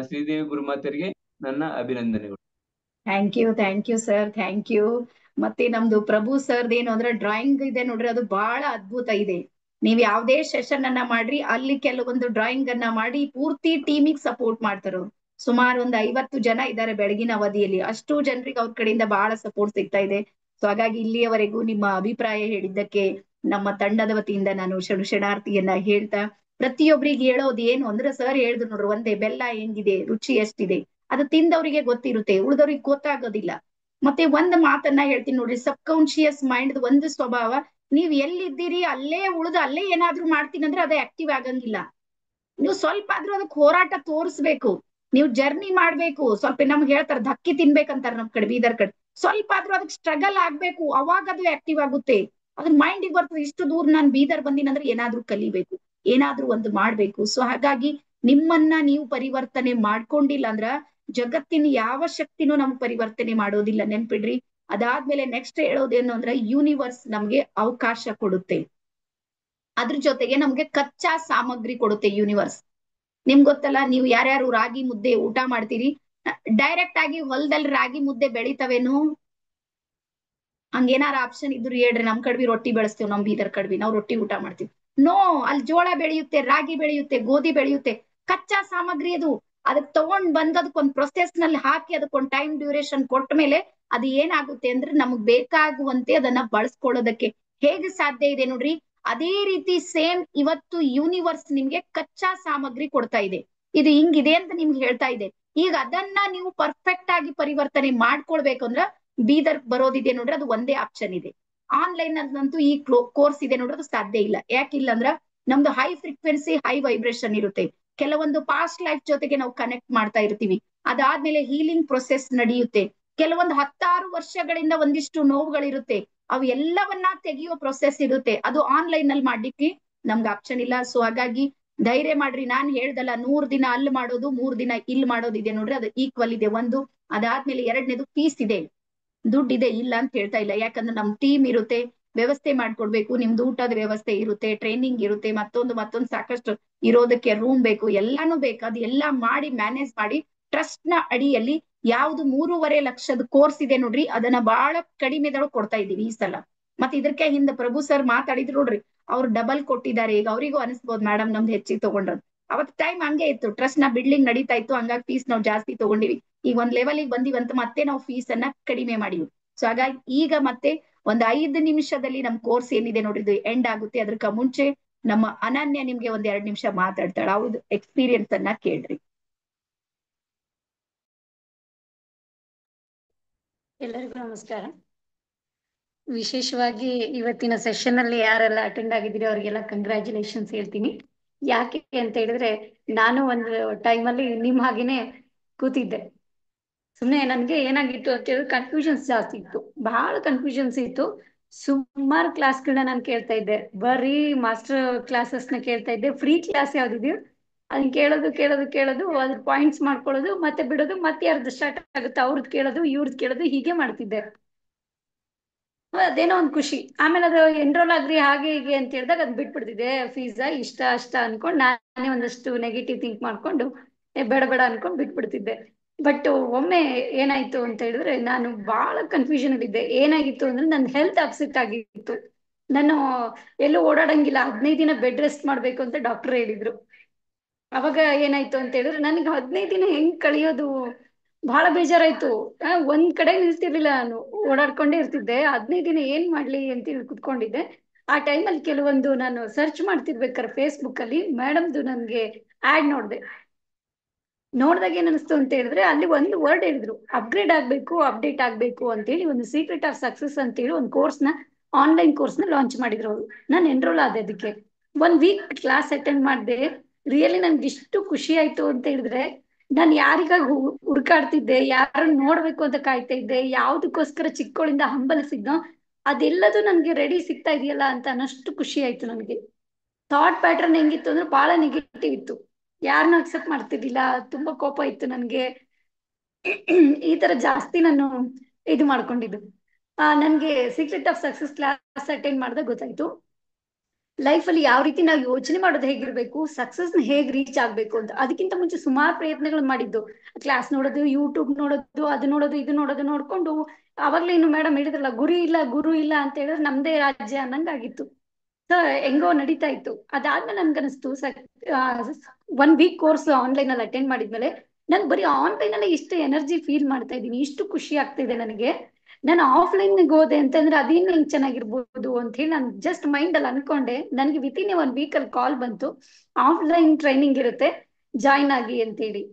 ಶ್ರೀದೇವಿ ಗುರುಮಾತೆಯರಿಗೆ ನನ್ನ ಅಭಿನಂದನೆಗಳು. Thank you sir, thank you. ಮತ್ತೆ ನಮ್ದು ಪ್ರಭು ಸರ್ದ್ ಏನು ಅಂದ್ರೆ ಡ್ರಾಯಿಂಗ್ ಇದೆ ನೋಡ್ರಿ, ಅದು ಬಹಳ ಅದ್ಭುತ ಇದೆ. ನೀವ್ ಯಾವ್ದೇ ಸೆಷನ್ ಅನ್ನ ಮಾಡ್ರಿ, ಅಲ್ಲಿ ಕೆಲವೊಂದು ಡ್ರಾಯಿಂಗ್ ಅನ್ನ ಮಾಡಿ ಪೂರ್ತಿ ಟೀಮಿಗೆ ಸಪೋರ್ಟ್ ಮಾಡ್ತಾರ. ಸುಮಾರು ಒಂದು 50 ಜನ ಇದ್ದಾರೆ ಬೆಳಗಿನ ಅವಧಿಯಲ್ಲಿ. ಅಷ್ಟು ಜನರಿಗೆ ಅವ್ರ ಕಡೆಯಿಂದ ಬಹಳ ಸಪೋರ್ಟ್ ಸಿಗ್ತಾ ಇದೆ. ಸೊ ಹಾಗಾಗಿ ಇಲ್ಲಿಯವರೆಗೂ ನಿಮ್ಮ ಅಭಿಪ್ರಾಯ ಹೇಳಿದ್ದಕ್ಕೆ ನಮ್ಮ ತಂಡದ ವತಿಯಿಂದ ನಾನು ಶರಣಾರ್ಥಿಯನ್ನ ಹೇಳ್ತಾ, ಪ್ರತಿಯೊಬ್ಬರಿಗೆ ಹೇಳೋದು ಏನು ಅಂದ್ರೆ ಸರ್ ಹೇಳಿದ್ರು ನೋಡ್ರಿ, ಒಂದೇ ಬೆಲ್ಲ ಹೆಂಗಿದೆ, ರುಚಿ ಎಷ್ಟಿದೆ ಅದು ತಿಂದವರಿಗೆ ಗೊತ್ತಿರುತ್ತೆ, ಉಳಿದವ್ರಿಗೆ ಗೊತ್ತಾಗೋದಿಲ್ಲ. ಮತ್ತೆ ಒಂದ್ ಮಾತನ್ನ ಹೇಳ್ತೀನಿ ನೋಡ್ರಿ, ಸಬ್ ಕಾನ್ಶಿಯಸ್ ಮೈಂಡ್ ಒಂದು ಸ್ವಭಾವ, ನೀವ್ ಎಲ್ಲಿದ್ದೀರಿ ಅಲ್ಲೇ ಉಳಿದು ಅಲ್ಲೇ ಏನಾದ್ರೂ ಮಾಡ್ತೀನಿ ಅಂದ್ರೆ ಅದು ಆಕ್ಟಿವ್ ಆಗಂಗಿಲ್ಲ. ನೀವು ಸ್ವಲ್ಪ ಆದ್ರೂ ಅದಕ್ಕೆ ಹೋರಾಟ ತೋರಿಸ್ಬೇಕು, ನೀವು ಜರ್ನಿ ಮಾಡ್ಬೇಕು. ಸ್ವಲ್ಪ ನಮ್ಗೆ ಹೇಳ್ತಾರೆ ಧಕ್ಕಿ ತಿನ್ಬೇಕಂತಾರ ನಮ್ ಕಡೆ ಬೀದರ್ ಕಡೆ, ಸ್ವಲ್ಪ ಆದ್ರೂ ಅದಕ್ಕೆ ಸ್ಟ್ರಗಲ್ ಆಗ್ಬೇಕು, ಅವಾಗ ಅದು ಆಕ್ಟಿವ್ ಆಗುತ್ತೆ. ಅದ್ರ ಮೈಂಡಿಗೆ ಬರ್ತದೆ ಇಷ್ಟು ದೂರ ನಾನ್ ಬೀದರ್ ಬಂದಿನಂದ್ರೆ ಏನಾದ್ರೂ ಕಲಿಬೇಕು, ಏನಾದ್ರೂ ಒಂದು ಮಾಡ್ಬೇಕು. ಸೊ ಹಾಗಾಗಿ ನಿಮ್ಮನ್ನ ನೀವು ಪರಿವರ್ತನೆ ಮಾಡ್ಕೊಂಡಿಲ್ಲ ಅಂದ್ರ ಜಗತ್ತಿನ ಯಾವ ಶಕ್ತಿನೂ ನಮ್ಗ್ ಪರಿವರ್ತನೆ ಮಾಡೋದಿಲ್ಲ, ನೆನ್ಪಿಡ್ರಿ. ಅದಾದ್ಮೇಲೆ ನೆಕ್ಸ್ಟ್ ಹೇಳೋದೇನು ಅಂದ್ರೆ ಯೂನಿವರ್ಸ್ ನಮ್ಗೆ ಅವಕಾಶ ಕೊಡುತ್ತೆ, ಅದ್ರ ಜೊತೆಗೆ ನಮ್ಗೆ ಕಚ್ಚಾ ಸಾಮಗ್ರಿ ಕೊಡುತ್ತೆ ಯೂನಿವರ್ಸ್. ನಿಮ್ಗ್ ಗೊತ್ತಲ್ಲ, ನೀವು ಯಾರ್ಯಾರು ರಾಗಿ ಮುದ್ದೆ ಊಟ ಮಾಡ್ತೀರಿ, ಡೈರೆಕ್ಟ್ ಆಗಿ ಹೊಲದಲ್ಲಿ ರಾಗಿ ಮುದ್ದೆ ಬೆಳಿತವೇನು? ಹಂಗೇನಾರ ಆಪ್ಷನ್ ಇದ್ರು ಹೇಳ್ರಿ, ನಮ್ ಕಡ್ವಿ ರೊಟ್ಟಿ ಬೆಳೆಸ್ತೇವ್, ನಮ್ ಬೀದರ್ ಕಡ್ವಿ ನಾವ್ ರೊಟ್ಟಿ ಊಟ ಮಾಡ್ತೀವಿ. ನೋ, ಅಲ್ಲಿ ಜೋಳ ಬೆಳೆಯುತ್ತೆ, ರಾಗಿ ಬೆಳೆಯುತ್ತೆ, ಗೋಧಿ ಬೆಳೆಯುತ್ತೆ, ಕಚ್ಚಾ ಸಾಮಗ್ರಿ ಅದು. ಅದಕ್ ತಗೊಂಡ್ ಬಂದ್ ಅದಕ್ಕೊಂದ್ ಪ್ರೊಸೆಸ್ ನಲ್ಲಿ ಹಾಕಿ ಅದಕ್ಕೊಂದ್ ಟೈಮ್ ಡ್ಯೂರೇಷನ್ ಕೊಟ್ಟ ಮೇಲೆ ಅದು ಏನಾಗುತ್ತೆ ಅಂದ್ರೆ ನಮಗ್ ಬೇಕಾಗುವಂತೆ ಅದನ್ನ ಬಳಸ್ಕೊಳ್ಳೋದಕ್ಕೆ ಹೇಗೆ ಸಾಧ್ಯ ಇದೆ ನೋಡ್ರಿ. ಅದೇ ರೀತಿ ಸೇಮ್ ಇವತ್ತು ಯೂನಿವರ್ಸ್ ನಿಮ್ಗೆ ಕಚ್ಚಾ ಸಾಮಗ್ರಿ ಕೊಡ್ತಾ ಇದೆ, ಇದು ಹಿಂಗಿದೆ ಅಂತ ನಿಮ್ಗೆ ಹೇಳ್ತಾ ಇದೆ. ಈಗ ಅದನ್ನ ನೀವು ಪರ್ಫೆಕ್ಟ್ ಆಗಿ ಪರಿವರ್ತನೆ ಮಾಡ್ಕೊಳ್ಬೇಕು ಅಂದ್ರ ಬೀದರ್ ಬರೋದಿದೆ ನೋಡ್ರಿ, ಅದು ಒಂದೇ ಆಪ್ಷನ್ ಇದೆ. ಆನ್ಲೈನ್ ಅಂತೂ ಈ ಕೋರ್ಸ್ ಇದೆ ನೋಡ್ರಿ, ಅದು ಸಾಧ್ಯ ಇಲ್ಲ. ಯಾಕಿಲ್ಲ ಅಂದ್ರ ನಮ್ದು ಹೈ ಫ್ರೀಕ್ವೆನ್ಸಿ ಹೈ ವೈಬ್ರೇಷನ್ ಇರುತ್ತೆ, ಕೆಲವೊಂದು ಪಾಸ್ಟ್ ಲೈಫ್ ಜೊತೆಗೆ ನಾವು ಕನೆಕ್ಟ್ ಮಾಡ್ತಾ ಇರ್ತೀವಿ. ಅದಾದ್ಮೇಲೆ ಹೀಲಿಂಗ್ ಪ್ರೊಸೆಸ್ ನಡೆಯುತ್ತೆ, ಕೆಲವೊಂದು 10 ವರ್ಷಗಳಿಂದ ಒಂದಿಷ್ಟು ನೋವುಗಳಿರುತ್ತೆ, ಅವು ಎಲ್ಲವನ್ನ ತೆಗೆಯುವ ಪ್ರೊಸೆಸ್ ಇರುತ್ತೆ. ಅದು ಆನ್ಲೈನ್ ನಲ್ಲಿ ಮಾಡ್ಲಿಕ್ಕೆ ನಮ್ಗೆ ಆಪ್ಷನ್ ಇಲ್ಲ. ಸೊ ಹಾಗಾಗಿ ಧೈರ್ಯ ಮಾಡ್ರಿ, ನಾನ್ ಹೇಳ್ದಲ್ಲ 100 ದಿನ ಅಲ್ಲಿ ಮಾಡೋದು 3 ದಿನ ಇಲ್ಲಿ ಮಾಡೋದಿದೆ ನೋಡ್ರಿ, ಅದು ಈಕ್ವಲ್ ಇದೆ ಒಂದು. ಅದಾದ್ಮೇಲೆ 2ನೇದು ಫೀಸ್ ಇದೆ, ದುಡ್ಡಿದೆ ಇಲ್ಲ ಅಂತ ಹೇಳ್ತಾ ಇಲ್ಲ. ಯಾಕಂದ್ರೆ ನಮ್ ಟೀಮ್ ಇರುತ್ತೆ, ವ್ಯವಸ್ಥೆ ಮಾಡ್ಕೊಡ್ಬೇಕು, ನಿಮ್ದು ಊಟದ ವ್ಯವಸ್ಥೆ ಇರುತ್ತೆ, ಟ್ರೈನಿಂಗ್ ಇರುತ್ತೆ, ಮತ್ತೊಂದು ಸಾಕಷ್ಟು ಇರೋದಕ್ಕೆ ರೂಮ್ ಬೇಕು, ಎಲ್ಲಾನು ಬೇಕು. ಅದು ಎಲ್ಲಾ ಮಾಡಿ ಮ್ಯಾನೇಜ್ ಮಾಡಿ ಟ್ರಸ್ಟ್ ನ ಅಡಿಯಲ್ಲಿ ಯಾವ್ದು 3.5 ಲಕ್ಷದ ಕೋರ್ಸ್ ಇದೆ ನೋಡ್ರಿ, ಅದನ್ನ ಬಹಳ ಕಡಿಮೆದೊಳಗೆ ಕೊಡ್ತಾ ಇದೀವಿ ಈ ಸಲ. ಮತ್ತೆ ಇದಕ್ಕೆ ಹಿಂದೆ ಪ್ರಭು ಸರ್ ಮಾತಾಡಿದ್ರು ನೋಡ್ರಿ, ಅವ್ರು ಡಬಲ್ ಕೊಟ್ಟಿದ್ದಾರೆ. ಈಗ ಅವರಿಗೂ ಅನಿಸ್ಬೋದು ಮೇಡಮ್ ನಮ್ದು ಹೆಚ್ಚಿಗೆ ತಗೊಂಡ್ರು, ಅವತ್ ಟೈಮ್ ಹಂಗೆ ಇತ್ತು, ಟ್ರಸ್ಟ್ ನ ಬಿಲ್ಡಿಂಗ್ ನಡೀತಾ ಇತ್ತು, ಹಂಗಾಗಿ ಫೀಸ್ ನಾವು ಜಾಸ್ತಿ ತಗೊಂಡಿವಿ. ಈಗ ಒಂದ್ ಲೆವೆಲ್ಗೆ ಬಂದಿವಂತ ಮತ್ತೆ ನಾವು ಫೀಸ್ ಅನ್ನ ಕಡಿಮೆ ಮಾಡಿವಿ. ಸೊ ಹಾಗಾಗಿ ಈಗ ಮತ್ತೆ ಒಂದ್ 5 ನಿಮಿಷದಲ್ಲಿ ನಮ್ ಕೋರ್ಸ್ ಏನಿದೆ ನೋಡ್ರಿ ಇದು ಎಂಡ್ ಆಗುತ್ತೆ. ಅದಕ್ಕ ಮುಂಚೆ ನಮ್ಮ ಅನನ್ಯ ನಿಮ್ಗೆ ಒಂದ್ 2 ನಿಮಿಷ ಮಾತಾಡ್ತಾಳೆ, ಅವ್ರದ್ದು ಎಕ್ಸ್ಪೀರಿಯನ್ಸ್ ಅನ್ನ ಕೇಳ್ರಿ. ಎಲ್ಲರಿಗೂ ನಮಸ್ಕಾರ. ವಿಶೇಷವಾಗಿ ಇವತ್ತಿನ ಸೆಷನ್ ಅಲ್ಲಿ ಯಾರೆಲ್ಲ ಅಟೆಂಡ್ ಆಗಿದ್ದೀರಿ ಅವರಿಗೆಲ್ಲ ಕಂಗ್ರ್ಯಾಚುಲೇಷನ್ಸ್ ಹೇಳ್ತೀನಿ. ಯಾಕೆ ಅಂತ ಹೇಳಿದ್ರೆ, ನಾನು ಒಂದು ಟೈಮಲ್ಲಿ ನಿಮ್ ಹಾಗೇನೆ ಕೂತಿದ್ದೆ. ಸುಮ್ಮನೆ ನನ್ಗೆ ಏನಾಗಿತ್ತು ಅಂತ ಹೇಳಿದ್ರೆ ಕನ್ಫ್ಯೂಷನ್ಸ್ ಜಾಸ್ತಿ ಇತ್ತು, ಬಹಳ ಕನ್ಫ್ಯೂಷನ್ಸ್ ಇತ್ತು. ಸುಮಾರು ಕ್ಲಾಸ್ಗಳನ್ನ ನಾನು ಕೇಳ್ತಾ ಇದ್ದೆ, ಬರೀ ಮಾಸ್ಟರ್ ಕ್ಲಾಸಸ್ನ ಕೇಳ್ತಾ ಇದ್ದೆ. ಫ್ರೀ ಕ್ಲಾಸ್ ಯಾವ್ದಿದೆಯೋ ಅದನ್ನ ಕೇಳೋದು ಅದ್ರ ಪಾಯಿಂಟ್ಸ್ ಮಾಡ್ಕೊಳ್ಳೋದು, ಮತ್ತೆ ಬಿಡೋದು, ಮತ್ತೆ ಯಾರ್ದು ಸ್ಟಾರ್ಟ್ ಆಗುತ್ತೆ ಅವ್ರದ್ದು ಕೇಳೋದು, ಇವ್ರದ್ದು ಕೇಳೋದು, ಹೀಗೆ ಮಾಡ್ತಿದ್ದೆ. ಅದೇನೋ ಒಂದ್ ಖುಷಿ. ಆಮೇಲೆ ಅದು ಎನ್ರೋಲ್ ಆಗ್ರಿ ಹಾಗೆ ಹೀಗೆ ಅಂತ ಹೇಳಿದಾಗ ಅದ್ ಬಿಟ್ಬಿಡ್ತಿದ್ದೆ. ಫೀಸಾ ಇಷ್ಟ ಅಷ್ಟ ಅನ್ಕೊಂಡು ನಾನೇ ಒಂದಷ್ಟು ನೆಗೆಟಿವ್ ಥಿಂಕ್ ಮಾಡ್ಕೊಂಡು ಬೇಡ ಬೇಡ ಅನ್ಕೊಂಡು ಬಿಟ್ಬಿಡ್ತಿದ್ದೆ. ಬಟ್ ಒಮ್ಮೆ ಏನಾಯ್ತು ಅಂತ ಹೇಳಿದ್ರೆ ನಾನು ಬಹಳ ಕನ್ಫ್ಯೂಷನ್ ಅಲ್ಲಿದ್ದೆ. ಏನಾಗಿತ್ತು ಅಂದ್ರೆ ನನ್ನ ಹೆಲ್ತ್ ಅಪ್ಸೆಟ್ ಆಗಿತ್ತು. ನಾನು ಎಲ್ಲೂ ಓಡಾಡಂಗಿಲ್ಲ, 15 ದಿನ ಬೆಡ್ ರೆಸ್ಟ್ ಮಾಡ್ಬೇಕು ಅಂತ ಡಾಕ್ಟರ್ ಹೇಳಿದ್ರು. ಅವಾಗ ಏನಾಯ್ತು ಅಂತ ಹೇಳಿದ್ರೆ ನನಗೆ 15 ದಿನ ಹೆಂಗ್ ಕಳಿಯೋದು ಬಹಳ ಬೇಜಾರಾಯ್ತು. ಒಂದ್ ಕಡೆ ನಿಲ್ತಿರ್ಲಿಲ್ಲ, ನಾನು ಓಡಾಡ್ಕೊಂಡೇ ಇರ್ತಿದ್ದೆ. 15 ದಿನ ಏನ್ ಮಾಡ್ಲಿ ಅಂತ ಹೇಳಿ ಕುತ್ಕೊಂಡಿದ್ದೆ. ಆ ಟೈಮಲ್ಲಿ ಕೆಲವೊಂದು ನಾನು ಸರ್ಚ್ ಮಾಡ್ತಿರ್ಬೇಕಾದ್ರೆ ಫೇಸ್ಬುಕ್ ಅಲ್ಲಿ ಮೇಡಮ್ದು ನನ್ಗೆ ಆಡ್ ನೋಡ್ದಾಗ ಏನ್ ಅನಿಸ್ತು ಅಂತ ಹೇಳಿದ್ರೆ ಅಲ್ಲಿ ಒಂದು ವರ್ಡ್ ಹೇಳಿದ್ರು, ಅಪ್ಗ್ರೇಡ್ ಆಗ್ಬೇಕು, ಅಪ್ಡೇಟ್ ಆಗ್ಬೇಕು ಅಂತ ಹೇಳಿ ಒಂದು ಸೀಕ್ರೆಟ್ ಆಫ್ ಸಕ್ಸಸ್ ಅಂತ ಹೇಳಿ ಒಂದು ಕೋರ್ಸ್ನ, ಆನ್ಲೈನ್ ಕೋರ್ಸ್ನ ಲಾಂಚ್ ಮಾಡಿದ್ರು ಅವರು. ನಾನು ಎನ್ರೋಲ್ ಆದೆ ಅದಕ್ಕೆ. 1 ವೀಕ್ ಕ್ಲಾಸ್ ಅಟೆಂಡ್ ಮಾಡಿದೆ. ರಿಯಲಿ ನನ್ಗೆ ಇಷ್ಟು ಖುಷಿ ಆಯ್ತು ಅಂತ ಹೇಳಿದ್ರೆ, ನಾನು ಯಾರಿಗಾಗಿ ಹುಡುಕಾಡ್ತಿದ್ದೆ, ಯಾರನ್ನ ನೋಡ್ಬೇಕು ಅಂತ ಕಾಯ್ತಾ ಇದ್ದೆ, ಯಾವ್ದಕ್ಕೋಸ್ಕರ ಚಿಕ್ಕವಳಿಂದ ಹಂಬಲಿಸಿದ್ನೋ ಅದೆಲ್ಲದು ನನ್ಗೆ ರೆಡಿ ಸಿಗ್ತಾ ಇದೆಯಲ್ಲ ಅಂತ ಅನ್ನಷ್ಟು ಖುಷಿ ಆಯ್ತು ನನಗೆ. ಥಾಟ್ ಪ್ಯಾಟರ್ನ್ ಹೆಂಗಿತ್ತು ಅಂದ್ರೆ ಬಹಳ ನೆಗೆಟಿವ್ ಇತ್ತು, ಯಾರನ್ನ ಅಕ್ಸೆಪ್ಟ್ ಮಾಡ್ತಿರ್ಲಿಲ್ಲ, ತುಂಬಾ ಕೋಪ ಇತ್ತು ನನ್ಗೆ. ಈ ತರ ಜಾಸ್ತಿ ನಾನು ಇದು ಮಾಡ್ಕೊಂಡಿದ್ದು. ನನ್ಗೆ secret of success class attend ಮಾಡಿದಾಗ ಗೊತ್ತಾಯ್ತು, ಲೈಫ್ ಅಲ್ಲಿ ಯಾವ ರೀತಿ ನಾವು ಯೋಚನೆ ಮಾಡೋದು ಹೇಗಿರ್ಬೇಕು, ಸಕ್ಸಸ್ ನ ಹೇಗ್ ರೀಚ್ ಆಗ್ಬೇಕು ಅಂತ. ಅದಕ್ಕಿಂತ ಮುಂಚೆ ಸುಮಾರು ಪ್ರಯತ್ನಗಳು ಮಾಡಿದ್ದು, ಕ್ಲಾಸ್ ನೋಡೋದು, ಯೂಟ್ಯೂಬ್ ನೋಡೋದು, ಅದು ನೋಡೋದು, ಇದು ನೋಡೋದು, ನೋಡ್ಕೊಂಡು ಅವಾಗ್ಲೇ ಇನ್ನು ಮೇಡಮ್ ಹೇಳಿದ್ರಲ್ಲ ಗುರಿ ಇಲ್ಲ ಗುರು ಇಲ್ಲ ಅಂತ ಹೇಳಿದ್ರೆ ನಮ್ದೇ ರಾಜ್ಯ ಅನ್ನಂಗಾಗಿತ್ತು. ಸೊ ಹೆಂಗೋ ನಡೀತಾ ಇತ್ತು. ಅದಾದ್ಮೇಲೆ ನನ್ಗನ್ನಿಸ್ತು 1 ವೀಕ್ ಕೋರ್ಸ್ ಆನ್ಲೈನ್ ಅಲ್ಲಿ ಅಟೆಂಡ್ ಮಾಡಿದ್ಮೇಲೆ ನಾನು ಬರೀ ಆನ್ಲೈನ್ ಅಲ್ಲೇ ಇಷ್ಟು ಎನರ್ಜಿ ಫೀಲ್ ಮಾಡ್ತಾ ಇದ್ದೀನಿ, ಇಷ್ಟು ಖುಷಿ ಆಗ್ತಿದೆ ನನಗೆ. ನಾನು ಆಫ್ಲೈನ್ ಹೋದೆ ಅಂತಂದ್ರೆ ಅದಿನ್ನ ಹೆಂಗ್ ಚೆನ್ನಾಗಿರ್ಬೋದು ಅಂತ ಹೇಳಿ ನಾನು ಜಸ್ಟ್ ಮೈಂಡ್ ಅಲ್ಲಿ ಅನ್ಕೊಂಡೆ. ನನಗೆ ವಿತಿನ್ 1 ವೀಕ್ ಅಲ್ಲಿ ಕಾಲ್ ಬಂತು, ಆಫ್ಲೈನ್ ಟ್ರೈನಿಂಗ್ ಇರುತ್ತೆ, ಜಾಯ್ನ್ ಆಗಿ ಅಂತೇಳಿ.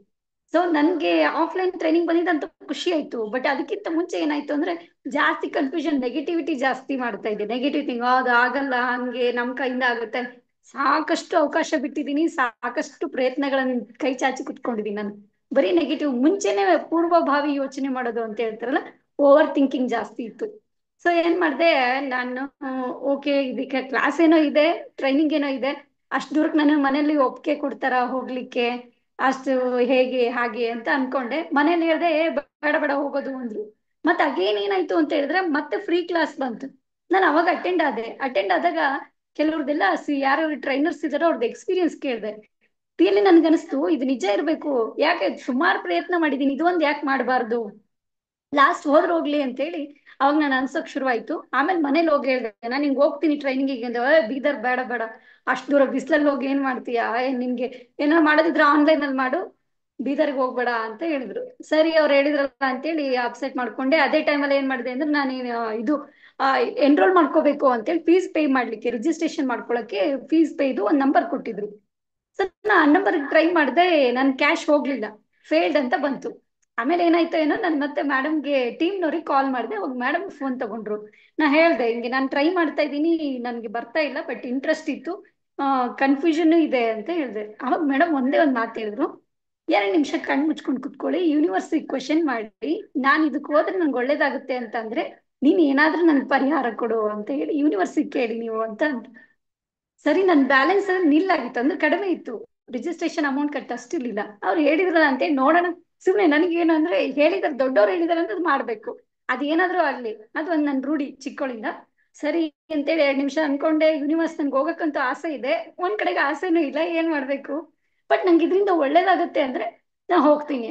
ಸೊ ನನ್ಗೆ ಆಫ್ಲೈನ್ ಟ್ರೈನಿಂಗ್ ಬಂದಿದ್ದಂತ ಖುಷಿ ಆಯ್ತು. ಬಟ್ ಅದಕ್ಕಿಂತ ಮುಂಚೆ ಏನಾಯ್ತು ಅಂದ್ರೆ ಜಾಸ್ತಿ ಕನ್ಫ್ಯೂಷನ್, ನೆಗೆಟಿವಿಟಿ ಜಾಸ್ತಿ ಮಾಡ್ತಾ ಇದ್ದೆ. ನೆಗೆಟಿವ್ ಥಿಂಗ್, ಅದು ಆಗಲ್ಲ, ಹಂಗೆ ನಮ್ ಕೈಯಿಂದ ಆಗುತ್ತೆ. ಸಾಕಷ್ಟು ಅವಕಾಶ ಬಿಟ್ಟಿದ್ದೀನಿ, ಸಾಕಷ್ಟು ಪ್ರಯತ್ನಗಳನ್ನ ಕೈ ಚಾಚಿ ಕುತ್ಕೊಂಡಿದ್ದೀನಿ. ನಾನು ಬರೀ ನೆಗೆಟಿವ್, ಮುಂಚೆನೆ ಪೂರ್ವಭಾವಿ ಯೋಚನೆ ಮಾಡೋದು ಅಂತ ಹೇಳ್ತಾರಲ್ಲ, ಓವರ್ ಥಿಂಕಿಂಗ್ ಜಾಸ್ತಿ ಇತ್ತು. ಸೊ ಏನ್ ಮಾಡ್ದೆ ನಾನು, ಓಕೆ ಇದಕ್ಕೆ ಕ್ಲಾಸ್ ಏನೋ ಇದೆ, ಟ್ರೈನಿಂಗ್ ಏನೋ ಇದೆ, ಅಷ್ಟು ದೂರಕ್ಕೆ ನನ್ನ ಮನೇಲಿ ಒಪ್ಪಿಗೆ ಕೊಡ್ತಾರ ಹೋಗ್ಲಿಕ್ಕೆ, ಅಷ್ಟು ಹೇಗೆ ಹಾಗೆ ಅಂತ ಅನ್ಕೊಂಡೆ. ಮನೇಲಿ ಹೇಳ್ದೆ ಬೇಡ ಬೇಡ ಹೋಗೋದು ಅಂದ್ರು. ಮತ್ತೆ ಅಗೇನ್ ಏನಾಯ್ತು ಅಂತ ಹೇಳಿದ್ರೆ ಮತ್ತೆ ಫ್ರೀ ಕ್ಲಾಸ್ ಬಂತು. ನಾನು ಅವಾಗ ಅಟೆಂಡ್ ಆದಾಗ ಕೆಲವ್ರದೆಲ್ಲ ಯಾರು ಟ್ರೈನರ್ಸ್ ಇದಾರೋ ಅವ್ರದ್ದು ಎಕ್ಸ್ಪೀರಿಯನ್ಸ್ ಕೇಳಿದೆ. ರಿಯಲಿ ನನ್ಗನ್ನಿಸ್ತು ಇದು ನಿಜ ಇರ್ಬೇಕು, ಯಾಕೆ ಸುಮಾರು ಪ್ರಯತ್ನ ಮಾಡಿದೀನಿ, ಇದೊಂದು ಯಾಕೆ ಮಾಡಬಾರ್ದು, ಲಾಸ್ಟ್ ಹೋದ್ರೆ ಹೋಗ್ಲಿ ಅಂತ ಹೇಳಿ ಅವಾಗ ನಾನು ಅನ್ಸೋಕ್ ಶುರುವಾಯ್ತು. ಆಮೇಲೆ ಮನೇಲಿ ಹೋಗಿ ಹೇಳಿದೆ, ನಾನು ಹಿಂಗ್ ಹೋಗ್ತೀನಿ ಟ್ರೈನಿಂಗಿಗೆ ಅಂದ್ರೆ, ಬೀದರ್ ಬೇಡ ಬೇಡ, ಅಷ್ಟು ದೂರ ಬಿಸಿಲಲ್ಲಿ ಹೋಗಿ ಏನ್ ಮಾಡ್ತೀಯಾ, ನಿನ್ಗೆ ಏನಾರು ಮಾಡೋದಿದ್ರೆ ಆನ್ಲೈನ್ ಅಲ್ಲಿ ಮಾಡು, ಬೀದರ್ಗೆ ಹೋಗ್ಬೇಡ ಅಂತ ಹೇಳಿದ್ರು. ಸರಿ ಅವ್ರು ಹೇಳಿದ್ರಲ್ಲ ಅಂತೇಳಿ ಅಪ್ಸೆಟ್ ಮಾಡ್ಕೊಂಡೆ. ಅದೇ ಟೈಮಲ್ಲಿ ಏನ್ ಮಾಡಿದೆ ಅಂದ್ರೆ ನಾನು ಇದು ಎನ್ರೋಲ್ ಮಾಡ್ಕೋಬೇಕು ಅಂತೇಳಿ ಫೀಸ್ ಪೇ ಮಾಡ್ಲಿಕ್ಕೆ, ರಿಜಿಸ್ಟ್ರೇಷನ್ ಮಾಡ್ಕೊಳಕ್ಕೆ ಫೀಸ್ ಪೇ ಇದು ಒಂದು ನಂಬರ್ ಕೊಟ್ಟಿದ್ರು. ಸೊ ನಾ ಆ ನಂಬರ್ ಟ್ರೈ ಮಾಡಿದೆ, ನನ್ ಕ್ಯಾಶ್ ಹೋಗ್ಲಿಲ್ಲ, ಫೇಲ್ಡ್ ಅಂತ ಬಂತು. ಆಮೇಲೆ ಏನಾಯ್ತು ಏನೋ, ನಾನು ಮತ್ತೆ ಮೇಡಮ್ಗೆ ಟೀಮ್ನವ್ರಿಗೆ ಕಾಲ್ ಮಾಡಿದೆ. ಅವಾಗ ಮೇಡಮ್ ಫೋನ್ ತಗೊಂಡ್ರು. ನಾ ಹೇಳ್ದೆ ಹಿಂಗೆ ನಾನು ಟ್ರೈ ಮಾಡ್ತಾ ಇದ್ದೀನಿ, ನನ್ಗೆ ಬರ್ತಾ ಇಲ್ಲ, ಬಟ್ ಇಂಟ್ರೆಸ್ಟ್ ಇತ್ತು, ಕನ್ಫ್ಯೂಷನ್ ಇದೆ ಅಂತ ಹೇಳಿದೆ. ಅವಾಗ ಮೇಡಮ್ ಒಂದೇ ಒಂದು ಮಾತು ಹೇಳಿದ್ರು, 2 ನಿಮಿಷ ಕಣ್ ಮುಚ್ಕೊಂಡು ಕುತ್ಕೊಳ್ಳಿ, ಯೂನಿವರ್ಸಿಟಿ ಕ್ವಶನ್ ಮಾಡಿ, ನಾನು ಇದಕ್ಕೆ ಹೋದ್ರೆ ನಂಗೆ ಒಳ್ಳೇದಾಗುತ್ತೆ ಅಂತ ಅಂದ್ರೆ ನೀನ್ ಏನಾದ್ರೂ ನನ್ಗೆ ಪರಿಹಾರ ಕೊಡು ಅಂತ ಹೇಳಿ ಯೂನಿವರ್ಸಿಟಿ ಕೇಳಿ ನೀವು ಅಂತ ಅಂದ್ರು. ಸರಿ, ನನ್ ಬ್ಯಾಲೆನ್ಸ್ ನಿಲ್ ಆಗಿತ್ತು, ಅಂದ್ರೆ ಕಡಿಮೆ ಇತ್ತು, ರಿಜಿಸ್ಟ್ರೇಷನ್ ಅಮೌಂಟ್ ಕಟ್ಟಷ್ಟಿರ್ಲಿಲ್ಲ. ಅವ್ರು ಹೇಳಿದ್ರಲ್ಲ ಅಂತೇಳಿ ನೋಡೋಣ, ಸುಮ್ನೆ ನನಗೇನು ಅಂದ್ರೆ ಹೇಳಿದಾರೆ, ದೊಡ್ಡವ್ರು ಹೇಳಿದಾರೆ ಅಂತ ಅದು ಮಾಡ್ಬೇಕು, ಅದೇನಾದ್ರೂ ಆಗ್ಲಿ, ಅದು ಒಂದ್ ನನ್ ರೂಢಿ ಚಿಕ್ಕವಳಿಂದ. ಸರಿ ಅಂತೇಳಿ 2 ನಿಮಿಷ ಅನ್ಕೊಂಡೆ. ಯೂನಿವರ್ಸ್ ನನ್ಗೆ ಹೋಗಕ್ಕಂತೂ ಆಸೆ ಇದೆ, ಒಂದ್ ಕಡೆಗೆ ಆಸೆನೂ ಇಲ್ಲ, ಏನ್ ಮಾಡ್ಬೇಕು, ಬಟ್ ನಂಗೆ ಇದರಿಂದ ಒಳ್ಳೇದಾಗುತ್ತೆ ಅಂದ್ರೆ ನಾ ಹೋಗ್ತೀನಿ,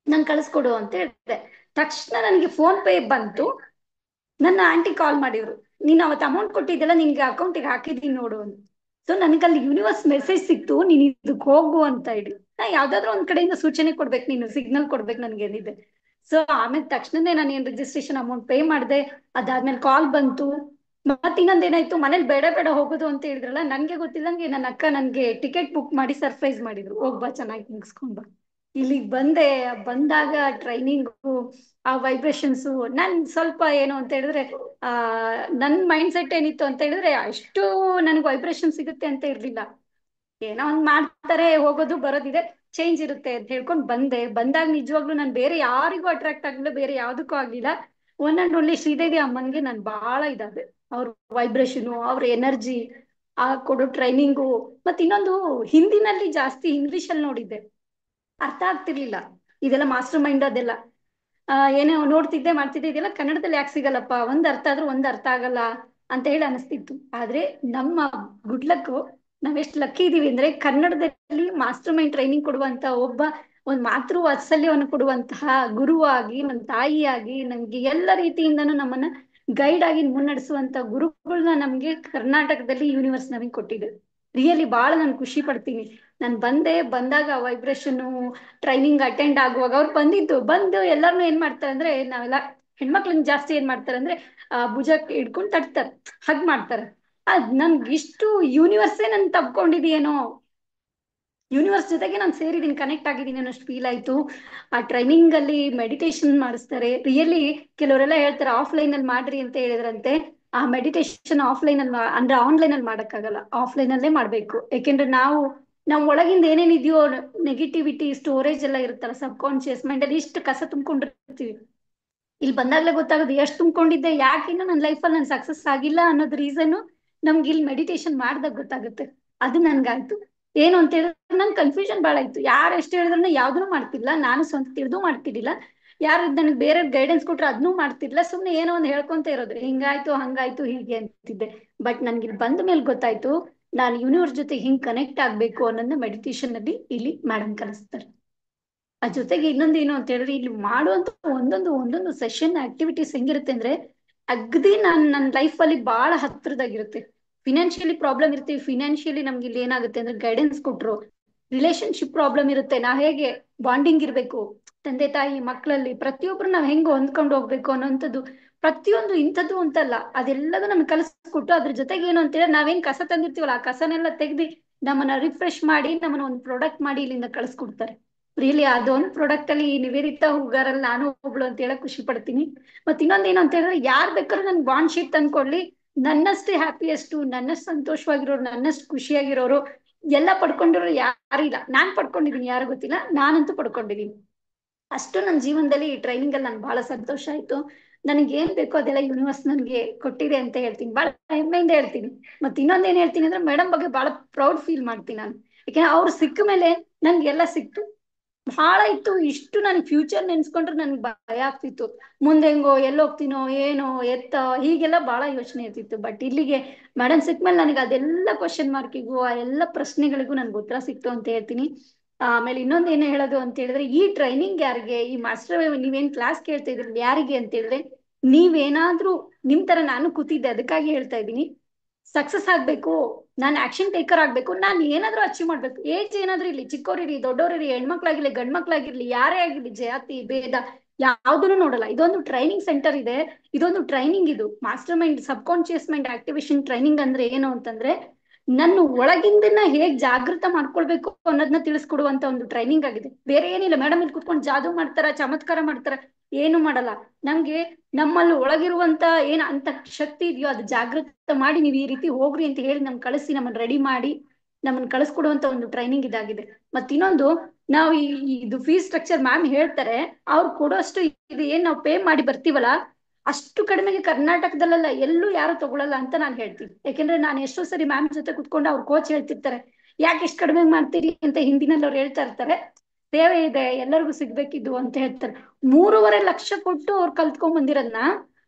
ನಂಗೆ ಕಳಿಸ್ಕೊಡು ಅಂತ ಹೇಳಿದೆ. ತಕ್ಷಣ ನನಗೆ ಫೋನ್ ಪೇ ಬಂತು. ನನ್ನ ಆಂಟಿ ಕಾಲ್ ಮಾಡಿದ್ರು, ನೀನ್ ಅವತ್ತು ಅಮೌಂಟ್ ಕೊಟ್ಟಿದ್ದೆಲ್ಲ ನಿನ್ಗೆ ಅಕೌಂಟಿಗೆ ಹಾಕಿದೀನಿ ನೋಡು ಅಂತ. ಸೊ ನನಗಲ್ಲಿ ಯೂನಿವರ್ಸ್ ಮೆಸೇಜ್ ಸಿಕ್ತು, ನೀನ್ ಇದಕ್ಕೆ ಹೋಗು ಅಂತ ಹೇಳಿ. ನಾ ಯಾವ್ದಾದ್ರು ಒಂದ್ ಕಡೆಯಿಂದ ಸೂಚನೆ ಕೊಡ್ಬೇಕು, ನೀನು ಸಿಗ್ನಲ್ ಕೊಡ್ಬೇಕು ನನ್ಗೆ ಏನಿದೆ. ಸೊ ಆಮೇಲೆ ತಕ್ಷಣನೇ ನಾನು ಏನ್ ರಿಜಿಸ್ಟ್ರೇಷನ್ ಅಮೌಂಟ್ ಪೇ ಮಾಡಿದೆ. ಅದಾದ್ಮೇಲೆ ಕಾಲ್ ಬಂತು. ಮತ್ತೆ ಇನ್ನೊಂದ್ ಏನಾಯ್ತು, ಮನೇಲಿ ಬೇಡ ಬೇಡ ಹೋಗೋದು ಅಂತ ಹೇಳಿದ್ರಲ್ಲ, ನನ್ಗೆ ಗೊತ್ತಿಲ್ಲಂಗೆ ನನ್ನ ಅಕ್ಕ ನನ್ಗೆ ಟಿಕೆಟ್ ಬುಕ್ ಮಾಡಿ ಸರ್ಪ್ರೈಸ್ ಮಾಡಿದ್ರು, ಹೋಗ್ಬಾ ಚೆನ್ನಾಗಿ ಮುಗಿಸ್ಕೊಂಡ್ ಬಾ. ಇಲ್ಲಿಗೆ ಬಂದೆ. ಬಂದಾಗ ಟ್ರೈನಿಂಗು, ಆ ವೈಬ್ರೇಷನ್ಸು, ನನ್ ಸ್ವಲ್ಪ ಏನು ಅಂತ ಹೇಳಿದ್ರೆ ಆ ನನ್ ಮೈಂಡ್ ಸೆಟ್ ಏನಿತ್ತು ಅಂತ ಹೇಳಿದ್ರೆ ಅಷ್ಟು ನನಗೆ ವೈಬ್ರೇಷನ್ ಸಿಗುತ್ತೆ ಅಂತ ಇರ್ಲಿಲ್ಲ. ಏನೋ ಒಂದ್ ಮಾಡ್ತಾರೆ, ಹೋಗೋದು ಬರೋದಿದೆ, ಚೇಂಜ್ ಇರುತ್ತೆ ಅಂತ ಹೇಳ್ಕೊಂಡು ಬಂದೆ. ಬಂದಾಗ ನಿಜವಾಗ್ಲೂ ನಾನು ಬೇರೆ ಯಾರಿಗೂ ಅಟ್ರಾಕ್ಟ್ ಆಗ್ಲಿಲ್ಲ, ಬೇರೆ ಯಾವ್ದಕ್ಕೂ ಆಗ್ಲಿಲ್ಲ. ಒನ್ ಅಂಡ್ ಓನ್ಲಿ ಶ್ರೀದೇವಿ ಅಮ್ಮನ್ಗೆ ನಾನು ಬಹಳ ಇದಾದೆ. ಅವ್ರ ವೈಬ್ರೇಷನು, ಅವ್ರ ಎನರ್ಜಿ, ಆ ಕೊಡೋ ಟ್ರೈನಿಂಗು. ಮತ್ತೆ ಇನ್ನೊಂದು, ಹಿಂದಿನಲ್ಲಿ ಜಾಸ್ತಿ ಇಂಗ್ಲಿಷ್ ಅಲ್ಲಿ ನೋಡಿದ್ದೆ, ಅರ್ಥ ಆಗ್ತಿರ್ಲಿಲ್ಲ ಇದೆಲ್ಲ ಮಾಸ್ಟರ್ ಮೈಂಡ್ ಅದೆಲ್ಲ. ಏನೋ ನೋಡ್ತಿದ್ದೆ ಮಾಡ್ತಿದ್ದೆ, ಇದೆಲ್ಲ ಕನ್ನಡದಲ್ಲಿ ಯಾಕೆ ಸಿಗಲ್ಲಪ್ಪ, ಒಂದ್ ಅರ್ಥ ಆದ್ರೂ ಒಂದ್ ಅರ್ಥ ಆಗಲ್ಲ ಅಂತ ಹೇಳಿ ಅನಿಸ್ತಿತ್ತು. ಆದ್ರೆ ನಮ್ಮ ಗುಡ್ ಲಕ್, ನಾವೆಷ್ಟು ಲಕ್ಕಿ ಇದೀವಿ ಅಂದ್ರೆ ಕನ್ನಡದಲ್ಲಿ ಮಾಸ್ಟರ್ ಮೈಂಡ್ ಟ್ರೈನಿಂಗ್ ಕೊಡುವಂತ ಒಂದ್ ಮಾತೃ ವಾತ್ಸಲ್ಯವನ್ನು ಕೊಡುವಂತಹ ಗುರುವಾಗಿ, ನನ್ನ ತಾಯಿಯಾಗಿ, ನಮ್ಗೆ ಎಲ್ಲ ರೀತಿಯಿಂದನೂ ನಮ್ಮನ್ನ ಗೈಡ್ ಆಗಿ ಮುನ್ನಡೆಸುವಂತ ಗುರುಗಳನ್ನ ನಮ್ಗೆ ಕರ್ನಾಟಕದಲ್ಲಿ ಯೂನಿವರ್ಸ್ ನಮಗೆ ಕೊಟ್ಟಿದೆ. ರಿಯಲಿ ಬಹಳ ನಾನು ಖುಷಿ ಪಡ್ತೀನಿ. ನಾನು ಬಂದಾಗ ವೈಬ್ರೇಷನ್ ಟ್ರೈನಿಂಗ್ ಅಟೆಂಡ್ ಆಗುವಾಗ ಅವ್ರು ಬಂದು ಎಲ್ಲಾರ್ನು ಏನ್ ಮಾಡ್ತಾರೆ ಅಂದ್ರೆ, ನಾವೆಲ್ಲ ಹೆಣ್ಮಕ್ಳನ್ನ ಜಾಸ್ತಿ ಏನ್ ಮಾಡ್ತಾರೆ ಅಂದ್ರೆ ಭುಜಕ್ಕೆ ಹಿಡ್ಕೊಂಡು ತಟ್ತಾರೆ, ಹಗ್ ಮಾಡ್ತಾರೆ. ನನ್ಗೆ ಇಷ್ಟು ಯೂನಿವರ್ಸೇ ನನ್ ತಪ್ಕೊಂಡಿದೆಯೇನೋ, ಯೂನಿವರ್ಸ್ ಜೊತೆಗೆ ನಾನು ಸೇರಿದ್ದೀನಿ, ಕನೆಕ್ಟ್ ಆಗಿದ್ದೀನಿ ಅನ್ನೋಷ್ಟು ಫೀಲ್ ಆಯ್ತು. ಆ ಟ್ರೈನಿಂಗ್ ಅಲ್ಲಿ ಮೆಡಿಟೇಷನ್ ಮಾಡಿಸ್ತಾರೆ. ರಿಯಲಿ ಕೆಲವರೆಲ್ಲ ಹೇಳ್ತಾರೆ ಆಫ್ಲೈನ್ ಅಲ್ಲಿ ಮಾಡ್ರಿ ಅಂತ ಹೇಳಿದ್ರಂತೆ. ಆ ಮೆಡಿಟೇಷನ್ ಆಫ್ಲೈನ್ ಅಲ್ಲಿ ಅಂದ್ರೆ ಆನ್ಲೈನ್ ಅಲ್ಲಿ ಮಾಡಕ್ಕಾಗಲ್ಲ, ಆಫ್ಲೈನ್ ಅಲ್ಲೇ ಮಾಡ್ಬೇಕು. ಯಾಕೆಂದ್ರೆ ನಾವು ಒಳಗಿಂದ ಏನೇನಿದೆಯೋ ನೆಗೆಟಿವಿಟಿ ಸ್ಟೋರೇಜ್ ಎಲ್ಲ ಇರುತ್ತಲ್ಲ, ಸಬ್ ಕಾನ್ಶಿಯಸ್ ಮೈಂಡ್ ಅಲ್ಲಿ ಇಷ್ಟು ಕಸ ತುಂಬ್ಕೊಂಡಿರ್ತೀವಿ. ಇಲ್ಲಿ ಬಂದಾಗ್ಲೇ ಗೊತ್ತಾಗೋದು ಎಷ್ಟು ತುಂಬ್ಕೊಂಡಿದ್ದೆ, ಯಾಕಿನ್ನು ನನ್ನ ಲೈಫಲ್ಲಿ ನಾನು ಸಕ್ಸಸ್ ಆಗಿಲ್ಲ ಅನ್ನೋದು ರೀಸನ್ ನಮ್ಗೆ ಇಲ್ಲಿ ಮೆಡಿಟೇಷನ್ ಮಾಡ್ದಾಗ ಗೊತ್ತಾಗುತ್ತೆ. ಅದು ನನ್ಗಾಯ್ತು. ಏನು ಅಂತ ಹೇಳಿದ್ರೆ ನನ್ ಕನ್ಫ್ಯೂಷನ್ ಭಾಳ ಇತ್ತು. ಯಾರು ಎಷ್ಟು ಹೇಳಿದ್ರು ಯಾವ್ದೂ ಮಾಡ್ತಿಲ್ಲ, ನಾನು ಸ್ವಂತ ತಿಳಿದು ಮಾಡ್ತಿರ್ಲಿಲ್ಲ. ಯಾರು ನನಗೆ ಬೇರೆ ಗೈಡೆನ್ಸ್ ಕೊಟ್ರೆ ಅದನ್ನೂ ಮಾಡ್ತಿರ್ಲಿಲ್ಲ. ಸುಮ್ನೆ ಏನೋ ಒಂದು ಹೇಳ್ಕೊಂತ ಇರೋದು, ಹಿಂಗಾಯ್ತು ಹಂಗಾಯ್ತು ಹೀಗೆ ಅಂತಿದ್ದೆ. ಬಟ್ ನನ್ಗೆ ಇಲ್ಲಿ ಬಂದ ಮೇಲೆ ಗೊತ್ತಾಯ್ತು, ನಾನು ಯೂನಿವರ್ಸ್ ಜೊತೆ ಹಿಂಗ್ ಕನೆಕ್ಟ್ ಆಗ್ಬೇಕು ಅನ್ನೋದನ್ನ ಮೆಡಿಟೇಷನ್ ಅಲ್ಲಿ ಇಲ್ಲಿ ಮೇಡಮ್ ಕಲಿಸ್ತಾರೆ. ಅದ್ರ ಜೊತೆಗೆ ಇನ್ನೊಂದು ಏನು ಅಂತ ಹೇಳಿದ್ರೆ, ಇಲ್ಲಿ ಮಾಡುವಂತ ಒಂದೊಂದು ಸೆಷನ್ ಆಕ್ಟಿವಿಟೀಸ್ ಹೆಂಗಿರುತ್ತೆ ಅಂದ್ರೆ, ಅಗದಿ ನನ್ನ ಲೈಫ್ ಅಲ್ಲಿ ಬಹಳ ಹತ್ರದಾಗಿರುತ್ತೆ. ಫಿನಾನ್ಷಿಯಲಿ ಪ್ರಾಬ್ಲಮ್ ಇರ್ತೀವಿ, ಫಿನಾನ್ಷಿಯಲಿ ನಮ್ಗೆ ಇಲ್ಲಿ ಏನಾಗುತ್ತೆ ಅಂದ್ರೆ ಗೈಡೆನ್ಸ್ ಕೊಟ್ರು. ರಿಲೇಶನ್ಶಿಪ್ ಪ್ರಾಬ್ಲಮ್ ಇರುತ್ತೆ, ನಾವ್ ಹೇಗೆ ಬಾಂಡಿಂಗ್ ಇರ್ಬೇಕು ತಂದೆ ತಾಯಿ ಮಕ್ಕಳಲ್ಲಿ, ಪ್ರತಿಯೊಬ್ರು ನಾವ್ ಹೆಂಗ್ ಹೊಂದ್ಕೊಂಡು ಹೋಗ್ಬೇಕು ಅನ್ನೋಂಥದ್ದು, ಪ್ರತಿಯೊಂದು ಇಂಥದ್ದು ಅಂತಲ್ಲ ಅದೆಲ್ಲದೂ ನಮ್ಗೆ ಕಲಿಸ್ಕೊಟ್ಟು, ಅದ್ರ ಜೊತೆಗೆ ಏನು ಅಂತ ಹೇಳಿದ್ರೆ ನಾವೇನ್ ಕಸ ತಂದಿರ್ತೀವಲ್ಲ ಆ ಕಸನೆಲ್ಲ ತೆಗ್ದಿ ನಮ್ಮನ್ನ ರಿಫ್ರೆಶ್ ಮಾಡಿ ನಮ್ಮನ್ನ ಒಂದು ಪ್ರಾಡಕ್ಟ್ ಮಾಡಿ ಇಲ್ಲಿಂದ ಕಳಿಸ್ಕೊಡ್ತಾರೆ. ರಿಯಲಿ ಅದೊಂದು ಪ್ರಾಡಕ್ಟ್ ಅಲ್ಲಿ ನಿವೇದಿತಾ ಹೂಗಾರಲ್ಲಿ ನಾನು ಒಬ್ಳು ಅಂತ ಹೇಳಕ್ ಖುಷಿ ಪಡ್ತೀನಿ. ಮತ್ ಇನ್ನೊಂದೇನು ಅಂತ ಹೇಳಿದ್ರೆ, ಯಾರ್ ಬೇಕಾದ್ರೂ ನನ್ ಬಾಂಡ್ ಶೀಟ್ ತಂದ್ಕೊಡ್ಲಿ, ನನ್ನಷ್ಟೇ ಹ್ಯಾಪಿಯೆಸ್ಟ್, ನನ್ನಷ್ಟು ಸಂತೋಷವಾಗಿರೋರು, ನನ್ನಷ್ಟು ಖುಷಿಯಾಗಿರೋರು, ಎಲ್ಲ ಪಡ್ಕೊಂಡಿರೋರು ಯಾರಿಲ್ಲ. ನಾನ್ ಪಡ್ಕೊಂಡಿದೀನಿ, ಯಾರು ಗೊತ್ತಿಲ್ಲ, ನಾನಂತೂ ಪಡ್ಕೊಂಡಿದೀನಿ. ಅಷ್ಟು ನನ್ನ ಜೀವನದಲ್ಲಿ ಈ ಟ್ರೈನಿಂಗ್ ಅಲ್ಲಿ ನನ್ಗೆ ಬಹಳ ಸಂತೋಷ ಆಯ್ತು. ನನಗೆ ಏನ್ ಬೇಕೋ ಅದೆಲ್ಲ ಯೂನಿವರ್ಸ್ ನನ್ಗೆ ಕೊಟ್ಟಿದೆ ಅಂತ ಹೇಳ್ತೀನಿ, ಬಹಳ ಹೆಮ್ಮೆಯಿಂದ ಹೇಳ್ತೀನಿ. ಮತ್ತೆ ಇನ್ನೊಂದೇನ್ ಹೇಳ್ತೀನಿ ಅಂದ್ರೆ, ಮೇಡಮ್ ಬಗ್ಗೆ ಬಹಳ ಪ್ರೌಡ್ ಫೀಲ್ ಮಾಡ್ತೀನಿ ನಾನು. ಯಾಕಂದ್ರೆ ಅವ್ರು ಸಿಕ್ಕ ಮೇಲೆ ನನ್ಗೆಲ್ಲ ಸಿಕ್ತು. ಬಹಳ ಇತ್ತು, ಇಷ್ಟು ನನ್ ಫ್ಯೂಚರ್ ನೆನ್ಸ್ಕೊಂಡ್ರೆ ನನ್ಗೆ ಭಯ ಆಗ್ತಿತ್ತು. ಮುಂದೆ ಹೆಂಗೋ ಎಲ್ಲೋಗ್ತೀನೋ ಏನೋ ಎತ್ತ ಹೀಗೆಲ್ಲ ಬಹಳ ಯೋಚನೆ ಇರ್ತಿತ್ತು. ಬಟ್ ಇಲ್ಲಿಗೆ ಮೇಡಮ್ ಸಿಕ್ಮೇಲೆ ನನಗೆ ಅದೆಲ್ಲ ಕ್ವಶನ್ ಮಾರ್ಕಿಗೂ ಆ ಎಲ್ಲ ಪ್ರಶ್ನೆಗಳಿಗೂ ನನ್ಗೆ ಉತ್ತರ ಸಿಕ್ತು ಅಂತ ಹೇಳ್ತೀನಿ. ಆಮೇಲೆ ಇನ್ನೊಂದು ಏನು ಹೇಳೋದು ಅಂತ ಹೇಳಿದ್ರೆ, ಈ ಟ್ರೈನಿಂಗ್ ಯಾರಿಗೆ, ಈ ಮಾಸ್ಟರ್ ನೀವೇನ್ ಕ್ಲಾಸ್ ಕೇಳ್ತಾ ಇದ್ರಿ ಯಾರಿಗೆ ಅಂತ ಹೇಳಿದ್ರೆ, ನೀವೇನಾದ್ರೂ ನಿಮ್ ತರ ನಾನು ಕೂತಿದ್ದೆ, ಅದಕ್ಕಾಗಿ ಹೇಳ್ತಾ ಇದ್ದೀನಿ. ಸಕ್ಸಸ್ ಆಗ್ಬೇಕು, ನಾನು ಆಕ್ಷನ್ ಟೇಕರ್ ಆಗ್ಬೇಕು, ನಾನು ಏನಾದ್ರೂ ಅಚೀವ್ ಮಾಡ್ಬೇಕು. ಏಜ್ ಏನಾದ್ರೂ ಇರ್ಲಿ, ಚಿಕ್ಕವರಿರ್ಲಿ ದೊಡ್ಡವರಿರ್ಲಿ, ಹೆಣ್ಮಕ್ಳಾಗಿರ್ಲಿ ಗಂಡ್ಮಕ್ಳಾಗಿರ್ಲಿ, ಯಾರೇ ಆಗಿರ್ಲಿ, ಜಾತಿ ಭೇದ ಯಾವ್ದನ್ನು ನೋಡಲ್ಲ. ಇದೊಂದು ಟ್ರೈನಿಂಗ್ ಸೆಂಟರ್ ಇದೆ, ಇದೊಂದು ಟ್ರೈನಿಂಗ್, ಇದು ಮಾಸ್ಟರ್ ಮೈಂಡ್ ಸಬ್ ಕಾನ್ಶಿಯಸ್ ಮೈಂಡ್ ಆಕ್ಟಿವೇಶನ್ ಟ್ರೈನಿಂಗ್ ಅಂದ್ರೆ ಏನು ಅಂತಂದ್ರೆ, ನನ್ನ ಒಳಗಿಂದನ್ನ ಹೇಗ್ ಜಾಗೃತ ಮಾಡ್ಕೊಳ್ಬೇಕು ಅನ್ನೋದನ್ನ ತಿಳಿಸ್ಕೊಡುವಂತ ಒಂದು ಟ್ರೈನಿಂಗ್ ಆಗಿದೆ. ಬೇರೆ ಏನಿಲ್ಲ. ಮೇಡಮ್ ಇಲ್ಲಿ ಕುತ್ಕೊಂಡು ಜಾದೂ ಮಾಡ್ತಾರ, ಚಮತ್ಕಾರ ಮಾಡ್ತಾರ, ಏನು ಮಾಡಲ್ಲ. ನಮ್ಗೆ ನಮ್ಮಲ್ಲಿ ಒಳಗಿರುವಂತ ಏನ್ ಅಂತ ಶಕ್ತಿ ಇದೆಯೋ ಅದು ಜಾಗೃತ ಮಾಡಿ ನೀವು ಈ ರೀತಿ ಹೋಗ್ರಿ ಅಂತ ಹೇಳಿ ನಮ್ಗೆ ಕಳಿಸಿ, ನಮ್ಮನ್ನ ರೆಡಿ ಮಾಡಿ ನಮ್ಮನ್ನ ಕಳಿಸ್ಕೊಡುವಂತ ಒಂದು ಟ್ರೈನಿಂಗ್ ಇದಾಗಿದೆ. ಮತ್ ಇನ್ನೊಂದು, ನಾವು ಇದು ಫೀಸ್ ಸ್ಟ್ರಕ್ಚರ್ ಮ್ಯಾಮ್ ಹೇಳ್ತಾರೆ, ಅವ್ರು ಕೊಡೋಷ್ಟು ಇದು ಏನ್ ನಾವು ಪೇ ಮಾಡಿ ಬರ್ತೀವಲ್ಲ, ಅಷ್ಟು ಕಡಿಮೆಗೆ ಕರ್ನಾಟಕದಲ್ಲ ಎಲ್ಲೂ ಯಾರು ತಗೊಳಲ್ಲ ಅಂತ ನಾನು ಹೇಳ್ತೀನಿ. ಯಾಕೆಂದ್ರೆ ನಾನು ಎಷ್ಟೋ ಸರಿ ಮ್ಯಾಮ್ ಜೊತೆ ಕುತ್ಕೊಂಡು ಅವ್ರ ಕೋಚ್ ಹೇಳ್ತಿರ್ತಾರೆ, ಯಾಕೆ ಇಷ್ಟು ಕಡಿಮೆ ಮಾಡ್ತೀರಿ ಅಂತ ಹಿಂದಿನಲ್ಲಿ ಅವ್ರು ಹೇಳ್ತಾ ಇರ್ತಾರೆ. ಸೇವೆ ಇದೆ, ಎಲ್ಲರಿಗೂ ಸಿಗ್ಬೇಕಿದ್ದು ಅಂತ ಹೇಳ್ತಾರೆ. 3.5 ಲಕ್ಷ ಕೊಟ್ಟು ಅವ್ರು ಕಲ್ತ್ಕೊಂಡ್ ಬಂದಿರೋದ್ನ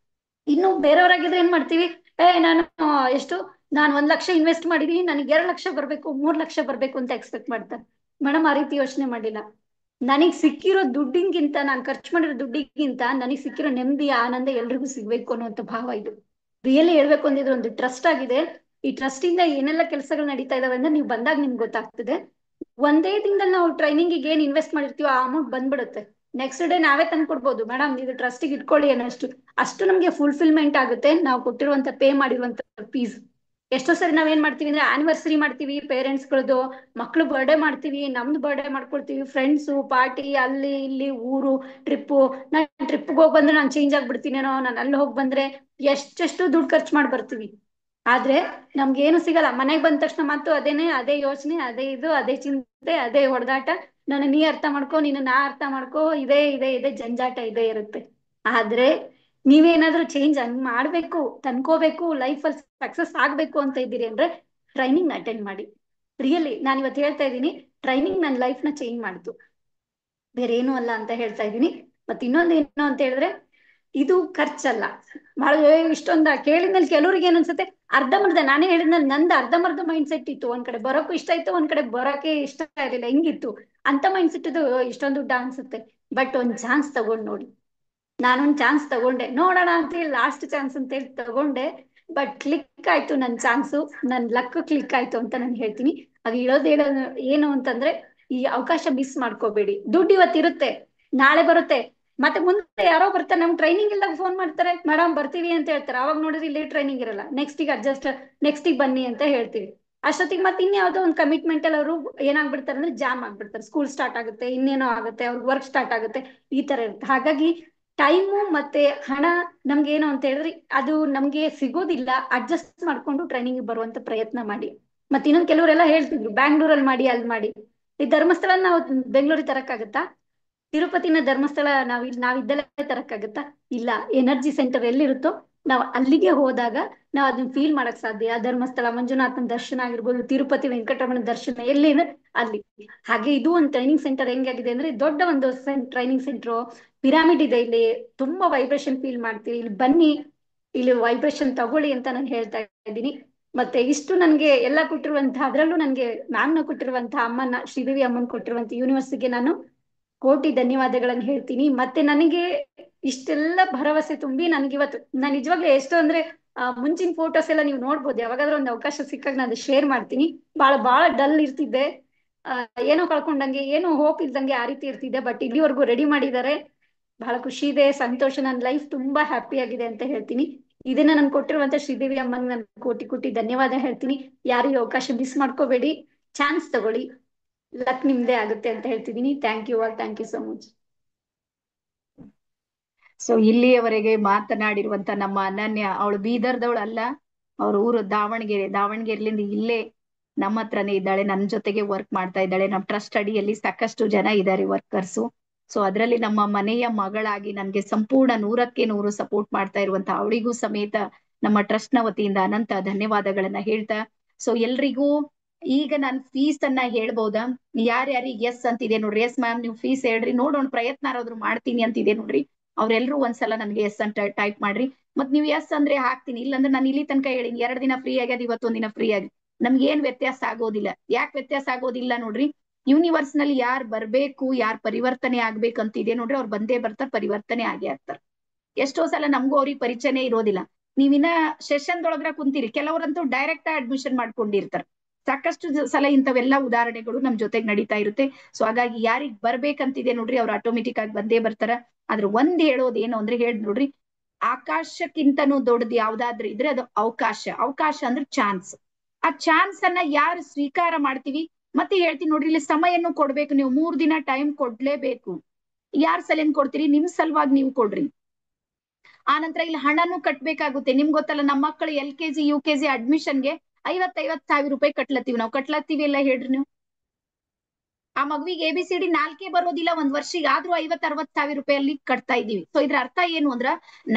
ಇನ್ನು ಬೇರೆಯವ್ರಾಗಿದ್ರೆ ಏನ್ ಮಾಡ್ತೀವಿ, ನಾನು ಎಷ್ಟು ನಾನು 1 ಲಕ್ಷ ಇನ್ವೆಸ್ಟ್ ಮಾಡಿದೀನಿ, ನನಗೆ 2 ಲಕ್ಷ ಬರ್ಬೇಕು, 3 ಲಕ್ಷ ಬರ್ಬೇಕು ಅಂತ ಎಕ್ಸ್ಪೆಕ್ಟ್ ಮಾಡ್ತಾರೆ. ಮೇಡಮ್ ಆ ರೀತಿ ಯೋಚನೆ ಮಾಡಿಲ್ಲ. ನನಗ್ ಸಿಕ್ಕಿರೋ ದುಡ್ಡಿಗಿಂತ, ನಾನು ಖರ್ಚು ಮಾಡಿರೋ ದುಡ್ಡಿಗಿಂತ ನನಗೆ ಸಿಕ್ಕಿರೋ ನೆಮ್ಮದಿ ಆನಂದ ಎಲ್ರಿಗೂ ಸಿಗ್ಬೇಕು ಅನ್ನುವಂತ ಭಾವ ಇದು. ರಿಯಲಿ ಹೇಳ್ಬೇಕು ಅಂದಿದ್ರೆ ಒಂದು ಟ್ರಸ್ಟ್ ಆಗಿದೆ. ಈ ಟ್ರಸ್ಟ್ ಇಂದ ಏನೆಲ್ಲ ಕೆಲಸಗಳು ನಡೀತಾ ಇದಾವೆ ಅಂದ್ರೆ ನೀವು ಬಂದಾಗ ನಿಮ್ಗೆ ಗೊತ್ತಾಗ್ತದೆ. ಒಂದೇ ದಿನದಲ್ಲಿ ನಾವು ಟ್ರೈನಿಂಗ್ ಏನ್ ಇನ್ವೆಸ್ಟ್ ಮಾಡಿರ್ತೀವೋ ಆ ಅಮೌಂಟ್ ಬಂದ್ಬಿಡುತ್ತೆ. ನೆಕ್ಸ್ಟ್ ಡೇ ನಾವೇ ತಂದು ಕೊಡ್ಬೋದು, ಮೇಡಮ್ ಇದು ಟ್ರಸ್ಟಿಗೆ ಇಟ್ಕೊಳ್ಳಿ ಅನ್ನೋಷ್ಟು. ಅಷ್ಟು ನಮ್ಗೆ ಫುಲ್ಫಿಲ್ಮೆಂಟ್ ಆಗುತ್ತೆ ನಾವು ಕೊಟ್ಟಿರುವಂತ ಪೇ ಮಾಡಿರುವಂತ ಫೀಸ್. ಎಷ್ಟೋ ಸರಿ ನಾವ್ ಏನ್ ಮಾಡ್ತೀವಿ ಅಂದ್ರೆ, ಆನಿವರ್ಸರಿ ಮಾಡ್ತೀವಿ, ಪೇರೆಂಟ್ಸ್ ಗಳದ್ದು, ಮಕ್ಳು ಬರ್ಡೇ ಮಾಡ್ತೀವಿ, ನಮ್ದು ಬರ್ಡೇ ಮಾಡ್ಕೊಳ್ತೀವಿ, ಫ್ರೆಂಡ್ಸು ಪಾರ್ಟಿ, ಅಲ್ಲಿ ಇಲ್ಲಿ ಊರು ಟ್ರಿಪ್ಪು. ನಾನ್ ಟ್ರಿಪ್ಗೆ ಹೋಗಿ ಬಂದ್ರೆ ನಾನು ಚೇಂಜ್ ಆಗ್ಬಿಡ್ತೀನೇನೋ, ನಾನು ಅಲ್ಲಿ ಹೋಗಿ ಬಂದ್ರೆ ಎಷ್ಟೆಷ್ಟು ದುಡ್ಡು ಖರ್ಚು ಮಾಡಿ ಬರ್ತೀವಿ. ಆದ್ರೆ ನಮ್ಗೆ ಏನು ಸಿಗಲ್ಲ. ಮನೆಗ್ ಬಂದ ತಕ್ಷಣ ಮತ್ತು ಅದೇ ಯೋಚನೆ, ಅದೇ ಚಿಂತೆ, ಅದೇ ಹೊಡೆದಾಟ. ನನ್ನ ನೀ ಅರ್ಥ ಮಾಡ್ಕೋ, ನೀನು ನಾ ಅರ್ಥ ಮಾಡ್ಕೋ, ಇದೇ ಜಂಜಾಟ ಇದೇ ಇರುತ್ತೆ. ಆದ್ರೆ ನೀವೇನಾದ್ರೂ ಚೇಂಜ್ ಮಾಡ್ಬೇಕು, ತನ್ಕೋಬೇಕು, ಲೈಫ್ ಅಲ್ಲಿ ಸಕ್ಸಸ್ ಆಗ್ಬೇಕು ಅಂತ ಇದ್ದೀರಿ ಅಂದ್ರೆ ಟ್ರೈನಿಂಗ್ ಅಟೆಂಡ್ ಮಾಡಿ. ರಿಯಲಿ ನಾನು ಇವತ್ತು ಹೇಳ್ತಾ ಇದ್ದೀನಿ, ಟ್ರೈನಿಂಗ್ ನನ್ನ ಲೈಫ್ ನ ಚೇಂಜ್ ಮಾಡ್ತು, ಬೇರೆ ಏನು ಅಲ್ಲ ಅಂತ ಹೇಳ್ತಾ ಇದ್ದೀನಿ. ಮತ್ತೆ ಇನ್ನೊಂದು ಏನು ಅಂತ ಹೇಳಿದ್ರೆ ಇದು ಖರ್ಚಲ್ಲ. ಬಹಳ ಇಷ್ಟೊಂದ ಕೇಳಿದ್ಮೇಲೆ ಕೆಲವ್ರಿಗೆ ಏನ್ ಅನ್ಸುತ್ತೆ, ಅರ್ಧಂಬರ್ಧ ನಾನೇ ಹೇಳಿದ್ಮೇಲೆ ನಂದು ಅರ್ಧಂಬರ್ಧ ಮೈಂಡ್ ಸೆಟ್ ಇತ್ತು. ಒಂದ್ ಕಡೆ ಬರೋಕ್ಕೂ ಇಷ್ಟ ಇತ್ತು, ಒಂದ್ ಕಡೆ ಬರೋಕೆ ಇಷ್ಟ ಇರಲಿಲ್ಲ, ಹಿಂಗಿತ್ತು. ಅಂತ ಮೈಂಡ್ ಸೆಟ್ ಇದು ಇಷ್ಟೊಂದು ದುಡ್ಡು ಅನ್ಸುತ್ತೆ. ಬಟ್ ಒಂದ್ ಚಾನ್ಸ್ ತಗೊಂಡ್ ನೋಡಿ. ನಾನೊಂದ್ ಚಾನ್ಸ್ ತಗೊಂಡೆ, ನೋಡೋಣ ಅಂತ ಹೇಳಿ ಲಾಸ್ಟ್ ಚಾನ್ಸ್ ಅಂತ ಹೇಳಿ ತಗೊಂಡೆ. ಬಟ್ ಕ್ಲಿಕ್ ಆಯ್ತು ನನ್ ಚಾನ್ಸು, ನನ್ ಲಕ್ ಕ್ಲಿಕ್ ಆಯ್ತು ಅಂತ ನಾನು ಹೇಳ್ತೀನಿ. ಅದು ಹೇಳೋದು ಏನು ಅಂತಂದ್ರೆ, ಈ ಅವಕಾಶ ಮಿಸ್ ಮಾಡ್ಕೋಬೇಡಿ. ದುಡ್ಡು ಇವತ್ತಿರುತ್ತೆ, ನಾಳೆ ಬರುತ್ತೆ, ಮತ್ತೆ ಮುಂದೆ ಯಾರೋ ಬರ್ತಾರೆ. ನಮ್ ಟ್ರೈನಿಂಗ್ ಇಲ್ದಾಗ ಫೋನ್ ಮಾಡ್ತಾರೆ, ಮೇಡಮ್ ಬರ್ತೀವಿ ಅಂತ ಹೇಳ್ತಾರೆ. ಅವಾಗ ನೋಡಿದ್ರೆ ಇಲ್ಲಿ ಟ್ರೈನಿಂಗ್ ಇರಲ್ಲ, ನೆಕ್ಸ್ಟಿಗೆ ಬನ್ನಿ ಅಂತ ಹೇಳ್ತೀವಿ. ಅಷ್ಟೊತ್ತಿಗೆ ಮತ್ತೆ ಇನ್ಯಾವುದೋ ಒಂದು ಕಮಿಟ್ಮೆಂಟ್ ಅಲ್ಲಿ ಅವರು ಏನಾಗ್ಬಿಡ್ತಾರೆ ಅಂದ್ರೆ ಜಾಮ್ ಆಗ್ಬಿಡ್ತಾರೆ. ಸ್ಕೂಲ್ ಸ್ಟಾರ್ಟ್ ಆಗುತ್ತೆ, ಇನ್ನೇನೋ ಆಗುತ್ತೆ, ಅವ್ರಿಗೆ ವರ್ಕ್ ಸ್ಟಾರ್ಟ್ ಆಗುತ್ತೆ, ಈ ತರ ಇರುತ್ತೆ. ಹಾಗಾಗಿ ಟೈಮು ಮತ್ತೆ ಹಣ ನಮ್ಗೆ ಏನು ಅಂತ ಹೇಳಿದ್ರೆ ಅದು ನಮ್ಗೆ ಸಿಗೋದಿಲ್ಲ. ಅಡ್ಜಸ್ಟ್ ಮಾಡ್ಕೊಂಡು ಟ್ರೈನಿಂಗ್ ಬರುವಂತ ಪ್ರಯತ್ನ ಮಾಡಿ. ಮತ್ತೆ ಇನ್ನೊಂದು ಕೆಲವರೆಲ್ಲ ಹೇಳ್ತಿದ್ರು ಬ್ಯಾಂಗ್ಳೂರಲ್ಲಿ ಮಾಡಿ, ಅಲ್ಲಿ ಮಾಡಿ. ಈ ಧರ್ಮಸ್ಥಳ ನಾವು ಬೆಂಗಳೂರಿಗೆ ತರಕ್ಕಾಗತ್ತಾ? ತಿರುಪತಿನ ಧರ್ಮಸ್ಥಳ ನಾವಿದ್ದಲ್ಲೇ ತರಕ್ಕಾಗತ್ತಾ? ಇಲ್ಲ. ಎನರ್ಜಿ ಸೆಂಟರ್ ಎಲ್ಲಿರುತ್ತೋ ನಾವು ಅಲ್ಲಿಗೆ ಹೋದಾಗ ನಾವು ಅದನ್ನ ಫೀಲ್ ಮಾಡಕ್ ಸಾಧ್ಯ. ಧರ್ಮಸ್ಥಳ ಮಂಜುನಾಥನ ದರ್ಶನ ಆಗಿರ್ಬೋದು, ತಿರುಪತಿ ವೆಂಕಟರಮಣ ದರ್ಶನ ಎಲ್ಲಿ ಅಲ್ಲಿ. ಹಾಗೆ ಇದು ಒಂದು ಟ್ರೈನಿಂಗ್ ಸೆಂಟರ್ ಹೆಂಗಾಗಿದೆ ಅಂದ್ರೆ ದೊಡ್ಡ ಒಂದು ಟ್ರೈನಿಂಗ್ ಸೆಂಟರ್, ಪಿರಾಮಿಡ್ ಇದೆ ಇಲ್ಲಿ. ತುಂಬಾ ವೈಬ್ರೇಷನ್ ಫೀಲ್ ಮಾಡ್ತೀವಿ. ಇಲ್ಲಿ ಬನ್ನಿ, ಇಲ್ಲಿ ವೈಬ್ರೇಷನ್ ತಗೊಳ್ಳಿ ಅಂತ ನಾನು ಹೇಳ್ತಾ ಇದ್ದೀನಿ. ಮತ್ತೆ ಇಷ್ಟು ನನ್ಗೆ ಎಲ್ಲ ಕೊಟ್ಟಿರುವಂತಹ, ಅದ್ರಲ್ಲೂ ನನ್ಗೆ ಮ್ಯಾಮ್ನ ಕೊಟ್ಟಿರುವಂತಹ ಅಮ್ಮನ, ಶ್ರೀದೇವಿ ಅಮ್ಮನ್ ಕೊಟ್ಟಿರುವಂತಹ ಯೂನಿವರ್ಸಿಟಿಗೆ ನಾನು ಕೋಟಿ ಧನ್ಯವಾದಗಳನ್ನು ಹೇಳ್ತೀನಿ. ಮತ್ತೆ ನನಗೆ ಇಷ್ಟೆಲ್ಲ ಭರವಸೆ ತುಂಬಿ ನನಗೆ ಇವತ್ತು ನಾನು ನಿಜವಾಗ್ಲೂ ಎಷ್ಟು ಅಂದ್ರೆ ಮುಂಚಿನ ಫೋಟೋಸ್ ಎಲ್ಲ ನೀವು ನೋಡ್ಬೋದು. ಯಾವಾಗಾದ್ರೂ ಒಂದು ಅವಕಾಶ ಸಿಕ್ಕಾಗ ನಾನು ಶೇರ್ ಮಾಡ್ತೀನಿ. ಬಹಳ ಡಲ್ ಇರ್ತಿದ್ದೆ, ಏನೋ ಕಳ್ಕೊಂಡಂಗೆ, ಏನೋ ಹೋಪ್ ಇಲ್ದಂಗೆ ಆ ರೀತಿ ಇರ್ತಿದ್ದೆ. ಬಟ್ ಇಲ್ಲಿವರೆಗೂ ರೆಡಿ ಮಾಡಿದ್ದಾರೆ. ಬಹಳ ಖುಷಿ ಇದೆ, ಸಂತೋಷ. ನನ್ನ ಲೈಫ್ ತುಂಬಾ ಹ್ಯಾಪಿ ಆಗಿದೆ ಅಂತ ಹೇಳ್ತೀನಿ. ಇದನ್ನ ನನ್ ಕೊಟ್ಟಿರುವಂತ ಶ್ರೀದೇವಿ ಅಮ್ಮಂಗೆ ನಾನು ಕೋಟಿ ಕೋಟಿ ಧನ್ಯವಾದ ಹೇಳ್ತೀನಿ. ಯಾರಿಗೂ ಅವಕಾಶ ಮಿಸ್ ಮಾಡ್ಕೋಬೇಡಿ, ಚಾನ್ಸ್ ತಗೊಳ್ಳಿ, ಲಕ್ ನಿಮ್ದೇ ಆಗುತ್ತೆ ಅಂತ ಹೇಳ್ತಿದ್ದೀನಿ. Thank you all, thank you so much. So ಇಲ್ಲಿಯವರೆಗೆ ಮಾತನಾಡಿರುವಂತ ನಮ್ಮ ಅನನ್ಯ, ಅವಳು ಬೀದರ್ದವಳು ಅಲ್ಲ, ಅವ್ರ ಊರು ದಾವಣಗೆರೆಲಿಂದ ಇಲ್ಲೇ ನಮ್ಮ ಹತ್ರನೇ ಇದ್ದಾಳೆ. ನನ್ನ ಜೊತೆಗೆ ವರ್ಕ್ ಮಾಡ್ತಾ ಇದ್ದಾಳೆ. ನಮ್ಮ ಟ್ರಸ್ಟ್ ಅಡಿಯಲ್ಲಿ ಸಾಕಷ್ಟು ಜನ ಇದ್ದಾರೆ ವರ್ಕರ್ಸು. ಸೊ ಅದರಲ್ಲಿ ನಮ್ಮ ಮನೆಯ ಮಗಳಾಗಿ ನನ್ಗೆ ಸಂಪೂರ್ಣ 100ಕ್ಕೆ 100 ಸಪೋರ್ಟ್ ಮಾಡ್ತಾ ಇರುವಂತ ಅವಳಿಗೂ ಸಮೇತ ನಮ್ಮ ಟ್ರಸ್ಟ್ ನ ವತಿಯಿಂದ ಅನಂತ ಧನ್ಯವಾದಗಳನ್ನ ಹೇಳ್ತಾ, ಸೊ ಎಲ್ರಿಗೂ ಈಗ ನಾನು ಫೀಸ್ ಅನ್ನ ಹೇಳ್ಬೋದಾ? ಯಾರ್ಯಾರಿಗೆ ಎಸ್ ಅಂತಿದೆ ನೋಡ್ರಿ. ಎಸ್ ಮ್ಯಾಮ್ ನೀವು ಫೀಸ್ ಹೇಳ್ರಿ, ನೋಡೋಣ ಪ್ರಯತ್ನ ಯಾರಾದ್ರೂ ಮಾಡ್ತೀನಿ ಅಂತಿದೆ ನೋಡ್ರಿ. ಅವ್ರೆಲ್ರೂ ಒಂದ್ಸಲ ನನ್ಗೆ ಎಸ್ ಅಂತ ಟೈಪ್ ಮಾಡ್ರಿ. ಮತ್ ನೀವು ಎಸ್ ಅಂದ್ರೆ ಹಾಕ್ತೀನಿ, ಇಲ್ಲಾಂದ್ರೆ ನಾನು ಇಲ್ಲಿ ತನಕ ಹೇಳಿನಿ 2 ದಿನ ಫ್ರೀ ಆಗ್ಯದ, ಇವತ್ತೊಂದ್ ದಿನ ಫ್ರೀ ಆಗಿ, ನಮ್ಗೆ ಏನ್ ವ್ಯತ್ಯಾಸ ಆಗೋದಿಲ್ಲ. ಯಾಕೆ ವ್ಯತ್ಯಾಸ ಆಗೋದಿಲ್ಲ ನೋಡ್ರಿ, ಯೂನಿವರ್ಸ್ ನಲ್ಲಿ ಯಾರ್ ಬರ್ಬೇಕು, ಯಾರ್ ಪರಿವರ್ತನೆ ಆಗ್ಬೇಕಂತಿದೆ ನೋಡ್ರಿ, ಅವ್ರು ಬಂದೇ ಬರ್ತಾರ, ಪರಿವರ್ತನೆ ಆಗೇ ಆಗ್ತಾರ. ಎಷ್ಟೋ ಸಲ ನಮಗೂ ಅವ್ರಿಗೆ ಪರಿಚಯನೇ ಇರೋದಿಲ್ಲ. ನೀವಿನ್ನ ಸೆಷನ್ ದೊಳಗ್ರ ಕುಂತೀರಿ, ಕೆಲವರಂತೂ ಡೈರೆಕ್ಟ್ ಅಡ್ಮಿಷನ್ ಮಾಡ್ಕೊಂಡಿರ್ತಾರ. ಸಾಕಷ್ಟು ಸಲ ಇಂಥವೆಲ್ಲ ಉದಾಹರಣೆಗಳು ನಮ್ ಜೊತೆಗೆ ನಡೀತಾ ಇರುತ್ತೆ. ಸೊ ಹಾಗಾಗಿ ಯಾರಿಗ್ ಬರ್ಬೇಕಂತಿದೆ ನೋಡ್ರಿ, ಅವ್ರು ಆಟೋಮೆಟಿಕ್ ಆಗಿ ಬಂದೇ ಬರ್ತಾರ. ಆದ್ರೆ ಒಂದ್ ಹೇಳೋದ್ ಏನು ಅಂದ್ರೆ ನೋಡ್ರಿ, ಆಕಾಶಕ್ಕಿಂತನೂ ದೊಡ್ಡದು ಯಾವ್ದಾದ್ರು ಇದ್ರೆ ಅದು ಅವಕಾಶ. ಅವಕಾಶ ಅಂದ್ರೆ ಚಾನ್ಸ್. ಆ ಚಾನ್ಸ್ ಅನ್ನ ಯಾರು ಸ್ವೀಕಾರ ಮಾಡ್ತೀವಿ. ಮತ್ತೆ ಹೇಳ್ತೀನಿ ನೋಡ್ರಿ, ಇಲ್ಲಿ ಸಮಯನು ಕೊಡ್ಬೇಕು. ನೀವು 3 ದಿನ ಟೈಮ್ ಕೊಡ್ಲೇಬೇಕು. ಯಾರ್ ಸಲಿಂದ ಕೊಡ್ತೀರಿ? ನಿಮ್ ಸಲುವಾಗಿ ನೀವು ಕೊಡ್ರಿ. ಆ ನಂತರ ಇಲ್ಲಿ ಹಣನೂ ಕಟ್ಬೇಕಾಗುತ್ತೆ. ನಿಮ್ಗೆ ಗೊತ್ತಲ್ಲ, ನಮ್ಮ ಮಕ್ಕಳು LKG UKG ಅಡ್ಮಿಷನ್ಗೆ 50,000 ರೂಪಾಯಿ ಕಟ್ಲತ್ತೀವಿ ಎಲ್ಲ ಹೇಳ್ರಿ ನೀವು. ಆ ಮಗುವಿಗೆ ABCD 4 ಬರೋದಿಲ್ಲ ಒಂದ್ ವರ್ಷಿಗೆ, ಆದ್ರೂ 50,000-60,000 ರೂಪಾಯಿ ಅಲ್ಲಿ ಕಟ್ತಾ ಇದೀವಿ. ಸೊ ಇದ್ರ ಅರ್ಥ ಏನು ಅಂದ್ರ,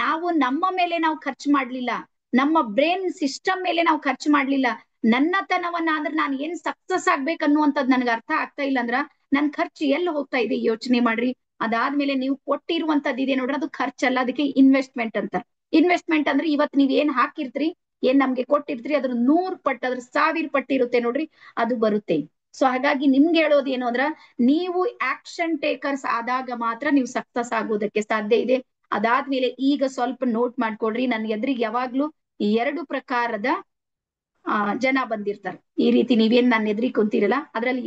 ನಾವು ನಮ್ಮ ಮೇಲೆ ನಾವು ಖರ್ಚು ಮಾಡ್ಲಿಲ್ಲ, ನಮ್ಮ ಬ್ರೈನ್ ಸಿಸ್ಟಮ್ ಮೇಲೆ ನಾವು ಖರ್ಚು ಮಾಡ್ಲಿಲ್ಲ. ನನ್ನತನವನ್ನ ಅಂದ್ರೆ ನಾನು ಏನ್ ಸಕ್ಸಸ್ ಆಗ್ಬೇಕನ್ನುವಂಥದ್ದು ನನ್ಗೆ ಅರ್ಥ ಆಗ್ತಾ ಇಲ್ಲ ಅಂದ್ರ ನನ್ ಖರ್ಚು ಎಲ್ಲಿ ಹೋಗ್ತಾ ಇದೆ ಯೋಚನೆ ಮಾಡ್ರಿ. ಅದಾದ್ಮೇಲೆ ನೀವು ಕೊಟ್ಟಿರುವಂತದ್ದು ಇದೆ ನೋಡ್ರಿ, ಅದು ಖರ್ಚಲ್ಲ, ಅದಕ್ಕೆ ಇನ್ವೆಸ್ಟ್ಮೆಂಟ್ ಅಂತ. ಇನ್ವೆಸ್ಟ್ಮೆಂಟ್ ಅಂದ್ರೆ ಇವತ್ತು ನೀವ್ ಏನ್ ಹಾಕಿರ್ತೀರಿ, ಏನ್ ನಮ್ಗೆ ಕೊಟ್ಟಿರ್ತೀರಿ, ಅದ್ರ 100 ಪಟ್ಟು, ಅದ್ರ 1000 ಪಟ್ಟು ಇರುತ್ತೆ ನೋಡ್ರಿ, ಅದು ಬರುತ್ತೆ. ಸೊ ಹಾಗಾಗಿ ನಿಮ್ಗೆ ಹೇಳೋದು ಏನು ಅಂದ್ರ, ನೀವು ಆಕ್ಷನ್ ಟೇಕರ್ಸ್ ಆದಾಗ ಮಾತ್ರ ನೀವು ಸಕ್ಸಸ್ ಆಗೋದಕ್ಕೆ ಸಾಧ್ಯ ಇದೆ. ಅದಾದ್ಮೇಲೆ ಈಗ ಸ್ವಲ್ಪ ನೋಟ್ ಮಾಡ್ಕೊಳ್ರಿ, ನನ್ ಎದುರಿಗೆ ಯಾವಾಗ್ಲೂ 2 ಪ್ರಕಾರದ ಜನ ಬಂದಿರ್ತಾರೆ. ಈ ರೀತಿ ನೀವೇನ್ ನನ್ನ ಎದುರಿಗೆ ಕುಂತಿರಲ್ಲ, ಅದ್ರಲ್ಲಿ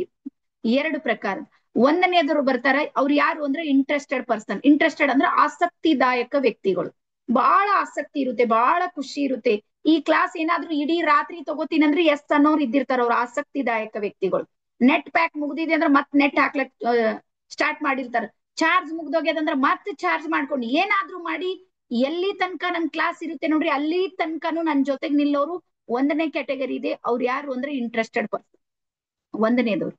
2 ಪ್ರಕಾರ. ಒಂದನೇದ್ರು ಬರ್ತಾರೆ, ಅವ್ರು ಯಾರು ಅಂದ್ರೆ ಇಂಟ್ರೆಸ್ಟೆಡ್ ಪರ್ಸನ್. ಇಂಟ್ರೆಸ್ಟೆಡ್ ಅಂದ್ರೆ ಆಸಕ್ತಿದಾಯಕ ವ್ಯಕ್ತಿಗಳು. ಬಹಳ ಆಸಕ್ತಿ ಇರುತ್ತೆ, ಬಹಳ ಖುಷಿ ಇರುತ್ತೆ. ಈ ಕ್ಲಾಸ್ ಏನಾದ್ರೂ ಇಡೀ ರಾತ್ರಿ ತಗೋತೀನಿ ಅಂದ್ರೆ ಎಸ್ ಅನ್ನೋರು ಇದ್ದಿರ್ತಾರ, ಅವ್ರ ಆಸಕ್ತಿದಾಯಕ ವ್ಯಕ್ತಿಗಳು. ನೆಟ್ ಪ್ಯಾಕ್ ಮುಗ್ದಿದೆ ಅಂದ್ರೆ ಮತ್ ನೆಟ್ ಹಾಕ್ಲಕ್ ಸ್ಟಾರ್ಟ್ ಮಾಡಿರ್ತಾರ. ಚಾರ್ಜ್ ಮುಗ್ದೋಗ್ಯದಂದ್ರೆ ಮತ್ತೆ ಚಾರ್ಜ್ ಮಾಡ್ಕೊಂಡು ಏನಾದ್ರೂ ಮಾಡಿ ಎಲ್ಲಿ ತನಕ ನನ್ ಕ್ಲಾಸ್ ಇರುತ್ತೆ ನೋಡ್ರಿ, ಅಲ್ಲಿ ತನಕನು ನನ್ ಜೊತೆಗ್ ನಿಲ್ಲೋರು 1ನೇ ಕ್ಯಾಟಗರಿ ಇದೆ. ಅವ್ರು ಯಾರು ಅಂದ್ರೆ ಇಂಟ್ರೆಸ್ಟೆಡ್ ಪರ್ಸನ್, 1ನೇದವ್ರು.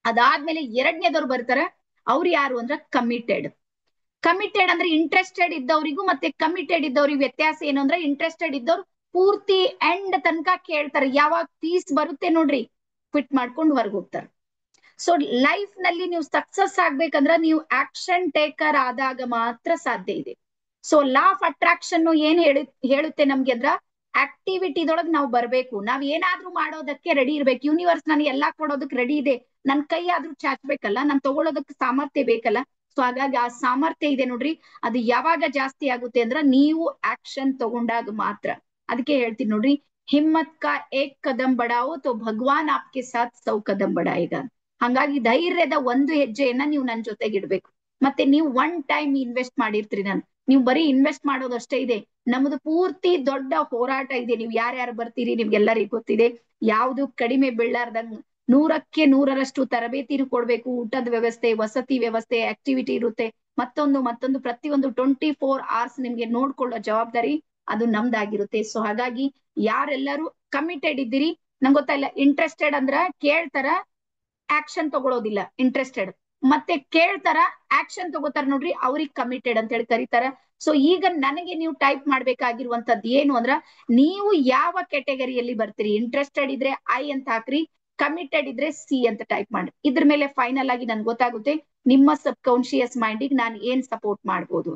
ಅದಾದ್ಮೇಲೆ 2ನೇದವ್ರು ಬರ್ತಾರ, ಅವ್ರು ಯಾರು ಅಂದ್ರೆ ಕಮಿಟೆಡ್. ಕಮಿಟೆಡ್ ಅಂದ್ರೆ ಇಂಟ್ರೆಸ್ಟೆಡ್ ಇದ್ದವರಿಗೂ ಮತ್ತೆ ಕಮಿಟೆಡ್ ಇದ್ದವ್ರಿಗೆ ವ್ಯತ್ಯಾಸ ಏನು ಅಂದ್ರೆ, ಇಂಟ್ರೆಸ್ಟೆಡ್ ಇದ್ದವ್ರು ಪೂರ್ತಿ ಎಂಡ್ ತನಕ ಕೇಳ್ತಾರೆ. ಯಾವಾಗ ಫೀಸ್ ಬರುತ್ತೆ ನೋಡ್ರಿ, ಕ್ವಿಟ್ ಮಾಡ್ಕೊಂಡು ಹೊರಗೆ ಹೋಗ್ತಾರೆ. ಸೊ ಲೈಫ್ ನಲ್ಲಿ ನೀವು ಸಕ್ಸಸ್ ಆಗ್ಬೇಕಂದ್ರ ನೀವು ಆಕ್ಷನ್ ಟೇಕರ್ ಆದಾಗ ಮಾತ್ರ ಸಾಧ್ಯ ಇದೆ. ಸೊ ಲಾ ಆಫ್ ಅಟ್ರಾಕ್ಷನ್ ಏನ್ ಹೇಳುತ್ತೆ ನಮ್ಗೆ ಅಂದ್ರ ಆಕ್ಟಿವಿಟಿದೊಳಗ್ ನಾವು ಬರ್ಬೇಕು. ನಾವ್ ಏನಾದ್ರೂ ಮಾಡೋದಕ್ಕೆ ರೆಡಿ ಇರ್ಬೇಕು. ಯೂನಿವರ್ಸ್ ನನಗೆ ಎಲ್ಲಾ ಕೊಡೋದಕ್ಕೆ ರೆಡಿ ಇದೆ, ನನ್ ಕೈ ಆದ್ರೂ ಚಾಚ್ಬೇಕಲ್ಲ, ನಾನ್ ತಗೊಳೋದಕ್ಕೆ ಸಾಮರ್ಥ್ಯ ಬೇಕಲ್ಲ. ಸೊ ಹಾಗಾಗಿ ಆ ಸಾಮರ್ಥ್ಯ ಇದೆ ನೋಡ್ರಿ, ಅದು ಯಾವಾಗ ಜಾಸ್ತಿ ಆಗುತ್ತೆ ಅಂದ್ರ ನೀವು ಆಕ್ಷನ್ ತಗೊಂಡಾಗ ಮಾತ್ರ. ಅದಕ್ಕೆ ಹೇಳ್ತೀನಿ ನೋಡ್ರಿ, ಹಿಮ್ಮತ್ ಕಾ ಏಕ್ ಕದಂ ಬಡಾವೋ ತೋ ಭಗವಾನ್ ಆಪ್ಕೆ ಸಾಥ್ ಸೌ ಕದಂ ಬಡಾಯೇಗಾ. ಹಂಗಾಗಿ ಧೈರ್ಯದ ಒಂದು ಹೆಜ್ಜೆಯನ್ನ ನೀವು ನನ್ ಜೊತೆಗೆ ಇಡ್ಬೇಕು. ಮತ್ತೆ ನೀವು ಒನ್ ಟೈಮ್ ಇನ್ವೆಸ್ಟ್ ಮಾಡಿರ್ತೀರಿ, ನೀವು ಬರೀ ಇನ್ವೆಸ್ಟ್ ಮಾಡೋದಷ್ಟೇ ಇದೆ. ನಮ್ದು ಪೂರ್ತಿ ದೊಡ್ಡ ಹೋರಾಟ ಇದೆ. ನೀವು ಯಾರ್ಯಾರು ಬರ್ತೀರಿ ನಿಮ್ಗೆಲ್ಲರಿಗೂ ಗೊತ್ತಿದೆ. ಯಾವ್ದು ಕಡಿಮೆ ಬೀಳಾರ್ದಂಗ್ 100ಕ್ಕೆ 100ರಷ್ಟು ತರಬೇತಿ ಕೊಡ್ಬೇಕು. ಊಟದ ವ್ಯವಸ್ಥೆ, ವಸತಿ ವ್ಯವಸ್ಥೆ, ಆಕ್ಟಿವಿಟಿ ಇರುತ್ತೆ. ಮತ್ತೊಂದು ಪ್ರತಿಯೊಂದು 24 hours ನಿಮ್ಗೆ ನೋಡ್ಕೊಳ್ಳೋ ಜವಾಬ್ದಾರಿ ಅದು ನಮ್ದಾಗಿರುತ್ತೆ. ಸೊ ಹಾಗಾಗಿ ಯಾರೆಲ್ಲರೂ ಕಮಿಟೆಡ್ ಇದ್ದೀರಿ, ನಂಗೆ ಗೊತ್ತಾಯಿಲ್ಲ, ಇಂಟ್ರೆಸ್ಟೆಡ್ ಅಂದ್ರ ಕೇಳ್ತಾರ ಆಕ್ಷನ್ ತಗೊಳೋದಿಲ್ಲ, ಇಂಟ್ರೆಸ್ಟೆಡ್ ಮತ್ತೆ ಕೇಳ್ತಾರ ಆಕ್ಷನ್ ತಗೋತಾರ ನೋಡ್ರಿ, ಅವ್ರಿಗೆ ಕಮಿಟೆಡ್ ಅಂತ ಹೇಳಿ ಕರೀತಾರ. ಸೊ ಈಗ ನನಗೆ ನೀವು ಟೈಪ್ ಮಾಡ್ಬೇಕಾಗಿರುವಂತದ್ದು ಏನು ಅಂದ್ರ, ನೀವು ಯಾವ ಕೆಟಗರಿಯಲ್ಲಿ ಬರ್ತೀರಿ. ಇಂಟ್ರೆಸ್ಟೆಡ್ ಇದ್ರೆ ಐ ಅಂತ ಹಾಕ್ರಿ, ಕಮಿಟೆಡ್ ಇದ್ರೆ ಸಿ ಅಂತ ಟೈಪ್ ಮಾಡ್ರಿ. ಇದ್ರ ಮೇಲೆ ಫೈನಲ್ ಆಗಿ ನನ್ಗೆ ಗೊತ್ತಾಗುತ್ತೆ ನಿಮ್ಮ ಸಬ್ ಕಾನ್ಶಿಯಸ್ ಮೈಂಡಿಗೆ ನಾನು ಏನ್ ಸಪೋರ್ಟ್ ಮಾಡ್ಬೋದು.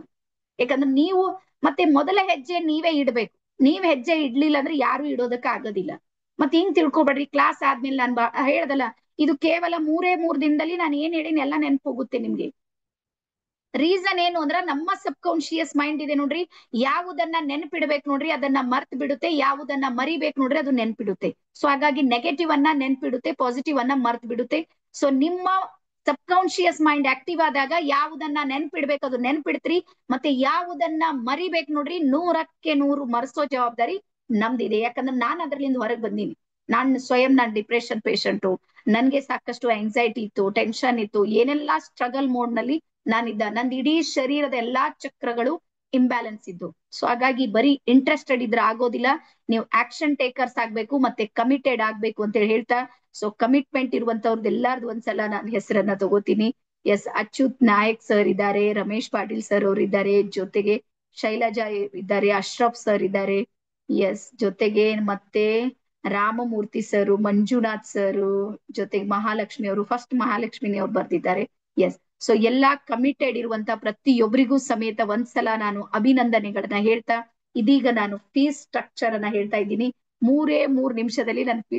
ಯಾಕಂದ್ರೆ ನೀವು ಮತ್ತೆ ಮೊದಲ ಹೆಜ್ಜೆ ನೀವೇ ಇಡ್ಬೇಕು. ನೀವ್ ಹೆಜ್ಜೆ ಇಡ್ಲಿಲ್ಲ ಅಂದ್ರೆ ಯಾರು ಇಡೋದಕ್ಕ ಆಗೋದಿಲ್ಲ. ಮತ್ತೆ ಹಿಂಗ್ ತಿಳ್ಕೊಬೇಡ್ರಿ, ಕ್ಲಾಸ್ ಆದ್ಮೇಲೆ ನಾನು ಹೇಳ್ದಲ್ಲ, ಇದು ಕೇವಲ 3 ದಿನದಲ್ಲಿ ನಾನು ಏನ್ ಹೇಳಿನಿ ಎಲ್ಲ ನೆನ್ಪು ಹೋಗುತ್ತೆ ನಿಮ್ಗೆ. ರೀಸನ್ ಏನು ಅಂದ್ರ ನಮ್ಮ ಸಬ್ ಕಾನ್ಶಿಯಸ್ ಮೈಂಡ್ ಇದೆ ನೋಡ್ರಿ, ಯಾವುದನ್ನ ನೆನ್ಪಿಡ್ಬೇಕು ನೋಡ್ರಿ ಅದನ್ನ ಮರ್ತ್ ಬಿಡುತ್ತೆ, ಯಾವುದನ್ನ ಮರಿಬೇಕು ನೋಡ್ರಿ ಅದು ನೆನ್ಪಿಡುತ್ತೆ. ಸೊ ಹಾಗಾಗಿ ನೆಗೆಟಿವ್ ಅನ್ನ ನೆನ್ಪಿಡುತ್ತೆ, ಪಾಸಿಟಿವ್ ಅನ್ನ ಮರ್ತ್ ಬಿಡುತ್ತೆ. ಸೊ ನಿಮ್ಮ ಸಬ್ ಕಾನ್ಶಿಯಸ್ ಮೈಂಡ್ ಆಕ್ಟಿವ್ ಆದಾಗ ಯಾವುದನ್ನ ನೆನ್ಪಿಡ್ಬೇಕು ಅದು ನೆನ್ಪಿಡ್ತ್ರಿ, ಮತ್ತೆ ಯಾವುದನ್ನ ಮರಿಬೇಕು ನೋಡ್ರಿ 100ಕ್ಕೆ 100 ಮರ್ಸೋ ಜವಾಬ್ದಾರಿ ನಮ್ದಿದೆ. ಯಾಕಂದ್ರೆ ನಾನ್ ಅದ್ರಲ್ಲಿಂದ ಹೊರಗೆ ಬಂದೀನಿ. ನಾನ್ ಡಿಪ್ರೆಷನ್ ಪೇಷಂಟು, ನನ್ಗೆ ಸಾಕಷ್ಟು ಆಂಗ್ಸೈಟಿ ಇತ್ತು, ಟೆನ್ಷನ್ ಇತ್ತು, ಏನೆಲ್ಲಾ ಸ್ಟ್ರಗಲ್ ಮೋಡ್ ನಲ್ಲಿ ನಾನಿದ್ದ. ನಂದು ಇಡೀ ಶರೀರದ ಎಲ್ಲಾ ಚಕ್ರಗಳು ಇಂಬ್ಯಾಲೆನ್ಸ್ ಇದ್ದು. ಸೊ ಹಾಗಾಗಿ ಬರೀ ಇಂಟ್ರೆಸ್ಟೆಡ್ ಇದ್ರೆ ಆಗೋದಿಲ್ಲ, ನೀವು ಆಕ್ಷನ್ ಟೇಕರ್ಸ್ ಆಗ್ಬೇಕು, ಮತ್ತೆ ಕಮಿಟೆಡ್ ಆಗ್ಬೇಕು ಅಂತ ಹೇಳ್ತಾ, ಸೊ ಕಮಿಟ್ಮೆಂಟ್ ಇರುವಂತವ್ರದ್ದು ಎಲ್ಲಾರ್ದು ಒಂದ್ಸಲ ನಾನು ಹೆಸರನ್ನ ತಗೋತೀನಿ. ಎಸ್, ಅಚ್ಯುತ್ ನಾಯಕ್ ಸರ್ ಇದ್ದಾರೆ, ರಮೇಶ್ ಪಾಟೀಲ್ ಸರ್ ಅವರು ಇದ್ದಾರೆ, ಜೊತೆಗೆ ಶೈಲಜಾ ಇದ್ದಾರೆ, ಅಶ್ರಫ್ ಸರ್ ಇದ್ದಾರೆ, ಎಸ್, ಜೊತೆಗೆ ಮತ್ತೆ ರಾಮಮೂರ್ತಿ ಸರ್, ಮಂಜುನಾಥ್ ಸರ್, ಜೊತೆಗೆ ಮಹಾಲಕ್ಷ್ಮಿ ಅವರು, ಫಸ್ಟ್ ಮಹಾಲಕ್ಷ್ಮಿ ಅವ್ರು ಬರ್ದಿದ್ದಾರೆ. ಎಸ್, ಸೊ ಎಲ್ಲಾ ಕಮಿಟೆಡ್ ಇರುವಂತ ಪ್ರತಿಯೊಬ್ಬರಿಗೂ ಸಮೇತ ಒಂದ್ಸಲ ನಾನು ಅಭಿನಂದನೆಗಳನ್ನ ಹೇಳ್ತಾ, ಇದೀಗ ನಾನು ಫೀಸ್ ಸ್ಟ್ರಕ್ಚರ್ ಅನ್ನ ಹೇಳ್ತಾ ಇದ್ದೀನಿ. 3 ನಿಮಿಷದಲ್ಲಿ ನಾನು ಫೀಸ್